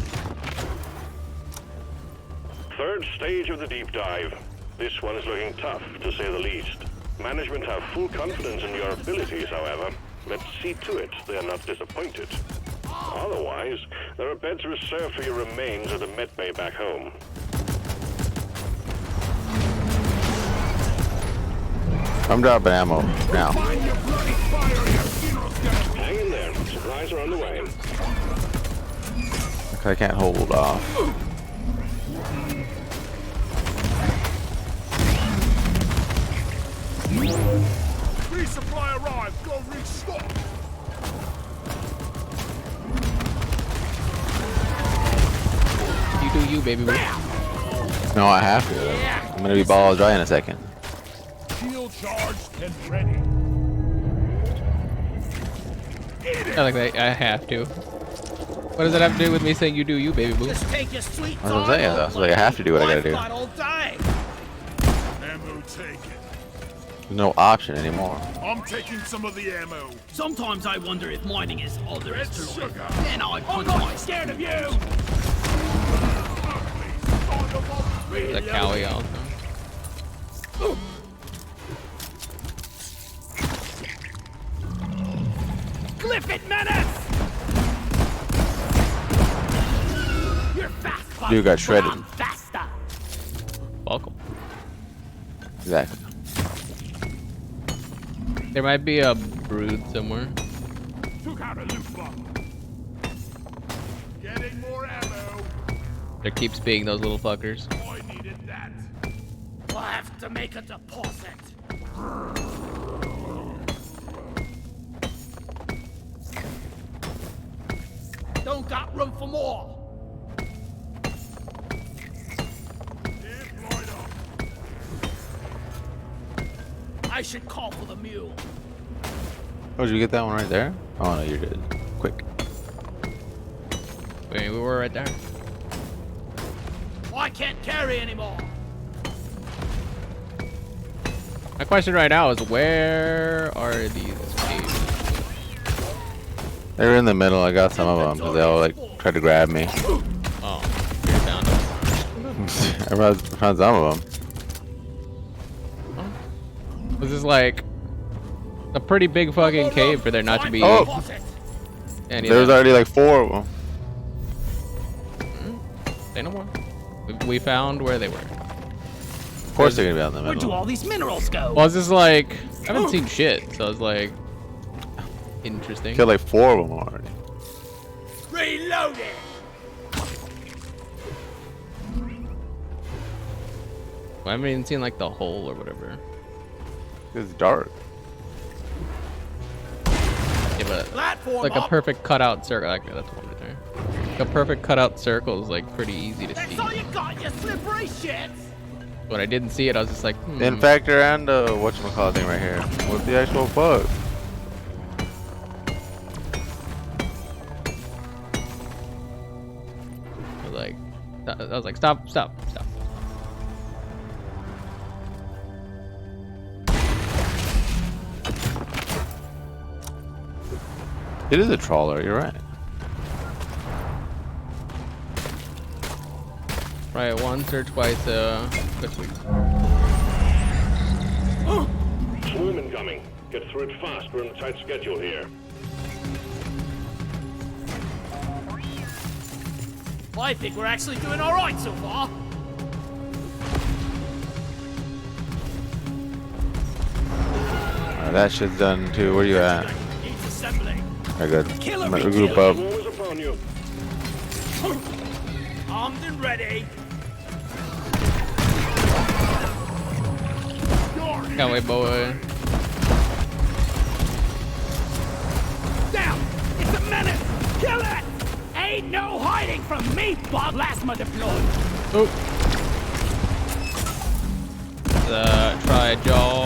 Third stage of the deep dive. This one is looking tough, to say the least. Management have full confidence in your abilities, however. Let's see to it they are not disappointed. Otherwise, there are beds reserved for your remains at the medbay back home. I'm dropping ammo now. Hang in there. Supplies are on the way. I can't hold off. Resupply arrived. Go restock. You do you, baby. No, I have to. I'm gonna be balls dry in a second. Shield charged and ready. I like that. I have to. What does that have to do with me saying you do you, baby boo? Just take your sweet That's what I'm saying. That's like I have to do what I gotta do. all day. Ammo taken. There's no option anymore. I'm taking some of the ammo. Sometimes I wonder if mining is all there is to it. Sugar. Then I put my scared of you. The Cowie also. Cliff it, menace! You're fast, Dude got shredded. I'm faster. Welcome. Exactly. There might be a brood somewhere. Took out a loot bomb. Getting more ammo. There keeps being those little fuckers. I needed that. We'll have to make a deposit. Don't got room for more. I should call for the mule. Oh, did you get that one right there? Oh no, you're good. Quick. Wait, we were right there. I can't carry anymore. My question right now is where are these caves? They're in the middle. I got some of them because they all like tried to grab me. Oh, you found them. I found some of them. This is like a pretty big fucking cave for there not to be any of There's them. already like 4 of them. Say no more. We found where they were. Of course they're gonna be out in the Where do middle. all these minerals go? Well, it's just like I haven't seen shit, so it's like interesting. Killed like 4 of them already. Reloading. I haven't even seen like the hole or whatever. It's dark. Yeah, but like a perfect cutout circle. Like, that's one right there. Like a perfect cutout circle is like pretty easy to see. all you got, you slippery shit! When I didn't see it, I was just like, Infector and whatchamacallit thing right here. What the actual fuck? I was like, stop. It is a trawler, you're right. Try it once or twice this week. Swarm incoming. Get through it fast. We're on a tight schedule here. I think we're actually doing alright so far. Alright, that shit's done too. Where you at? Needs assembling. Very good. I'm gonna regroup up. Swarm is upon you. Armed and ready. Can't wait, boy. Down! It's a menace! Kill it! Ain't no hiding from me, Bob! Plasma deployed! Oh. Try jaw.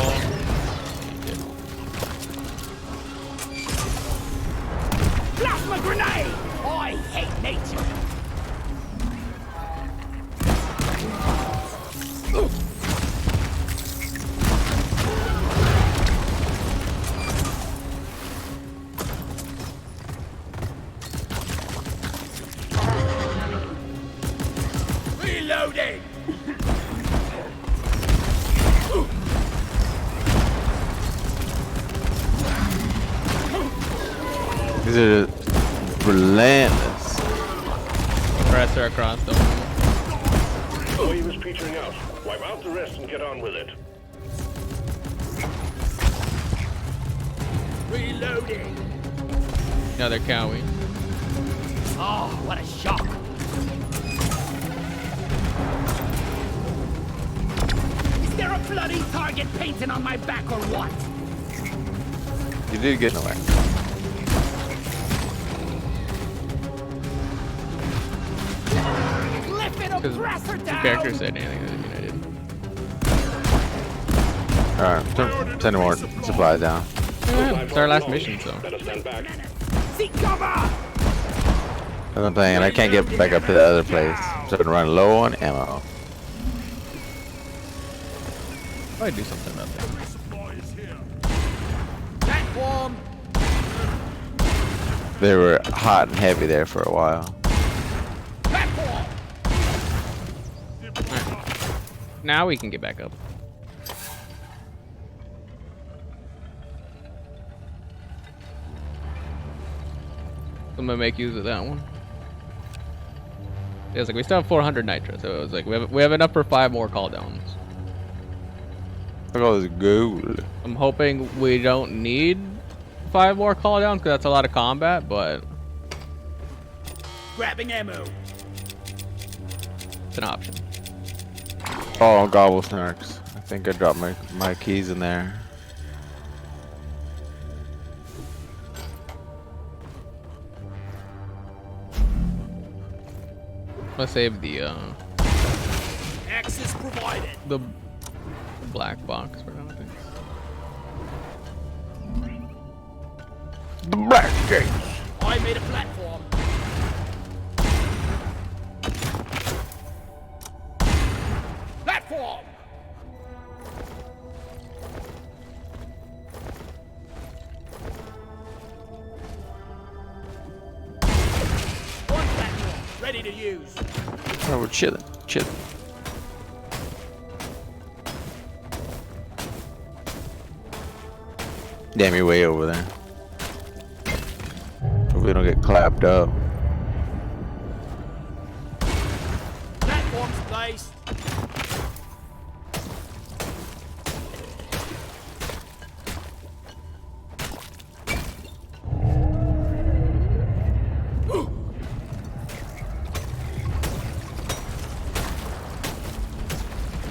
Plasma grenade! I hate nature! Reloading! These are relentless. Pressure across the wall. Wave is petering out. Wipe out the rest and get on with it. Reloading! Another cowie. Oh, what a shock! Is there a bloody target painting on my back or what? You did get nowhere. Because the character said anything, that didn't mean I didn't. Alright, send more supplies down. Yeah, it's our last mission, so. See cover! As I'm saying, I can't get back up to the other place. I'm starting to run low on ammo. Probably do something about that. Platform! They were hot and heavy there for a while. Platform! Now we can get back up. I'm gonna make use of that one. Yeah, it's like we still have 400 nitro, so it was like we have enough for 5 more call downs. Look at all this gold. I'm hoping we don't need 5 more call downs because that's a lot of combat, but Grabbing ammo. it's an option. Oh, gobble snarks. I think I dropped my keys in there. Let's save the Access provided. the black box for now, I think. The black gates. I made a platform. Platform! One platform, ready to use. Oh, we're chilling. Damn, you're way over there. Hope we don't get clapped up. Platforms placed.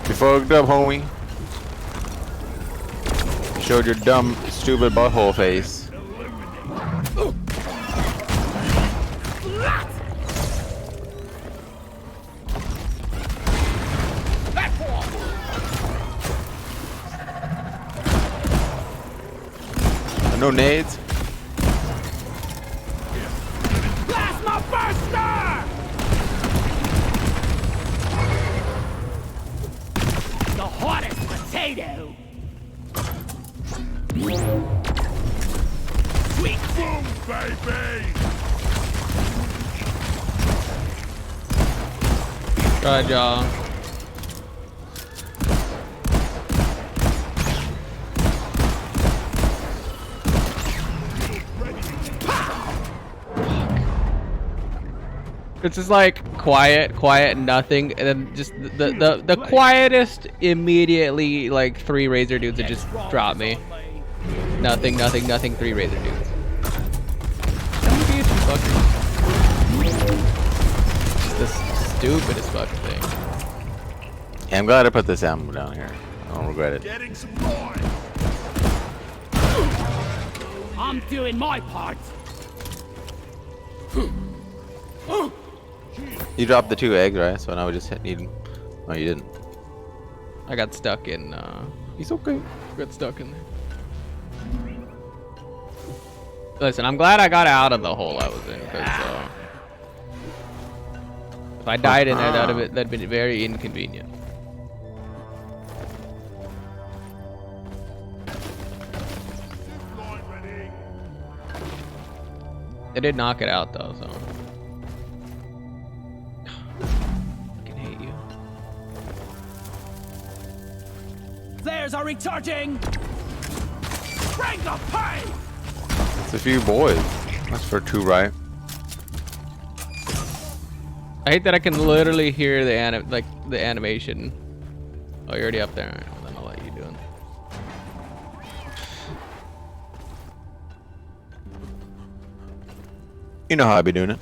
You fucked up, homie. Showed your dumb, stupid butthole face. No nades. Plasma burster! The hottest potato. Sweet boom, baby. Good job. It's just like quiet, nothing, and then just the quietest immediately like 3 razor dudes that just drop me. Nothing, 3 razor dudes. This stupidest fucking thing. Yeah, I'm glad I put this ammo down here. I don't regret it. I'm doing my part. You dropped the 2 eggs, right? So now we just need them. Oh, you didn't. I got stuck in. He's okay. Got stuck in there. Listen, I'm glad I got out of the hole I was in, because if I died in there, that'd been very inconvenient. They did knock it out though, so. I can hate you. Flares are recharging. Crank the pipe. It's a few boys. That's for 2, right? I hate that I can literally hear the animation. Oh, you're already up there. Alright, well, then I'll let you do it. You know how I be doing it.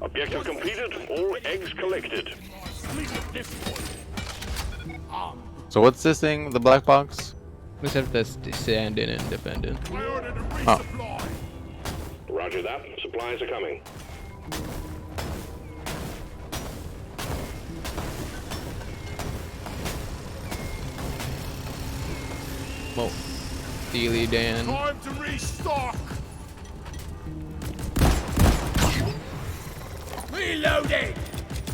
Objective completed, all eggs collected. So what's this thing? The black box? We just have to stand in and defend it. Oh. Roger that. Supplies are coming. Whoa. Steely Dan. Time to restock. Reloading.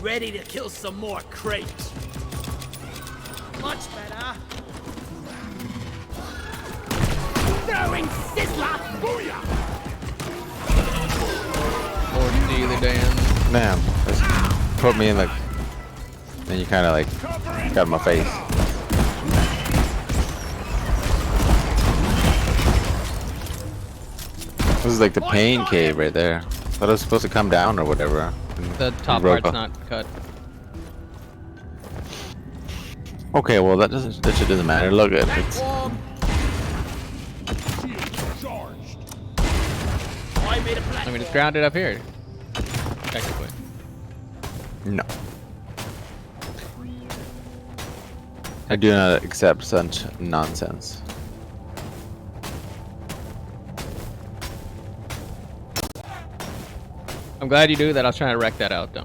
Ready to kill some more crates. Much better. Throwing sizzler. Booyah. Or Steely Dan. Man, just put me in like. Then you kind of like got in my face. This is like the pain cave right there. I thought it was supposed to come down or whatever. The top part's not cut. Okay, well that shit doesn't matter. Look at it. I mean, it's grounded up here. Technically. No. I do not accept such nonsense. I'm glad you do that. I was trying to wreck that out though.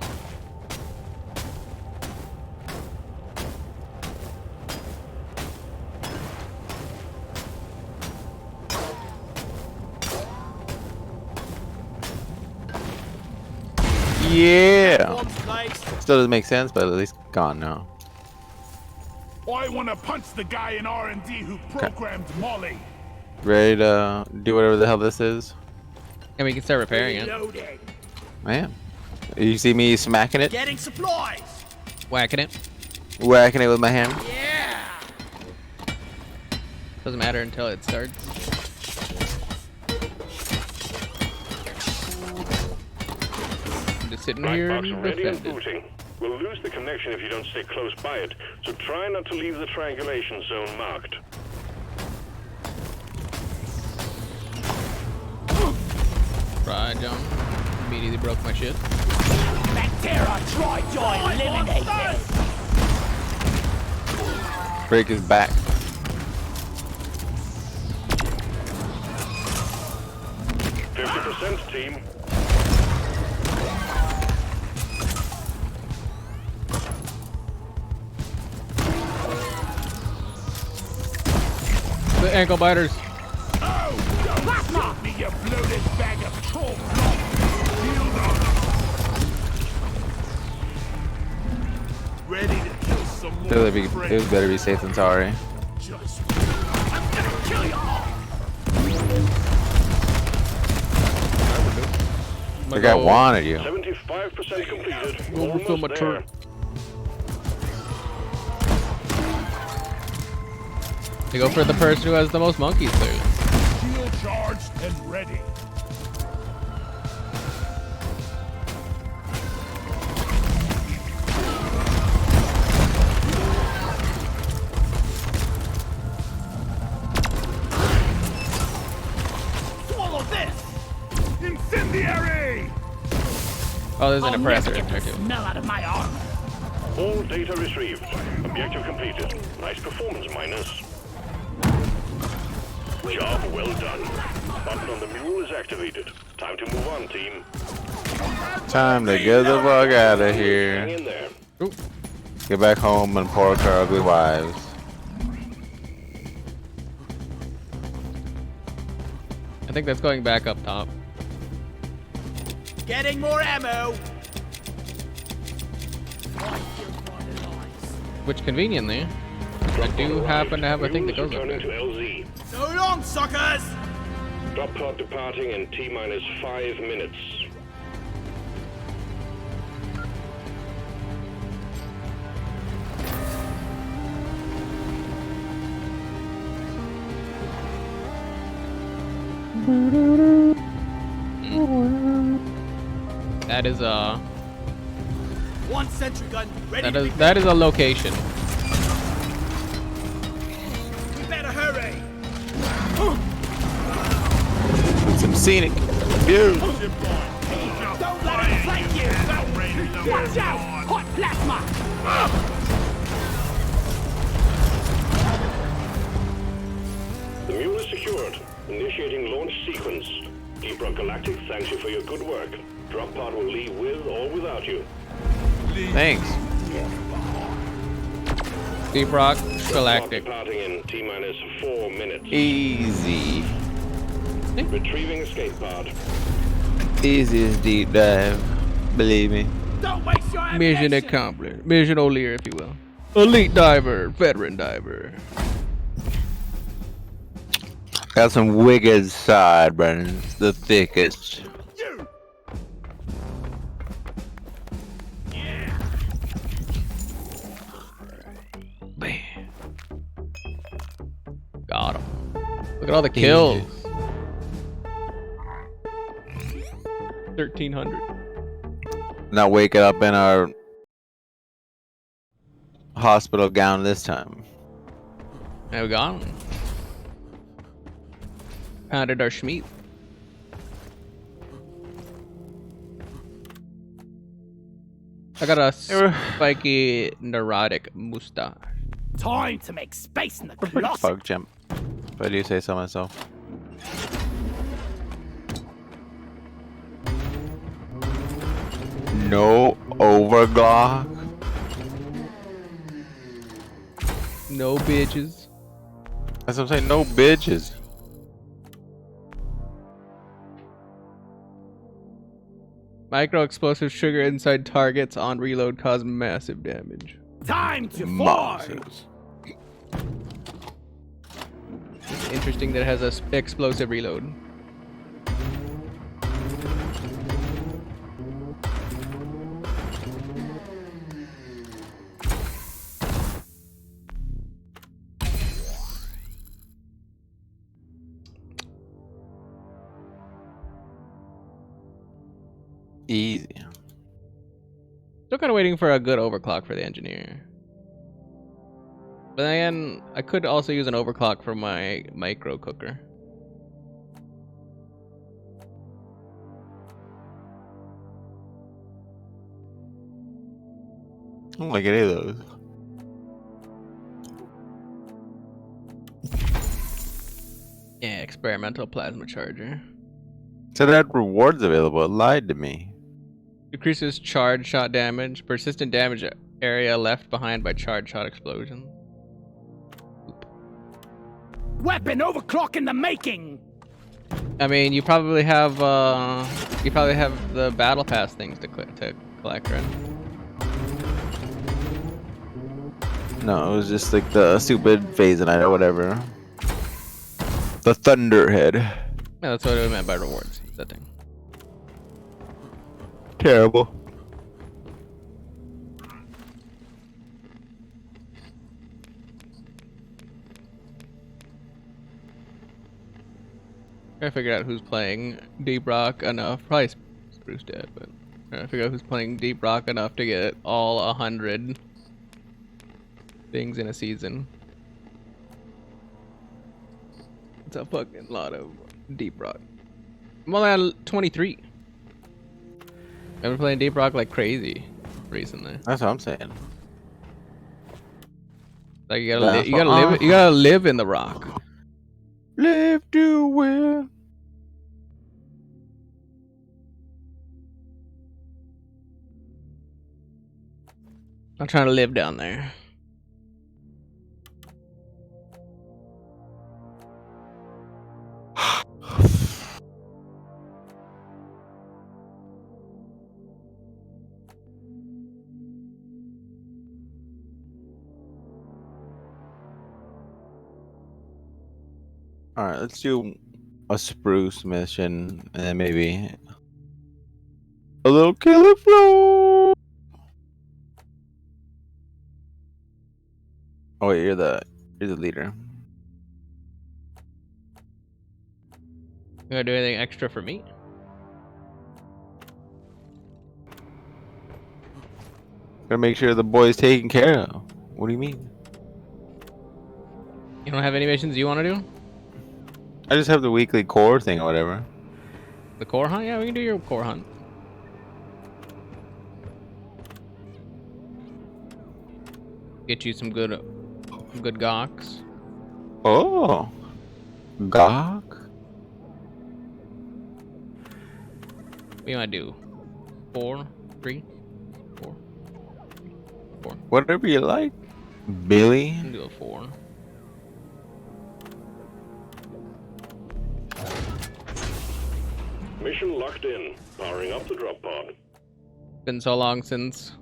Yeah. Still doesn't make sense, but at least gone now. I want to punch the guy in R&D who programmed Molly. Ready to do whatever the hell this is? And we can start repairing it. Man, you see me smacking it? Getting supplies. Whacking it. Whacking it with my hand. Yeah. Doesn't matter until it starts. I'm just sitting here Black box ready and defending. booting. We'll lose the connection if you don't stay close by it, so try not to leave the triangulation zone marked. Right, John. Immediately broke my shit. Bacteria Tri-Joy eliminated. Break his back. %, team. The ankle biters. Plasma! Me, you bloated bag of troll blood. Shield up. Ready to kill some more It was better be safe than sorry. Just I'm gonna kill you all! The guy wanted you. 75% completed. Overfill my turret. They go for the person who has the most monkeys, clearly. shield charged and ready. Swallow this! Incendiary! Oh, there's an I'll oppressor never in there get the too. smell out of my armor. All data retrieved. Objective completed. Nice performance, Minus. Job well done. Button on the mule is activated. Time to move on, team. Time to get the fuck out of Hang here. in there. Get back home and pork our ugly wives. I think that's going back up top. Getting more ammo! Which conveniently, I do happen to have a thing that goes up Returning to there. LZ. So long, suckers! Drop pod departing in T-minus 5 minutes. That is a One sentry gun ready to be that is a location. We better hurry! Some scenic views. Don't let him flank you! Watch out! Hot plasma! The mule is secured. Initiating launch sequence. Deep Rock Galactic thanks you for your good work. Drop pod will leave with or without you. Thanks. Deep Rock Drop pod Galactic. departing in T-minus 4 minutes. Easy. Retrieving escape pod. Easiest deep dive. Believe me. Don't waste your Mission ammunition! accomplished. Mission O'Lear, if you will. Elite diver, veteran diver. Got some wicked sideburns. The thickest. Bam. Got him. Look at all the kills. 1,300. Not waking up in our hospital gown this time. There we got him. Pounded our schmeat. I got a spiky neurotic mustache. Time to make space in the Pretty closet! fuck, chimp. If I do say so myself. No overglock. No bitches. That's what I'm saying. No bitches. Micro explosive sugar inside targets on reload cause massive damage. Time to Massive. It's interesting that it has a explosive reload. Easy. Still kind of waiting for a good overclock for the engineer. But then I could also use an overclock for my micro cooker. I don't like any of those. Yeah, experimental plasma charger. Said it had rewards available. It lied to me. Decreases charge shot damage, persistent damage area left behind by charge shot explosion. Weapon overclock in the making! I mean, you probably have the battle pass things to collect, right? No, it was just like the stupid phase night or whatever. The Thunderhead. Yeah, that's what I meant by rewards. That thing. Terrible. Gotta figure out who's playing Deep Rock enough. Probably Spruce dead, but gotta figure out who's playing Deep Rock enough to get all 100 things in a season. It's a fucking lot of Deep Rock. I'm only at 23. I've been playing Deep Rock like crazy recently. That's what I'm saying. Like you gotta live in the rock. Live to win. I'm trying to live down there. Alright, let's do a spruce mission and then maybe a little killer flow. Oh wait, you're the leader. You gonna do anything extra for me? Gotta make sure the boy's taken care of. What do you mean? You don't have any missions you want to do? I just have the weekly core thing or whatever. The core hunt? Yeah, we can do your core hunt. Get you some good gawks. Oh, gawk. What do you want to do? 4, 3, 4, 4. Whatever you like, Billy. Can do a 4. Mission locked in. Powering up the drop pod. Been so long since.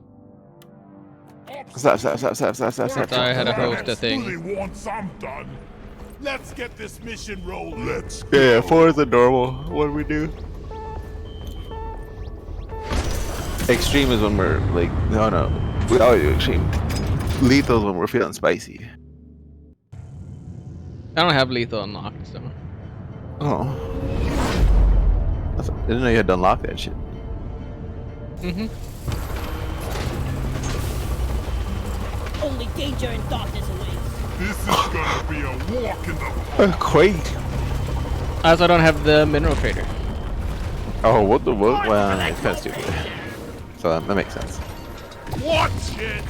Stop. I had to host a thing. Really want some done. Let's get this mission rolling. Let's go. Yeah, 4 is the normal. What do we do? Extreme is when we're like, no. We always do extreme. Lethal is when we're feeling spicy. I don't have lethal unlocked, so. Oh. I didn't know you had to unlock that shit. Mm-hmm. Only danger and darkness awaits. This is gonna be a walk in the Quake. I also don't have the mineral trader. Oh, what the what? Well, it's kind of stupid. So that makes sense. Watch it!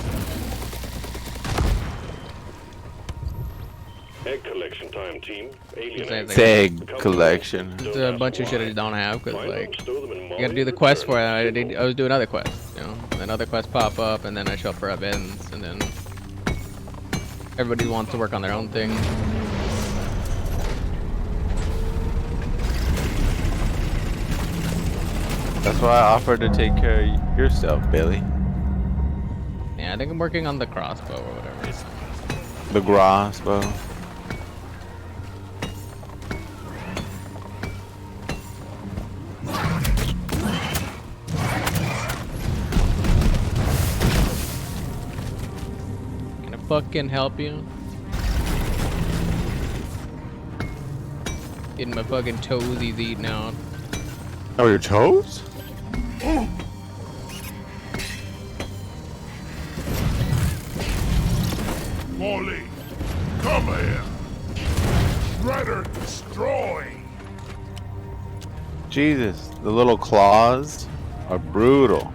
Egg collection time, team. Alien Egg collection. It's a bunch of shit I don't have because like you gotta do the quest for it. I was doing other quests, you know. And other quests pop up, and then I show up for events, and then everybody wants to work on their own thing. That's why I offered to take care of your stuff, Bailey. Yeah, I think I'm working on the crossbow or whatever. The crossbow. Can I fucking help you? Getting my fucking toesies eaten out. Oh, your toes? Molly, come here. Shredder destroy. Jesus, the little claws are brutal.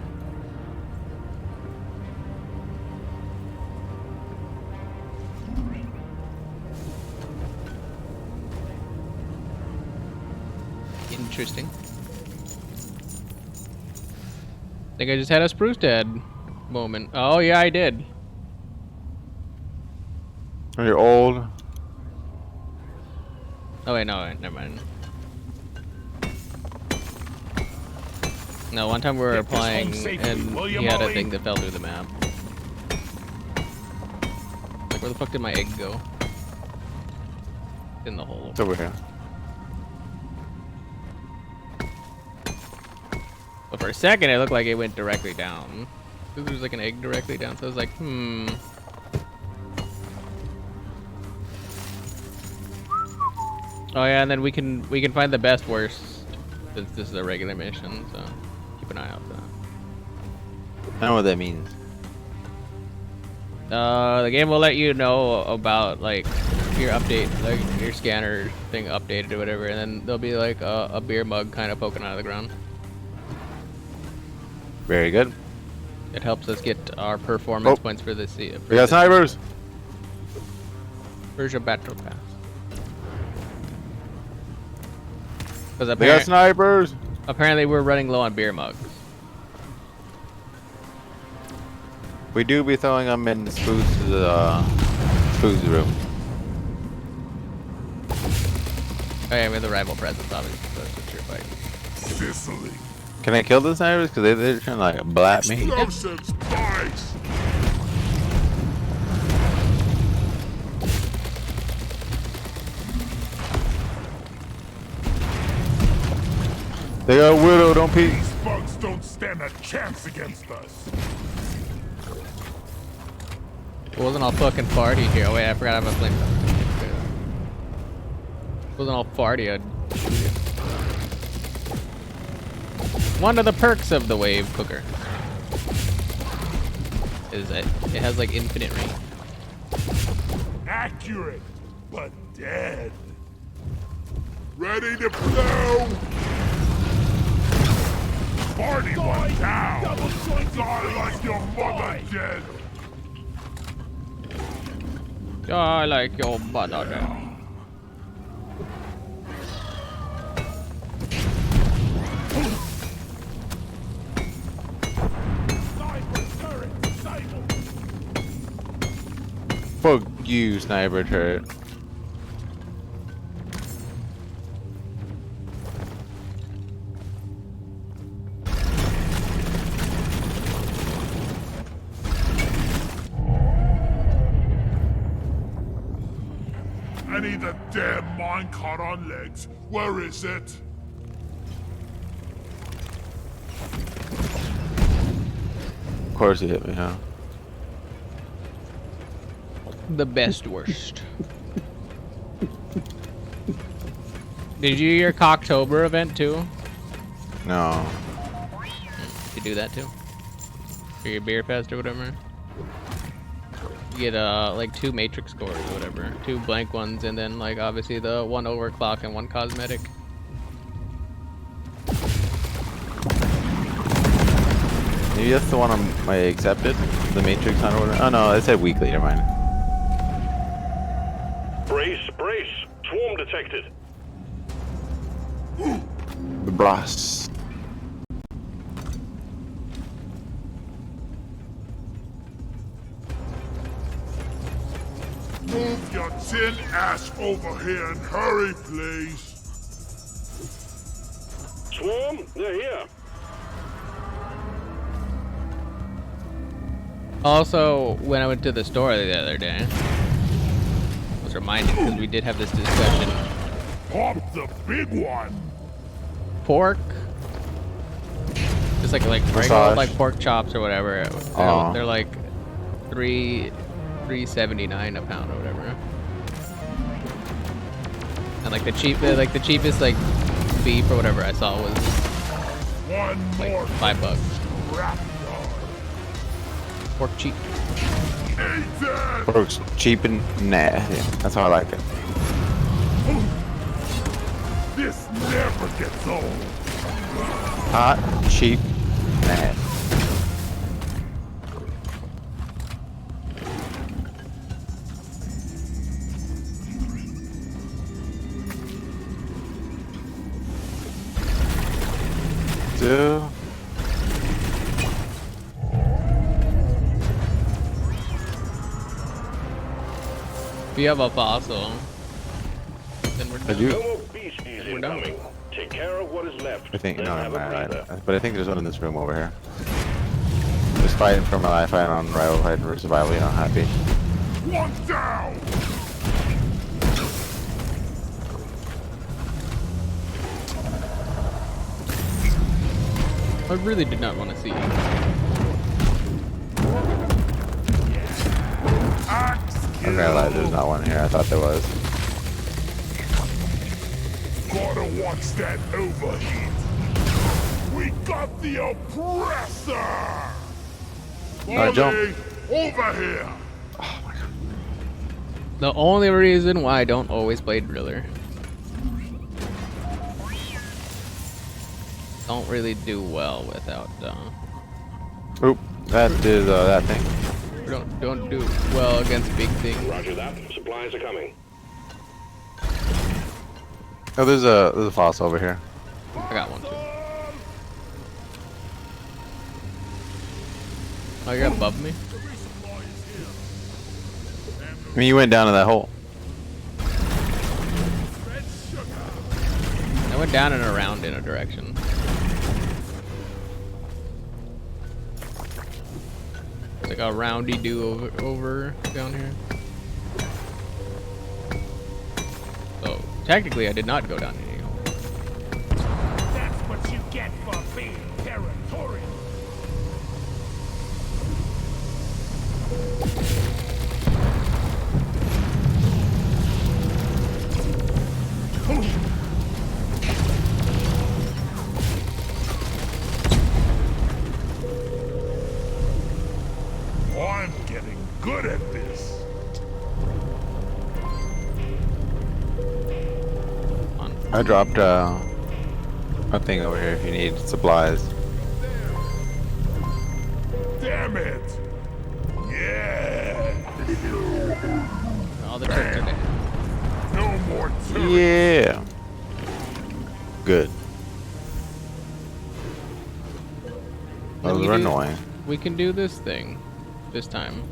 Interesting. I think I just had a spruce dead moment. Oh yeah, I did. When you're old. Oh wait, no, wait, never mind. No, one time we were Get this home playing safely, and will he you, had a Molly? thing that fell through the map. Like, where the fuck did my egg go? In the hole. It's over here. But for a second, it looked like it went directly down. There was like an egg directly down, so I was like, hmm. Oh yeah, and then we can find the best worst since this is a regular mission, so keep an eye out for that. I know what that means. The game will let you know about like your update, like your scanner thing updated or whatever, and then there'll be like a beer mug kind of poking out of the ground. Very good. It helps us get our performance points for this. We got snipers. Where's your battle pass? Because They got snipers. Apparently, we're running low on beer mugs. We do be throwing them in Spook's room. Oh yeah, we have the rival presence, obviously. So that's what you're fighting. Sicily. Can I kill the snipers? Because they're trying to like blat me. Explosives, boys. They got a widow, don't peek. These bugs don't stand a chance against us. It wasn't all fucking farty here. Oh wait, I forgot I have a flame. It wasn't all farty. I'd shoot it. One of the perks of the wave cooker is it has like infinite range. Accurate, but dead. Ready to blow. Party one down. Die like your mother dead. Die like your mother dead. Fuck you, sniper turret. I need the damn minecart on legs. Where is it? Of course he hit me, huh? The best worst. Did you hear Cocktober event too? No. You do that too? For your beer fest or whatever? You get like 2 matrix scores or whatever. 2 blank ones and then like obviously the 1 overclock and 1 cosmetic. Maybe that's the one I accepted? The matrix hunt or whatever? Oh no, it said weekly, never mind. Brace, brace. Swarm detected. The brass. Move your tin ass over here and hurry, please. Swarm, they're here. Also, when I went to the store the other day, I was reminded because we did have this discussion. Pop the big one. Pork, just like regular Massage. like pork chops or whatever. They're like $3.79 a pound or whatever. And like the cheapest like beef or whatever I saw was like $5. Pork cheap. Pork's cheap and nasty. That's how I like it. This never gets old. Hot, cheap, nasty. Dude. If you have a fossil, then we're done. No more beasties incoming. Take care of what is left. I think then no, have a breather. but I think there's one in this room over here. Just fighting for my life, fighting on rival, fighting for survival. You know, happy. One down! I really did not want to see you. I'm gonna lie, there's not one here. I thought there was. Gotta watch that overheat. We got the oppressor! Alright, jump. Over here! The only reason why I don't always play Driller. Don't really do well without Oop, that is that thing. Don't do well against big things. Roger that. Supplies are coming. Oh, there's a fossil over here. I got one too. Oh, you're above me? I mean, you went down to that hole. I went down and around in a direction. It's like a roundy do over down here. So technically, I did not go down any hole. That's what you get for being territorial. I'm getting good at this. I dropped a thing over here if you need supplies. Damn it! Yeah! All the turrets are dead. No more turrets. Yeah. Good. Those are annoying. We can do this thing this time.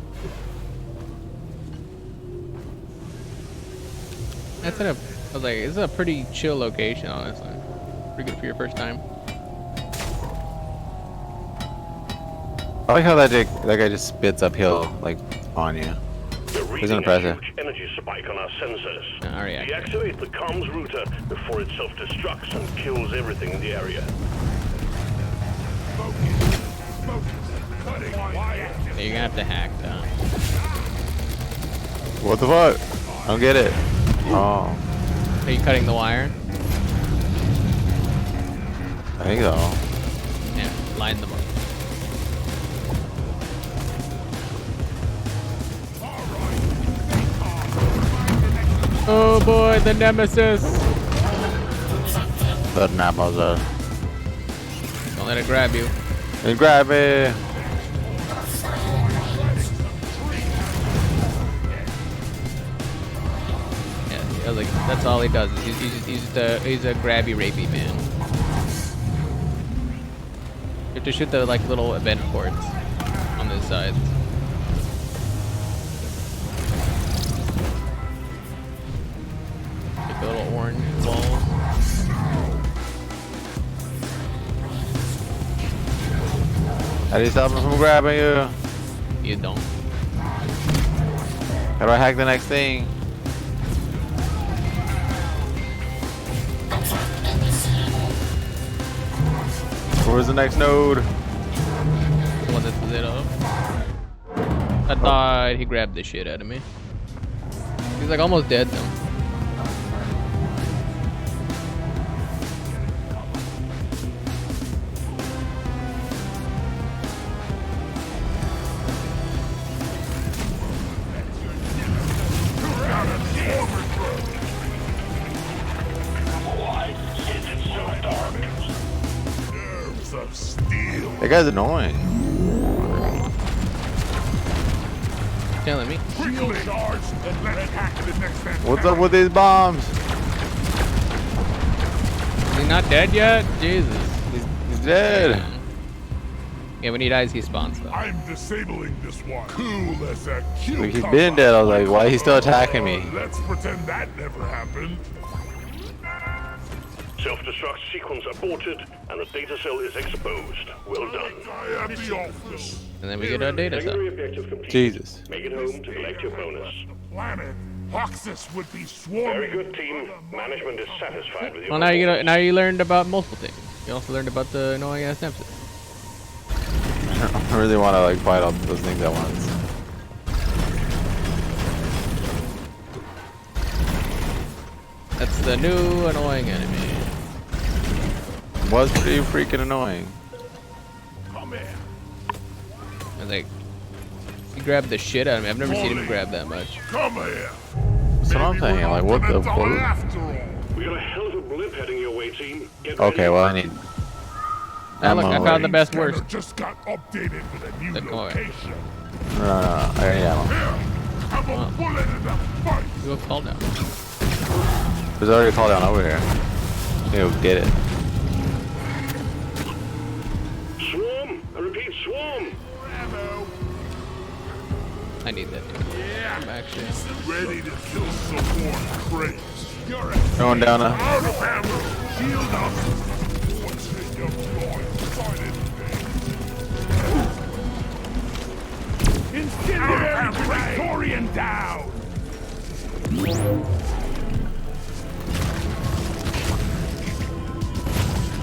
That's I was like, this is a pretty chill location, honestly. Pretty good for your first time. I like how that guy just spits uphill, like, on you. Isn't impressive. Huge energy spike on our sensors. Alright. Deactivate the comms router before it self-destructs and kills everything in the area. So you're gonna have to hack that. What the fuck? I don't get it. Oh. Are you cutting the wire? I think so. Yeah, line them up. Oh boy, the nemesis! The nemesis. Don't let it grab you. It grab me. I was like, that's all he does. He's a grabby, rapey man. You have to shoot the like little event ports on the sides. Like the little orange balls. How do you stop him from grabbing you? You don't. How do I hack the next thing? Where's the next node? The one that's lit up. I thought he grabbed the shit out of me. He's like almost dead though. That guy's annoying. Telling me. What's up with these bombs? Is he not dead yet? Jesus. He's dead. Yeah, when he dies, he spawns though. I'm disabling this one. Cool as a cucumber. Like, he's been dead. I was like, why is he still attacking me? Let's pretend that never happened. Self-destruct sequence aborted, and the data cell is exposed. Well done. I am the office. And then we get our data cell. Secondary objective complete. Jesus. Make it home to collect your bonus. Planet Hoxus would be swarming. Very good, team. Management is satisfied with you. Well, now you learned about multiple things. You also learned about the annoying ass Nemesis. I really want to like fight all those things at once. That's the new annoying enemy. Was pretty freaking annoying. Come here. And like, he grabbed the shit out of me. I've never seen him grab that much. Come here. That's what I'm saying. Like, what the fuck? After all. We got a hell of a blip heading your way, team. Get Okay, ready. well I need. Oh, look, I ammo. found the best worst. Just got updated with a new location. No, I need ammo. Have a bullet in the fight. Do a call down. There's already a call down over here. Go get it. Swarm! I repeat, swarm! I need that too. Yeah. I'm actually Ready to kill some more crates. You're Going down a. out of ammo. Shield up. What's in your blind-sided thing? Incendiary Praetorian down!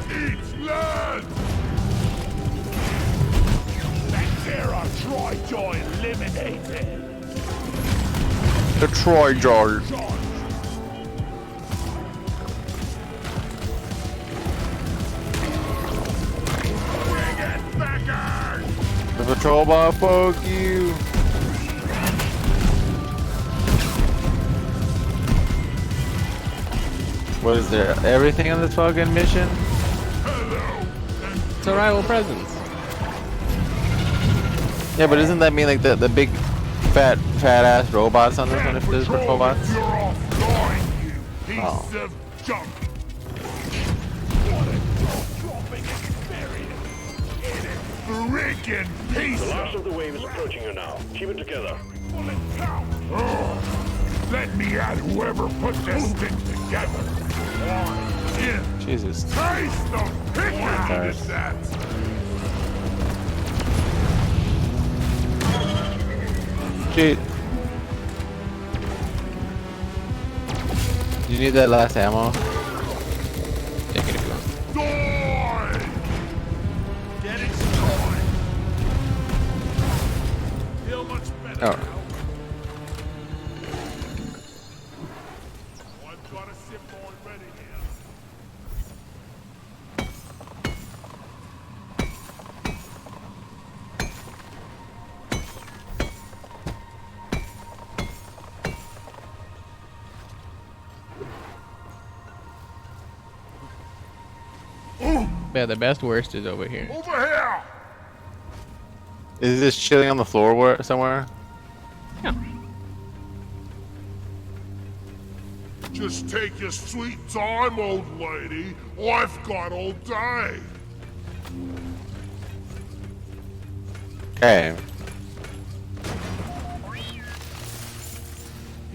Eat land! Bacteria Troy eliminated! The Troy Jar. Bring it, beggars! The patrol bot, fuck you. What is there? Everything on this fucking mission? It's arrival presents. Yeah, but doesn't that mean like the big fat ass robots on this one if there's patrol bots? You're offline, you piece Oh. of junk! Freaking piece The of... last of the wave is approaching you now. Keep it together. Let me at whoever put this thing together. Jesus. Taste the pickiness that. Shit. You need that last ammo? Take it if you want. Die! Get it destroyed. Feel much better. Oh. I've got a sip already here. Yeah, the best worst is over here. Over here! Is this chilling on the floor somewhere? Yeah. Just take your sweet time, old lady. I've got all day. Okay.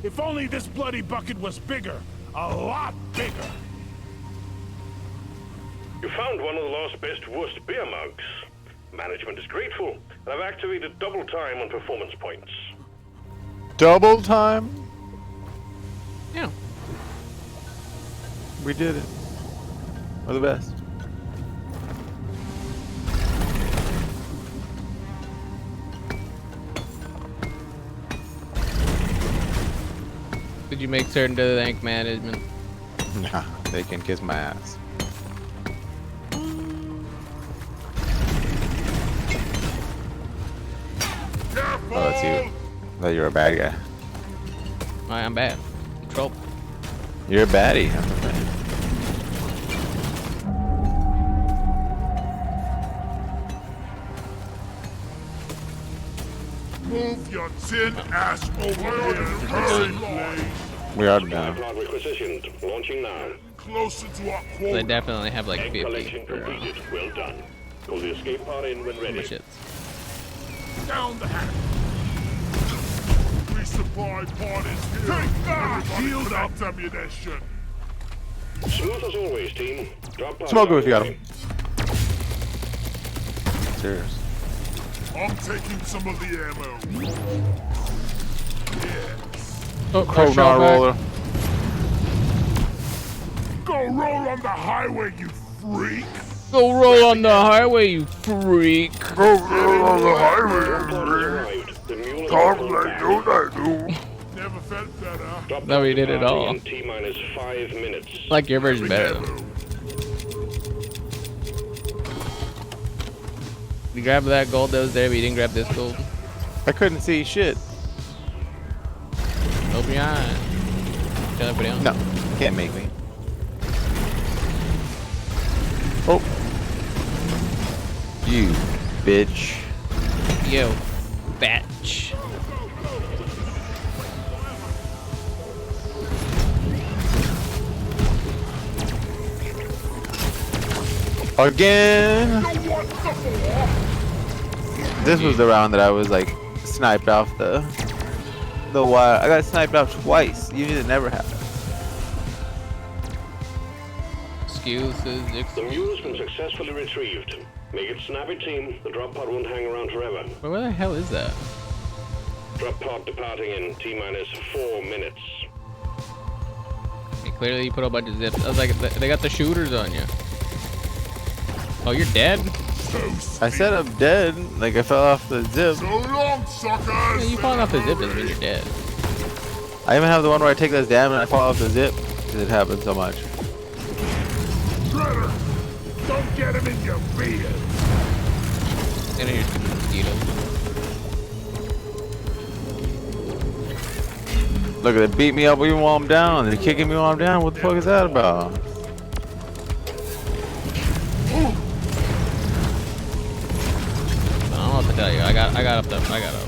If only this bloody bucket was bigger. A lot bigger. You found one of the last best worst beer mugs. Management is grateful, and I've activated double time on performance points. Double time? Yeah. We did it. We're the best. Did you make certain to thank management? Nah, they can kiss my ass. Oh, that's you. I thought you were a bad guy. I'm bad. I'm trouble. You're a baddie. Move your tin ass over here, hurry! We are down. Plant requisitioned. Launching now. Closer to our They quota. definitely have like Egg 50 collection for completed. Well done. Pull the escape pod in when ready. shits. Down the hatch. Resupply pod is here. Take that! Shield up ammunition. Smooth as always, team. Drop pods Smoke him on if you got the him. Serious. I'm taking some of the ammo. Oh, Conar roller. Go roll on the highway, you freak! Go roll on the highway, you freak. Go roll on the highway, you freak! Talk like you Never felt better. No, we did it all. In T-minus 5 minutes. Like your version better though. You grabbed that gold that was there, but you didn't grab this gold. I couldn't see shit. Open your eyes. Tell everybody else. No, can't make me. Oh. You bitch. Yo, batch. Again. This was the round that I was like sniped off the wire. I got sniped off twice. Usually it never happens. Excuses. The mule's been successfully retrieved. Make it snappy, team. The drop pod won't hang around forever. But where the hell is that? Drop pod departing in T-minus 4 minutes. Okay, clearly you put a bunch of zips. I was like, they got the shooters on you. Oh, you're dead? I said I'm dead. Like I fell off the zip. So long, suckers! Yeah, you falling off the zip doesn't mean you're dead. I even have the one where I take this damage and I fall off the zip. Because it happens so much. Shredder! Don't get him in your beard! And then you're mosquitoes. Look, they beat me up even while I'm down. They're kicking me while I'm down. What the fuck is that about? I don't know what to tell you. I got up there. I got up.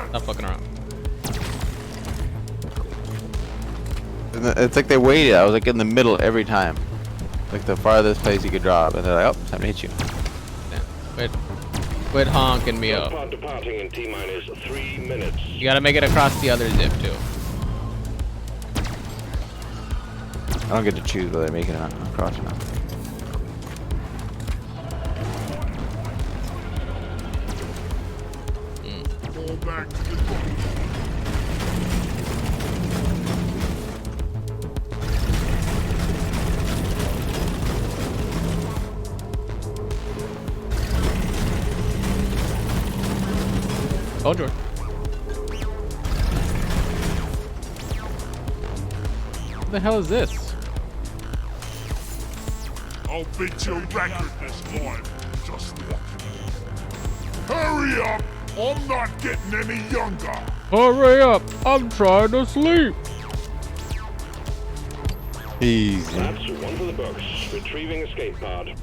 Stop fucking around. It's like they waited. I was like in the middle every time. Like the farthest place you could drop. And they're like, oh, time to hit you. Quit honking me up. Pod departing in T-minus 3 minutes. You gotta make it across the other zip too. I don't get to choose whether I make it across or not. Fall back to the boat. Oh, George. What the hell is this? I'll beat your record this time. Just watch. Hurry up! I'm not getting any younger. Hurry up! I'm trying to sleep. Easy. That's one for the books. Retrieving escape pod.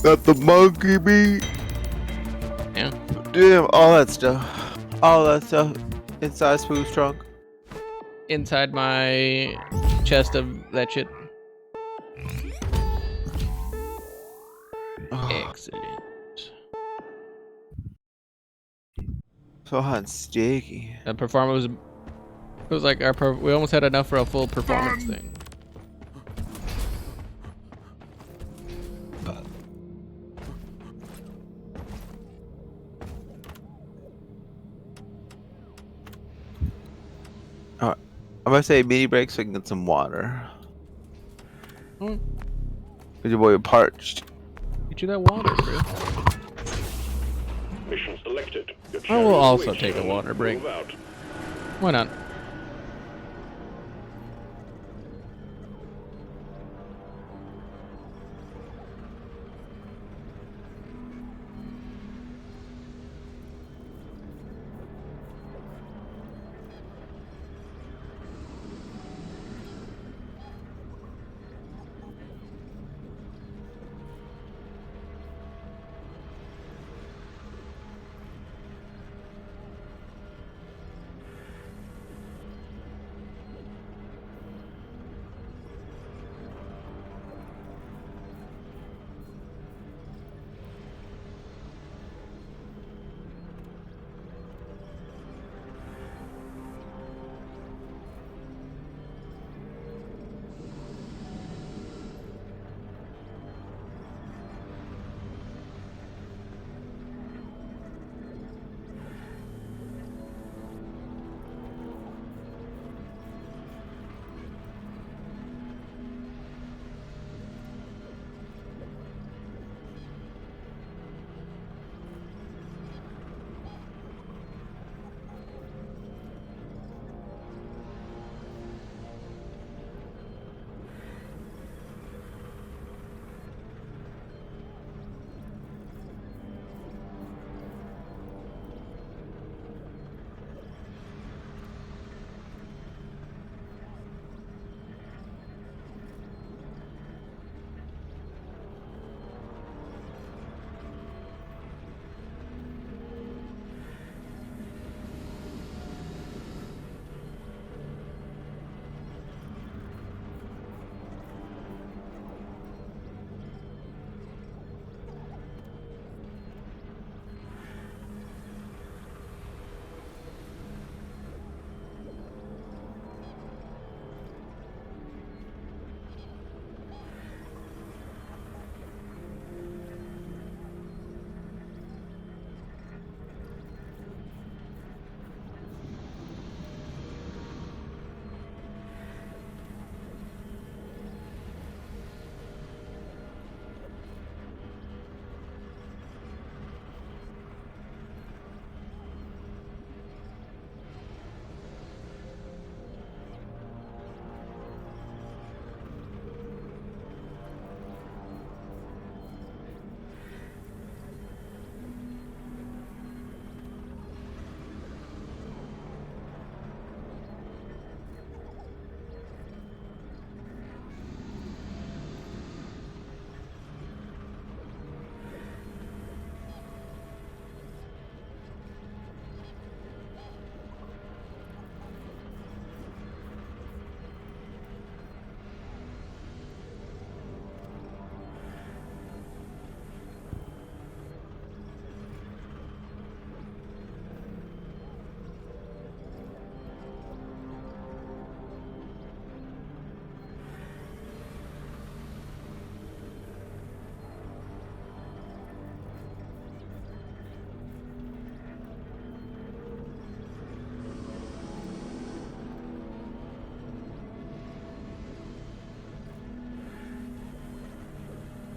Got the monkey meat. Yeah. Damn, all that stuff. All that stuff inside Smooth's trunk. Inside my chest of that shit. Oh. Excellent. So hot and sticky. The performance was like we almost had enough for a full performance thing. I'm gonna say mini break so I can get some water. Hmm. Cause your boy parched. Get you that water, bro. Mission selected. I will also take a water break. Why not?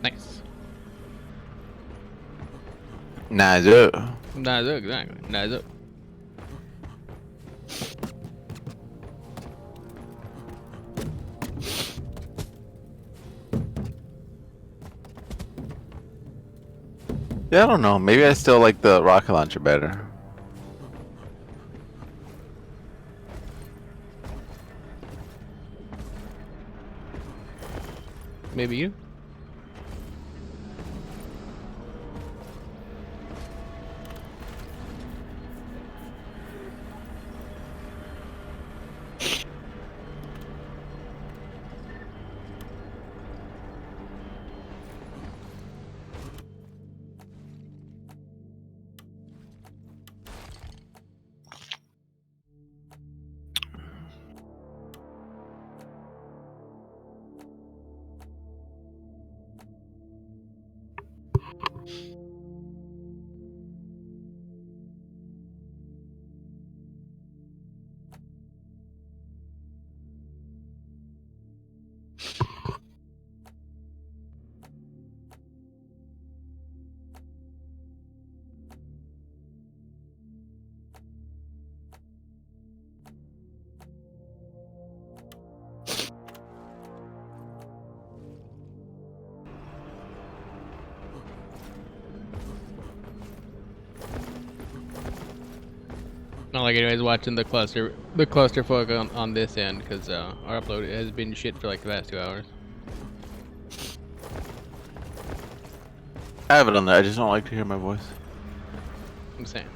Nice. Nice. Exactly. Nice. Yeah, I don't know. Maybe I still like the rocket launcher better. Maybe you. Not like anybody's watching the clusterfuck on this end because our upload has been shit for like the last 2 hours. I have it on there. I just don't like to hear my voice. I'm saying.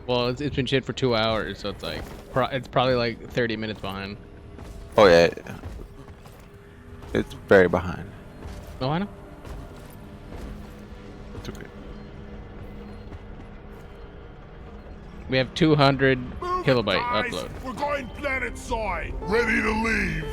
Well, it's been shit for 2 hours, so it's like it's probably like 30 minutes behind. Oh yeah, it's very behind. Oh, I know. It's okay. We have 200 kilobyte Guys, upload. we're going planet side. Ready to leave.